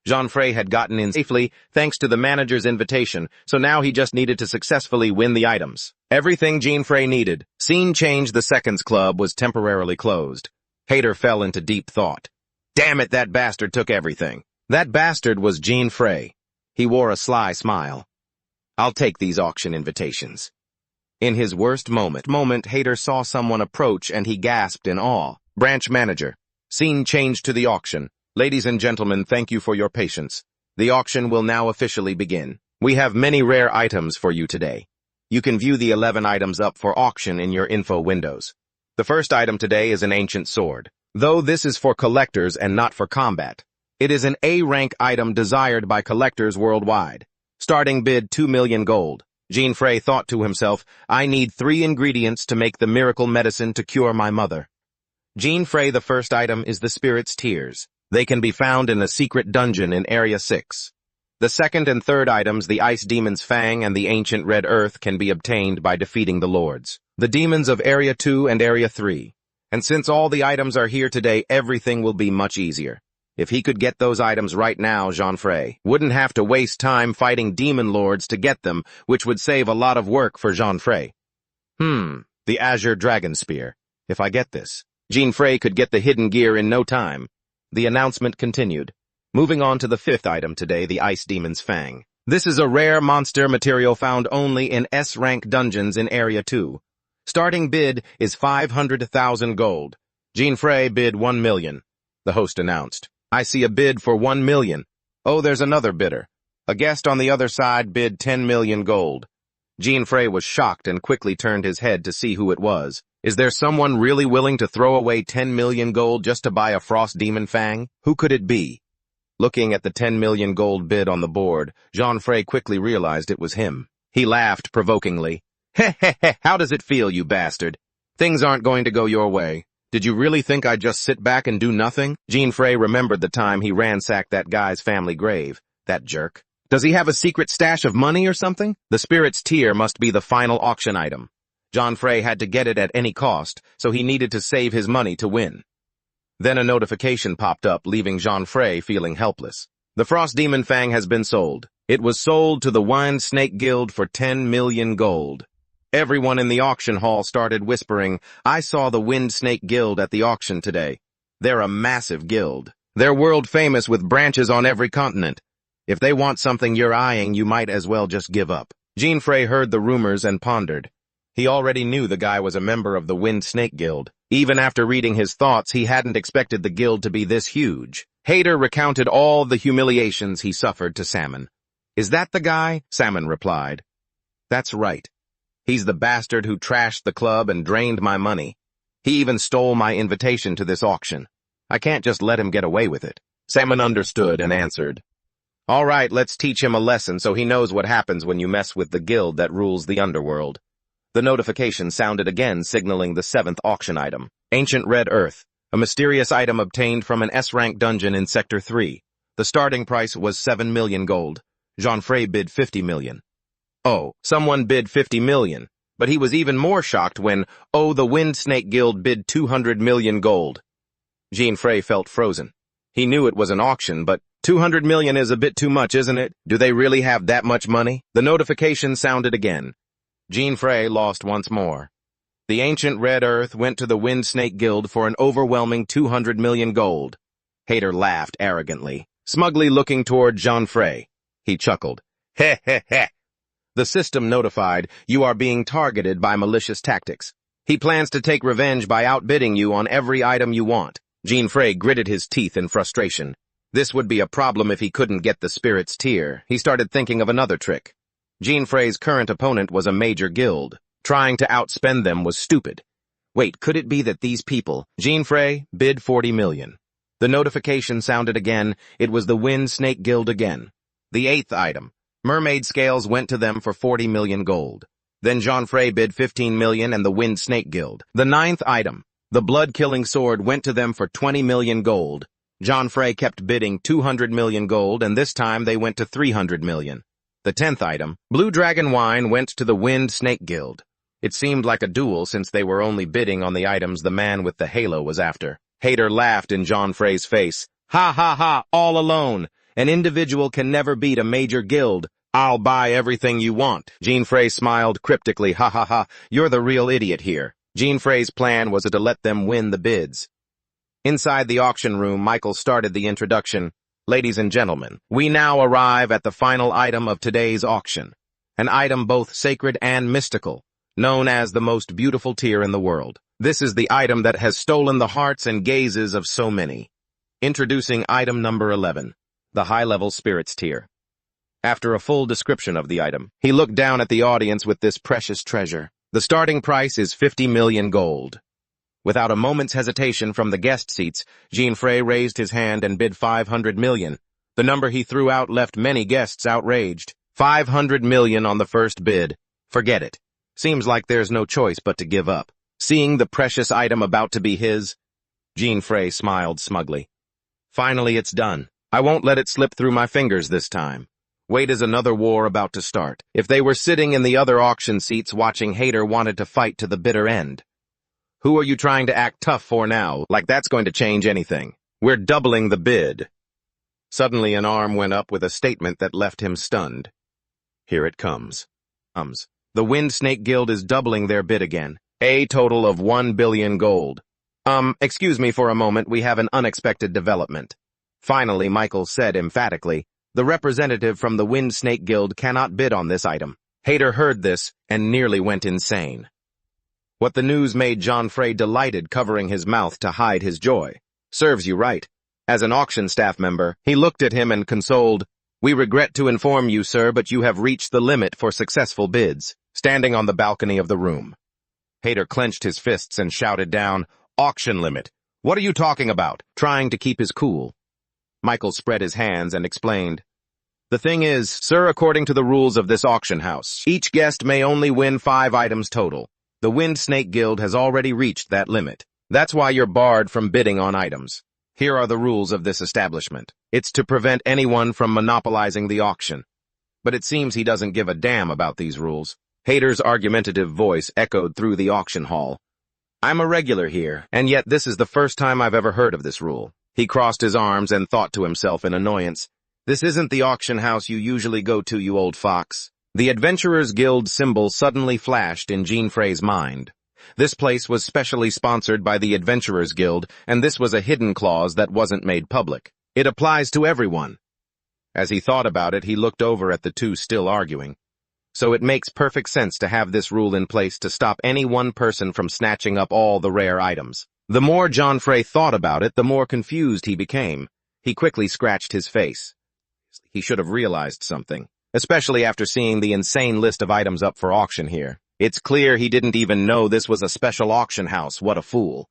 Jean-Frey had gotten in safely thanks to the manager's invitation, so now he just needed to successfully win the items. Everything Jean-Frey needed. Scene change, the Seconds Club was temporarily closed. Hader fell into deep thought. Damn it, that bastard took everything. That bastard was Jean-Frey. He wore a sly smile. I'll take these auction invitations. In his worst moment, Hader saw someone approach and he gasped in awe. Branch manager. Scene changed to the auction. Ladies and gentlemen, thank you for your patience. The auction will now officially begin. We have many rare items for you today. You can view the 11 items up for auction in your info windows. The first item today is an ancient sword. Though this is for collectors and not for combat, it is an A-rank item desired by collectors worldwide. Starting bid 2 million gold. Jean Frey thought to himself, I need 3 ingredients to make the miracle medicine to cure my mother. Jean Frey, the first item is the Spirit's Tears. They can be found in a secret dungeon in Area 6. The second and third items, the Ice Demon's Fang and the Ancient Red Earth, can be obtained by defeating the Lords, the demons of Area 2 and Area 3. And since all the items are here today, everything will be much easier. If he could get those items right now, Jean Frey wouldn't have to waste time fighting demon lords to get them, which would save a lot of work for Jean Frey. The Azure Dragon Spear. If I get this, Jean Frey could get the hidden gear in no time. The announcement continued. Moving on to the fifth item today, the Ice Demon's Fang. This is a rare monster material found only in S-rank dungeons in Area 2. Starting bid is 500,000 gold. Jean Frey bid 1 million. The host announced. I see a bid for 1 million. Oh, there's another bidder. A guest on the other side bid 10 million gold. Jean Frey was shocked and quickly turned his head to see who it was. Is there someone really willing to throw away 10 million gold just to buy a Frost Demon Fang? Who could it be? Looking at the 10 million gold bid on the board, Jean Frey quickly realized it was him. He laughed provokingly. How does it feel, you bastard? Things aren't going to go your way. Did you really think I'd just sit back and do nothing? Jean Frey remembered the time he ransacked that guy's family grave. That jerk. Does he have a secret stash of money or something? The Spirit's Tear must be the final auction item. Jean Frey had to get it at any cost, so he needed to save his money to win. Then a notification popped up, leaving Jean Frey feeling helpless. The Frost Demon Fang has been sold. It was sold to the Wine Snake Guild for 10 million gold. Everyone in the auction hall started whispering, I saw the Wind Snake Guild at the auction today. They're a massive guild. They're world famous with branches on every continent. If they want something you're eyeing, you might as well just give up. Jean Frey heard the rumors and pondered. He already knew the guy was a member of the Wind Snake Guild. Even after reading his thoughts, he hadn't expected the guild to be this huge. Hader recounted all the humiliations he suffered to Salmon. Is that the guy? Salmon replied. That's right. He's the bastard who trashed the club and drained my money. He even stole my invitation to this auction. I can't just let him get away with it. Salmon understood and answered. All right, let's teach him a lesson so he knows what happens when you mess with the guild that rules the underworld. The notification sounded again, signaling the 7th auction item. Ancient Red Earth, a mysterious item obtained from an S-rank dungeon in Sector 3. The starting price was 7 million gold. Jean Frey bid 50 million. Oh, someone bid 50 million, but he was even more shocked when, the Wind Snake Guild bid 200 million gold. Jean Frey felt frozen. He knew it was an auction, but 200 million is a bit too much, isn't it? Do they really have that much money? The notification sounded again. Jean Frey lost once more. The Ancient Red Earth went to the Wind Snake Guild for an overwhelming 200 million gold. Hader laughed arrogantly, smugly looking toward Jean Frey. He chuckled. Heh heh heh. The system notified you are being targeted by malicious tactics. He plans to take revenge by outbidding you on every item you want. Jean Frey gritted his teeth in frustration. This would be a problem if he couldn't get the Spirit's Tear. He started thinking of another trick. Jean Frey's current opponent was a major guild. Trying to outspend them was stupid. Wait, could it be that these people, Jean Frey, bid 40 million? The notification sounded again. It was the Wind Snake Guild again. The 8th item. Mermaid Scales went to them for 40 million gold. Then Jean Frey bid 15 million and the Wind Snake Guild. The 9th item. The Blood-Killing Sword went to them for 20 million gold. Jean Frey kept bidding 200 million gold and this time they went to 300 million. The 10th item. Blue Dragon Wine went to the Wind Snake Guild. It seemed like a duel since they were only bidding on the items the man with the halo was after. Hader laughed in Jean Frey's face. Ha ha ha, all alone. An individual can never beat a major guild. I'll buy everything you want. Jean Frey smiled cryptically. Ha ha ha, you're the real idiot here. Jean Frey's plan was to let them win the bids. Inside the auction room, Michael started the introduction. Ladies and gentlemen, we now arrive at the final item of today's auction, an item both sacred and mystical, known as the most beautiful tier in the world. This is the item that has stolen the hearts and gazes of so many. Introducing item number 11, the high-level spirits tier. After a full description of the item, he looked down at the audience with this precious treasure. The starting price is 50 million gold. Without a moment's hesitation from the guest seats, Jean-Frey raised his hand and bid 500 million. The number he threw out left many guests outraged. 500 million on the first bid. Forget it. Seems like there's no choice but to give up. Seeing the precious item about to be his, Jean-Frey smiled smugly. Finally, it's done. I won't let it slip through my fingers this time. Wait is another war about to start. If they were sitting in the other auction seats watching, Hater wanted to fight to the bitter end. Who are you trying to act tough for now? Like that's going to change anything. We're doubling the bid. Suddenly an arm went up with a statement that left him stunned. Here it comes. The Wind Snake Guild is doubling their bid again. A total of 1 billion gold. Excuse me for a moment, we have an unexpected development. Finally, Michael said emphatically, the representative from the Wind Snake Guild cannot bid on this item. Hater heard this and nearly went insane. What the news made Jean-Frey delighted, covering his mouth to hide his joy. Serves you right. As an auction staff member, he looked at him and consoled, we regret to inform you, sir, but you have reached the limit for successful bids, standing on the balcony of the room. Hater clenched his fists and shouted down, auction limit. What are you talking about? Trying to keep his cool. Michael spread his hands and explained, the thing is, sir, according to the rules of this auction house, each guest may only win 5 items total. The Wind Snake Guild has already reached that limit. That's why you're barred from bidding on items. Here are the rules of this establishment. It's to prevent anyone from monopolizing the auction. But it seems he doesn't give a damn about these rules. Hater's argumentative voice echoed through the auction hall. I'm a regular here, and yet this is the first time I've ever heard of this rule. He crossed his arms and thought to himself in annoyance, this isn't the auction house you usually go to, you old fox. The Adventurers Guild symbol suddenly flashed in Jean-Frey's mind. This place was specially sponsored by the Adventurers Guild, and this was a hidden clause that wasn't made public. It applies to everyone. As he thought about it, he looked over at the two still arguing. So it makes perfect sense to have this rule in place to stop any one person from snatching up all the rare items. The more Jean-Frey thought about it, the more confused he became. He quickly scratched his face. He should have realized something, especially after seeing the insane list of items up for auction here. It's clear he didn't even know this was a special auction house. What a fool.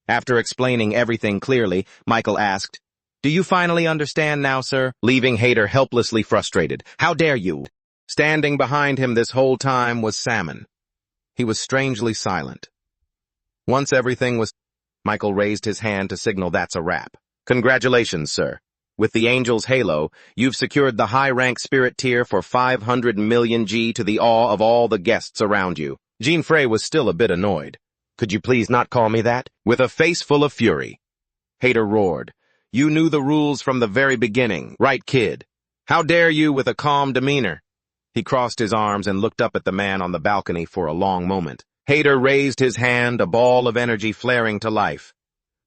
After explaining everything clearly, Michael asked, do you finally understand now, sir? Leaving Hater helplessly frustrated. How dare you? Standing behind him this whole time was Salmon. He was strangely silent. Once everything was... Michael raised his hand to signal that's a wrap. Congratulations, sir. With the Angel's Halo, you've secured the high-rank spirit tier for 500 million G to the awe of all the guests around you. Jean-Frey was still a bit annoyed. Could you please not call me that? With a face full of fury. Hater roared. You knew the rules from the very beginning, right, kid? How dare you with a calm demeanor? He crossed his arms and looked up at the man on the balcony for a long moment. Hater raised his hand, a ball of energy flaring to life.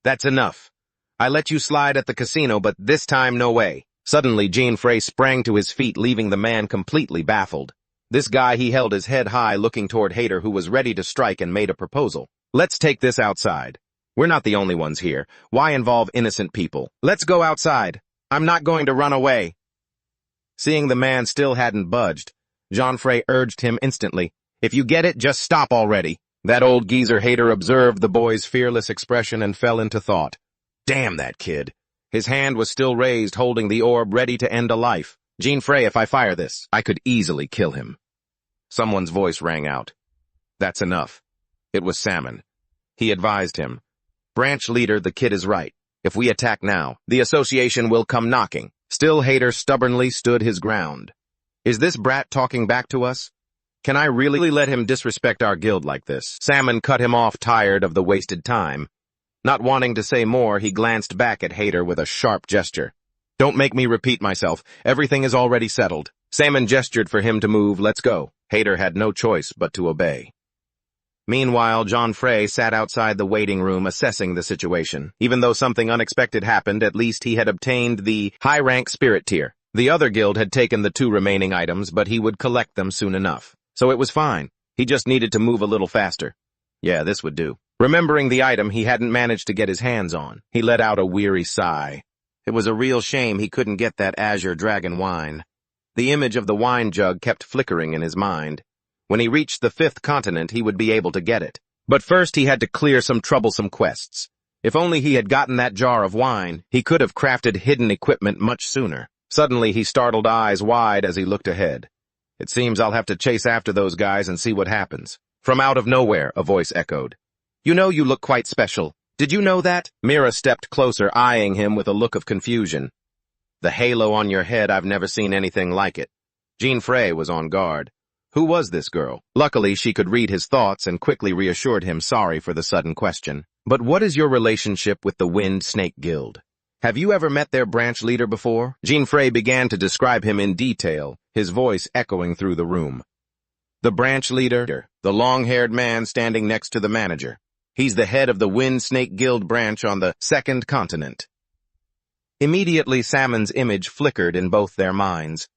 That's enough. I let you slide at the casino, but this time no way. Suddenly, Jean-Frey sprang to his feet, leaving the man completely baffled. This guy, he held his head high, looking toward Hater, who was ready to strike and made a proposal. Let's take this outside. We're not the only ones here. Why involve innocent people? Let's go outside. I'm not going to run away. Seeing the man still hadn't budged, Jean-Frey urged him instantly. If you get it, just stop already. That old geezer Hater observed the boy's fearless expression and fell into thought. Damn that kid. His hand was still raised, holding the orb ready to end a life. Jean-Frey, if I fire this, I could easily kill him. Someone's voice rang out. That's enough. It was Salmon. He advised him. Branch leader, the kid is right. If we attack now, the association will come knocking. Still, Hater stubbornly stood his ground. Is this brat talking back to us? Can I really let him disrespect our guild like this? Salmon cut him off, tired of the wasted time. Not wanting to say more, he glanced back at Hater with a sharp gesture. Don't make me repeat myself. Everything is already settled. Salmon gestured for him to move. Let's go. Hater had no choice but to obey. Meanwhile, John Frey sat outside the waiting room assessing the situation. Even though something unexpected happened, at least he had obtained the high-rank spirit tier. The other guild had taken the 2 remaining items, but he would collect them soon enough. So it was fine. He just needed to move a little faster. Yeah, this would do. Remembering the item he hadn't managed to get his hands on, he let out a weary sigh. It was a real shame he couldn't get that Azure Dragon wine. The image of the wine jug kept flickering in his mind. When he reached the 5th continent, he would be able to get it. But first he had to clear some troublesome quests. If only he had gotten that jar of wine, he could have crafted hidden equipment much sooner. Suddenly he startled eyes wide as he looked ahead. It seems I'll have to chase after those guys and see what happens. From out of nowhere, a voice echoed. You know you look quite special. Did you know that? Mira stepped closer, eyeing him with a look of confusion. The halo on your head, I've never seen anything like it. Jean Frey was on guard. Who was this girl? Luckily, she could read his thoughts and quickly reassured him, sorry for the sudden question. But what is your relationship with the Wind Snake Guild? Have you ever met their branch leader before? Jean Frey began to describe him in detail, his voice echoing through the room. The branch leader, the long-haired man standing next to the manager. He's the head of the Wind Snake Guild branch on the 2nd continent. Immediately, Salmon's image flickered in both their minds.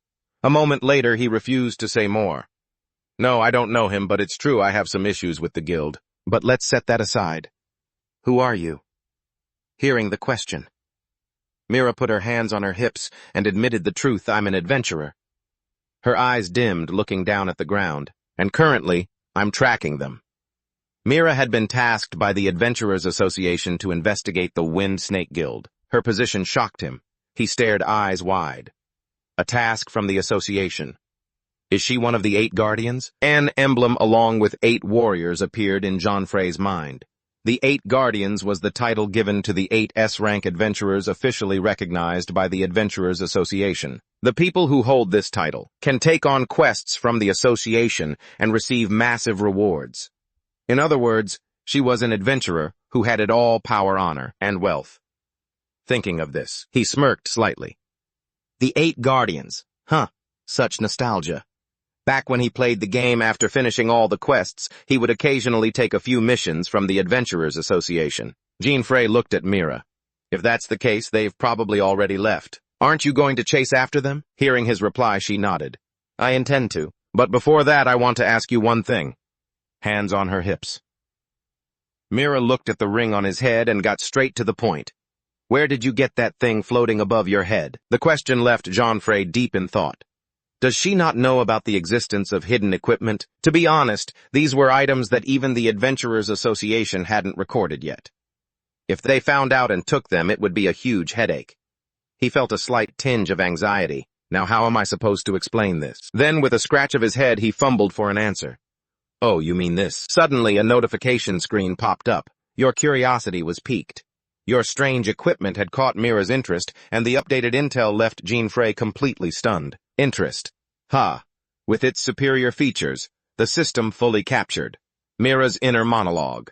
A moment later, he refused to say more. No, I don't know him, but it's true I have some issues with the guild. But let's set that aside. Who are you? Hearing the question, Mira put her hands on her hips and admitted the truth. I'm an adventurer. Her eyes dimmed, looking down at the ground. And currently, I'm tracking them. Mira had been tasked by the Adventurers Association to investigate the Wind Snake Guild. Her position shocked him. He stared eyes wide. A task from the association. Is she one of the 8 guardians? An emblem along with 8 warriors appeared in John Frey's mind. The 8 guardians was the title given to the 8 S-rank adventurers officially recognized by the Adventurers Association. The people who hold this title can take on quests from the association and receive massive rewards. In other words, she was an adventurer who had it all: power, honor, and wealth. Thinking of this, he smirked slightly. The 8 guardians. Huh, such nostalgia. Back when he played the game after finishing all the quests, he would occasionally take a few missions from the Adventurers Association. Jean Frey looked at Mira. If that's the case, they've probably already left. Aren't you going to chase after them? Hearing his reply, she nodded. I intend to. But before that, I want to ask you one thing. Hands on her hips. Mira looked at the ring on his head and got straight to the point. Where did you get that thing floating above your head? The question left John Frey deep in thought. Does she not know about the existence of hidden equipment? To be honest, these were items that even the Adventurers Association hadn't recorded yet. If they found out and took them, it would be a huge headache. He felt a slight tinge of anxiety. Now how am I supposed to explain this? Then, with a scratch of his head, he fumbled for an answer. Oh, you mean this? Suddenly, a notification screen popped up. Your curiosity was piqued. Your strange equipment had caught Mira's interest, and the updated intel left Jean Frey completely stunned. Interest. Ha. With its superior features, the system fully captured. Mira's inner monologue.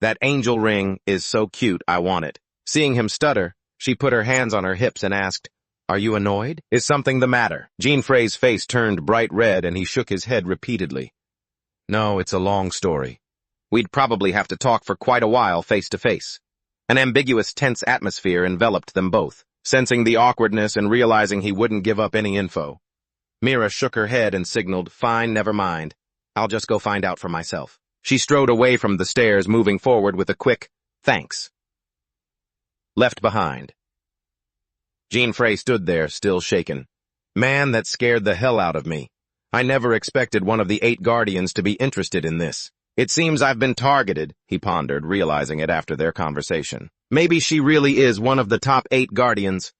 That angel ring is so cute, I want it. Seeing him stutter, she put her hands on her hips and asked, Are you annoyed? Is something the matter? Jean Frey's face turned bright red and he shook his head repeatedly. No, it's a long story. We'd probably have to talk for quite a while face to face. An ambiguous, tense atmosphere enveloped them both. Sensing the awkwardness and realizing he wouldn't give up any info, Mira shook her head and signaled, Fine, never mind. I'll just go find out for myself. She strode away from the stairs, moving forward with a quick, thanks. Left behind. Jean Frey stood there, still shaken. Man, that scared the hell out of me. I never expected one of the 8 guardians to be interested in this. It seems I've been targeted, he pondered, realizing it after their conversation. Maybe she really is one of the top 8 guardians.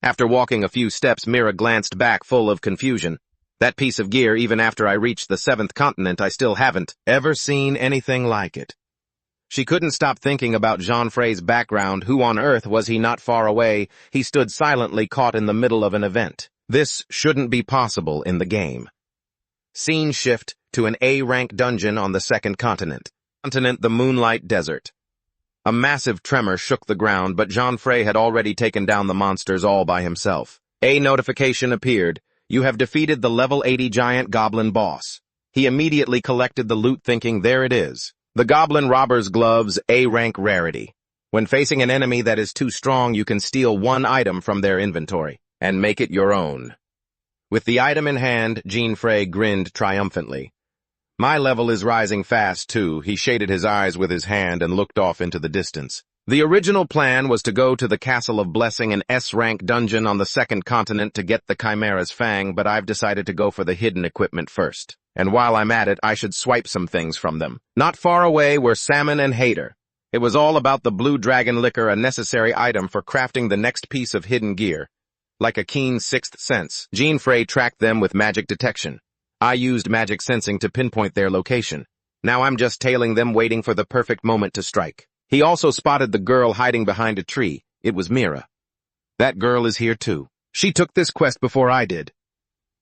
After walking a few steps, Mira glanced back, full of confusion. That piece of gear, even after I reached the 7th continent, I still haven't ever seen anything like it. She couldn't stop thinking about Jean Frey's background. Who on earth was he? Not far away, he stood silently, caught in the middle of an event. This shouldn't be possible in the game. Scene shift to an A-rank dungeon on the 2nd continent. The Moonlight Desert. A massive tremor shook the ground, but Jean Frey had already taken down the monsters all by himself. A notification appeared. You have defeated the level 80 giant goblin boss. He immediately collected the loot thinking, there it is. The Goblin Robber's Gloves, A-rank rarity. When facing an enemy that is too strong, you can steal one item from their inventory and make it your own. With the item in hand, Jean-Frey grinned triumphantly. My level is rising fast, too. He shaded his eyes with his hand and looked off into the distance. The original plan was to go to the Castle of Blessing, an S-rank dungeon on the second continent to get the Chimera's Fang, but I've decided to go for the hidden equipment first. And while I'm at it, I should swipe some things from them. Not far away were Salmon and Hater. It was all about the Blue Dragon Liquor, a necessary item for crafting the next piece of hidden gear. Like a keen sixth sense, Jean-Frey tracked them with magic detection. I used magic sensing to pinpoint their location. Now I'm just tailing them, waiting for the perfect moment to strike. He also spotted the girl hiding behind a tree. It was Mira. That girl is here too. She took this quest before I did.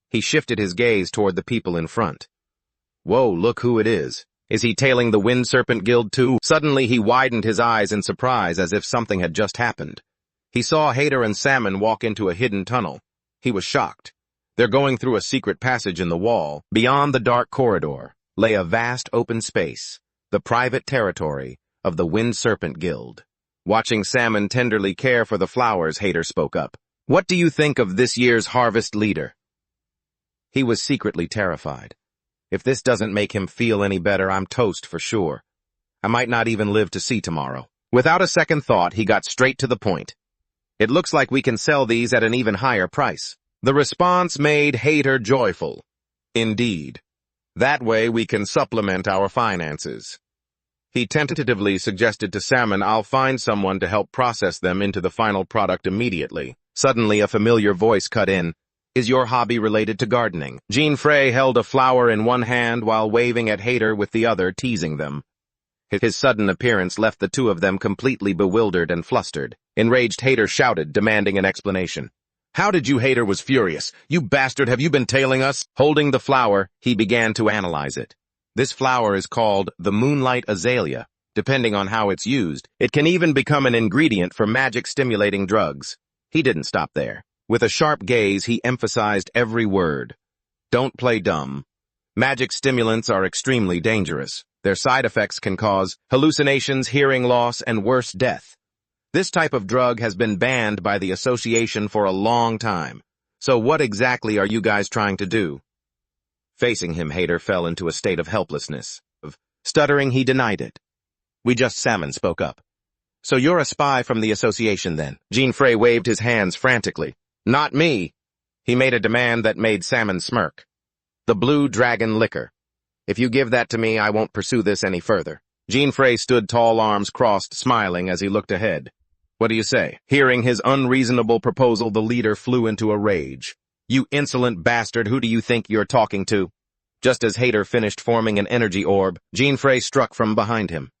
He shifted his gaze toward the people in front. Whoa, look who it is. Is he tailing the Wind Serpent Guild too? Suddenly he widened his eyes in surprise as if something had just happened. He saw Hater and Salmon walk into a hidden tunnel. He was shocked. They're going through a secret passage in the wall. Beyond the dark corridor lay a vast open space, the private territory of the Wind Serpent Guild. Watching Salmon tenderly care for the flowers, Hater spoke up. What do you think of this year's harvest leader? He was secretly terrified. If this doesn't make him feel any better, I'm toast for sure. I might not even live to see tomorrow. Without a second thought, he got straight to the point. It looks like we can sell these at an even higher price. The response made Hater joyful. Indeed. That way we can supplement our finances. He tentatively suggested to Salmon, I'll find someone to help process them into the final product immediately. Suddenly a familiar voice cut in. Is your hobby related to gardening? Jean-Frey held a flower in one hand while waving at Hater with the other, teasing them. His sudden appearance left the two of them completely bewildered and flustered. Enraged Hater shouted, demanding an explanation. How did you? Hater was furious. You bastard, have you been tailing us? Holding the flower, he began to analyze it. This flower is called the Moonlight Azalea. Depending on how it's used, it can even become an ingredient for magic-stimulating drugs. He didn't stop there. With a sharp gaze, he emphasized every word. Don't play dumb. Magic stimulants are extremely dangerous. Their side effects can cause hallucinations, hearing loss, and worse, death. This type of drug has been banned by the association for a long time. So what exactly are you guys trying to do? Facing him, Hater fell into a state of helplessness. Stuttering, he denied it. Salmon spoke up. So you're a spy from the association then? Jean-Frey waved his hands frantically. Not me. He made a demand that made Salmon smirk. The Blue Dragon Liquor. If you give that to me, I won't pursue this any further. Jean-Frey stood tall, arms crossed, smiling as he looked ahead. What do you say? Hearing his unreasonable proposal, the leader flew into a rage. You insolent bastard, who do you think you're talking to? Just as Hater finished forming an energy orb, Jean-Frey struck from behind him.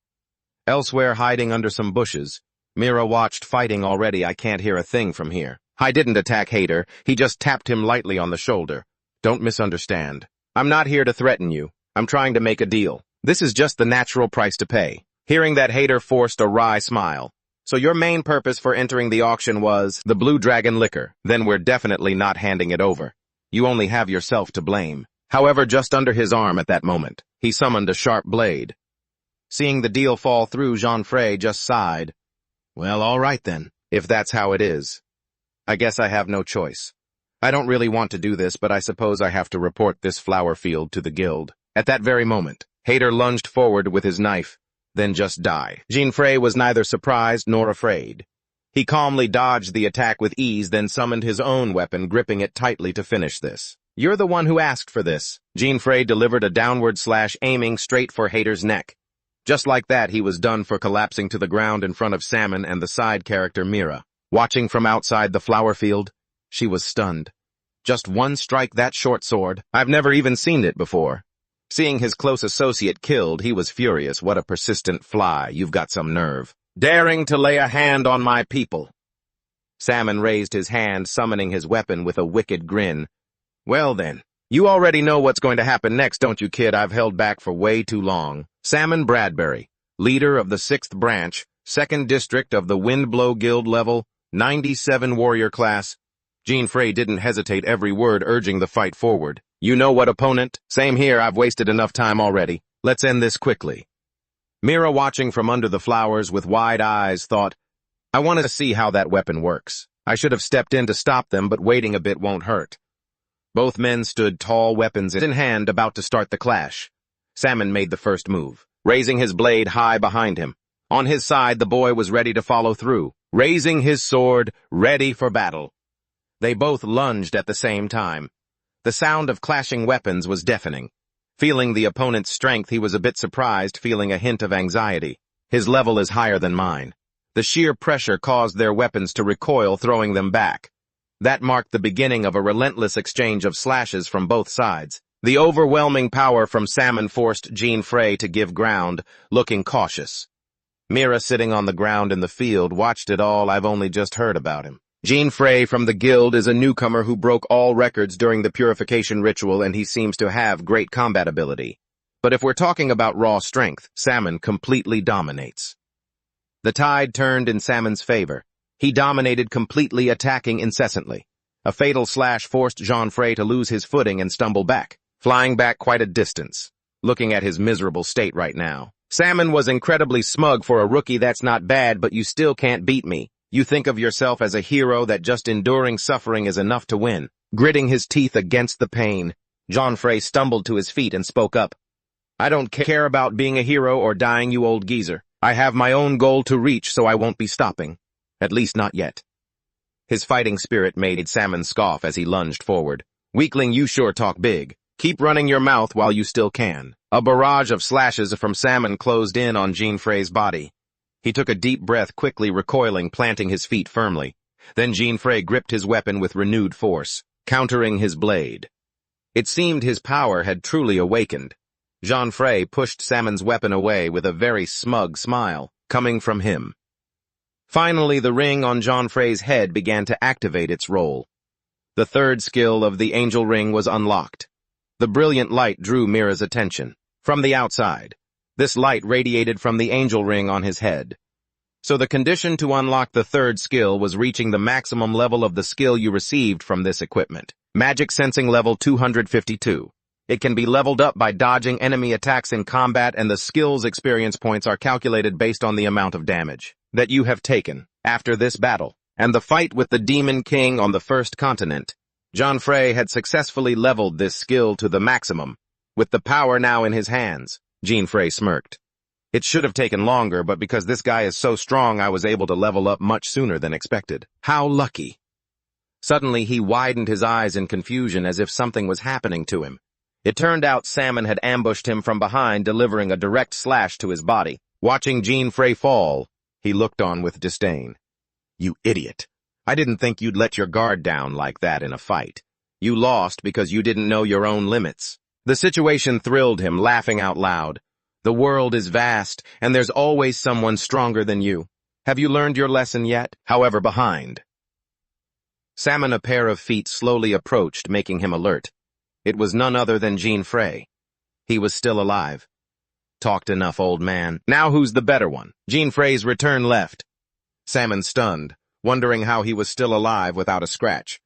Elsewhere, hiding under some bushes, Mira watched. Fighting already, I can't hear a thing from here. I didn't attack Hater, he just tapped him lightly on the shoulder. Don't misunderstand. I'm not here to threaten you. I'm trying to make a deal. This is just the natural price to pay. Hearing that, Hater forced a wry smile. So your main purpose for entering the auction was the Blue Dragon Liquor. Then we're definitely not handing it over. You only have yourself to blame. However, just under his arm at that moment, he summoned a sharp blade. Seeing the deal fall through, Jean-Frey just sighed. Well, all right then, if that's how it is. I guess I have no choice. I don't really want to do this, but I suppose I have to report this flower field to the guild. At that very moment, Hater lunged forward with his knife, then just died. Jean-Frey was neither surprised nor afraid. He calmly dodged the attack with ease, then summoned his own weapon, gripping it tightly to finish this. You're the one who asked for this. Jean-Frey delivered a downward slash, aiming straight for Hater's neck. Just like that, he was done for, collapsing to the ground in front of Salmon and the side character Mira. Watching from outside the flower field, she was stunned. Just one strike, that short sword. I've never even seen it before. Seeing his close associate killed, he was furious. What a persistent fly, you've got some nerve. Daring to lay a hand on my people. Salmon raised his hand, summoning his weapon with a wicked grin. Well then, you already know what's going to happen next, don't you, kid? I've held back for way too long. Salmon Bradbury, leader of the 6th branch, 2nd district of the Windblow Guild, level 97 warrior class. Jean-Frey didn't hesitate, every word urging the fight forward. You know what, opponent? Same here, I've wasted enough time already. Let's end this quickly. Mira, watching from under the flowers with wide eyes, thought, I want to see how that weapon works. I should have stepped in to stop them, but waiting a bit won't hurt. Both men stood tall, weapons in hand, about to start the clash. Salmon made the first move, raising his blade high behind him. On his side, the boy was ready to follow through, raising his sword, ready for battle. They both lunged at the same time. The sound of clashing weapons was deafening. Feeling the opponent's strength, he was a bit surprised, feeling a hint of anxiety. His level is higher than mine. The sheer pressure caused their weapons to recoil, throwing them back. That marked the beginning of a relentless exchange of slashes from both sides. The overwhelming power from Salmon forced Jean Frey to give ground, looking cautious. Mira, sitting on the ground in the field, watched it all. I've only just heard about him. Jean Frey from the guild is a newcomer who broke all records during the purification ritual, and he seems to have great combat ability. But if we're talking about raw strength, Salmon completely dominates. The tide turned in Salmon's favor. He dominated, completely attacking incessantly. A fatal slash forced Jean Frey to lose his footing and stumble back, flying back quite a distance. Looking at his miserable state right now, Salmon was incredibly smug. For a rookie, that's not bad, but you still can't beat me. You think of yourself as a hero, that just enduring suffering is enough to win. Gritting his teeth against the pain, Jean Frey stumbled to his feet and spoke up. I don't care about being a hero or dying, you old geezer. I have my own goal to reach, so I won't be stopping. At least not yet. His fighting spirit made Salmon scoff as he lunged forward. Weakling, you sure talk big. Keep running your mouth while you still can. A barrage of slashes from Salmon closed in on Jean Frey's body. He took a deep breath, quickly recoiling, planting his feet firmly. Then Jean Frey gripped his weapon with renewed force, countering his blade. It seemed his power had truly awakened. Jean Frey pushed Salmon's weapon away with a very smug smile, coming from him. Finally, the ring on Jean Frey's head began to activate its role. The third skill of the angel ring was unlocked. The brilliant light drew Mira's attention. From the outside, this light radiated from the angel ring on his head. So the condition to unlock the third skill was reaching the maximum level of the skill you received from this equipment. Magic Sensing level 252. It can be leveled up by dodging enemy attacks in combat, and the skill's experience points are calculated based on the amount of damage that you have taken after this battle. And the fight with the Demon King on the first continent, Jean Frey had successfully leveled this skill to the maximum. With the power now in his hands, Jean Frey smirked. It should have taken longer, but because this guy is so strong, I was able to level up much sooner than expected. How lucky. Suddenly, he widened his eyes in confusion as if something was happening to him. It turned out Salmon had ambushed him from behind, delivering a direct slash to his body. Watching Jean Frey fall, he looked on with disdain. You idiot. I didn't think you'd let your guard down like that in a fight. You lost because you didn't know your own limits. The situation thrilled him, laughing out loud. The world is vast, and there's always someone stronger than you. Have you learned your lesson yet? However, behind. Salmon, a pair of feet, slowly approached, making him alert. It was none other than Jean Frey. He was still alive. Talked enough, old man. Now who's the better one? Jean Frey's return left. Salmon stunned, wondering how he was still alive without a scratch.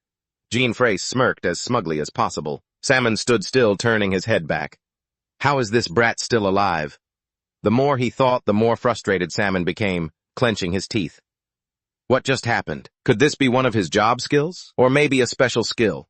Jean Frey smirked as smugly as possible. Salmon stood still, turning his head back. How is this brat still alive? The more he thought, the more frustrated Salmon became, clenching his teeth. What just happened? Could this be one of his job skills? Or maybe a special skill?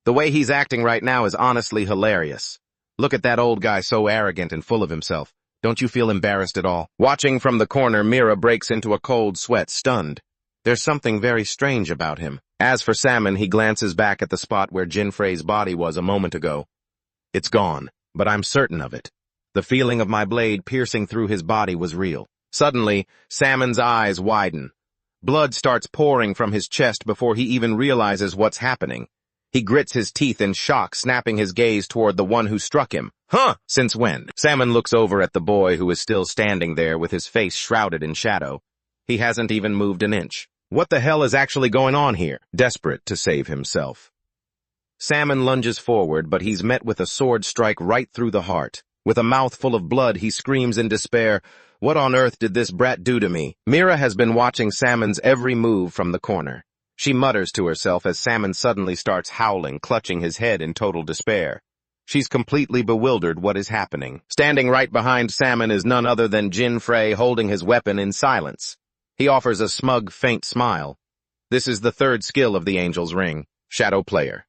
The way he's acting right now is honestly hilarious. Look at that old guy, so arrogant and full of himself. Don't you feel embarrassed at all? Watching from the corner, Mira breaks into a cold sweat, stunned. There's something very strange about him. As for Salmon, he glances back at the spot where Jean Frey's body was a moment ago. It's gone, but I'm certain of it. The feeling of my blade piercing through his body was real. Suddenly, Salmon's eyes widen. Blood starts pouring from his chest before he even realizes what's happening. He grits his teeth in shock, snapping his gaze toward the one who struck him. Huh! Since when? Salmon looks over at the boy who is still standing there with his face shrouded in shadow. He hasn't even moved an inch. What the hell is actually going on here? Desperate to save himself, Salmon lunges forward, but he's met with a sword strike right through the heart. With a mouth full of blood, he screams in despair, "What on earth did this brat do to me?" Mira has been watching Salmon's every move from the corner. She mutters to herself as Salmon suddenly starts howling, clutching his head in total despair. She's completely bewildered what is happening. Standing right behind Salmon is none other than Jin Frey holding his weapon in silence. He offers a smug, faint smile. This is the third skill of the Angel's Ring, Shadow Player.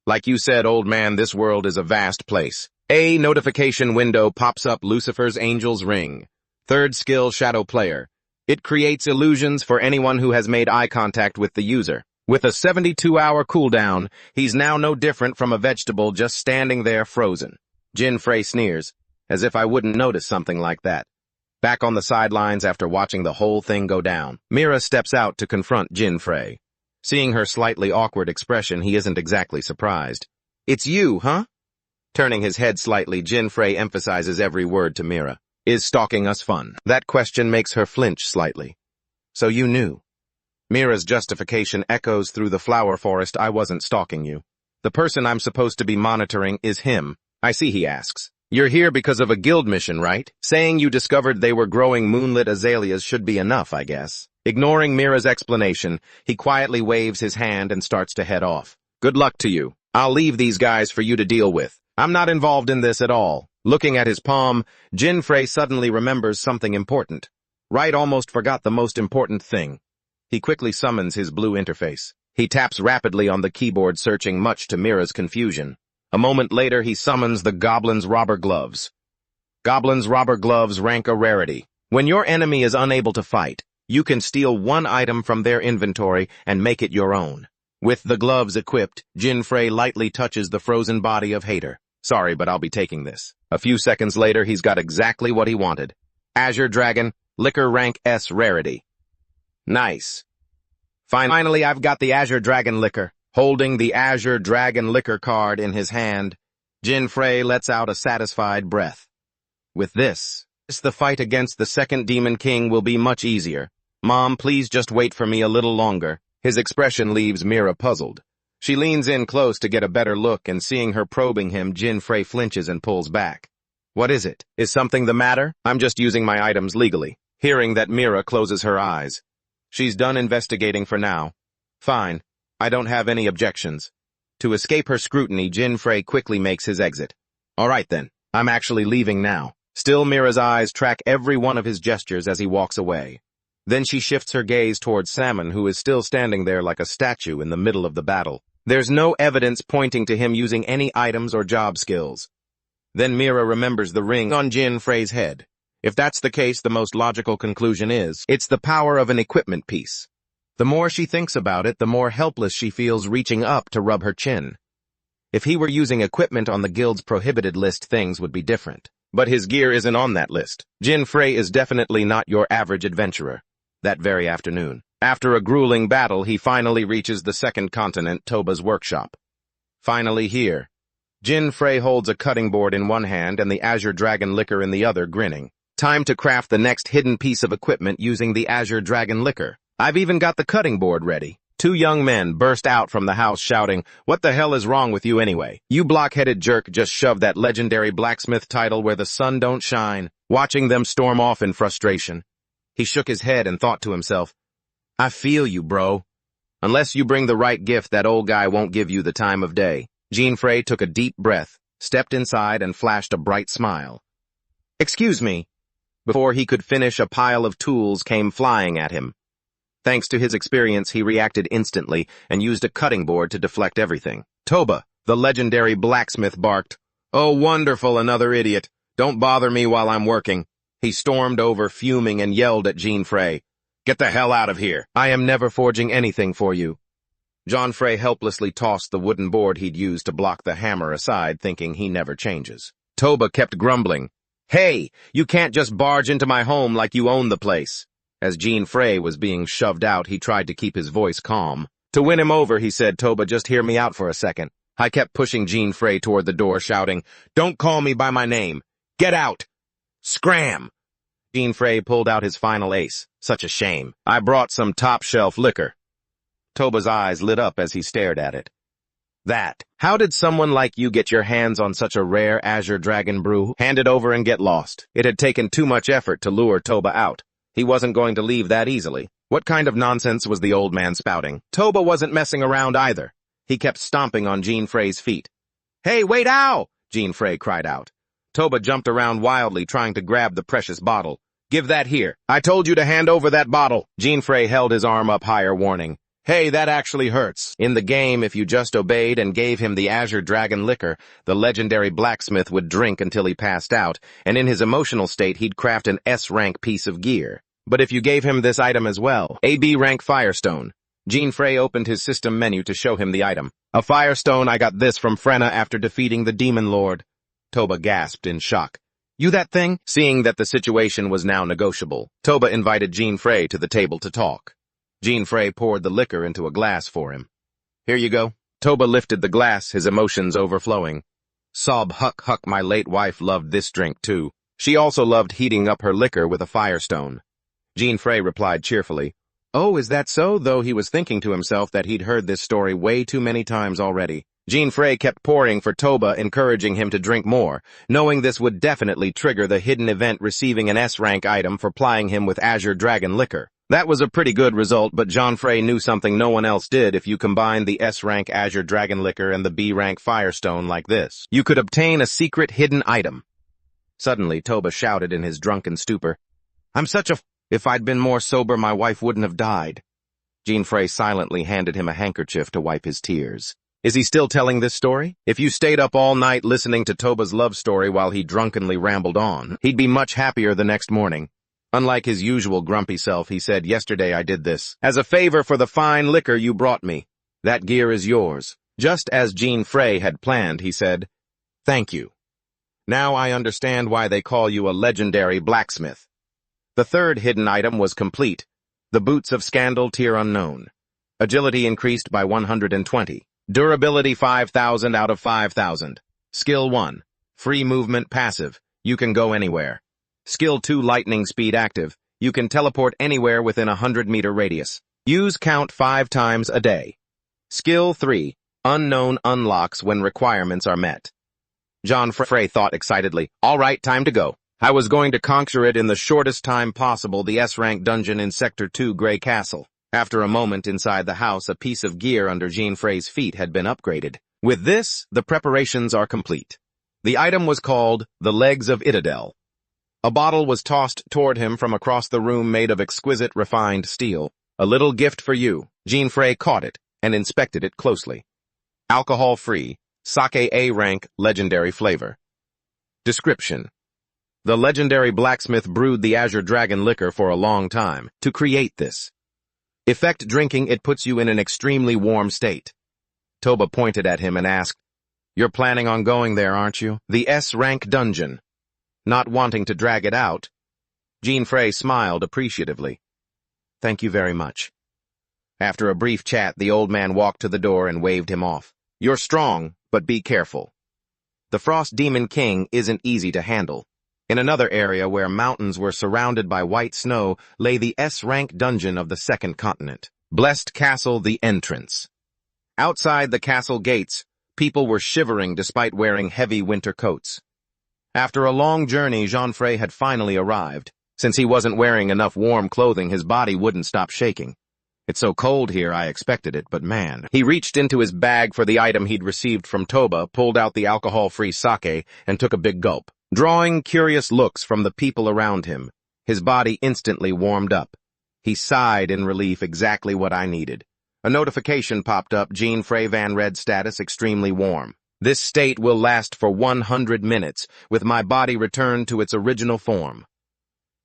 Like you said, old man, this world is a vast place. A notification window pops up Lucifer's Angel's Ring. Third skill, Shadow Player. It creates illusions for anyone who has made eye contact with the user. With a 72-hour cooldown, he's now no different from a vegetable just standing there frozen. Jin Frey sneers, as if I wouldn't notice something like that. Back on the sidelines after watching the whole thing go down, Mira steps out to confront Jin Frey. Seeing her slightly awkward expression, he isn't exactly surprised. It's you, huh? Turning his head slightly, Jin Frey emphasizes every word to Mira. Is stalking us fun? That question makes her flinch slightly. So you knew. Mira's justification echoes through the flower forest. I wasn't stalking you. The person I'm supposed to be monitoring is him. I see, he asks. You're here because of a guild mission, right? Saying you discovered they were growing moonlit azaleas should be enough, I guess. Ignoring Mira's explanation, he quietly waves his hand and starts to head off. Good luck to you. I'll leave these guys for you to deal with. I'm not involved in this at all. Looking at his palm, Jin Frey suddenly remembers something important. Right almost forgot the most important thing. He quickly summons his blue interface. He taps rapidly on the keyboard, searching much to Mira's confusion. A moment later, he summons the Goblin's Robber Gloves. Goblin's Robber Gloves rank a rarity. When your enemy is unable to fight, you can steal one item from their inventory and make it your own. With the gloves equipped, Jin Frey lightly touches the frozen body of Hater. Sorry, but I'll be taking this. A few seconds later, he's got exactly what he wanted. Azure Dragon, Liquor Rank S Rarity. Nice. Finally, I've got the Azure Dragon Liquor. Holding the Azure Dragon Liquor card in his hand, Jin Frey lets out a satisfied breath. With this, the fight against the second Demon King will be much easier. Mom, please just wait for me a little longer. His expression leaves Mira puzzled. She leans in close to get a better look, and seeing her probing him, Jin Frey flinches and pulls back. What is it? Is something the matter? I'm just using my items legally. Hearing that, Mira closes her eyes. She's done investigating for now. Fine. I don't have any objections. To escape her scrutiny, Jin Frey quickly makes his exit. All right then. I'm actually leaving now. Still, Mira's eyes track every one of his gestures as he walks away. Then she shifts her gaze towards Salmon, who is still standing there like a statue in the middle of the battle. There's no evidence pointing to him using any items or job skills. Then Mira remembers the ring on Jin Frey's head. If that's the case, the most logical conclusion is, it's the power of an equipment piece. The more she thinks about it, the more helpless she feels, reaching up to rub her chin. If he were using equipment on the guild's prohibited list, things would be different. But his gear isn't on that list. Jin Frey is definitely not your average adventurer. That very afternoon, after a grueling battle, he finally reaches the second continent, Toba's workshop. Finally here, Jin Frey holds a cutting board in one hand and the Azure Dragon Liquor in the other, grinning. Time to craft the next hidden piece of equipment using the Azure Dragon Liquor. I've even got the cutting board ready. Two young men burst out from the house shouting, "What the hell is wrong with you anyway? You block-headed jerk just shoved that legendary blacksmith title where the sun don't shine." Watching them storm off in frustration, he shook his head and thought to himself, I feel you, bro. Unless you bring the right gift, that old guy won't give you the time of day. Jin Frey took a deep breath, stepped inside, and flashed a bright smile. Excuse me. Before he could finish, a pile of tools came flying at him. Thanks to his experience, he reacted instantly and used a cutting board to deflect everything. Toba, the legendary blacksmith, barked, "Oh, wonderful, another idiot. Don't bother me while I'm working." He stormed over, fuming, and yelled at Jin Frey, "Get the hell out of here. I am never forging anything for you." Jin Frey helplessly tossed the wooden board he'd used to block the hammer aside, thinking he never changes. Toba kept grumbling, "Hey, you can't just barge into my home like you own the place." As Jin Frey was being shoved out, he tried to keep his voice calm. To win him over, he said, "Toba, just hear me out for a second." I kept pushing Jin Frey toward the door, shouting, "Don't call me by my name. Get out. Scram!" Jin Frey pulled out his final ace. Such a shame. "I brought some top-shelf liquor." Toba's eyes lit up as he stared at it. "That? How did someone like you get your hands on such a rare Azure Dragon brew? Hand it over and get lost." It had taken too much effort to lure Toba out. He wasn't going to leave that easily. What kind of nonsense was the old man spouting? Toba wasn't messing around either. He kept stomping on Jean Frey's feet. "Hey, wait, ow!" Jean Frey cried out. Toba jumped around wildly, trying to grab the precious bottle. "Give that here. I told you to hand over that bottle." Jean Frey held his arm up higher, warning. "Hey, that actually hurts." In the game, if you just obeyed and gave him the Azure Dragon liquor, the legendary blacksmith would drink until he passed out, and in his emotional state he'd craft an S-rank piece of gear. But if you gave him this item as well, a B-rank Firestone. Jean Frey opened his system menu to show him the item. "A Firestone, I got this from Frenna after defeating the Demon Lord." Toba gasped in shock. "You that thing?" Seeing that the situation was now negotiable, Toba invited Jean Frey to the table to talk. Jean Frey poured the liquor into a glass for him. "Here you go." Toba lifted the glass, his emotions overflowing. Sob huck, my late wife loved this drink too. She also loved heating up her liquor with a Firestone. Jean Frey replied cheerfully, "Oh, is that so?" though he was thinking to himself that he'd heard this story way too many times already. Jean Frey kept pouring for Toba, encouraging him to drink more, knowing this would definitely trigger the hidden event receiving an S-rank item for plying him with Azure Dragon liquor. That was a pretty good result, but Jean Frey knew something no one else did. If you combined the S-rank Azure Dragon liquor and the B-rank Firestone like this, you could obtain a secret hidden item. Suddenly, Toba shouted in his drunken stupor, "I'm such a If I'd been more sober, my wife wouldn't have died." Jean Frey silently handed him a handkerchief to wipe his tears. Is he still telling this story? If you stayed up all night listening to Toba's love story while he drunkenly rambled on, he'd be much happier the next morning. Unlike his usual grumpy self, he said, "Yesterday I did this. As a favor for the fine liquor you brought me. That gear is yours." Just as Jean Frey had planned, he said, "Thank you. Now I understand why they call you a legendary blacksmith." The third hidden item was complete. The Boots of Scandal Tier Unknown. Agility increased by 120. Durability 5,000 out of 5,000. Skill 1. Free movement passive. You can go anywhere. Skill 2 Lightning Speed active. You can teleport anywhere within a 100-meter radius. Use count 5 times a day. Skill 3. Unknown unlocks when requirements are met. Jean Frey thought excitedly, "All right, time to go." I was going to conquer it in the shortest time possible, the S-rank dungeon in Sector 2 Grey Castle. After a moment inside the house, a piece of gear under Jean Frey's feet had been upgraded. With this, the preparations are complete. The item was called the Legs of Itadel. A bottle was tossed toward him from across the room made of exquisite refined steel. "A little gift for you." Jean Frey caught it and inspected it closely. Alcohol-free, sake A-rank, legendary flavor. Description: the legendary blacksmith brewed the Azure Dragon liquor for a long time to create this. Effect: drinking it puts you in an extremely warm state. Toba pointed at him and asked, "You're planning on going there, aren't you? The S-rank dungeon." Not wanting to drag it out, Jean Frey smiled appreciatively. "Thank you very much." After a brief chat, the old man walked to the door and waved him off. "You're strong, but be careful. The Frost Demon King isn't easy to handle." In another area where mountains were surrounded by white snow lay the S-rank dungeon of the second continent. Blessed Castle, the entrance. Outside the castle gates, people were shivering despite wearing heavy winter coats. After a long journey, Jean Frey had finally arrived. Since he wasn't wearing enough warm clothing, his body wouldn't stop shaking. "It's so cold here, I expected it, but man." He reached into his bag for the item he'd received from Toba, pulled out the alcohol-free sake, and took a big gulp. Drawing curious looks from the people around him, his body instantly warmed up. He sighed in relief, exactly what I needed. A notification popped up, Jean Frey Van Red status extremely warm. This state will last for 100 minutes, with my body returned to its original form.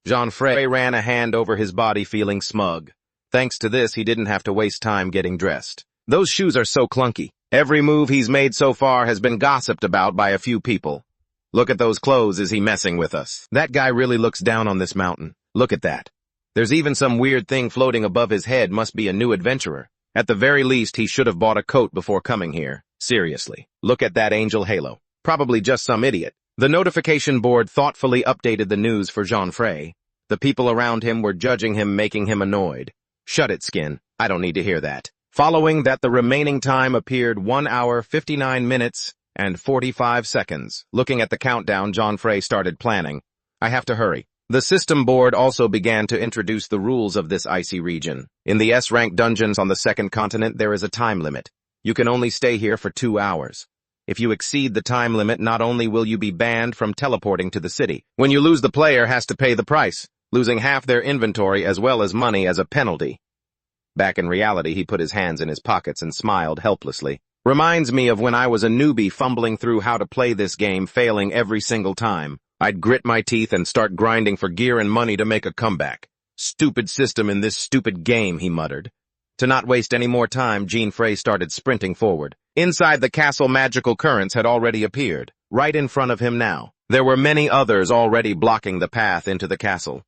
Jean Frey ran a hand over his body, feeling smug. Thanks to this, he didn't have to waste time getting dressed. Those shoes are so clunky. Every move he's made so far has been gossiped about by a few people. Look at those clothes, is he messing with us? That guy really looks down on this mountain. Look at that. There's even some weird thing floating above his head, must be a new adventurer. At the very least, he should have bought a coat before coming here. Seriously. Look at that angel halo. Probably just some idiot. The notification board thoughtfully updated the news for Jean Frey. The people around him were judging him, making him annoyed. Shut it, Skin. I don't need to hear that. Following that, the remaining time appeared 1 hour, 59 minutes, and 45 seconds. Looking at the countdown, Jean Frey started planning. I have to hurry. The system board also began to introduce the rules of this icy region. In the S-rank dungeons on the second continent, there is a time limit. You can only stay here for 2 hours. If you exceed the time limit, not only will you be banned from teleporting to the city. When you lose, the player has to pay the price, losing half their inventory as well as money as a penalty. Back in reality, he put his hands in his pockets and smiled helplessly. Reminds me of when I was a newbie fumbling through how to play this game, failing every single time. I'd grit my teeth and start grinding for gear and money to make a comeback. Stupid system in this stupid game, he muttered. To not waste any more time, Jean Frey started sprinting forward. Inside the castle, magical currents had already appeared, right in front of him now. There were many others already blocking the path into the castle.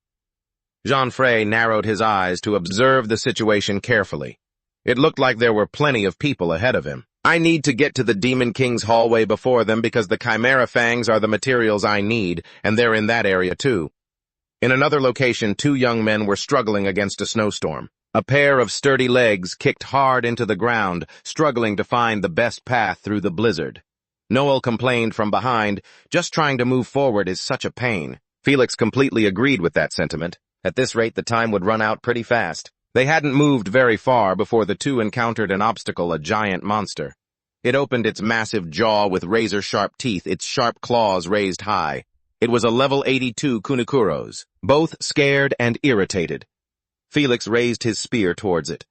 Jean Frey narrowed his eyes to observe the situation carefully. It looked like there were plenty of people ahead of him. I need to get to the Demon King's hallway before them because the Chimera Fangs are the materials I need, and they're in that area too. In another location, 2 young men were struggling against a snowstorm. A pair of sturdy legs kicked hard into the ground, struggling to find the best path through the blizzard. Noel complained from behind, just trying to move forward is such a pain. Felix completely agreed with that sentiment. At this rate, the time would run out pretty fast. They hadn't moved very far before the two encountered an obstacle, a giant monster. It opened its massive jaw with razor-sharp teeth, its sharp claws raised high. It was a level 82 Kunikuros, both scared and irritated. Felix raised his spear towards it.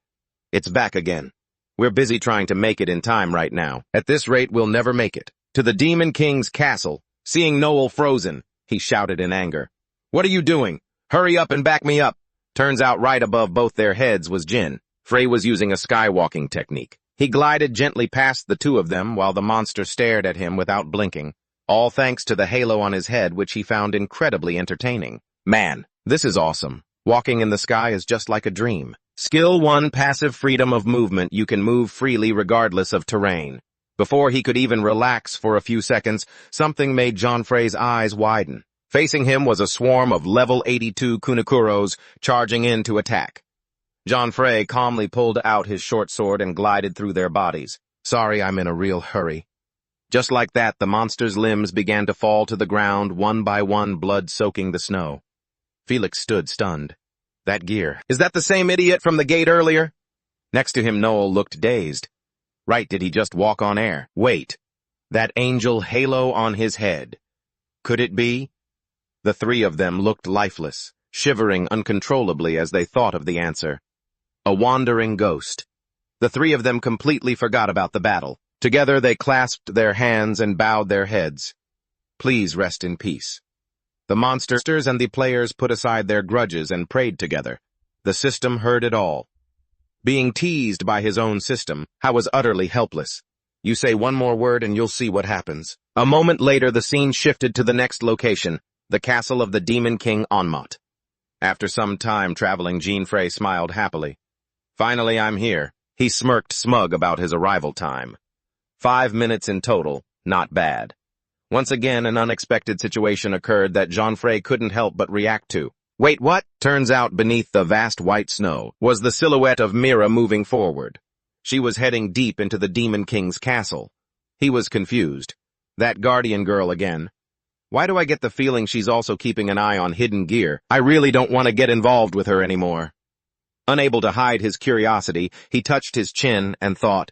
It's back again. We're busy trying to make it in time right now. At this rate, we'll never make it. To the Demon King's castle. Seeing Noel frozen, he shouted in anger. What are you doing? Hurry up and back me up. Turns out right above both their heads was Jin. Frey was using a skywalking technique. He glided gently past the two of them while the monster stared at him without blinking, all thanks to the halo on his head, which he found incredibly entertaining. Man, this is awesome. Walking in the sky is just like a dream. Skill 1, passive freedom of movement. You can move freely regardless of terrain. Before he could even relax for a few seconds, something made Jean Frey's eyes widen. Facing him was a swarm of level 82 Kunikuros charging in to attack. Jean Frey calmly pulled out his short sword and glided through their bodies. Sorry, I'm in a real hurry. Just like that, the monster's limbs began to fall to the ground, one by one, blood soaking the snow. Felix stood stunned. That gear. Is that the same idiot from the gate earlier? Next to him, Noel looked dazed. Right, did he just walk on air? Wait. That angel halo on his head. Could it be? The three of them looked lifeless, shivering uncontrollably as they thought of the answer. A wandering ghost. The three of them completely forgot about the battle. Together they clasped their hands and bowed their heads. Please rest in peace. The monsters and the players put aside their grudges and prayed together. The system heard it all. Being teased by his own system, How was utterly helpless. You say one more word and you'll see what happens. A moment later, the scene shifted to the next location, the castle of the Demon King Onmot. After some time traveling, Jean Frey smiled happily. Finally, I'm here. He smirked smug about his arrival time. 5 minutes in total, not bad. Once again, an unexpected situation occurred that Jean Frey couldn't help but react to. Wait, what? Turns out beneath the vast white snow was the silhouette of Mira moving forward. She was heading deep into the Demon King's castle. He was confused. That guardian girl again. Why do I get the feeling she's also keeping an eye on hidden gear? I really don't want to get involved with her anymore. Unable to hide his curiosity, he touched his chin and thought,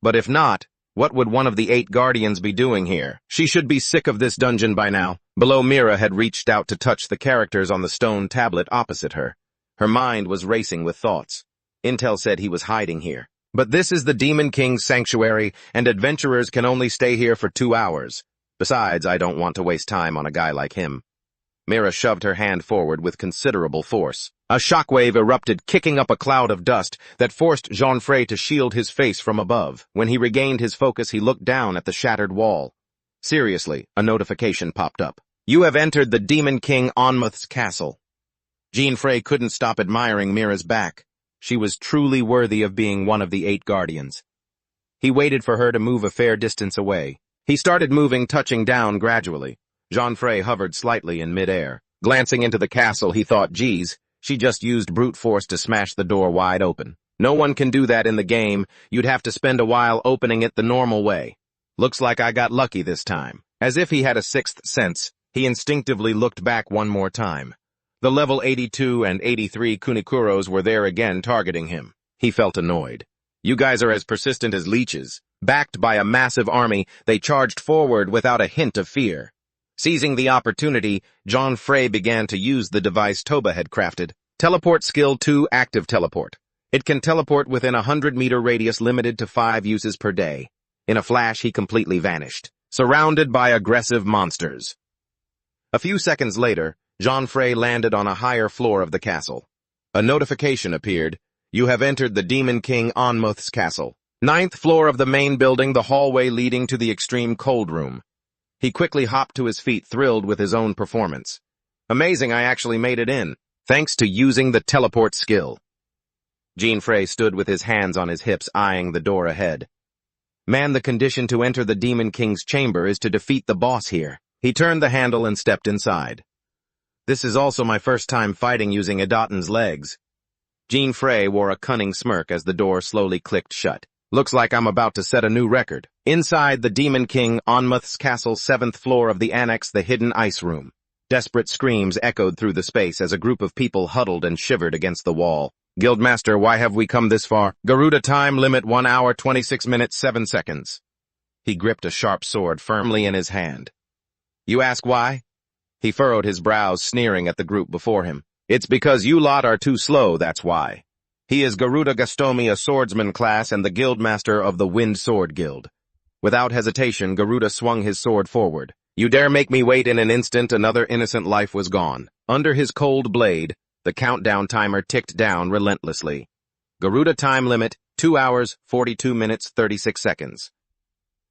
but if not, what would one of the 8 guardians be doing here? She should be sick of this dungeon by now. Below, Mira had reached out to touch the characters on the stone tablet opposite her. Her mind was racing with thoughts. Intel said he was hiding here. But this is the Demon King's sanctuary, and adventurers can only stay here for 2 hours. Besides, I don't want to waste time on a guy like him. Mira shoved her hand forward with considerable force. A shockwave erupted, kicking up a cloud of dust that forced Jean Frey to shield his face from above. When he regained his focus, he looked down at the shattered wall. Seriously, a notification popped up. You have entered the Demon King Onmot's castle. Jean Frey couldn't stop admiring Mira's back. She was truly worthy of being one of the 8 guardians. He waited for her to move a fair distance away. He started moving, touching down gradually. Jean Frey hovered slightly in midair. Glancing into the castle, he thought, geez, she just used brute force to smash the door wide open. No one can do that in the game. You'd have to spend a while opening it the normal way. Looks like I got lucky this time. As if he had a sixth sense, he instinctively looked back one more time. The level 82 and 83 Kunikuros were there again targeting him. He felt annoyed. You guys are as persistent as leeches. Backed by a massive army, they charged forward without a hint of fear. Seizing the opportunity, John Frey began to use the device Toba had crafted. Teleport Skill 2 Active Teleport. It can teleport within a 100-meter radius limited to 5 uses per day. In a flash, he completely vanished, surrounded by aggressive monsters. A few seconds later, John Frey landed on a higher floor of the castle. A notification appeared. You have entered the Demon King Onmuth's castle. 9th floor of the main building, the hallway leading to the extreme cold room. He quickly hopped to his feet, thrilled with his own performance. Amazing, I actually made it in, thanks to using the teleport skill. Jean Frey stood with his hands on his hips, eyeing the door ahead. Man, the condition to enter the Demon King's chamber is to defeat the boss here. He turned the handle and stepped inside. This is also my first time fighting using Edaten's legs. Jean Frey wore a cunning smirk as the door slowly clicked shut. Looks like I'm about to set a new record. Inside the Demon King Onmuth's castle, 7th floor of the annex, the hidden ice room. Desperate screams echoed through the space as a group of people huddled and shivered against the wall. Guildmaster, why have we come this far? Garuda time limit 1 hour, 26 minutes, 7 seconds. He gripped a sharp sword firmly in his hand. You ask why? He furrowed his brows, sneering at the group before him. It's because you lot are too slow, that's why. He is Garuda Gastomi, a swordsman class and the guildmaster of the Wind Sword Guild. Without hesitation, Garuda swung his sword forward. You dare make me wait in an instant, another innocent life was gone. Under his cold blade, the countdown timer ticked down relentlessly. Garuda time limit, 2 hours, 42 minutes, 36 seconds.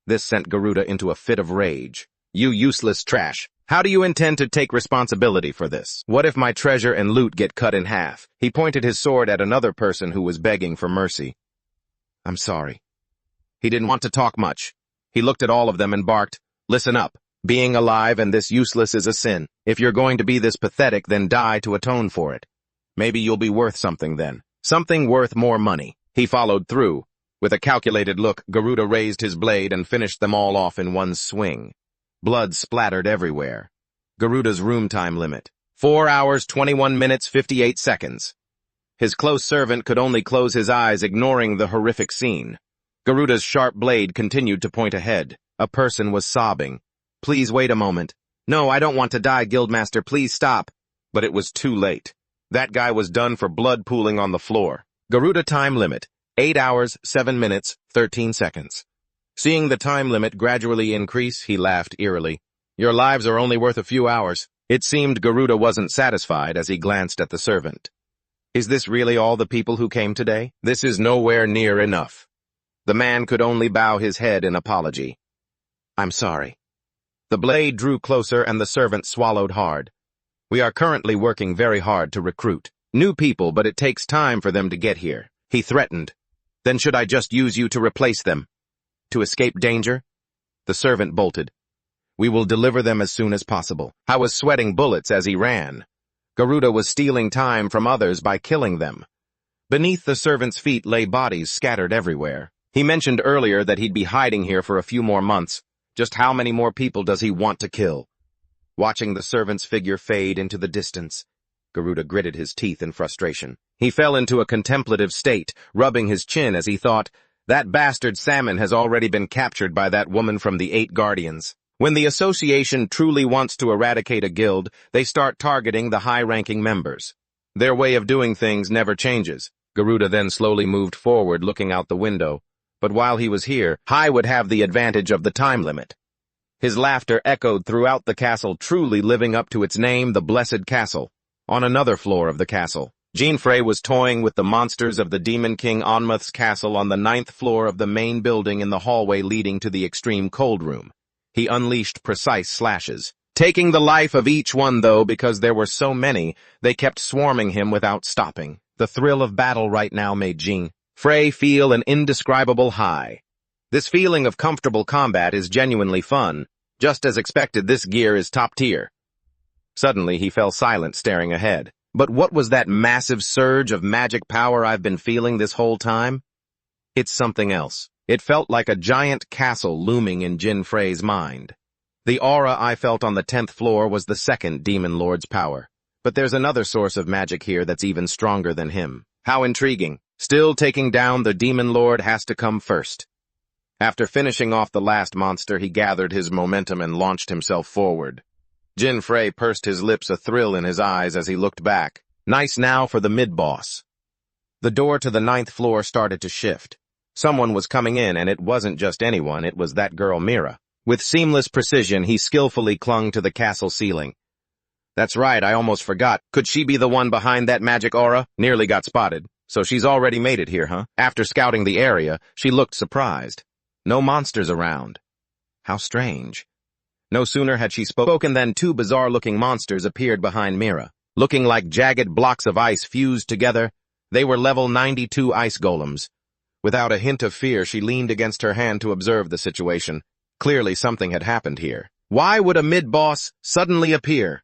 This sent Garuda into a fit of rage. You useless trash. How do you intend to take responsibility for this? What if my treasure and loot get cut in half? He pointed his sword at another person who was begging for mercy. I'm sorry. He didn't want to talk much. He looked at all of them and barked, listen up. Being alive and this useless is a sin. If you're going to be this pathetic, then die to atone for it. Maybe you'll be worth something then. Something worth more money. He followed through. With a calculated look, Garuda raised his blade and finished them all off in one swing. Blood splattered everywhere. Garuda's room time limit. 4 hours, 21 minutes, 58 seconds. His close servant could only close his eyes, ignoring the horrific scene. Garuda's sharp blade continued to point ahead. A person was sobbing. Please wait a moment. No, I don't want to die, Guildmaster, please stop. But it was too late. That guy was done for blood pooling on the floor. Garuda time limit. 8 hours, 7 minutes, 13 seconds. Seeing the time limit gradually increase, he laughed eerily. Your lives are only worth a few hours. It seemed Garuda wasn't satisfied as he glanced at the servant. Is this really all the people who came today? This is nowhere near enough. The man could only bow his head in apology. I'm sorry. The blade drew closer and the servant swallowed hard. We are currently working very hard to recruit new people, but it takes time for them to get here. He threatened. Then should I just use you to replace them? To escape danger? The servant bolted. We will deliver them as soon as possible. I was sweating bullets as he ran. Garuda was stealing time from others by killing them. Beneath the servant's feet lay bodies scattered everywhere. He mentioned earlier that he'd be hiding here for a few more months. Just how many more people does he want to kill? Watching the servant's figure fade into the distance, Garuda gritted his teeth in frustration. He fell into a contemplative state, rubbing his chin as he thought, that bastard salmon has already been captured by that woman from the 8 Guardians. When the association truly wants to eradicate a guild, they start targeting the high-ranking members. Their way of doing things never changes. Garuda then slowly moved forward, looking out the window. But while he was here, High would have the advantage of the time limit. His laughter echoed throughout the castle, truly living up to its name, the Blessed Castle. On another floor of the castle, Jean Frey was toying with the monsters of the Demon King Onmuth's castle on the 9th floor of the main building in the hallway leading to the extreme cold room. He unleashed precise slashes, taking the life of each one, though, because there were so many, they kept swarming him without stopping. The thrill of battle right now made Jean Frey feel an indescribable high. This feeling of comfortable combat is genuinely fun. Just as expected, this gear is top tier. Suddenly, he fell silent, staring ahead. But what was that massive surge of magic power I've been feeling this whole time? It's something else. It felt like a giant castle looming in Jin Frey's mind. The aura I felt on the 10th floor was the second Demon Lord's power. But there's another source of magic here that's even stronger than him. How intriguing. Still, taking down the demon lord has to come first. After finishing off the last monster, he gathered his momentum and launched himself forward. Jin Frey pursed his lips, a thrill in his eyes as he looked back. Nice now for the mid-boss. The door to the 9th floor started to shift. Someone was coming in, and it wasn't just anyone, it was that girl Mira. With seamless precision, he skillfully clung to the castle ceiling. That's right, I almost forgot. Could she be the one behind that magic aura? Nearly got spotted. So she's already made it here, huh? After scouting the area, she looked surprised. No monsters around. How strange. No sooner had she spoken than 2 bizarre-looking monsters appeared behind Mira. Looking like jagged blocks of ice fused together, they were level 92 ice golems. Without a hint of fear, she leaned against her hand to observe the situation. Clearly something had happened here. Why would a mid-boss suddenly appear?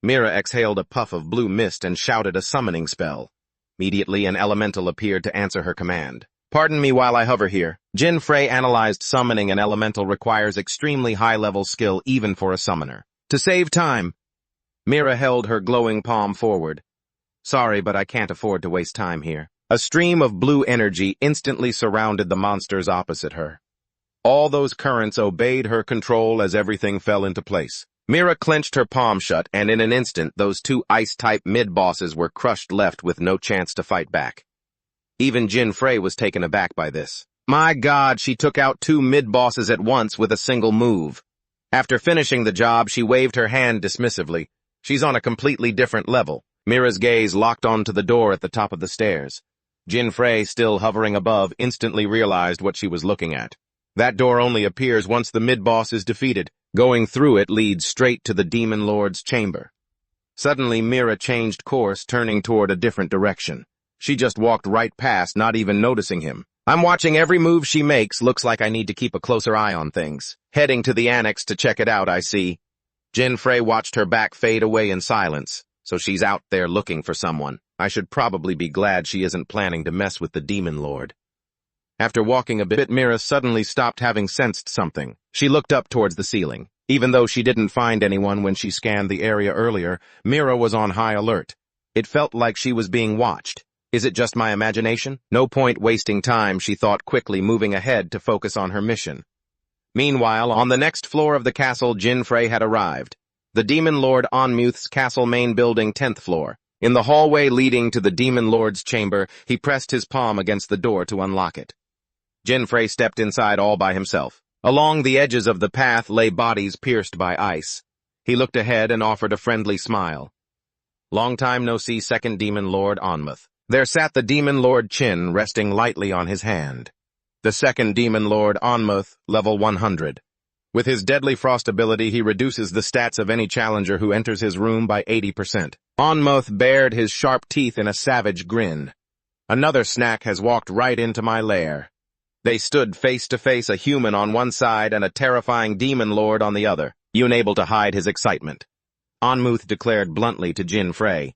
Mira exhaled a puff of blue mist and shouted a summoning spell. Immediately, an elemental appeared to answer her command. Pardon me while I hover here. Jin Frey analyzed summoning an elemental requires extremely high-level skill even for a summoner. To save time, Mira held her glowing palm forward. Sorry, but I can't afford to waste time here. A stream of blue energy instantly surrounded the monsters opposite her. All those currents obeyed her control as everything fell into place. Mira clenched her palm shut, and in an instant, those 2 ice-type mid-bosses were crushed, left with no chance to fight back. Even Jin Frey was taken aback by this. My God, she took out 2 mid-bosses at once with a single move. After finishing the job, she waved her hand dismissively. She's on a completely different level. Mira's gaze locked onto the door at the top of the stairs. Jin Frey, still hovering above, instantly realized what she was looking at. That door only appears once the mid-boss is defeated. Going through it leads straight to the Demon Lord's chamber. Suddenly, Mira changed course, turning toward a different direction. She just walked right past, not even noticing him. I'm watching every move she makes. Looks like I need to keep a closer eye on things. Heading to the annex to check it out, I see. Jin Frey watched her back fade away in silence. So she's out there looking for someone. I should probably be glad she isn't planning to mess with the Demon Lord. After walking a bit, Mira suddenly stopped, having sensed something. She looked up towards the ceiling. Even though she didn't find anyone when she scanned the area earlier, Mira was on high alert. It felt like she was being watched. Is it just my imagination? No point wasting time, she thought, quickly moving ahead to focus on her mission. Meanwhile, on the next floor of the castle, Jin Frey had arrived. The Demon Lord Onmuth's castle main building, 10th floor. In the hallway leading to the Demon Lord's chamber, he pressed his palm against the door to unlock it. Jin Frey stepped inside all by himself. Along the edges of the path lay bodies pierced by ice. He looked ahead and offered a friendly smile. Long time no see, second Demon Lord Onmuth. There sat the Demon Lord Qin, resting lightly on his hand. The second Demon Lord Onmuth, level 100. With his deadly frost ability, he reduces the stats of any challenger who enters his room by 80%. Onmuth bared his sharp teeth in a savage grin. Another snack has walked right into my lair. They stood face to face, a human on one side and a terrifying demon lord on the other, unable to hide his excitement. Onmuth declared bluntly to Jin Frey,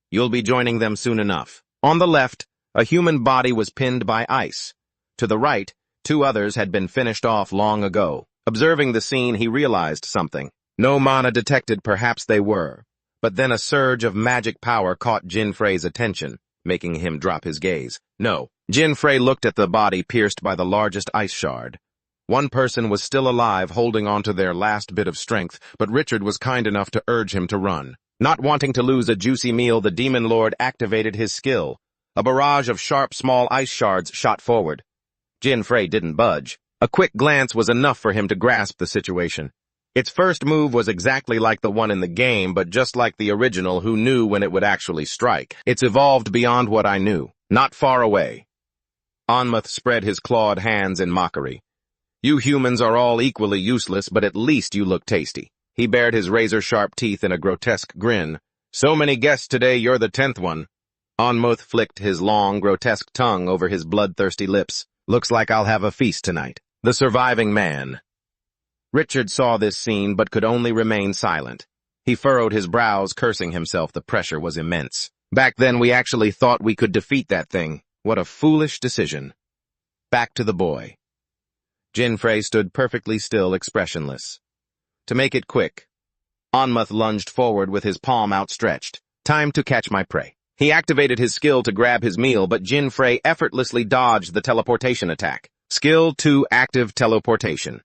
"You'll be joining them soon enough." On the left, a human body was pinned by ice. To the right, 2 others had been finished off long ago. Observing the scene, he realized something. No mana detected, perhaps they were. But then a surge of magic power caught Jin Frey's attention, making him drop his gaze. No. Jin Frey looked at the body pierced by the largest ice shard. One person was still alive, holding on to their last bit of strength, but Richard was kind enough to urge him to run. Not wanting to lose a juicy meal, the Demon Lord activated his skill. A barrage of sharp, small ice shards shot forward. Jin Frey didn't budge. A quick glance was enough for him to grasp the situation. Its first move was exactly like the one in the game, but just like the original, who knew when it would actually strike. It's evolved beyond what I knew. Not far away. Onmuth spread his clawed hands in mockery. You humans are all equally useless, but at least you look tasty. He bared his razor-sharp teeth in a grotesque grin. So many guests today, you're the 10th one. Onmuth flicked his long, grotesque tongue over his bloodthirsty lips. Looks like I'll have a feast tonight. The surviving man. Richard saw this scene, but could only remain silent. He furrowed his brows, cursing himself. The pressure was immense. Back then, we actually thought we could defeat that thing. What a foolish decision. Back to the boy. Jin Frey stood perfectly still, expressionless. To make it quick, Onmut lunged forward with his palm outstretched. Time to catch my prey. He activated his skill to grab his meal, but Jin Frey effortlessly dodged the teleportation attack. Skill 2 Active Teleportation.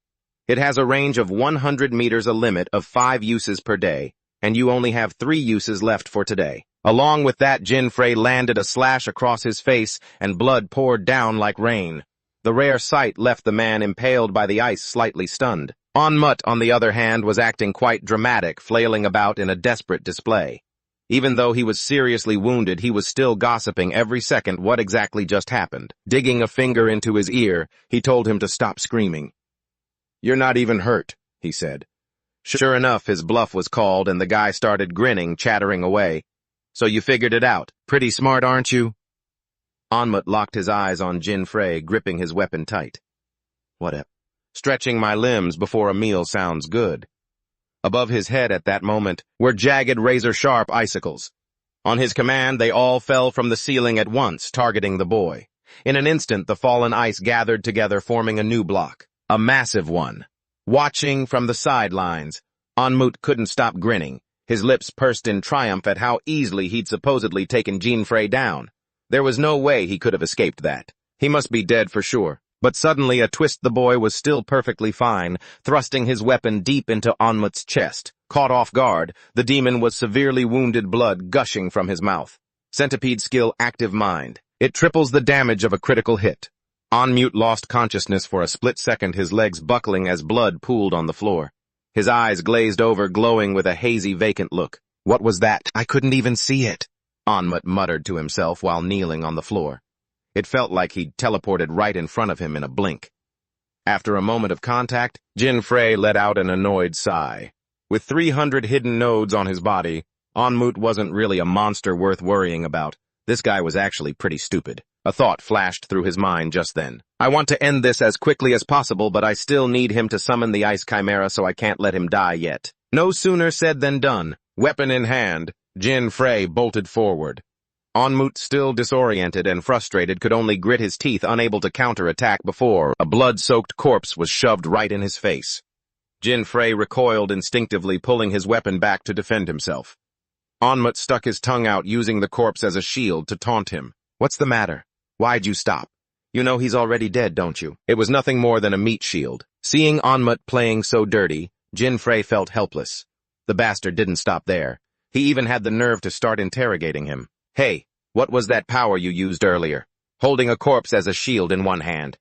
It has a range of 100 meters, a limit of 5 uses per day, and you only have 3 uses left for today. Along with that, Jin Frey landed a slash across his face, and blood poured down like rain. The rare sight left the man impaled by the ice slightly stunned. Onmut, on the other hand, was acting quite dramatic, flailing about in a desperate display. Even though he was seriously wounded, he was still gossiping every second what exactly just happened. Digging a finger into his ear, he told him to stop screaming. "You're not even hurt," he said. Sure enough, his bluff was called, and the guy started grinning, chattering away. "So you figured it out. Pretty smart, aren't you?" Onmut locked his eyes on Jin Frey, gripping his weapon tight. "What? Stretching my limbs before a meal sounds good." Above his head at that moment were jagged, razor-sharp icicles. On his command, they all fell from the ceiling at once, targeting the boy. In an instant, the fallen ice gathered together, forming a new block. A massive one. Watching from the sidelines, Onmut couldn't stop grinning, his lips pursed in triumph at how easily he'd supposedly taken Jin Frey down. There was no way he could have escaped that. He must be dead for sure. But suddenly a twist, the boy was still perfectly fine, thrusting his weapon deep into Onmut's chest. Caught off guard, the demon was severely wounded, blood gushing from his mouth. Centipede skill Active Mind. It triples the damage of a critical hit. Onmut lost consciousness for a split second, his legs buckling as blood pooled on the floor. His eyes glazed over, glowing with a hazy, vacant look. "What was that? I couldn't even see it," Onmut muttered to himself while kneeling on the floor. It felt like he'd teleported right in front of him in a blink. After a moment of contact, Jin Frey let out an annoyed sigh. With 300 hidden nodes on his body, Onmut wasn't really a monster worth worrying about. This guy was actually pretty stupid. A thought flashed through his mind just then. "I want to end this as quickly as possible, but I still need him to summon the Ice Chimera, so I can't let him die yet." No sooner said than done. Weapon in hand, Jin Frey bolted forward. Onmut, still disoriented and frustrated, could only grit his teeth, unable to counterattack before a blood-soaked corpse was shoved right in his face. Jin Frey recoiled instinctively, pulling his weapon back to defend himself. Onmut stuck his tongue out, using the corpse as a shield to taunt him. "What's the matter? Why'd you stop? You know he's already dead, don't you?" It was nothing more than a meat shield. Seeing Onmut playing so dirty, Jin Frey felt helpless. The bastard didn't stop there. He even had the nerve to start interrogating him. "Hey, what was that power you used earlier?" Holding a corpse as a shield in one hand,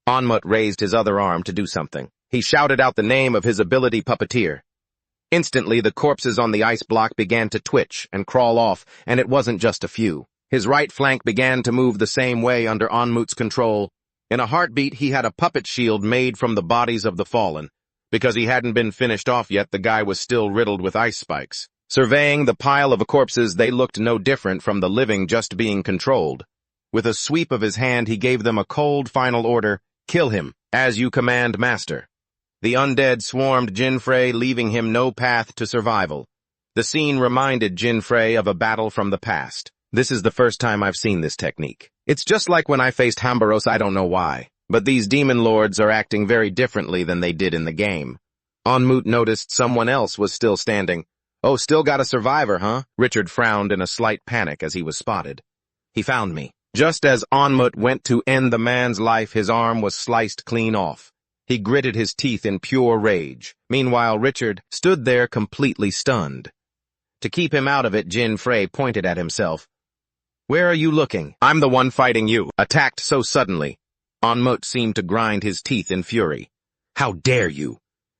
Onmut raised his other arm to do something. He shouted out the name of his ability, Puppeteer. Instantly, the corpses on the ice block began to twitch and crawl off, and it wasn't just a few. His right flank began to move the same way under Onmut's control. In a heartbeat, he had a puppet shield made from the bodies of the fallen. Because he hadn't been finished off yet, the guy was still riddled with ice spikes. Surveying the pile of corpses, they looked no different from the living just being controlled. With a sweep of his hand, he gave them a cold final order: "Kill him, as you command, master." The undead swarmed Jin Frey, leaving him no path to survival. The scene reminded Jin Frey of a battle from the past. "This is the first time I've seen this technique. It's just like when I faced Hambaros, I don't know why. But these demon lords are acting very differently than they did in the game." Onmut noticed someone else was still standing. "Oh, still got a survivor, huh?" Richard frowned in a slight panic as he was spotted. "He found me." Just as Onmut went to end the man's life, his arm was sliced clean off. He gritted his teeth in pure rage. Meanwhile, Richard stood there completely stunned. To keep him out of it, Jin Frey pointed at himself. "Where are you looking? I'm the one fighting you." Attacked so suddenly, Onmut seemed to grind his teeth in fury. "How dare you!"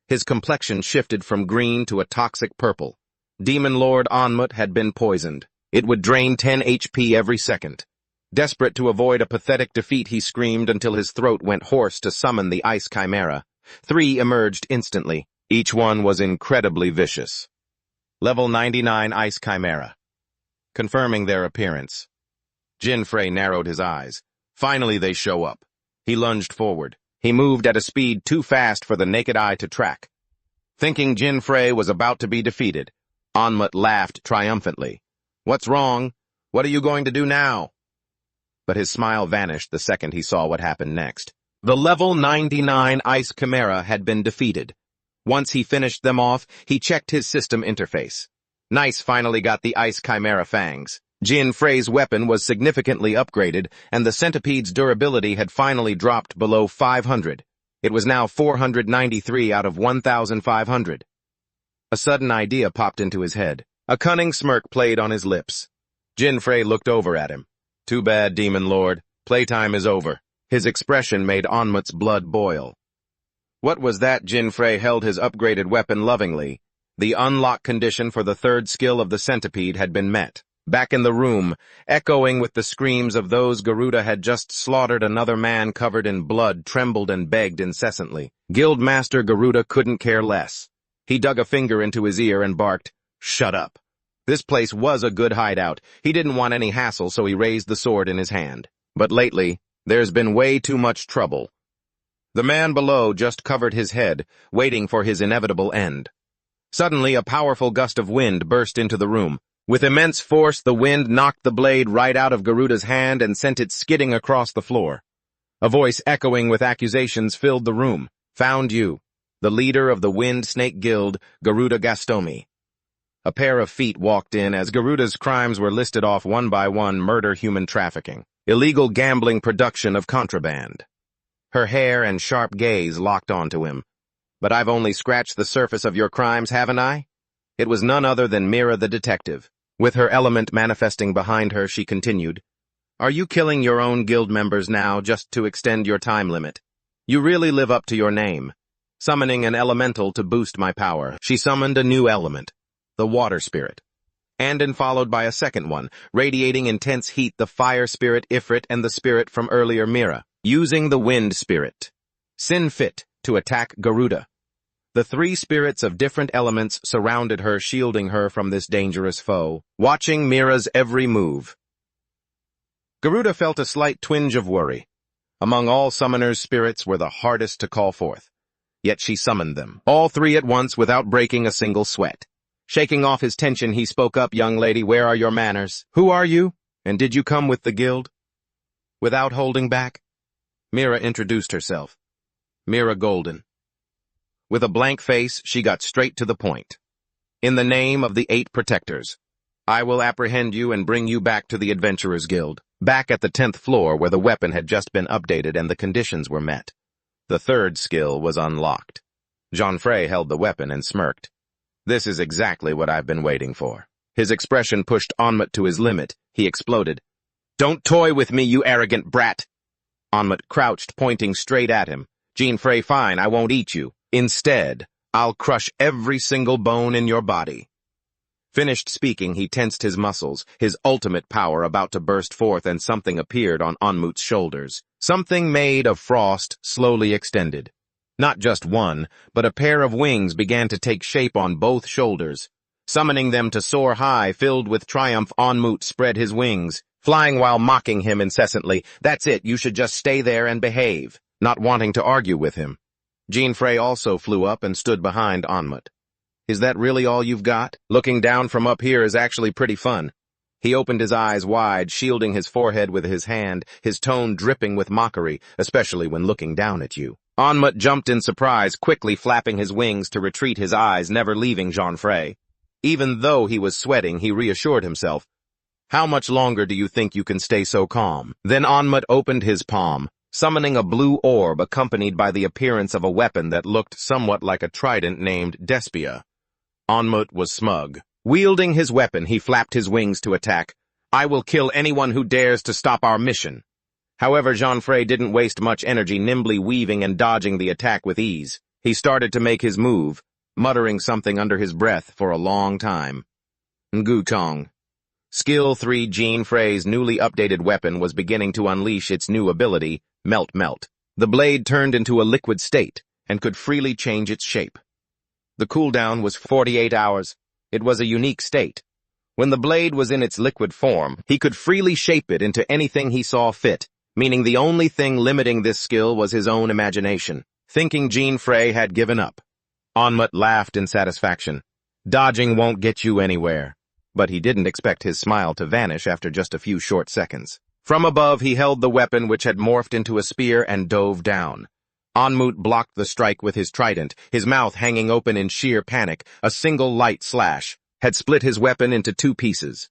His complexion shifted from green to a toxic purple. Demon Lord Onmut had been poisoned. It would drain 10 HP every second. Desperate to avoid a pathetic defeat, he screamed until his throat went hoarse to summon the Ice Chimera. 3 emerged instantly. Each one was incredibly vicious. Level 99 Ice Chimera. Confirming their appearance, Jin Frey narrowed his eyes. Finally they show up. He lunged forward. He moved at a speed too fast for the naked eye to track. Thinking Jin Frey was about to be defeated, Onmut laughed triumphantly. "What's wrong? What are you going to do now?" But his smile vanished the second he saw what happened next. The level 99 Ice Chimera had been defeated. Once he finished them off, he checked his system interface. Nice finally got the Ice Chimera fangs. Jin Frey's weapon was significantly upgraded, and the centipede's durability had finally dropped below 500. It was now 493 out of 1,500. A sudden idea popped into his head. A cunning smirk played on his lips. Jin Frey looked over at him. Too bad, Demon Lord. Playtime is over. His expression made Onmut's blood boil. What was that? Jin Frey held his upgraded weapon lovingly. The unlock condition for the third skill of the centipede had been met. Back in the room, echoing with the screams of those Garuda had just slaughtered, another man covered in blood trembled and begged incessantly. Guildmaster Garuda couldn't care less. He dug a finger into his ear and barked, "Shut up." This place was a good hideout. He didn't want any hassle, so he raised the sword in his hand. But lately, there's been way too much trouble. The man below just covered his head, waiting for his inevitable end. Suddenly, a powerful gust of wind burst into the room. With immense force, the wind knocked the blade right out of Garuda's hand and sent it skidding across the floor. A voice echoing with accusations filled the room. "Found you, the leader of the Wind Snake Guild, Garuda Gastomi." A pair of feet walked in as Garuda's crimes were listed off one by one: murder, human trafficking, illegal gambling, production of contraband. Her hair and sharp gaze locked onto him. "But I've only scratched the surface of your crimes, haven't I?" It was none other than Mira the detective. With her element manifesting behind her, she continued, "Are you killing your own guild members now just to extend your time limit? You really live up to your name. Summoning an elemental to boost my power." She summoned a new element, the water spirit, and followed by a second one, radiating intense heat, the fire spirit Ifrit, and the spirit from earlier Mira, using the wind spirit, Sinfit, to attack Garuda. The three spirits of different elements surrounded her, shielding her from this dangerous foe, watching Mira's every move. Garuda felt a slight twinge of worry. Among all summoners, spirits were the hardest to call forth. Yet she summoned them, all three at once, without breaking a single sweat. Shaking off his tension, he spoke up, "Young lady, where are your manners? Who are you? And did you come with the guild?" Without holding back, Mira introduced herself. Mira Golden. With a blank face, she got straight to the point. "In the name of the 8 protectors, I will apprehend you and bring you back to the Adventurers Guild." Back at the 10th floor, where the weapon had just been updated and the conditions were met. The third skill was unlocked. Jean Frey held the weapon and smirked. "This is exactly what I've been waiting for." His expression pushed Onmut to his limit. He exploded. "Don't toy with me, you arrogant brat!" Onmut crouched, pointing straight at him. "Jean Frey, fine, I won't eat you. Instead, I'll crush every single bone in your body." Finished speaking, he tensed his muscles, his ultimate power about to burst forth, and something appeared on Onmut's shoulders. Something made of frost slowly extended. Not just one, but a pair of wings began to take shape on both shoulders. Summoning them to soar high, filled with triumph, Onmut spread his wings, flying while mocking him incessantly. "That's it, you should just stay there and behave," not wanting to argue with him. Jean Frey also flew up and stood behind Onmut. "Is that really all you've got? Looking down from up here is actually pretty fun." He opened his eyes wide, shielding his forehead with his hand, his tone dripping with mockery, especially when looking down at you. Onmut jumped in surprise, quickly flapping his wings to retreat, his eyes never leaving Jean Frey. Even though he was sweating, he reassured himself. "How much longer do you think you can stay so calm?" Then Onmut opened his palm, summoning a blue orb accompanied by the appearance of a weapon that looked somewhat like a trident named Despia. Onmut was smug. Wielding his weapon, he flapped his wings to attack. "I will kill anyone who dares to stop our mission." However, Jean Frey didn't waste much energy nimbly weaving and dodging the attack with ease. He started to make his move, muttering something under his breath for a long time. Ngutong. Skill 3. Jean Frey's newly updated weapon was beginning to unleash its new ability, Melt Melt. The blade turned into a liquid state and could freely change its shape. The cooldown was 48 hours. It was a unique state. When the blade was in its liquid form, he could freely shape it into anything he saw fit, meaning the only thing limiting this skill was his own imagination. Thinking Jean Frey had given up, Onmut laughed in satisfaction. "Dodging won't get you anywhere." But he didn't expect his smile to vanish after just a few short seconds. From above, he held the weapon, which had morphed into a spear, and dove down. Onmut blocked the strike with his trident, his mouth hanging open in sheer panic. A single light slash had split his weapon into two pieces.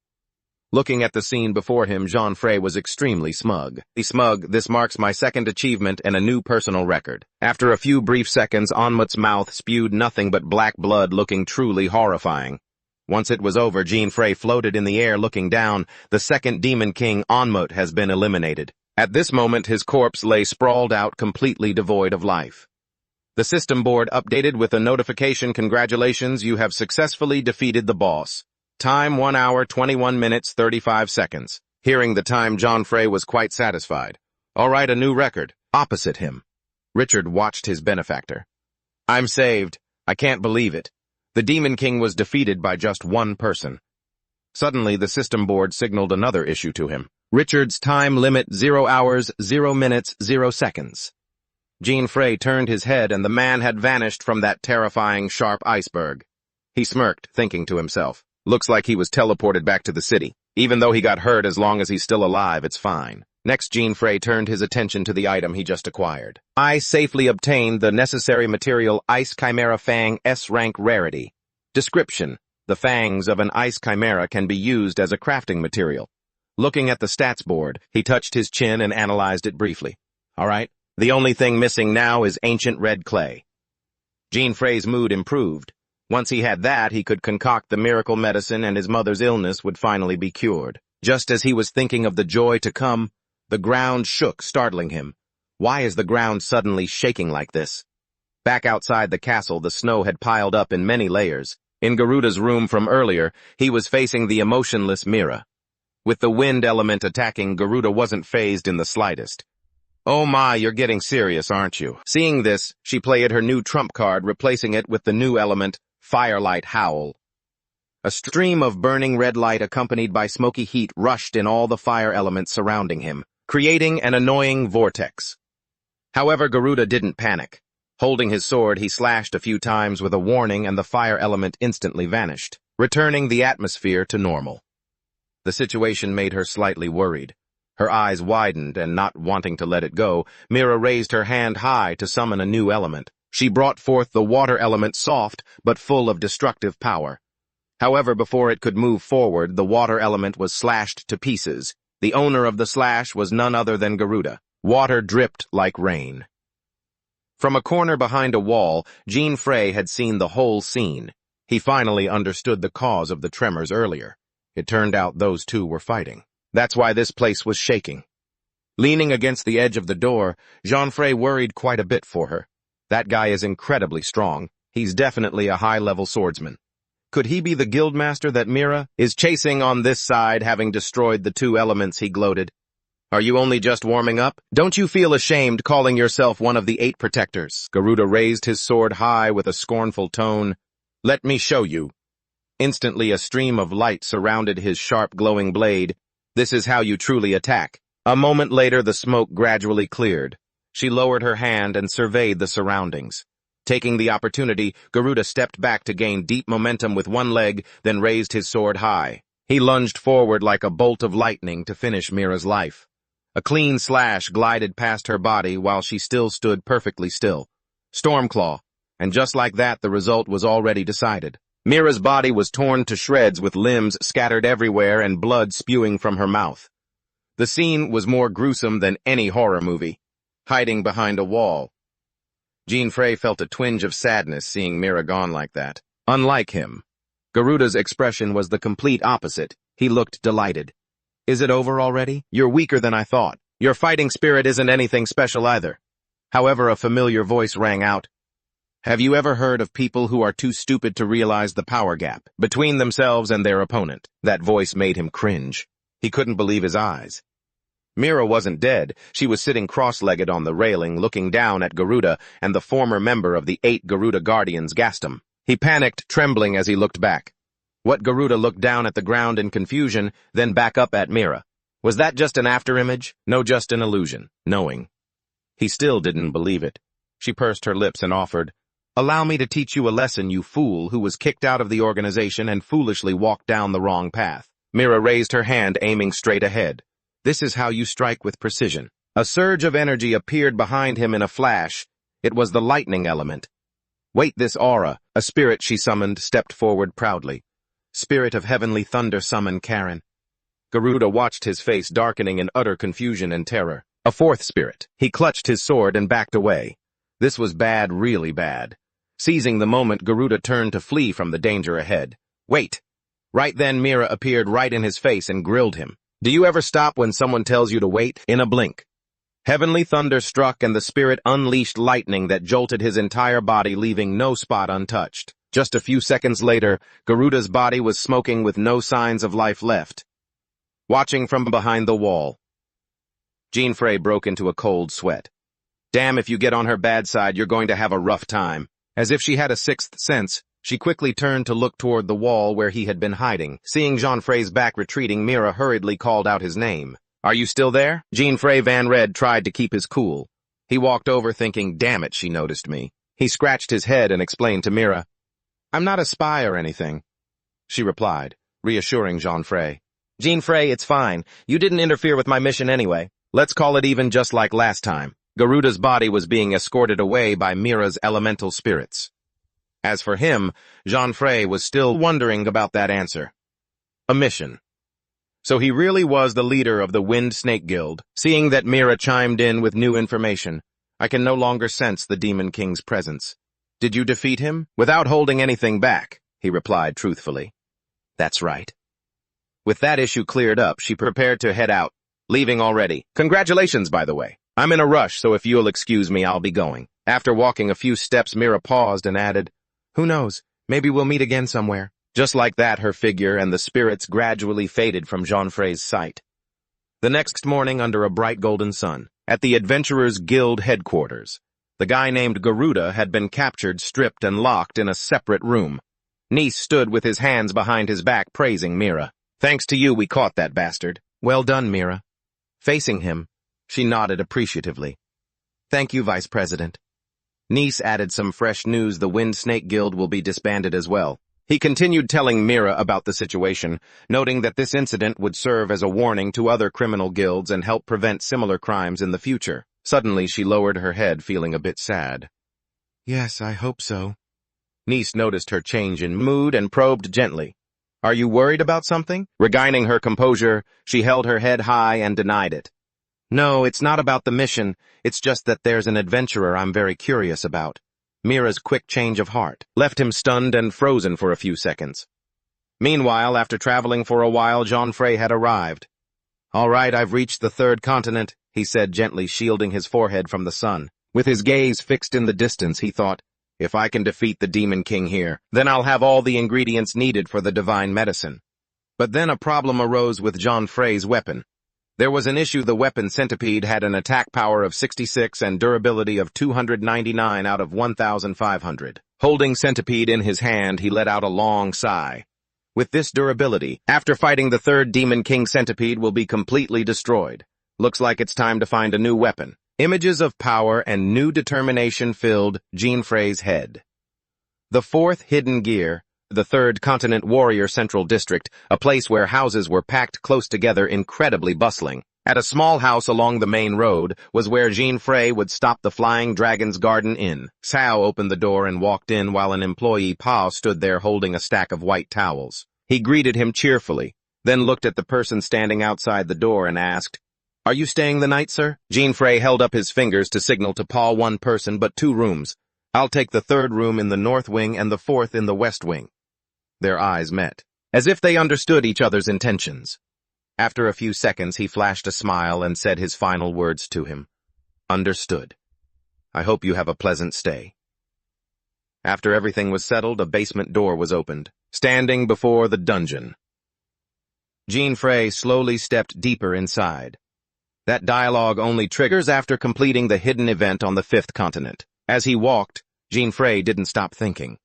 Looking at the scene before him, Jean Frey was extremely smug. This marks my second achievement and a new personal record. After a few brief seconds, Onmut's mouth spewed nothing but black blood, looking truly horrifying. Once it was over, Jean Frey floated in the air looking down. The second Demon King, Onmut, has been eliminated. At this moment, his corpse lay sprawled out, completely devoid of life. The system board updated with a notification: congratulations, you have successfully defeated the boss. Time 1 hour 21 minutes 35 seconds. Hearing the time, Jean Frey was quite satisfied. All right, a new record. Opposite him, Richard watched his benefactor. I'm saved. I can't believe it. The Demon King was defeated by just one person. Suddenly, the system board signaled another issue to him. Richard's time limit 0 hours, 0 minutes, 0 seconds. Jean Frey turned his head and the man had vanished from that terrifying, sharp iceberg. He smirked, thinking to himself, looks like he was teleported back to the city. Even though he got hurt, as long as he's still alive, it's fine. Next, Jean Frey turned his attention to the item he just acquired. I safely obtained the necessary material, Ice Chimera Fang S-Rank Rarity. Description: the fangs of an ice chimera can be used as a crafting material. Looking at the stats board, he touched his chin and analyzed it briefly. All right, the only thing missing now is ancient red clay. Jean Frey's mood improved. Once he had that, he could concoct the miracle medicine and his mother's illness would finally be cured. Just as he was thinking of the joy to come, the ground shook, startling him. Why is the ground suddenly shaking like this? Back outside the castle, the snow had piled up in many layers. In Garuda's room from earlier, he was facing the emotionless Mira. With the wind element attacking, Garuda wasn't fazed in the slightest. Oh my, you're getting serious, aren't you? Seeing this, she played her new trump card, replacing it with the new element, Firelight Howl. A stream of burning red light accompanied by smoky heat rushed in all the fire elements surrounding him, creating an annoying vortex. However, Garuda didn't panic. Holding his sword, he slashed a few times with a warning and the fire element instantly vanished, returning the atmosphere to normal. The situation made her slightly worried. Her eyes widened and, not wanting to let it go, Mira raised her hand high to summon a new element. She brought forth the water element, soft but full of destructive power. However, before it could move forward, the water element was slashed to pieces. The owner of the slash was none other than Garuda. Water dripped like rain. From a corner behind a wall, Jean Frey had seen the whole scene. He finally understood the cause of the tremors earlier. It turned out those two were fighting. That's why this place was shaking. Leaning against the edge of the door, Jean Frey worried quite a bit for her. That guy is incredibly strong. He's definitely a high-level swordsman. Could he be the guildmaster that Mira is chasing on this side, having destroyed the two elements? He gloated. Are you only just warming up? Don't you feel ashamed calling yourself one of the 8 protectors? Garuda raised his sword high with a scornful tone. Let me show you. Instantly, a stream of light surrounded his sharp, glowing blade. This is how you truly attack. A moment later, the smoke gradually cleared. She lowered her hand and surveyed the surroundings. Taking the opportunity, Garuda stepped back to gain deep momentum with one leg, then raised his sword high. He lunged forward like a bolt of lightning to finish Mira's life. A clean slash glided past her body while she still stood perfectly still. Stormclaw. And just like that, the result was already decided. Mira's body was torn to shreds with limbs scattered everywhere and blood spewing from her mouth. The scene was more gruesome than any horror movie. Hiding behind a wall, Jean Frey felt a twinge of sadness seeing Mira gone like that. Unlike him, Garuda's expression was the complete opposite. He looked delighted. Is it over already? You're weaker than I thought. Your fighting spirit isn't anything special either. However, a familiar voice rang out. Have you ever heard of people who are too stupid to realize the power gap between themselves and their opponent? That voice made him cringe. He couldn't believe his eyes. Mira wasn't dead. She was sitting cross-legged on the railing, looking down at Garuda and the former member of the 8 Garuda Guardians, Gaston. He panicked, trembling as he looked back. Garuda looked down at the ground in confusion, then back up at Mira. Was that just an afterimage? No, just an illusion. Knowing. He still didn't believe it. She pursed her lips and offered, Allow me to teach you a lesson, you fool who was kicked out of the organization and foolishly walked down the wrong path. Mira raised her hand, aiming straight ahead. This is how you strike with precision. A surge of energy appeared behind him in a flash. It was the lightning element. Wait, this aura, a spirit she summoned, stepped forward proudly. Spirit of heavenly thunder, summon Karen. Garuda watched his face darkening in utter confusion and terror. A fourth spirit. He clutched his sword and backed away. This was bad, really bad. Seizing the moment, Garuda turned to flee from the danger ahead. Wait! Right then, Mira appeared right in his face and grilled him. Do you ever stop when someone tells you to wait? In a blink. Heavenly thunder struck and the spirit unleashed lightning that jolted his entire body, leaving no spot untouched. Just a few seconds later, Garuda's body was smoking with no signs of life left. Watching from behind the wall, Jean Frey broke into a cold sweat. Damn, if you get on her bad side, you're going to have a rough time. As if she had a sixth sense, she quickly turned to look toward the wall where he had been hiding. Seeing Jean Frey's back retreating, Mira hurriedly called out his name. Are you still there? Jean Frey Van Red tried to keep his cool. He walked over thinking, damn it, she noticed me. He scratched his head and explained to Mira, I'm not a spy or anything. She replied, reassuring Jean Frey. Jean Frey, it's fine. You didn't interfere with my mission anyway. Let's call it even, just like last time. Garuda's body was being escorted away by Mira's elemental spirits. As for him, Jean Frey was still wondering about that answer. A mission. So he really was the leader of the Wind Snake Guild. Seeing that Mira chimed in with new information, I can no longer sense the Demon King's presence. Did you defeat him? Without holding anything back, he replied truthfully. That's right. With that issue cleared up, she prepared to head out, leaving already. Congratulations, by the way. I'm in a rush, so if you'll excuse me, I'll be going. After walking a few steps, Mira paused and added, Who knows, maybe we'll meet again somewhere. Just like that, her figure and the spirits gradually faded from Jean Frey's sight. The next morning, under a bright golden sun, at the Adventurers Guild headquarters, the guy named Garuda had been captured, stripped, and locked in a separate room. Nice stood with his hands behind his back, praising Mira. Thanks to you, we caught that bastard. Well done, Mira. Facing him, she nodded appreciatively. Thank you, Vice President. Nice added some fresh news. The Wind Snake Guild will be disbanded as well. He continued telling Mira about the situation, noting that this incident would serve as a warning to other criminal guilds and help prevent similar crimes in the future. Suddenly, she lowered her head, feeling a bit sad. Yes, I hope so. Nice noticed her change in mood and probed gently. Are you worried about something? Regaining her composure, she held her head high and denied it. No, it's not about the mission. It's just that there's an adventurer I'm very curious about. Mira's quick change of heart left him stunned and frozen for a few seconds. Meanwhile, after traveling for a while, Jean Frey had arrived. All right, I've reached the third continent, he said, gently shielding his forehead from the sun. With his gaze fixed in the distance, he thought, if I can defeat the Demon King here, then I'll have all the ingredients needed for the divine medicine. But then a problem arose with Jean Frey's weapon. There was an issue. The weapon Centipede had an attack power of 66 and durability of 299 out of 1,500. Holding Centipede in his hand, he let out a long sigh. With this durability, after fighting the third Demon King, Centipede will be completely destroyed. Looks like it's time to find a new weapon. Images of power and new determination filled Jean Frey's head. The fourth hidden gear, the Third Continent Warrior Central District, a place where houses were packed close together, incredibly bustling. At a small house along the main road was where Jean Frey would stop the Flying Dragon's Garden Inn. Sao opened the door and walked in while an employee, Pao, stood there holding a stack of white towels. He greeted him cheerfully, then looked at the person standing outside the door and asked, Are you staying the night, sir? Jean Frey held up his fingers to signal to Paul, one person but 2 rooms. I'll take the 3rd room in the north wing and the 4th in the west wing. Their eyes met, as if they understood each other's intentions. After a few seconds, he flashed a smile and said his final words to him. Understood. I hope you have a pleasant stay. After everything was settled, a basement door was opened, standing before the dungeon. Jean Frey slowly stepped deeper inside. That dialogue only triggers after completing the hidden event on the 5th continent. As he walked, Jean Frey didn't stop thinking.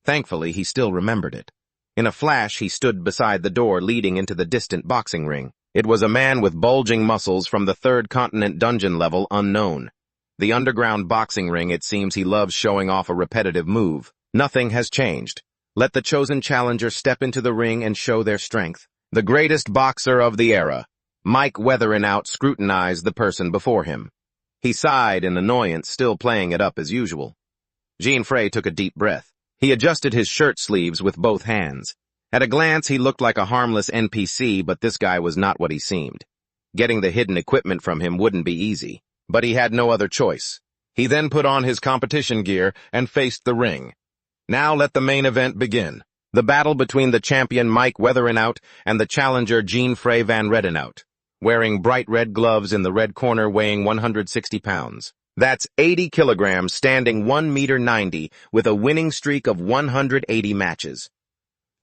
Thankfully, he still remembered it. In a flash, he stood beside the door leading into the distant boxing ring. It was a man with bulging muscles from the 3rd continent dungeon level unknown. The underground boxing ring, it seems he loves showing off a repetitive move. Nothing has changed. Let the chosen challenger step into the ring and show their strength. The greatest boxer of the era, Mike Weatheringout, scrutinized the person before him. He sighed in annoyance, still playing it up as usual. Jean-Frey took a deep breath. He adjusted his shirt sleeves with both hands. At a glance, he looked like a harmless NPC, but this guy was not what he seemed. Getting the hidden equipment from him wouldn't be easy, but he had no other choice. He then put on his competition gear and faced the ring. Now let the main event begin. The battle between the champion Mike Weatherin'out and the challenger Jean-Frey Van Redenout, wearing bright red gloves in the red corner, weighing 160 pounds. That's 80 kilograms, standing 1.90 meters, with a winning streak of 180 matches.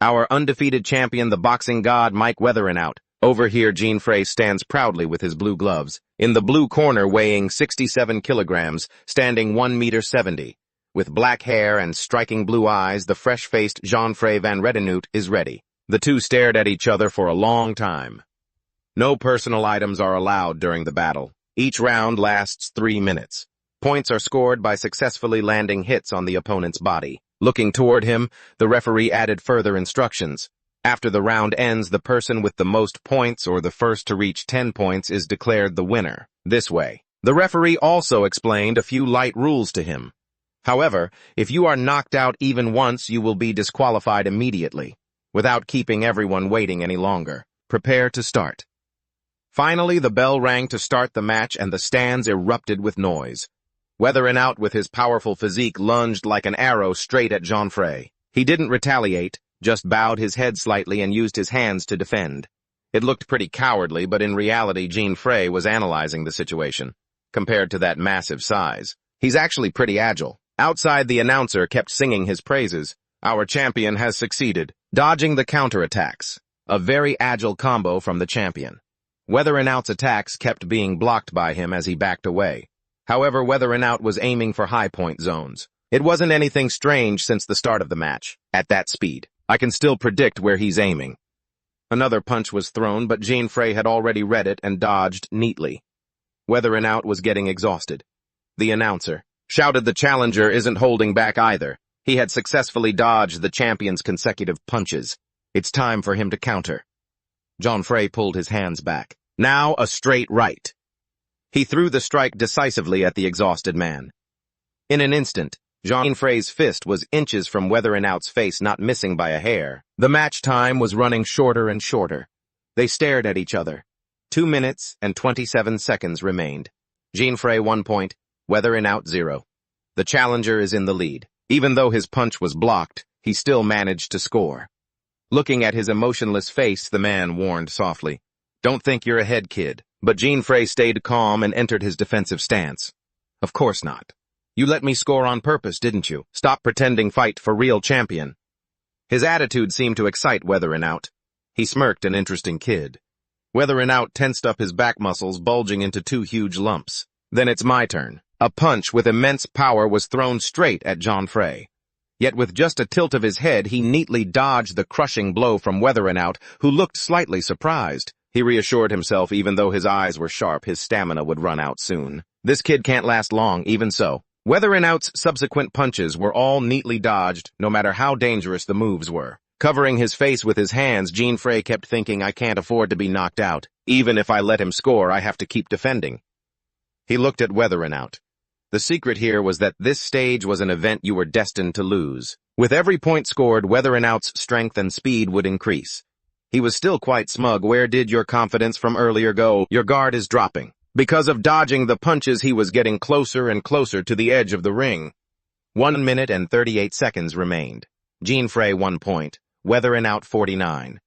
Our undefeated champion, the boxing god Mike Weatherin'out. Over here, Jean-Frey stands proudly with his blue gloves. In the blue corner, weighing 67 kilograms, standing 1.70 meters. With black hair and striking blue eyes, the fresh-faced Jean-Frey Van Redenout is ready. The two stared at each other for a long time. No personal items are allowed during the battle. Each round lasts 3 minutes. Points are scored by successfully landing hits on the opponent's body. Looking toward him, the referee added further instructions. After the round ends, the person with the most points or the first to reach 10 points is declared the winner. This way. The referee also explained a few light rules to him. However, if you are knocked out even once, you will be disqualified immediately, without keeping everyone waiting any longer. Prepare to start. Finally, the bell rang to start the match, and the stands erupted with noise. Weatherin'out, with his powerful physique, lunged like an arrow straight at Jean-Frey. He didn't retaliate, just bowed his head slightly and used his hands to defend. It looked pretty cowardly, but in reality, Jean-Frey was analyzing the situation. Compared to that massive size, he's actually pretty agile. Outside, the announcer kept singing his praises. Our champion has succeeded, dodging the counterattacks. A very agile combo from the champion. Weatherin'out's attacks kept being blocked by him as he backed away. However, Weatherin'out was aiming for high-point zones. It wasn't anything strange since the start of the match. At that speed, I can still predict where he's aiming. Another punch was thrown, but Jean-Frey had already read it and dodged neatly. Weatherin'out was getting exhausted. The announcer shouted the challenger isn't holding back either. He had successfully dodged the champion's consecutive punches. It's time for him to counter. Jean-Frey pulled his hands back. Now a straight right. He threw the strike decisively at the exhausted man. In an instant, Jean-Frey's fist was inches from Weatherin'out's face, not missing by a hair. The match time was running shorter and shorter. They stared at each other. 2 minutes and 27 seconds remained. Jean-Frey 1 point, Weatherin'out 0. The challenger is in the lead. Even though his punch was blocked, he still managed to score. Looking at his emotionless face, the man warned softly, "Don't think you're ahead, kid." But Jean-Frey stayed calm and entered his defensive stance. Of course not. You let me score on purpose, didn't you? Stop pretending, fight for real champion. His attitude seemed to excite Weatherin'out. He smirked, an interesting kid. Weatherin'out tensed up his back muscles, bulging into 2 huge lumps. Then it's my turn. A punch with immense power was thrown straight at Jean-Frey. Yet with just a tilt of his head, he neatly dodged the crushing blow from Weatherin'out, who looked slightly surprised. He reassured himself, even though his eyes were sharp, his stamina would run out soon. This kid can't last long, even so. Weatherin'out's subsequent punches were all neatly dodged, no matter how dangerous the moves were. Covering his face with his hands, Jean-Frey kept thinking, I can't afford to be knocked out. Even if I let him score, I have to keep defending. He looked at Weatherin'out. The secret here was that this stage was an event you were destined to lose. With every point scored, Weatherin'out's strength and speed would increase. He was still quite smug. Where did your confidence from earlier go? Your guard is dropping. Because of dodging the punches, he was getting closer and closer to the edge of the ring. 1 minute and 38 seconds remained. Jean-Frey 1 point, Weatherin'out 49.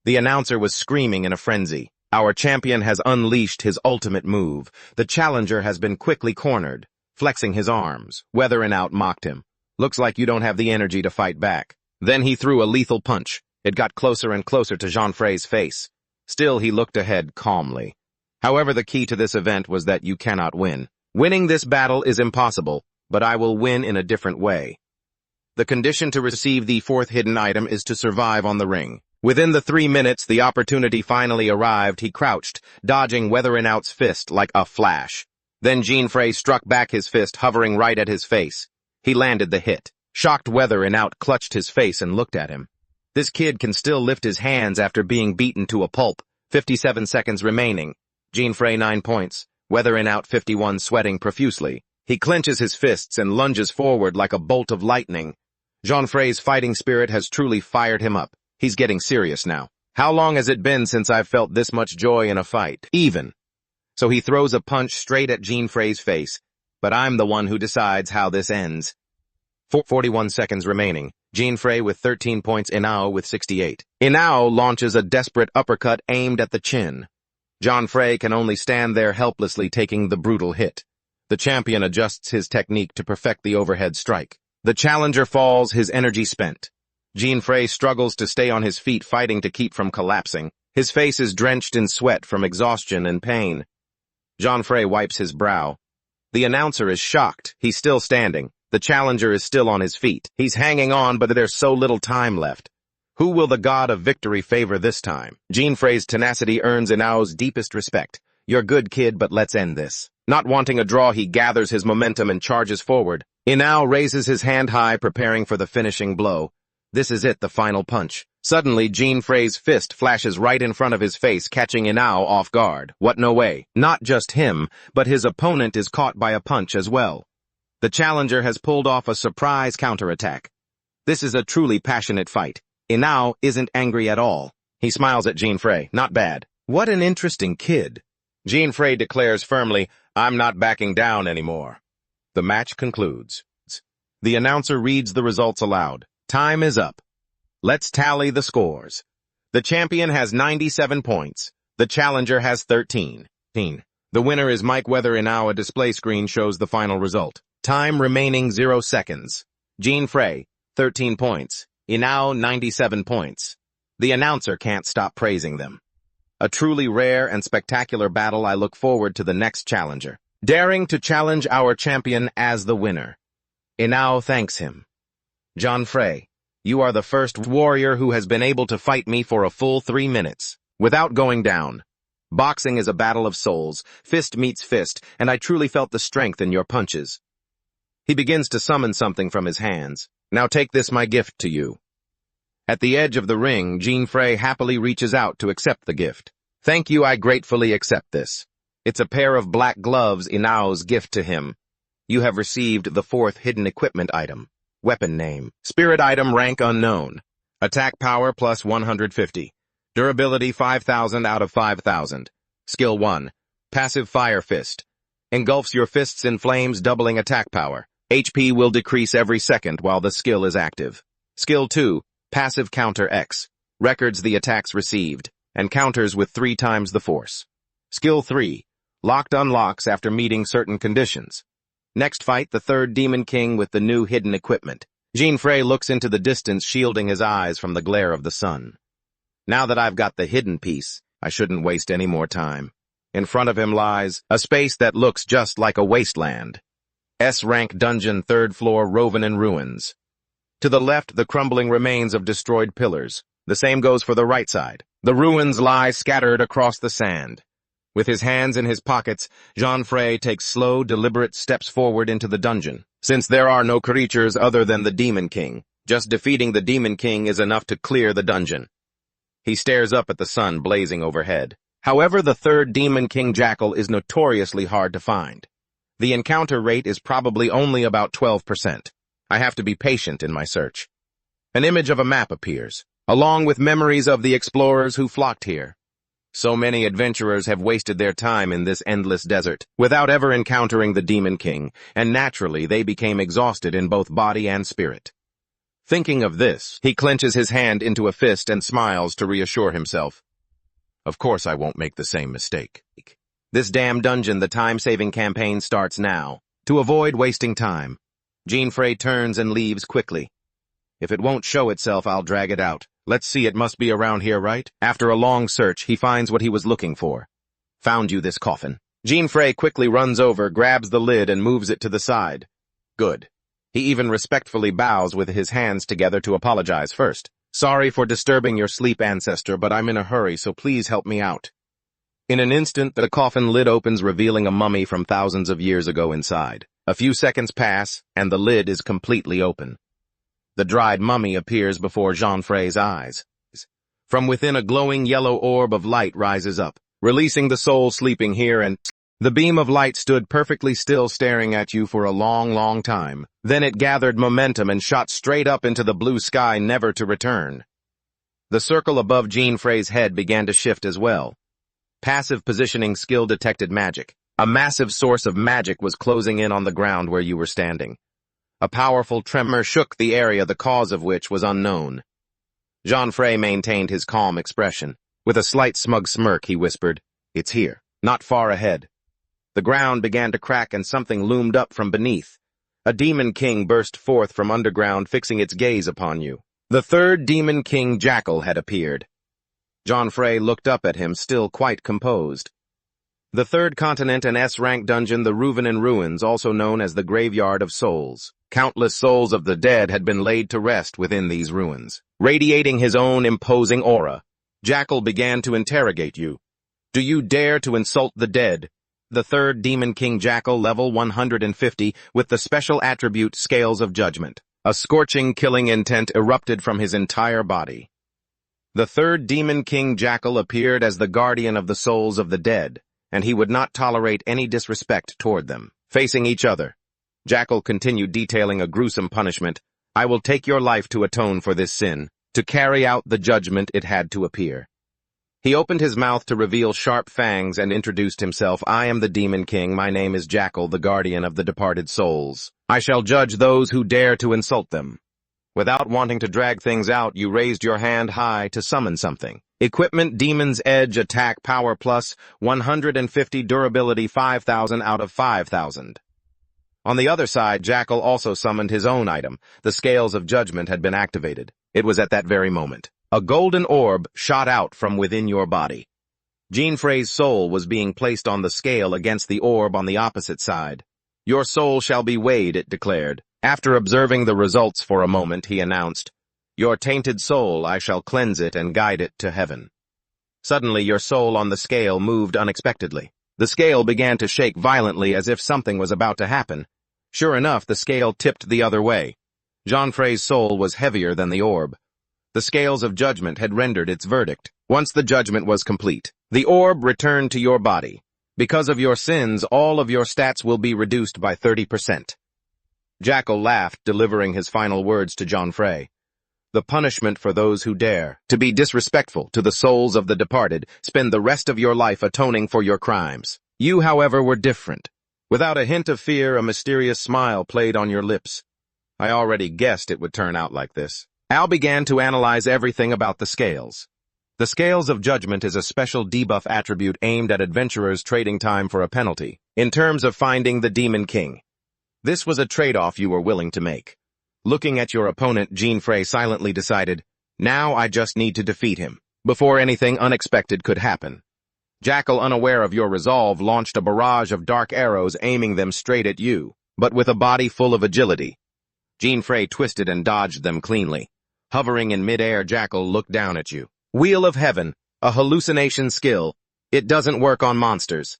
The announcer was screaming in a frenzy. Our champion has unleashed his ultimate move. The challenger has been quickly cornered. Flexing his arms, Weatherin'out mocked him. Looks like you don't have the energy to fight back. Then he threw a lethal punch. It got closer and closer to Jean-Frey's face. Still, he looked ahead calmly. However, the key to this event was that you cannot win. Winning this battle is impossible, but I will win in a different way. The condition to receive the 4th hidden item is to survive on the ring. Within the 3 minutes, the opportunity finally arrived. He crouched, dodging Weatherin'out's fist like a flash. Then Jean-Frey struck back his fist, hovering right at his face. He landed the hit. Shocked, Weatherin'out clutched his face and looked at him. This kid can still lift his hands after being beaten to a pulp. 57 seconds remaining. Jean-Frey 9 points. Weathering out 51, sweating profusely. He clenches his fists and lunges forward like a bolt of lightning. Jean Frey's fighting spirit has truly fired him up. He's getting serious now. How long has it been since I've felt this much joy in a fight? Even. So he throws a punch straight at Jean Frey's face, but I'm the one who decides how this ends. 41 seconds remaining. Jean Frey with 13 points, Inao with 68. Inao launches a desperate uppercut aimed at the chin. Jean Frey can only stand there helplessly taking the brutal hit. The champion adjusts his technique to perfect the overhead strike. The challenger falls, his energy spent. Jean Frey struggles to stay on his feet, fighting to keep from collapsing. His face is drenched in sweat from exhaustion and pain. Jean Frey wipes his brow. The announcer is shocked. He's still standing. The challenger is still on his feet. He's hanging on, but there's so little time left. Who will the god of victory favor this time? Jean Frey's tenacity earns Inao's deepest respect. You're good, kid, but let's end this. Not wanting a draw, he gathers his momentum and charges forward. Inao raises his hand high, preparing for the finishing blow. This is it, the final punch. Suddenly, Jean Frey's fist flashes right in front of his face, catching Inao off guard. What, no way. Not just him, but his opponent is caught by a punch as well. The challenger has pulled off a surprise counterattack. This is a truly passionate fight. Inao isn't angry at all. He smiles at Jean Frey. Not bad. What an interesting kid. Jean Frey declares firmly, I'm not backing down anymore. The match concludes. The announcer reads the results aloud. Time is up. Let's tally the scores. The champion has 97 points. The challenger has 13. The winner is Mike Weather. Inao. A display screen shows the final result. Time remaining 0 seconds. Jean Frey, 13 points. Inao, 97 points. The announcer can't stop praising them. A truly rare and spectacular battle. I look forward to the next challenger, daring to challenge our champion as the winner. Inao thanks him. Jean Frey, you are the first warrior who has been able to fight me for a full 3 minutes, without going down. Boxing is a battle of souls, fist meets fist, and I truly felt the strength in your punches. He begins to summon something from his hands. Now take this, my gift to you. At the edge of the ring, Jean Frey happily reaches out to accept the gift. Thank you, I gratefully accept this. It's a pair of black gloves, Inao's gift to him. You have received the 4th hidden equipment item. Weapon name. Spirit item, rank unknown. Attack power plus 150. Durability 5,000 out of 5,000. Skill 1. Passive fire fist. Engulfs your fists in flames, doubling attack power. HP will decrease every second while the skill is active. Skill 2. Passive counter X. Records the attacks received, and counters with 3 times the force. Skill 3. Locked unlocks after meeting certain conditions. Next fight, the 3rd Demon King with the new hidden equipment. Jean Frey looks into the distance, shielding his eyes from the glare of the sun. Now that I've got the hidden piece, I shouldn't waste any more time. In front of him lies a space that looks just like a wasteland. S-rank dungeon, 3rd floor, Roven in ruins. To the left, the crumbling remains of destroyed pillars. The same goes for the right side. The ruins lie scattered across the sand. With his hands in his pockets, Jean Frey takes slow, deliberate steps forward into the dungeon. Since there are no creatures other than the Demon King, just defeating the Demon King is enough to clear the dungeon. He stares up at the sun blazing overhead. However, the 3rd Demon King Jackal is notoriously hard to find. The encounter rate is probably only about 12%. I have to be patient in my search. An image of a map appears, along with memories of the explorers who flocked here. So many adventurers have wasted their time in this endless desert, without ever encountering the Demon King, and naturally they became exhausted in both body and spirit. Thinking of this, he clenches his hand into a fist and smiles to reassure himself. Of course I won't make the same mistake. This damn dungeon, the time-saving campaign starts now. To avoid wasting time, Jean Frey turns and leaves quickly. If it won't show itself, I'll drag it out. Let's see, it must be around here, right? After a long search, he finds what he was looking for. Found you this coffin. Jean Frey quickly runs over, grabs the lid, and moves it to the side. Good. He even respectfully bows with his hands together to apologize first. Sorry for disturbing your sleep, ancestor, but I'm in a hurry, so please help me out. In an instant, the coffin lid opens, revealing a mummy from thousands of years ago inside. A few seconds pass, and the lid is completely open. The dried mummy appears before Jean Frey's eyes. From within, a glowing yellow orb of light rises up, releasing the soul sleeping here and The beam of light stood perfectly still, staring at you for a long, long time. Then it gathered momentum and shot straight up into the blue sky, never to return. The circle above Jean Frey's head began to shift as well. Passive positioning skill detected magic. A massive source of magic was closing in on the ground where you were standing. A powerful tremor shook the area, the cause of which was unknown. Jean Frey maintained his calm expression. With a slight smug smirk, he whispered, "It's here, not far ahead." The ground began to crack and something loomed up from beneath. A demon king burst forth from underground, fixing its gaze upon you. The third demon king, Jackal, had appeared. Jean Frey looked up at him, still quite composed. The third continent, an S-rank dungeon, the Reuven Ruins, also known as the Graveyard of Souls. Countless souls of the dead had been laid to rest within these ruins. Radiating his own imposing aura, Jackal began to interrogate you. "Do you dare to insult the dead?" The third Demon King Jackal, level 150, with the special attribute Scales of Judgment. A scorching, killing intent erupted from his entire body. The third Demon King Jackal appeared as the guardian of the souls of the dead, and he would not tolerate any disrespect toward them. Facing each other, Jackal continued detailing a gruesome punishment. "I will take your life to atone for this sin, to carry out the judgment it had to appear." He opened his mouth to reveal sharp fangs and introduced himself. "I am the Demon King. My name is Jackal, the guardian of the departed souls. I shall judge those who dare to insult them." Without wanting to drag things out, you raised your hand high to summon something. Equipment: Demon's Edge, attack power plus 150, durability 5,000 out of 5,000. On the other side, Jackal also summoned his own item. The Scales of Judgment had been activated. It was at that very moment. A golden orb shot out from within your body. Jean Frey's soul was being placed on the scale against the orb on the opposite side. "Your soul shall be weighed," it declared. After observing the results for a moment, he announced, "Your tainted soul, I shall cleanse it and guide it to heaven." Suddenly, your soul on the scale moved unexpectedly. The scale began to shake violently as if something was about to happen. Sure enough, the scale tipped the other way. Jean Frey's soul was heavier than the orb. The Scales of Judgment had rendered its verdict. Once the judgment was complete, the orb returned to your body. Because of your sins, all of your stats will be reduced by 30%. Jackal laughed, delivering his final words to Jean Frey. "The punishment for those who dare to be disrespectful to the souls of the departed, spend the rest of your life atoning for your crimes. You, however, were different. Without a hint of fear, a mysterious smile played on your lips. I already guessed it would turn out like this." Al began to analyze everything about the scales. The Scales of Judgment is a special debuff attribute aimed at adventurers trading time for a penalty, in terms of finding the Demon King. This was a trade-off you were willing to make. Looking at your opponent, Jean Frey silently decided, "Now I just need to defeat him, before anything unexpected could happen." Jackal, unaware of your resolve, launched a barrage of dark arrows, aiming them straight at you, but with a body full of agility. Jean Frey twisted and dodged them cleanly. Hovering in midair, Jackal looked down at you. "Wheel of Heaven, a hallucination skill. It doesn't work on monsters."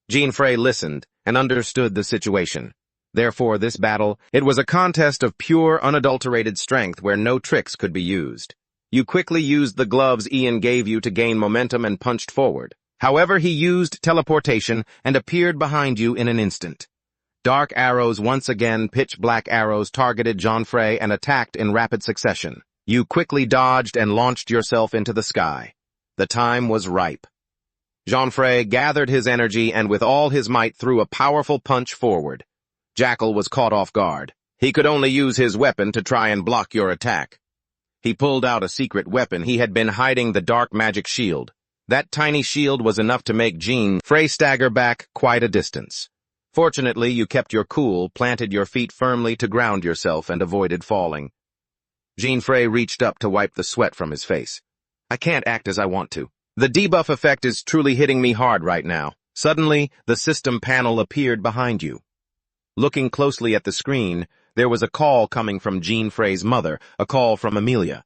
Jean Frey listened and understood the situation. Therefore, this battle, it was a contest of pure, unadulterated strength where no tricks could be used. You quickly used the gloves Ian gave you to gain momentum and punched forward. However, he used teleportation and appeared behind you in an instant. Dark arrows, once again pitch-black arrows, targeted Jean Frey and attacked in rapid succession. You quickly dodged and launched yourself into the sky. The time was ripe. Jean Frey gathered his energy and with all his might threw a powerful punch forward. Jackal was caught off guard. He could only use his weapon to try and block your attack. He pulled out a secret weapon. He had been hiding the dark magic shield. That tiny shield was enough to make Jean Frey stagger back quite a distance. Fortunately, you kept your cool, planted your feet firmly to ground yourself, and avoided falling. Jean Frey reached up to wipe the sweat from his face. "I can't act as I want to. The debuff effect is truly hitting me hard right now." Suddenly, the system panel appeared behind you. Looking closely at the screen, there was a call coming from Jean Frey's mother, a call from Amelia.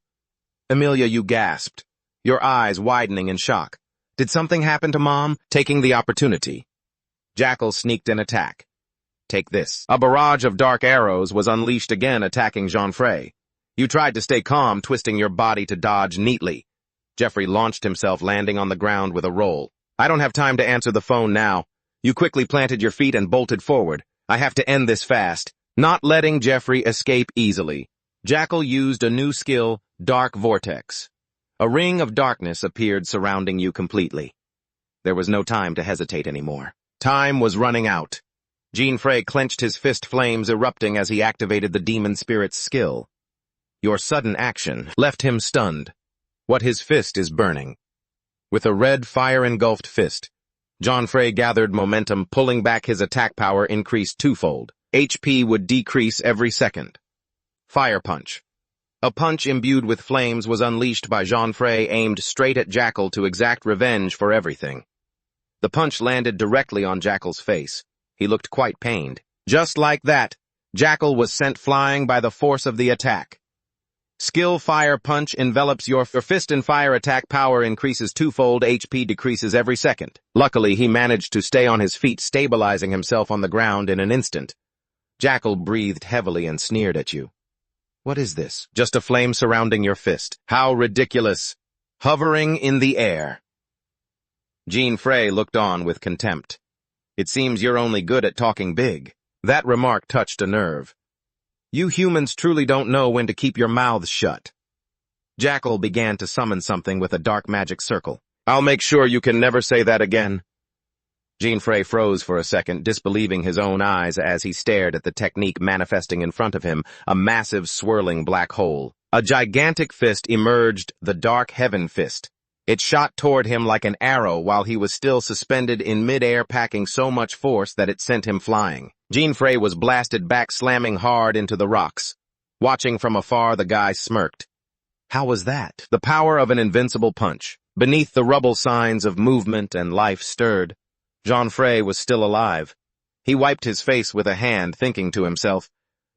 "Amelia," you gasped, your eyes widening in shock. "Did something happen to Mom?" Taking the opportunity, Jackal sneaked an attack. "Take this." A barrage of dark arrows was unleashed again, attacking Jean Frey. You tried to stay calm, twisting your body to dodge neatly. Jeffrey launched himself, landing on the ground with a roll. "I don't have time to answer the phone now. You quickly planted your feet and bolted forward. I have to end this fast. Not letting Jeffrey escape easily, Jackal used a new skill, Dark Vortex. A ring of darkness appeared surrounding you completely. There was no time to hesitate anymore. Time was running out. Jean-Frey clenched his fist, flames erupting as he activated the demon spirit's skill. Your sudden action left him stunned. What his fist is burning. With a red fire-engulfed fist, Jean-Frey gathered momentum, pulling back. His attack power increased twofold. HP would decrease every second. Fire Punch. A punch imbued with flames was unleashed by Jean-Frey, aimed straight at Jackal to exact revenge for everything. The punch landed directly on Jackal's face. He looked quite pained. Just like that, Jackal was sent flying by the force of the attack. Skill Fire Punch envelops your fist and fire attack power increases twofold. HP decreases every second. Luckily, he managed to stay on his feet, stabilizing himself on the ground in an instant. Jackal breathed heavily and sneered at you. What is this? Just a flame surrounding your fist. How ridiculous. Hovering in the air. Jean-Frey looked on with contempt. It seems you're only good at talking big. That remark touched a nerve. You humans truly don't know when to keep your mouths shut. Jackal began to summon something with a dark magic circle. I'll make sure you can never say that again. Jean-Frey froze for a second, disbelieving his own eyes as he stared at the technique manifesting in front of him, a massive swirling black hole. A gigantic fist emerged, the Dark Heaven Fist. It shot toward him like an arrow while he was still suspended in mid-air, packing so much force that it sent him flying. Jean-Frey was blasted back, slamming hard into the rocks. Watching from afar, the guy smirked. How was that? The power of an invincible punch. Beneath the rubble, signs of movement and life stirred. Jean-Frey was still alive. He wiped his face with a hand, thinking to himself,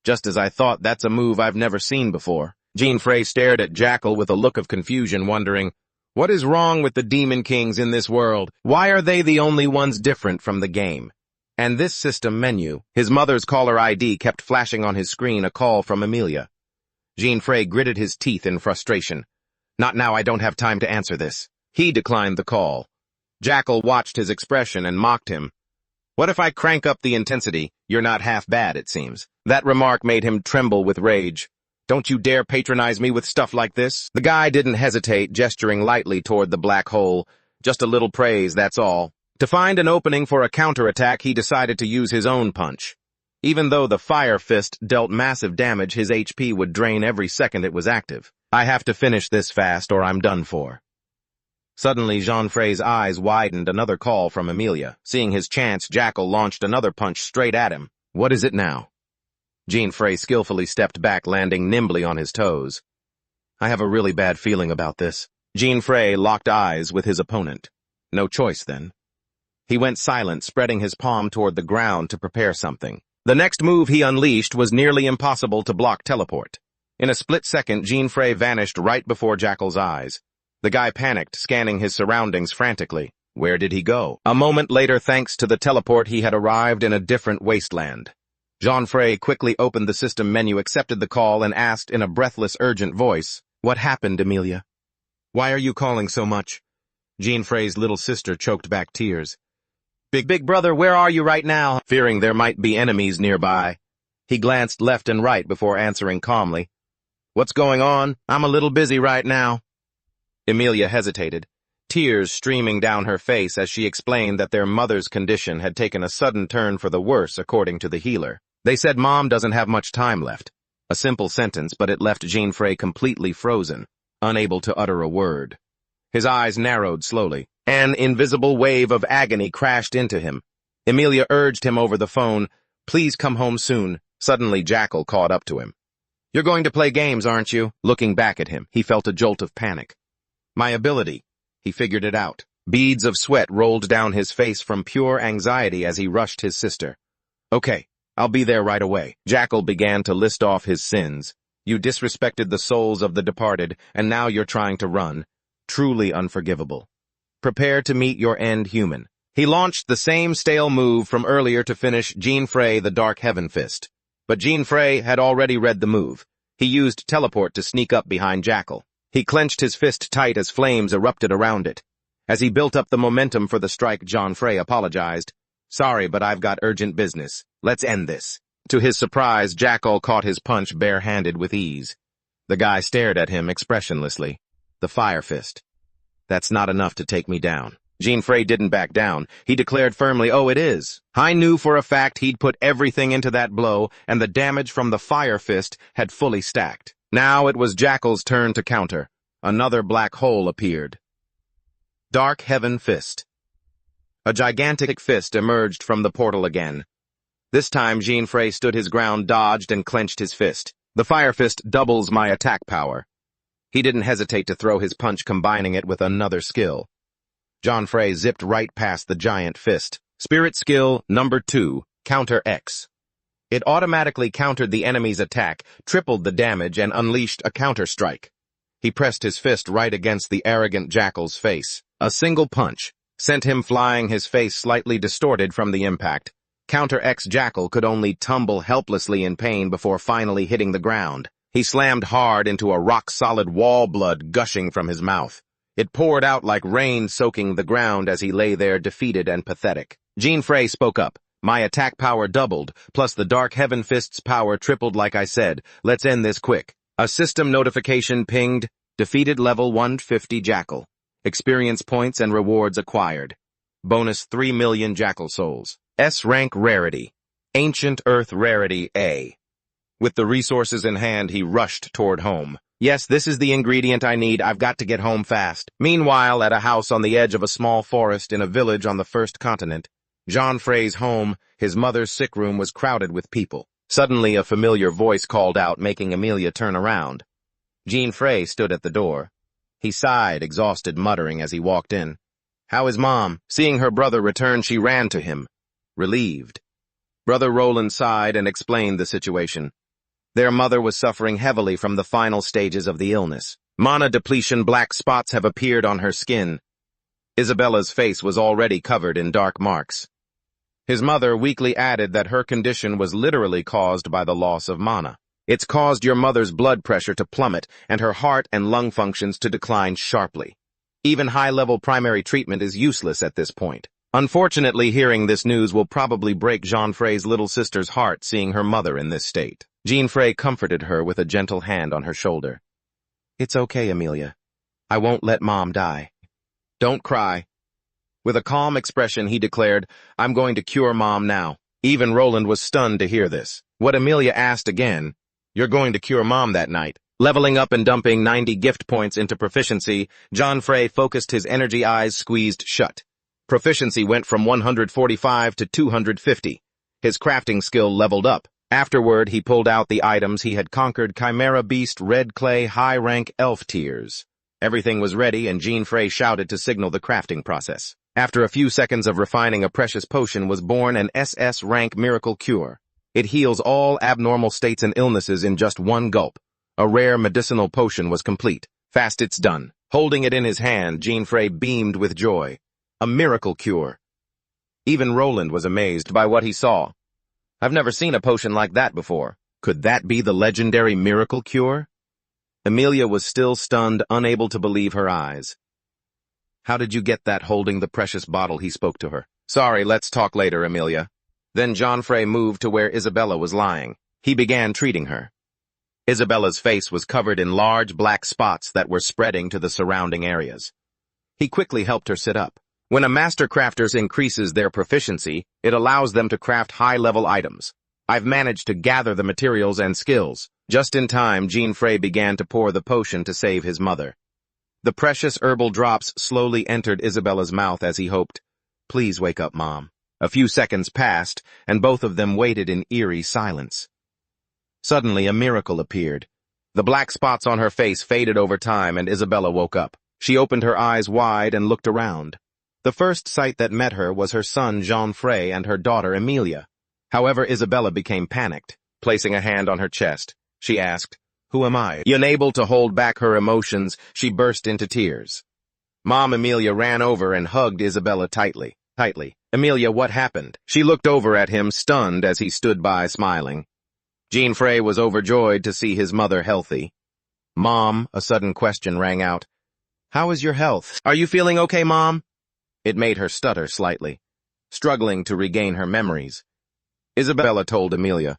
just as I thought, that's a move I've never seen before. Jean-Frey stared at Jackal with a look of confusion, wondering, what is wrong with the Demon Kings in this world? Why are they the only ones different from the game? And this system menu, his mother's caller ID kept flashing on his screen, a call from Amelia. Jean-Frey gritted his teeth in frustration. Not now, I don't have time to answer this. He declined the call. Jackal watched his expression and mocked him. What if I crank up the intensity? You're not half bad, it seems. That remark made him tremble with rage. Don't you dare patronize me with stuff like this. The guy didn't hesitate, gesturing lightly toward the black hole. Just a little praise, that's all. To find an opening for a counterattack, he decided to use his own punch. Even though the Fire Fist dealt massive damage, his HP would drain every second it was active. I have to finish this fast or I'm done for. Suddenly, Jean-Frey's eyes widened. Another call from Amelia. Seeing his chance, Jackal launched another punch straight at him. What is it now? Jean-Frey skillfully stepped back, landing nimbly on his toes. I have a really bad feeling about this. Jean-Frey locked eyes with his opponent. No choice, then. He went silent, spreading his palm toward the ground to prepare something. The next move he unleashed was nearly impossible to block. Teleport. In a split second, Jean-Frey vanished right before Jackal's eyes. The guy panicked, scanning his surroundings frantically. Where did he go? A moment later, thanks to the teleport, he had arrived in a different wasteland. Jean-Frey quickly opened the system menu, accepted the call, and asked in a breathless, urgent voice, What happened, Amelia? Why are you calling so much? Jean-Frey's little sister choked back tears. Big brother, where are you right now? Fearing there might be enemies nearby. He glanced left and right before answering calmly. What's going on? I'm a little busy right now. Amelia hesitated, tears streaming down her face as she explained that their mother's condition had taken a sudden turn for the worse, according to the healer. They said Mom doesn't have much time left. A simple sentence, but it left Jean-Frey completely frozen, unable to utter a word. His eyes narrowed slowly. An invisible wave of agony crashed into him. Amelia urged him over the phone, Please come home soon. Suddenly, Jackal caught up to him. You're going to play games, aren't you? Looking back at him, he felt a jolt of panic. My ability. He figured it out. Beads of sweat rolled down his face from pure anxiety as he rushed his sister. Okay, I'll be there right away. Jackal began to list off his sins. You disrespected the souls of the departed, and now you're trying to run. Truly unforgivable. Prepare to meet your end, human. He launched the same stale move from earlier to finish Jean-Frey the Dark Heaven Fist. But Jean-Frey had already read the move. He used teleport to sneak up behind Jackal. He clenched his fist tight as flames erupted around it. As he built up the momentum for the strike, Jean-Frey apologized. Sorry, but I've got urgent business. Let's end this. To his surprise, Jackal caught his punch bare-handed with ease. The guy stared at him expressionlessly. The fire fist. That's not enough to take me down. Jean-Frey didn't back down. He declared firmly, oh, it is. I knew for a fact he'd put everything into that blow, and the damage from the fire fist had fully stacked. Now it was Jackal's turn to counter. Another black hole appeared. Dark Heaven Fist. A gigantic fist emerged from the portal again. This time, Jean-Frey stood his ground, dodged, and clenched his fist. The fire fist doubles my attack power. He didn't hesitate to throw his punch, combining it with another skill. Jean-Frey zipped right past the giant fist. Spirit skill number 2, Counter X. It automatically countered the enemy's attack, tripled the damage, and unleashed a counter-strike. He pressed his fist right against the arrogant Jackal's face. A single punch sent him flying, his face slightly distorted from the impact. Counter X Jackal could only tumble helplessly in pain before finally hitting the ground. He slammed hard into a rock-solid wall, blood gushing from his mouth. It poured out like rain, soaking the ground as he lay there defeated and pathetic. Jean-Frey spoke up. My attack power doubled, plus the Dark Heaven Fist's power tripled like I said. Let's end this quick. A system notification pinged. Defeated level 150 Jackal. Experience points and rewards acquired. Bonus 3 million Jackal souls. S rank rarity. Ancient Earth rarity A. With the resources in hand, he rushed toward home. Yes, this is the ingredient I need. I've got to get home fast. Meanwhile, at a house on the edge of a small forest in a village on the first continent, Jean-Frey's home, his mother's sick room, was crowded with people. Suddenly, a familiar voice called out, making Amelia turn around. Jean-Frey stood at the door. He sighed, exhausted, muttering as he walked in. How is Mom? Seeing her brother return, she ran to him, relieved. Brother Roland sighed and explained the situation. Their mother was suffering heavily from the final stages of the illness. Mana depletion, black spots have appeared on her skin. Isabella's face was already covered in dark marks. His mother weakly added that her condition was literally caused by the loss of mana. It's caused your mother's blood pressure to plummet and her heart and lung functions to decline sharply. Even high-level primary treatment is useless at this point. Unfortunately, hearing this news will probably break Jean-Frey's little sister's heart, seeing her mother in this state. Jean-Frey comforted her with a gentle hand on her shoulder. It's okay, Amelia. I won't let Mom die. Don't cry. With a calm expression, he declared, I'm going to cure Mom now. Even Roland was stunned to hear this. What Amelia asked again, you're going to cure Mom that night. Leveling up and dumping 90 gift points into proficiency, Jean-Frey focused, his energy eyes squeezed shut. Proficiency went from 145 to 250. His crafting skill leveled up. Afterward, he pulled out the items he had conquered: Chimera Beast, Red Clay, High-Rank Elf tiers. Everything was ready, and Jean-Frey shouted to signal the crafting process. After a few seconds of refining, a precious potion was born, an SS-rank miracle cure. It heals all abnormal states and illnesses in just one gulp. A rare medicinal potion was complete. Fast, it's done. Holding it in his hand, Jean-Frey beamed with joy. A miracle cure. Even Roland was amazed by what he saw. I've never seen a potion like that before. Could that be the legendary miracle cure? Amelia was still stunned, unable to believe her eyes. How did you get that? Holding the precious bottle, he spoke to her. Sorry, let's talk later, Amelia. Then Jean-Frey moved to where Isabella was lying. He began treating her. Isabella's face was covered in large black spots that were spreading to the surrounding areas. He quickly helped her sit up. When a master crafter increases their proficiency, it allows them to craft high-level items. I've managed to gather the materials and skills. Just in time, Jean-Frey began to pour the potion to save his mother. The precious herbal drops slowly entered Isabella's mouth as he hoped. Please wake up, Mom. A few seconds passed, and both of them waited in eerie silence. Suddenly, a miracle appeared. The black spots on her face faded over time, and Isabella woke up. She opened her eyes wide and looked around. The first sight that met her was her son Jean-Frey and her daughter Amelia. However, Isabella became panicked. Placing a hand on her chest, she asked, Who am I? Unable to hold back her emotions, she burst into tears. Mom Amelia ran over and hugged Isabella tightly. Amelia, what happened? She looked over at him, stunned, as he stood by smiling. Jean-Frey was overjoyed to see his mother healthy. Mom, a sudden question rang out. How is your health? Are you feeling okay, Mom? It made her stutter slightly. struggling to regain her memories. Isabella told Amelia,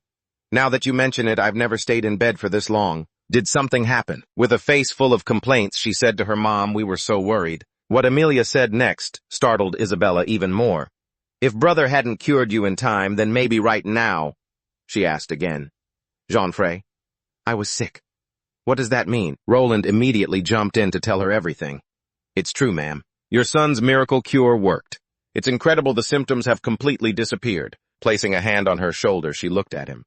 "Now that you mention it, I've never stayed in bed for this long. Did something happen?" With a face full of complaints, she said to her mom, "We were so worried." What Amelia said next startled Isabella even more. "If brother hadn't cured you in time, then maybe right now," she asked again. "Jean-Frey, I was sick." "What does that mean?" Roland immediately jumped in to tell her everything. "It's true, ma'am. Your son's miracle cure worked. It's incredible the symptoms have completely disappeared." Placing a hand on her shoulder, she looked at him.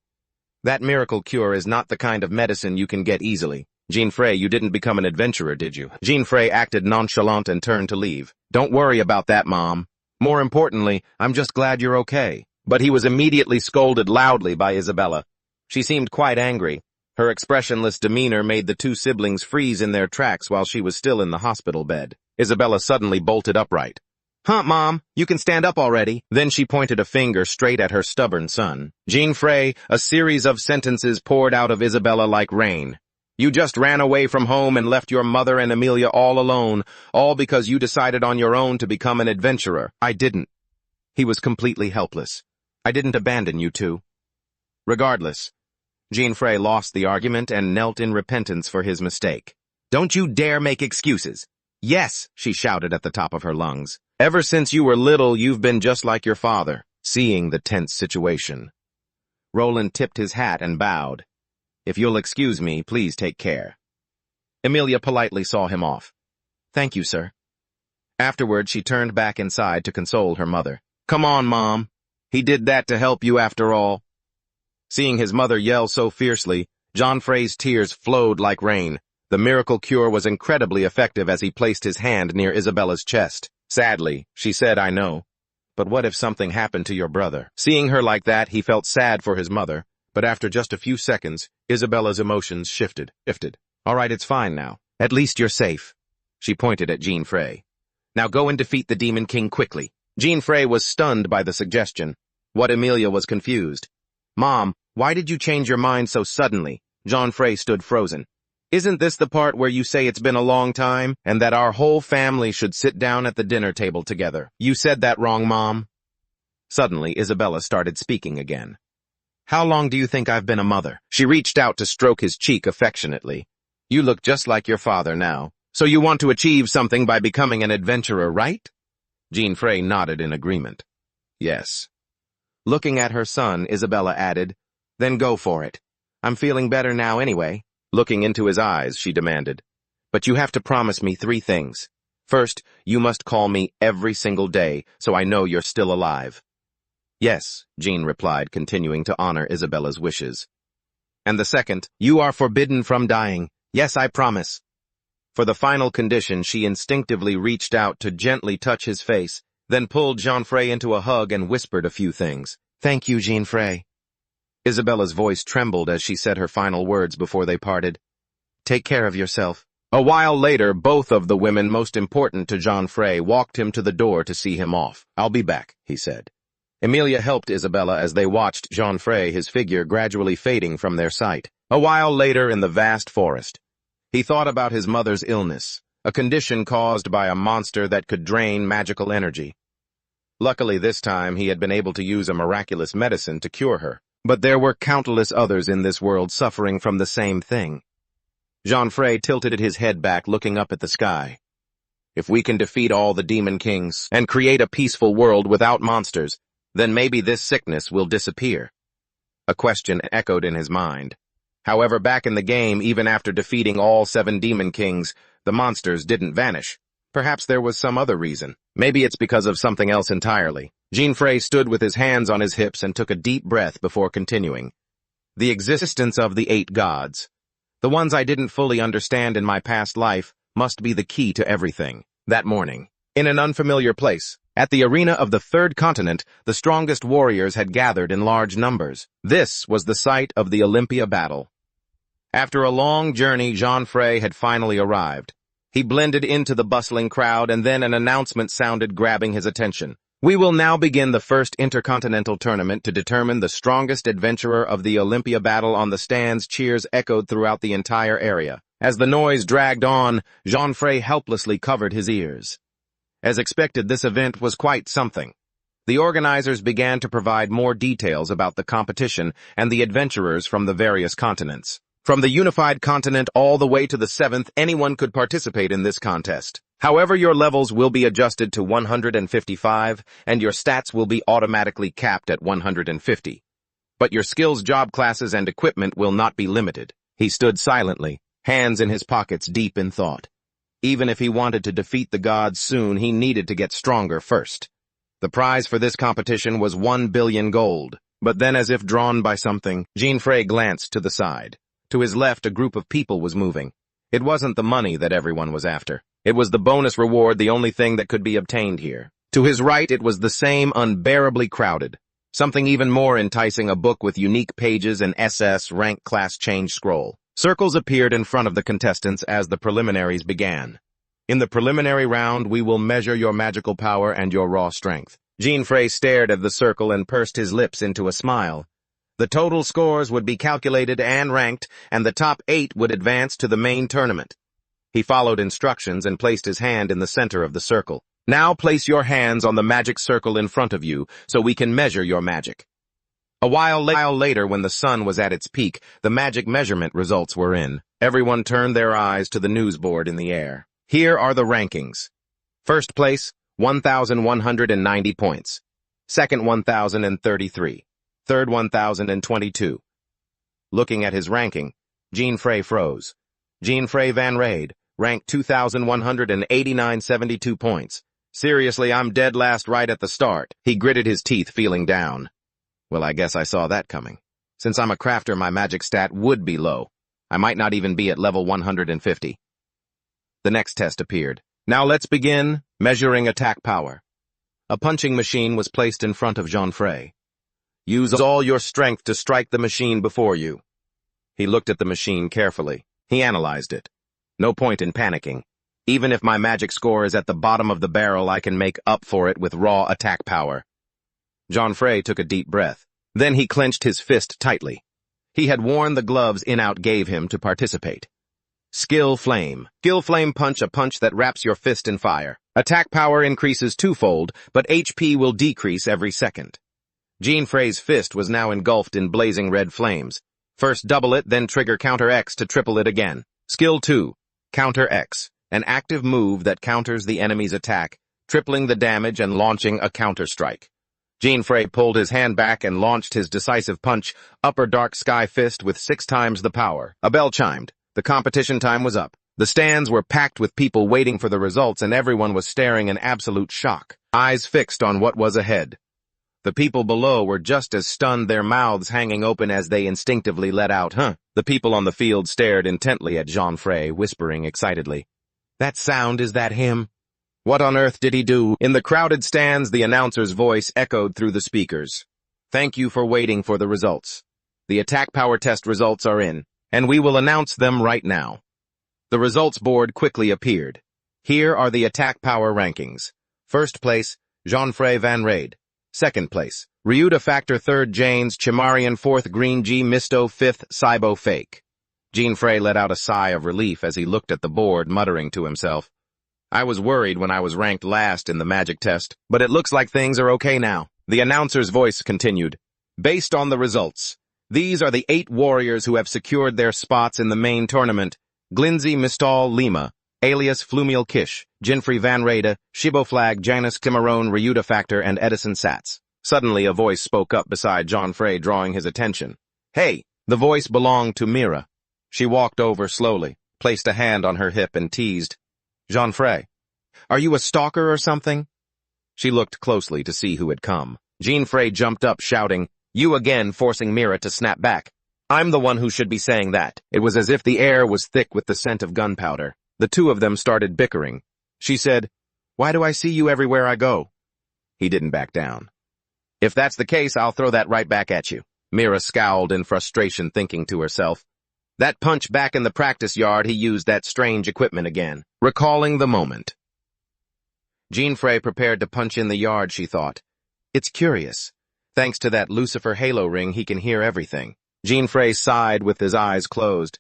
"That miracle cure is not the kind of medicine you can get easily. Jean-Frey, you didn't become an adventurer, did you?" Jean-Frey acted nonchalant and turned to leave. "Don't worry about that, Mom. More importantly, I'm just glad you're okay." But he was immediately scolded loudly by Isabella. She seemed quite angry. Her expressionless demeanor made the two siblings freeze in their tracks while she was still in the hospital bed. Isabella suddenly bolted upright. "Huh, Mom, you can stand up already." Then she pointed a finger straight at her stubborn son. "Jean-Frey," a series of sentences poured out of Isabella like rain. "You just ran away from home and left your mother and Amelia all alone, all because you decided on your own to become an adventurer." "I didn't." He was completely helpless. "I didn't abandon you two." Regardless, Jean-Frey lost the argument and knelt in repentance for his mistake. "Don't you dare make excuses." "Yes," she shouted at the top of her lungs. "Ever since you were little, you've been just like your father." Seeing the tense situation, Roland tipped his hat and bowed. "If you'll excuse me, please take care." Amelia politely saw him off. "Thank you, sir." Afterward, she turned back inside to console her mother. "Come on, Mom. He did that to help you after all." Seeing his mother yell so fiercely, Jean-Frey's tears flowed like rain. The miracle cure was incredibly effective as he placed his hand near Isabella's chest. "Sadly," she said, "I know. But what if something happened to your brother?" Seeing her like that, he felt sad for his mother. But after just a few seconds, Isabella's emotions shifted. "All right, it's fine now. At least you're safe." She pointed at Jean-Frey. "Now go and defeat the Demon King quickly." Jean-Frey was stunned by the suggestion. What Amelia was confused. "Mom, why did you change your mind so suddenly?" Jean-Frey stood frozen. "Isn't this the part where you say it's been a long time, and that our whole family should sit down at the dinner table together?" "You said that wrong, Mom." Suddenly, Isabella started speaking again. "How long do you think I've been a mother?" She reached out to stroke his cheek affectionately. "You look just like your father now. So you want to achieve something by becoming an adventurer, right?" Jean-Frey nodded in agreement. "Yes." Looking at her son, Isabella added, "Then go for it. I'm feeling better now anyway." Looking into his eyes, she demanded, "But you have to promise me 3 things. First, you must call me every single day, so I know you're still alive." "Yes," Jean replied, continuing to honor Isabella's wishes. "And the second, you are forbidden from dying." "Yes, I promise." For the final condition, she instinctively reached out to gently touch his face, then pulled Jean-Frey into a hug and whispered a few things. "Thank you, Jean-Frey." Isabella's voice trembled as she said her final words before they parted. "Take care of yourself." A while later, both of the women most important to Jean-Frey walked him to the door to see him off. "I'll be back," he said. Amelia helped Isabella as they watched Jean-Frey, his figure gradually fading from their sight. A while later, in the vast forest, he thought about his mother's illness, a condition caused by a monster that could drain magical energy. Luckily, this time, he had been able to use a miraculous medicine to cure her. But there were countless others in this world suffering from the same thing. Jean-Frey tilted his head back, looking up at the sky. "If we can defeat all the demon kings and create a peaceful world without monsters, then maybe this sickness will disappear." A question echoed in his mind. However, back in the game, even after defeating all 7 demon kings, the monsters didn't vanish. Perhaps there was some other reason. Maybe it's because of something else entirely. Jean-Frey stood with his hands on his hips and took a deep breath before continuing. "The existence of the 8 gods, the ones I didn't fully understand in my past life, must be the key to everything." That morning, in an unfamiliar place, at the arena of the 3rd continent, the strongest warriors had gathered in large numbers. This was the site of the Olympia battle. After a long journey, Jean-Frey had finally arrived. He blended into the bustling crowd, and then an announcement sounded, grabbing his attention. "We will now begin the first intercontinental tournament to determine the strongest adventurer of the Olympia battle." On the stands, cheers echoed throughout the entire area. As the noise dragged on, Jean-Frey helplessly covered his ears. As expected, this event was quite something. The organizers began to provide more details about the competition and the adventurers from the various continents. From the unified continent all the way to the 7th, anyone could participate in this contest. However, your levels will be adjusted to 155, and your stats will be automatically capped at 150. But your skills, job classes, and equipment will not be limited. He stood silently, hands in his pockets deep in thought. Even if he wanted to defeat the gods soon, he needed to get stronger first. The prize for this competition was 1 billion gold. But then, as if drawn by something, Jean-Frey glanced to the side. To his left, a group of people was moving. It wasn't the money that everyone was after. It was the bonus reward, the only thing that could be obtained here. To his right, it was the same, unbearably crowded. Something even more enticing, a book with unique pages and SS rank class change scroll. Circles appeared in front of the contestants as the preliminaries began. In the preliminary round, we will measure your magical power and your raw strength. Jean-Frey stared at the circle and pursed his lips into a smile. The total scores would be calculated and ranked, and the top 8 would advance to the main tournament. He followed instructions and placed his hand in the center of the circle. Now place your hands on the magic circle in front of you so we can measure your magic. A while later, when the sun was at its peak, the magic measurement results were in. Everyone turned their eyes to the newsboard in the air. Here are the rankings. First place, 1,190 points. Second, 1,033. Third, 1,022. Looking at his ranking, Jean-Frey froze. Jean-Frey Van Rade, ranked 2,189, 72 points. Seriously, I'm dead last right at the start. He gritted his teeth, feeling down. Well, I guess I saw that coming. Since I'm a crafter, my magic stat would be low. I might not even be at level 150. The next test appeared. Now let's begin measuring attack power. A punching machine was placed in front of Jean-Frey. Use all your strength to strike the machine before you. He looked at the machine carefully. He analyzed it. No point in panicking. Even if my magic score is at the bottom of the barrel, I can make up for it with raw attack power. Jean-Frey took a deep breath. Then he clenched his fist tightly. He had worn the gloves In-Out gave him to participate. Skill Flame. Skill Flame Punch, a punch that wraps your fist in fire. Attack power increases twofold, but HP will decrease every second. Jean-Frey's fist was now engulfed in blazing red flames. First double it, then trigger Counter X to triple it again. Skill 2. Counter X. An active move that counters the enemy's attack, tripling the damage and launching a counter-strike. Jean-Frey pulled his hand back and launched his decisive punch, Upper Dark Sky Fist with 6 times the power. A bell chimed. The competition time was up. The stands were packed with people waiting for the results, and everyone was staring in absolute shock, eyes fixed on what was ahead. The people below were just as stunned, their mouths hanging open as they instinctively let out, "Huh." The people on the field stared intently at Jean-Frey, whispering excitedly, "That sound, is that him? What on earth did he do?" In the crowded stands, the announcer's voice echoed through the speakers. "Thank you for waiting for the results. The attack power test results are in, and we will announce them right now." The results board quickly appeared. Here are the attack power rankings. First place, Jean-Frey Van Rade. Second place, Ryuta Factor. Third, Janes Chimarian. Fourth, Green G Misto. Fifth, Cybo Fake. Jean-Frey let out a sigh of relief as he looked at the board, muttering to himself, "I was worried when I was ranked last in the magic test, but it looks like things are okay now." The announcer's voice continued. "Based on the results, these are the 8 warriors who have secured their spots in the main tournament. Glinzy Mistal Lima, alias Flumiel Kish, Jinfrey Van Rade, Shiboflag, Janus Cimarron, Ryuta Factor, and Edison Sats." Suddenly a voice spoke up beside Jean-Frey, drawing his attention. "Hey!" The voice belonged to Mira. She walked over slowly, placed a hand on her hip, and teased, "Jean-Frey, are you a stalker or something?" She looked closely to see who had come. Jean-Frey jumped up, shouting, "You again," forcing Mira to snap back. "I'm the one who should be saying that." It was as if the air was thick with the scent of gunpowder. The two of them started bickering. She said, "Why do I see you everywhere I go?" He didn't back down. "If that's the case, I'll throw that right back at you." Mira scowled in frustration, thinking to herself, "That punch back in the practice yard, he used that strange equipment again." Recalling the moment, Jean-Frey prepared to punch in the yard, she thought. It's curious. Thanks to that Lucifer halo ring, he can hear everything. Jean-Frey sighed with his eyes closed.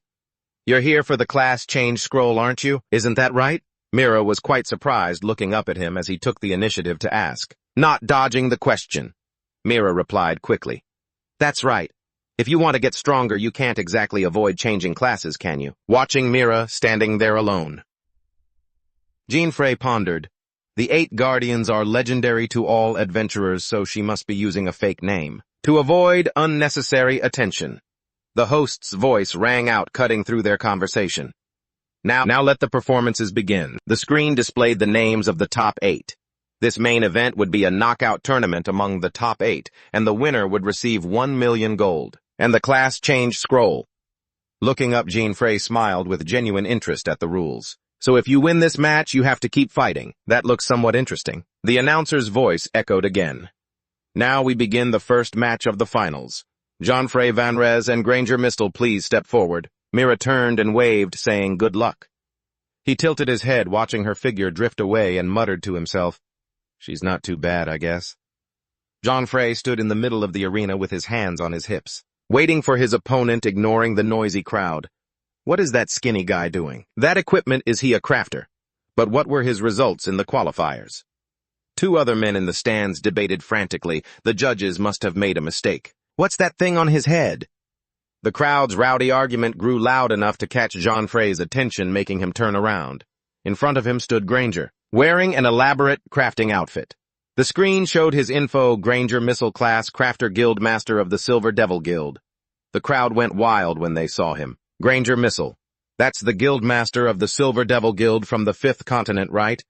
"You're here for the class change scroll, aren't you? Isn't that right?" Mira was quite surprised, looking up at him as he took the initiative to ask. Not dodging the question, Mira replied quickly. That's right. If you want to get stronger, you can't exactly avoid changing classes, can you? Watching Mira standing there alone. Jean Frey pondered. The 8 guardians are legendary to all adventurers, so she must be using a fake name. To avoid unnecessary attention, the host's voice rang out, cutting through their conversation. Now let the performances begin. The screen displayed the names of the top 8. This main event would be a knockout tournament among the top 8, and the winner would receive 1 million gold. And the class change scroll. Looking up, Jean Frey smiled with genuine interest at the rules. So if you win this match, you have to keep fighting. That looks somewhat interesting. The announcer's voice echoed again. Now we begin the first match of the finals. Jean Frey Van Rez and Granger Mistel, please step forward. Mira turned and waved, saying good luck. He tilted his head, watching her figure drift away, and muttered to himself, she's not too bad, I guess. Jean Frey stood in the middle of the arena with his hands on his hips, waiting for his opponent, ignoring the noisy crowd. What is that skinny guy doing? That equipment, is he a crafter? But what were his results in the qualifiers? 2 other men in the stands debated frantically. The judges must have made a mistake. What's that thing on his head? The crowd's rowdy argument grew loud enough to catch Jean Frey's attention, making him turn around. In front of him stood Granger, wearing an elaborate crafting outfit. The screen showed his info: Granger Missile Class Crafter, Guild Master of the Silver Devil Guild. The crowd went wild when they saw him. Granger Missile. That's the Guild Master of the Silver Devil Guild from the 5th continent, right?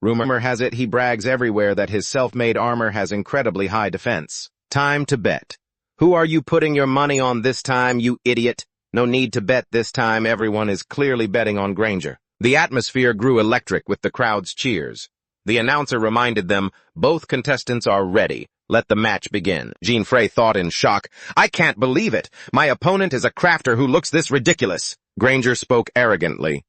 Rumor has it he brags everywhere that his self-made armor has incredibly high defense. Time to bet. Who are you putting your money on this time, you idiot? No need to bet this time. Everyone is clearly betting on Granger. The atmosphere grew electric with the crowd's cheers. The announcer reminded them, both contestants are ready. Let the match begin. Jean Frey thought in shock. I can't believe it. My opponent is a crafter who looks this ridiculous. Granger spoke arrogantly.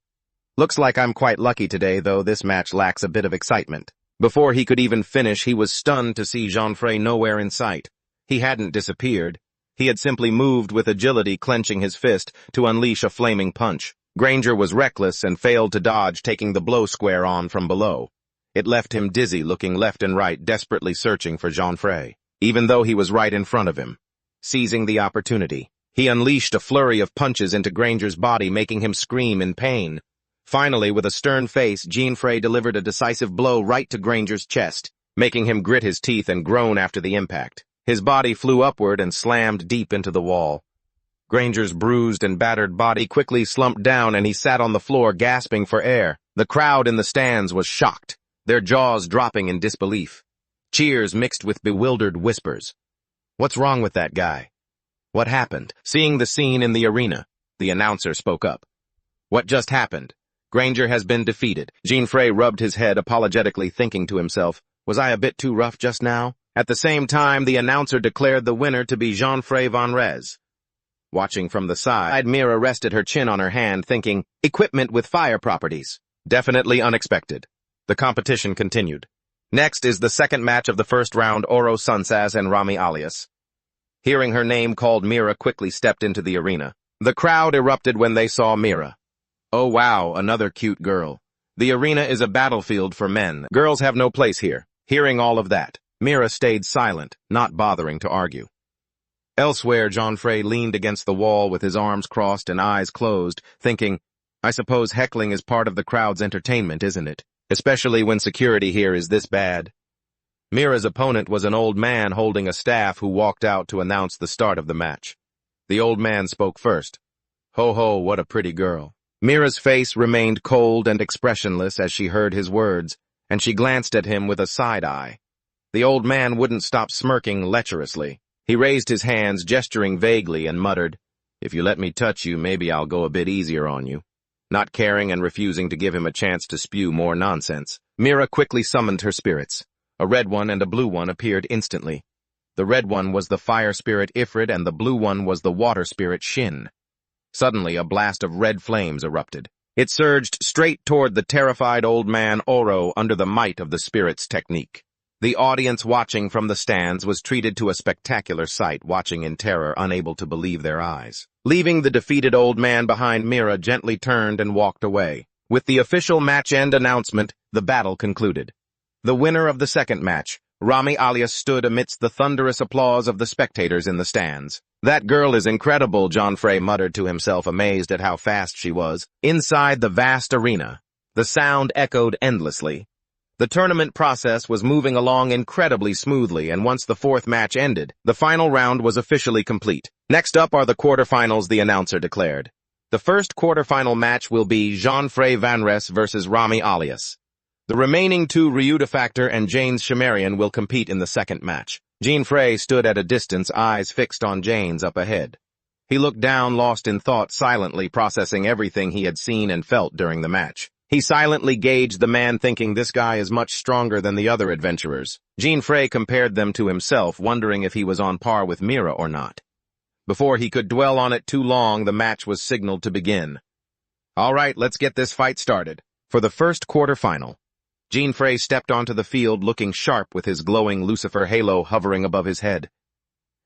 Looks like I'm quite lucky today, though this match lacks a bit of excitement. Before he could even finish, he was stunned to see Jean Frey nowhere in sight. He hadn't disappeared. He had simply moved with agility, clenching his fist to unleash a flaming punch. Granger was reckless and failed to dodge, taking the blow square on from below. It left him dizzy, looking left and right, desperately searching for Jean Frey, even though he was right in front of him. Seizing the opportunity, he unleashed a flurry of punches into Granger's body, making him scream in pain. Finally, with a stern face, Jean Frey delivered a decisive blow right to Granger's chest, making him grit his teeth and groan after the impact. His body flew upward and slammed deep into the wall. Granger's bruised and battered body quickly slumped down, and he sat on the floor, gasping for air. The crowd in the stands was shocked, their jaws dropping in disbelief. Cheers mixed with bewildered whispers. What's wrong with that guy? What happened? Seeing the scene in the arena, the announcer spoke up. What just happened? Granger has been defeated. Jean Frey rubbed his head apologetically, thinking to himself, was I a bit too rough just now? At the same time, the announcer declared the winner to be Jean Frey Van Rez. Watching from the side, Mira rested her chin on her hand, thinking, equipment with fire properties. Definitely unexpected. The competition continued. Next is the second match of the first round, Oro Sunsaz and Rami Alias. Hearing her name called, Mira quickly stepped into the arena. The crowd erupted when they saw Mira. Oh wow, another cute girl. The arena is a battlefield for men. Girls have no place here. Hearing all of that, Mira stayed silent, not bothering to argue. Elsewhere, Jean Frey leaned against the wall with his arms crossed and eyes closed, thinking, I suppose heckling is part of the crowd's entertainment, isn't it? Especially when security here is this bad. Mira's opponent was an old man holding a staff who walked out to announce the start of the match. The old man spoke first. Ho ho, what a pretty girl. Mira's face remained cold and expressionless as she heard his words, and she glanced at him with a side eye. The old man wouldn't stop smirking lecherously. He raised his hands, gesturing vaguely, and muttered, If you let me touch you, maybe I'll go a bit easier on you. Not caring and refusing to give him a chance to spew more nonsense, Mira quickly summoned her spirits. A red one and a blue one appeared instantly. The red one was the fire spirit Ifrit, and the blue one was the water spirit Shin. Suddenly, a blast of red flames erupted. It surged straight toward the terrified old man Oro under the might of the spirit's technique. The audience watching from the stands was treated to a spectacular sight, watching in terror, unable to believe their eyes. Leaving the defeated old man behind, Mira gently turned and walked away. With the official match end announcement, the battle concluded. The winner of the second match, Rami alias stood amidst the thunderous applause of the spectators in the stands. That girl is incredible, John Frey muttered to himself, amazed at how fast she was. Inside the vast arena, the sound echoed endlessly. The tournament process was moving along incredibly smoothly, and once the fourth match ended, the final round was officially complete. Next up are the quarterfinals, the announcer declared. The first quarterfinal match will be Jean Frey Van Res versus Rami alias. The remaining two, Ryuta Factor and Jane's Shimerian, will compete in the second match. Jean Frey stood at a distance, eyes fixed on Jane's up ahead. He looked down, lost in thought, silently processing everything he had seen and felt during the match. He silently gauged the man, thinking this guy is much stronger than the other adventurers. Jean Frey compared them to himself, wondering if he was on par with Mira or not. Before he could dwell on it too long, the match was signaled to begin. All right, let's get this fight started. For the first quarterfinal, Jean Frey stepped onto the field looking sharp with his glowing Lucifer halo hovering above his head.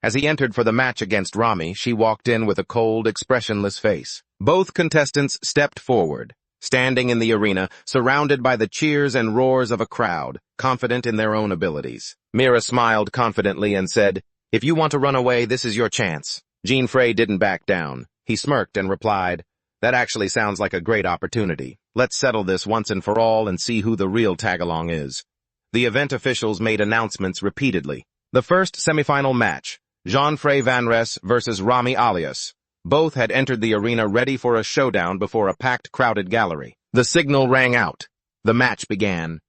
As he entered for the match against Rami, she walked in with a cold, expressionless face. Both contestants stepped forward, standing in the arena, surrounded by the cheers and roars of a crowd, confident in their own abilities. Mira smiled confidently and said, "If you want to run away, this is your chance." Jean Frey didn't back down. He smirked and replied, "That actually sounds like a great opportunity. Let's settle this once and for all and see who the real tag-along is." The event officials made announcements repeatedly. The first semifinal match, Jean Frey Van Res versus Rami alias. Both had entered the arena ready for a showdown before a packed, crowded gallery. The signal rang out. The match began.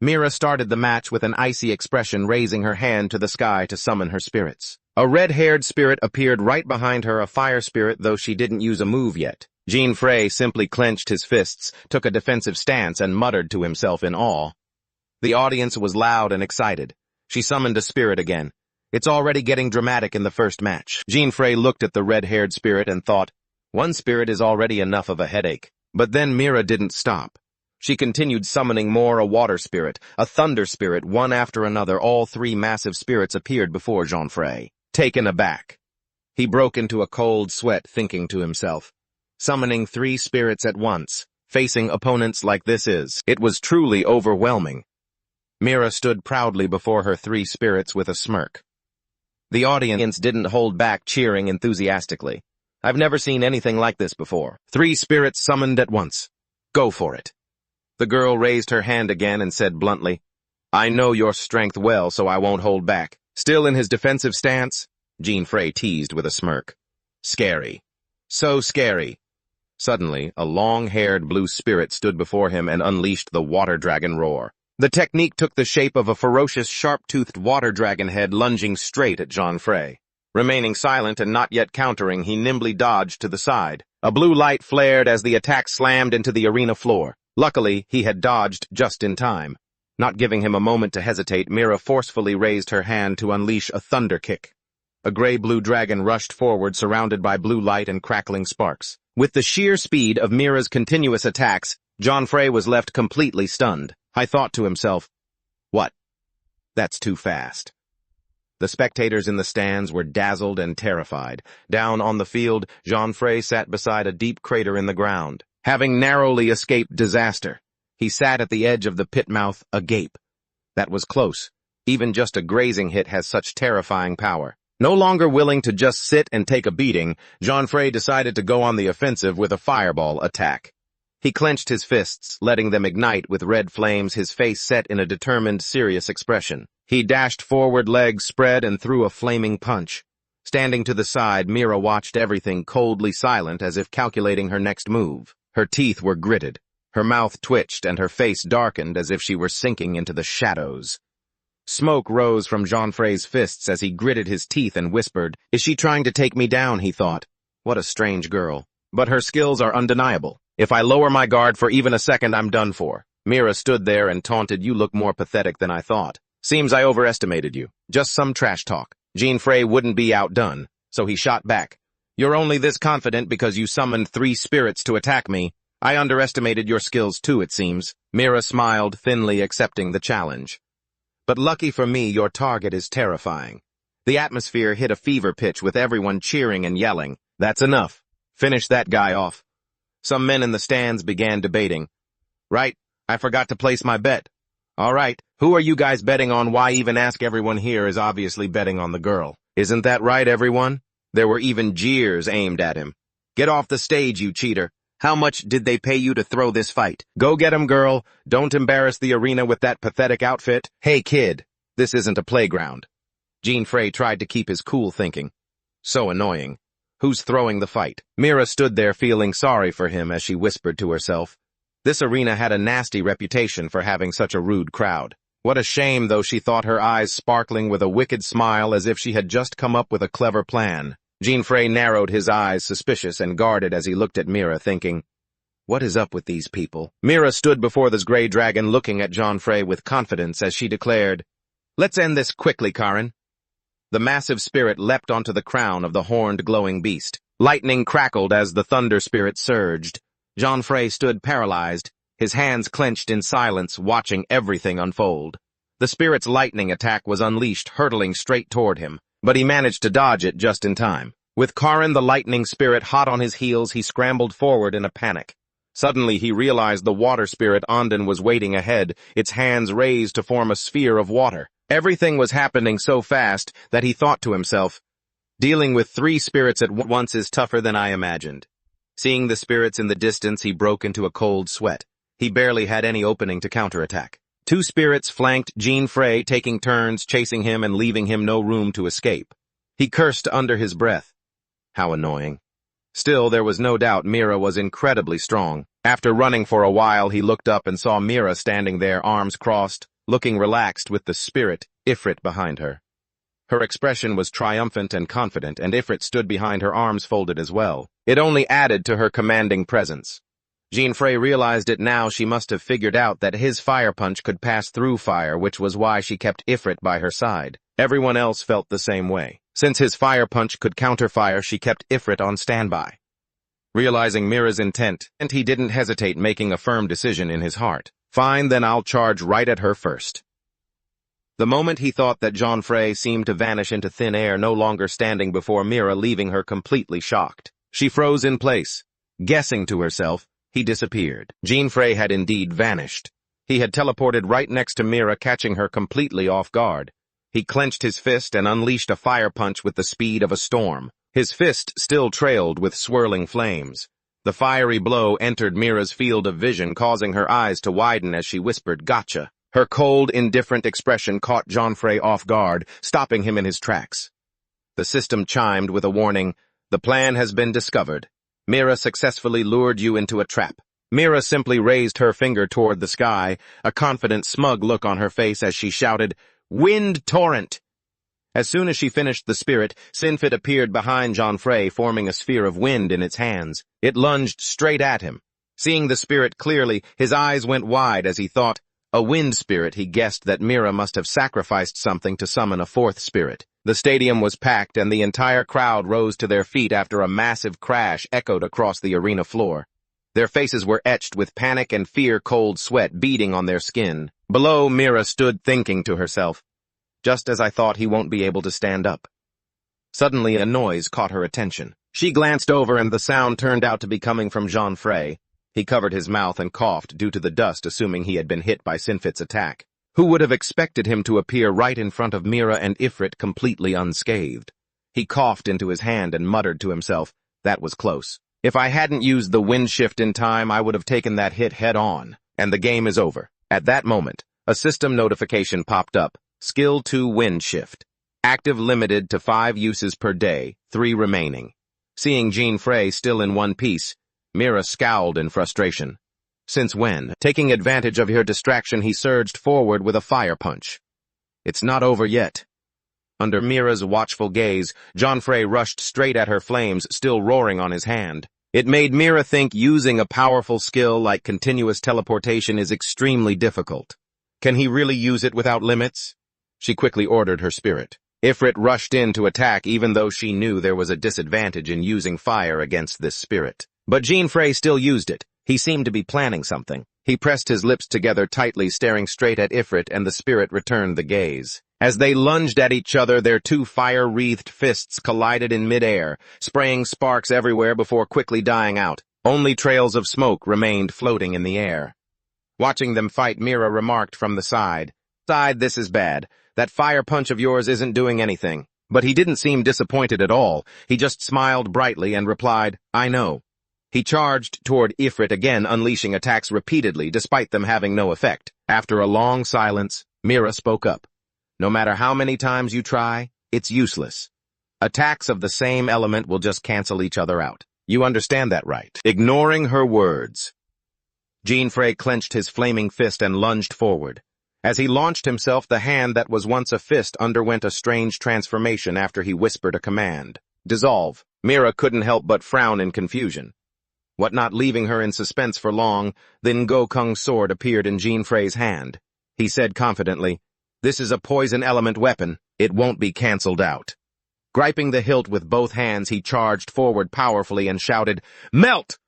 Mira started the match with an icy expression, raising her hand to the sky to summon her spirits. A red-haired spirit appeared right behind her, a fire spirit, though she didn't use a move yet. Jean Frey simply clenched his fists, took a defensive stance, and muttered to himself in awe. The audience was loud and excited. She summoned a spirit again. It's already getting dramatic in the first match. Jean Frey looked at the red-haired spirit and thought, one spirit is already enough of a headache. But then Mira didn't stop. She continued summoning more, a water spirit, a thunder spirit, one after another. All three massive spirits appeared before Jean Frey. Taken aback, he broke into a cold sweat, thinking to himself, summoning three spirits at once, facing opponents like this it was truly overwhelming. Mira stood proudly before her three spirits with a smirk. The audience didn't hold back, cheering enthusiastically. I've never seen anything like this before. Three spirits summoned at once. Go for it. The girl raised her hand again and said bluntly, I know your strength well, so I won't hold back. Still in his defensive stance, Jean Frey teased with a smirk. Scary. So scary. Suddenly, a long-haired blue spirit stood before him and unleashed the water dragon roar. The technique took the shape of a ferocious, sharp-toothed water dragon head lunging straight at Jean Frey. Remaining silent and not yet countering, he nimbly dodged to the side. A blue light flared as the attack slammed into the arena floor. Luckily, he had dodged just in time. Not giving him a moment to hesitate, Mira forcefully raised her hand to unleash a thunder kick. A gray-blue dragon rushed forward, surrounded by blue light and crackling sparks. With the sheer speed of Mira's continuous attacks, Jean Frey was left completely stunned. I thought to himself, what? That's too fast. The spectators in the stands were dazzled and terrified. Down on the field, Jean Frey sat beside a deep crater in the ground. Having narrowly escaped disaster, he sat at the edge of the pit mouth, agape. That was close. Even just a grazing hit has such terrifying power. No longer willing to just sit and take a beating, Jean Frey decided to go on the offensive with a fireball attack. He clenched his fists, letting them ignite with red flames, his face set in a determined, serious expression. He dashed forward, legs spread, and threw a flaming punch. Standing to the side, Mira watched everything, coldly silent, as if calculating her next move. Her teeth were gritted. Her mouth twitched, and her face darkened as if she were sinking into the shadows. Smoke rose from Jean Frey's fists as he gritted his teeth and whispered, Is she trying to take me down, he thought. What a strange girl. But her skills are undeniable. If I lower my guard for even a second, I'm done for. Mira stood there and taunted, You look more pathetic than I thought. Seems I overestimated you. Just some trash talk. Jean Frey wouldn't be outdone, so he shot back. You're only this confident because you summoned three spirits to attack me. I underestimated your skills too, it seems. Mira smiled, thinly accepting the challenge. But lucky for me, your target is terrifying. The atmosphere hit a fever pitch with everyone cheering and yelling. That's enough. Finish that guy off. Some men in the stands began debating. Right, I forgot to place my bet. All right, who are you guys betting on? Why even ask? Everyone here is obviously betting on the girl. Isn't that right, everyone? There were even jeers aimed at him. Get off the stage, you cheater. How much did they pay you to throw this fight? Go get him, girl. Don't embarrass the arena with that pathetic outfit. Hey, kid, this isn't a playground. Jean Frey tried to keep his cool thinking. So annoying. Who's throwing the fight? Mira stood there feeling sorry for him as she whispered to herself. This arena had a nasty reputation for having such a rude crowd. What a shame, though, she thought, her eyes sparkling with a wicked smile as if she had just come up with a clever plan. Jean Frey narrowed his eyes, suspicious and guarded, as he looked at Mira, thinking, what is up with these people? Mira stood before this gray dragon looking at Jean Frey with confidence as she declared, let's end this quickly, Karen. The massive spirit leapt onto the crown of the horned glowing beast. Lightning crackled as the thunder spirit surged. Jean Frey stood paralyzed, his hands clenched in silence, watching everything unfold. The spirit's lightning attack was unleashed, hurtling straight toward him, but he managed to dodge it just in time. With Karen the lightning spirit hot on his heels, he scrambled forward in a panic. Suddenly he realized the water spirit Anden was waiting ahead, its hands raised to form a sphere of water. Everything was happening so fast that he thought to himself, dealing with 3 spirits at once is tougher than I imagined. Seeing the spirits in the distance, he broke into a cold sweat. He barely had any opening to counterattack. 2 spirits flanked Jean Frey, taking turns chasing him and leaving him no room to escape. He cursed under his breath. How annoying. Still, there was no doubt Mira was incredibly strong. After running for a while, he looked up and saw Mira standing there, arms crossed, looking relaxed with the spirit, Ifrit, behind her. Her expression was triumphant and confident, and Ifrit stood behind her, arms folded as well. It only added to her commanding presence. Jean Frey realized it now. She must have figured out that his fire punch could pass through fire, which was why she kept Ifrit by her side. Everyone else felt the same way. Since his fire punch could counter fire, she kept Ifrit on standby. Realizing Mira's intent, and he didn't hesitate, making a firm decision in his heart. Fine, then I'll charge right at her first. The moment he thought that, Jean Frey seemed to vanish into thin air, no longer standing before Mira, leaving her completely shocked. She froze in place. Guessing to herself, he disappeared. Jean Frey had indeed vanished. He had teleported right next to Mira, catching her completely off guard. He clenched his fist and unleashed a fire punch with the speed of a storm. His fist still trailed with swirling flames. The fiery blow entered Mira's field of vision, causing her eyes to widen as she whispered, "Gotcha." Her cold, indifferent expression caught Jean Frey off guard, stopping him in his tracks. The system chimed with a warning, "The plan has been discovered. Mira successfully lured you into a trap." Mira simply raised her finger toward the sky, a confident, smug look on her face as she shouted, "Wind torrent!" As soon as she finished, the spirit, Sinfit, appeared behind Jean Frey, forming a sphere of wind in its hands. It lunged straight at him. Seeing the spirit clearly, his eyes went wide as he thought, a wind spirit. He guessed that Mira must have sacrificed something to summon a 4th spirit. The stadium was packed, and the entire crowd rose to their feet after a massive crash echoed across the arena floor. Their faces were etched with panic and fear, cold sweat beading on their skin. Below, Mira stood thinking to herself, "Just as I thought, he won't be able to stand up." Suddenly, a noise caught her attention. She glanced over, and the sound turned out to be coming from Jean Frey. He covered his mouth and coughed due to the dust, assuming he had been hit by Sinfit's attack. Who would have expected him to appear right in front of Mira and Ifrit completely unscathed? He coughed into his hand and muttered to himself, "That was close. If I hadn't used the wind shift in time, I would have taken that hit head on, and the game is over." At that moment, a system notification popped up. Skill 2 Wind Shift. Active, limited to 5 uses per day, 3 remaining. Seeing Jean Frey still in one piece, Mira scowled in frustration. Since when? Taking advantage of her distraction, he surged forward with a fire punch. It's not over yet. Under Mira's watchful gaze, Jean Frey rushed straight at her, flames still roaring on his hand. It made Mira think using a powerful skill like continuous teleportation is extremely difficult. Can he really use it without limits? She quickly ordered her spirit. Ifrit rushed in to attack, even though she knew there was a disadvantage in using fire against this spirit. But Jean Frey still used it. He seemed to be planning something. He pressed his lips together tightly, staring straight at Ifrit, and the spirit returned the gaze. As they lunged at each other, their 2 fire-wreathed fists collided in midair, spraying sparks everywhere before quickly dying out. Only trails of smoke remained floating in the air. Watching them fight, Mira remarked from the side, "This is bad. That fire punch of yours isn't doing anything." But he didn't seem disappointed at all. He just smiled brightly and replied, "I know." He charged toward Ifrit again, unleashing attacks repeatedly, despite them having no effect. After a long silence, Mira spoke up. "No matter how many times you try, it's useless. Attacks of the same element will just cancel each other out. You understand that, right?" Ignoring her words, Jean-Frey clenched his flaming fist and lunged forward. As he launched himself, the hand that was once a fist underwent a strange transformation after he whispered a command. "Dissolve." Mira couldn't help but frown in confusion. What not leaving her in suspense for long, the Ngokung's sword appeared in Jean-Frey's hand. He said confidently, "This is a poison element weapon. It won't be cancelled out." Griping the hilt with both hands, he charged forward powerfully and shouted, "Melt!"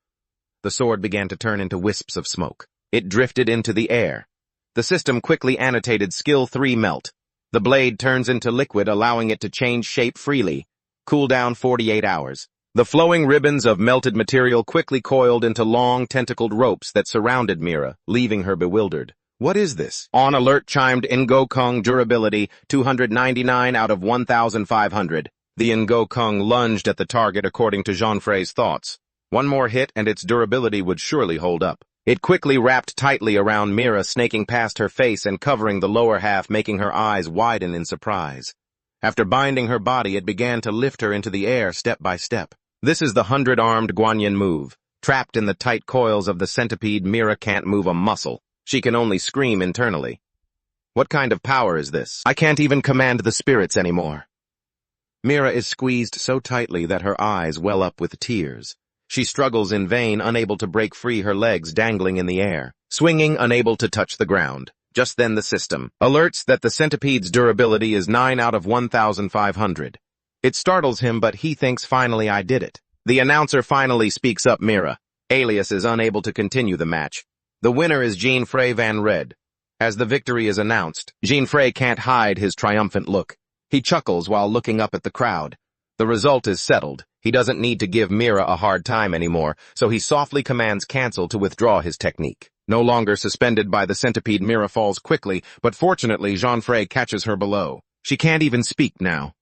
The sword began to turn into wisps of smoke. It drifted into the air. The system quickly annotated Skill 3 Melt. The blade turns into liquid, allowing it to change shape freely. Cooldown 48 hours. The flowing ribbons of melted material quickly coiled into long, tentacled ropes that surrounded Mira, leaving her bewildered. "What is this?" On alert chimed Ngokung durability, 299 out of 1,500. The Ngokung lunged at the target according to Jean-Frey's thoughts. One more hit and its durability would surely hold up. It quickly wrapped tightly around Mira, snaking past her face and covering the lower half, making her eyes widen in surprise. After binding her body, it began to lift her into the air step by step. This is the 100-armed Guanyin move. Trapped in the tight coils of the centipede, Mira can't move a muscle. She can only scream internally. What kind of power is this? I can't even command the spirits anymore. Mira is squeezed so tightly that her eyes well up with tears. She struggles in vain, unable to break free, her legs dangling in the air, swinging, unable to touch the ground. Just then the system alerts that the centipede's durability is 9 out of 1,500. It startles him, but he thinks, "Finally I did it." The announcer finally speaks up. Mira, Alias, is unable to continue the match. The winner is Jean-Frey Van Red. As the victory is announced, Jean-Frey can't hide his triumphant look. He chuckles while looking up at the crowd. The result is settled. He doesn't need to give Mira a hard time anymore, so he softly commands Cancel to withdraw his technique. No longer suspended by the centipede, Mira falls quickly, but fortunately Jean-Frey catches her below. She can't even speak now,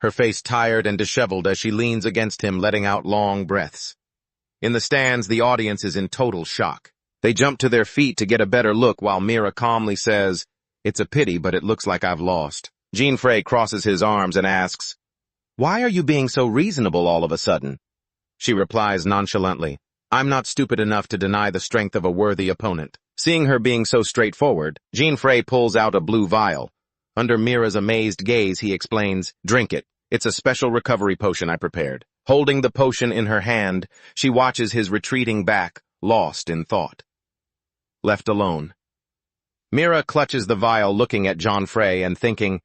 her face tired and disheveled as she leans against him, letting out long breaths. In the stands, the audience is in total shock. They jump to their feet to get a better look while Mira calmly says, "It's a pity, but it looks like I've lost." Jean-Frey crosses his arms and asks, "Why are you being so reasonable all of a sudden?" She replies nonchalantly, "I'm not stupid enough to deny the strength of a worthy opponent." Seeing her being so straightforward, Jean-Frey pulls out a blue vial. Under Mira's amazed gaze, he explains, "Drink it. It's a special recovery potion I prepared." Holding the potion in her hand, she watches his retreating back, lost in thought. Left alone, Mira clutches the vial, looking at Jean-Frey and thinking,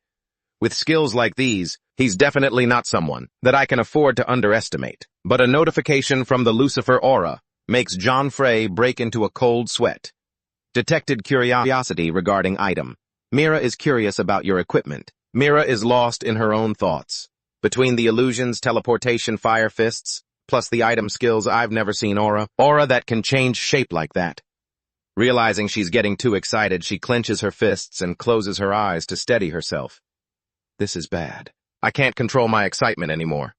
with skills like these, he's definitely not someone that I can afford to underestimate. But a notification from the Lucifer aura makes Jean-Frey break into a cold sweat. Detected curiosity regarding item. Mira is curious about your equipment. Mira is lost in her own thoughts. Between the illusions, teleportation, fire fists, plus the item skills, I've never seen aura that can change shape like that. Realizing she's getting too excited, she clenches her fists and closes her eyes to steady herself. This is bad. I can't control my excitement anymore.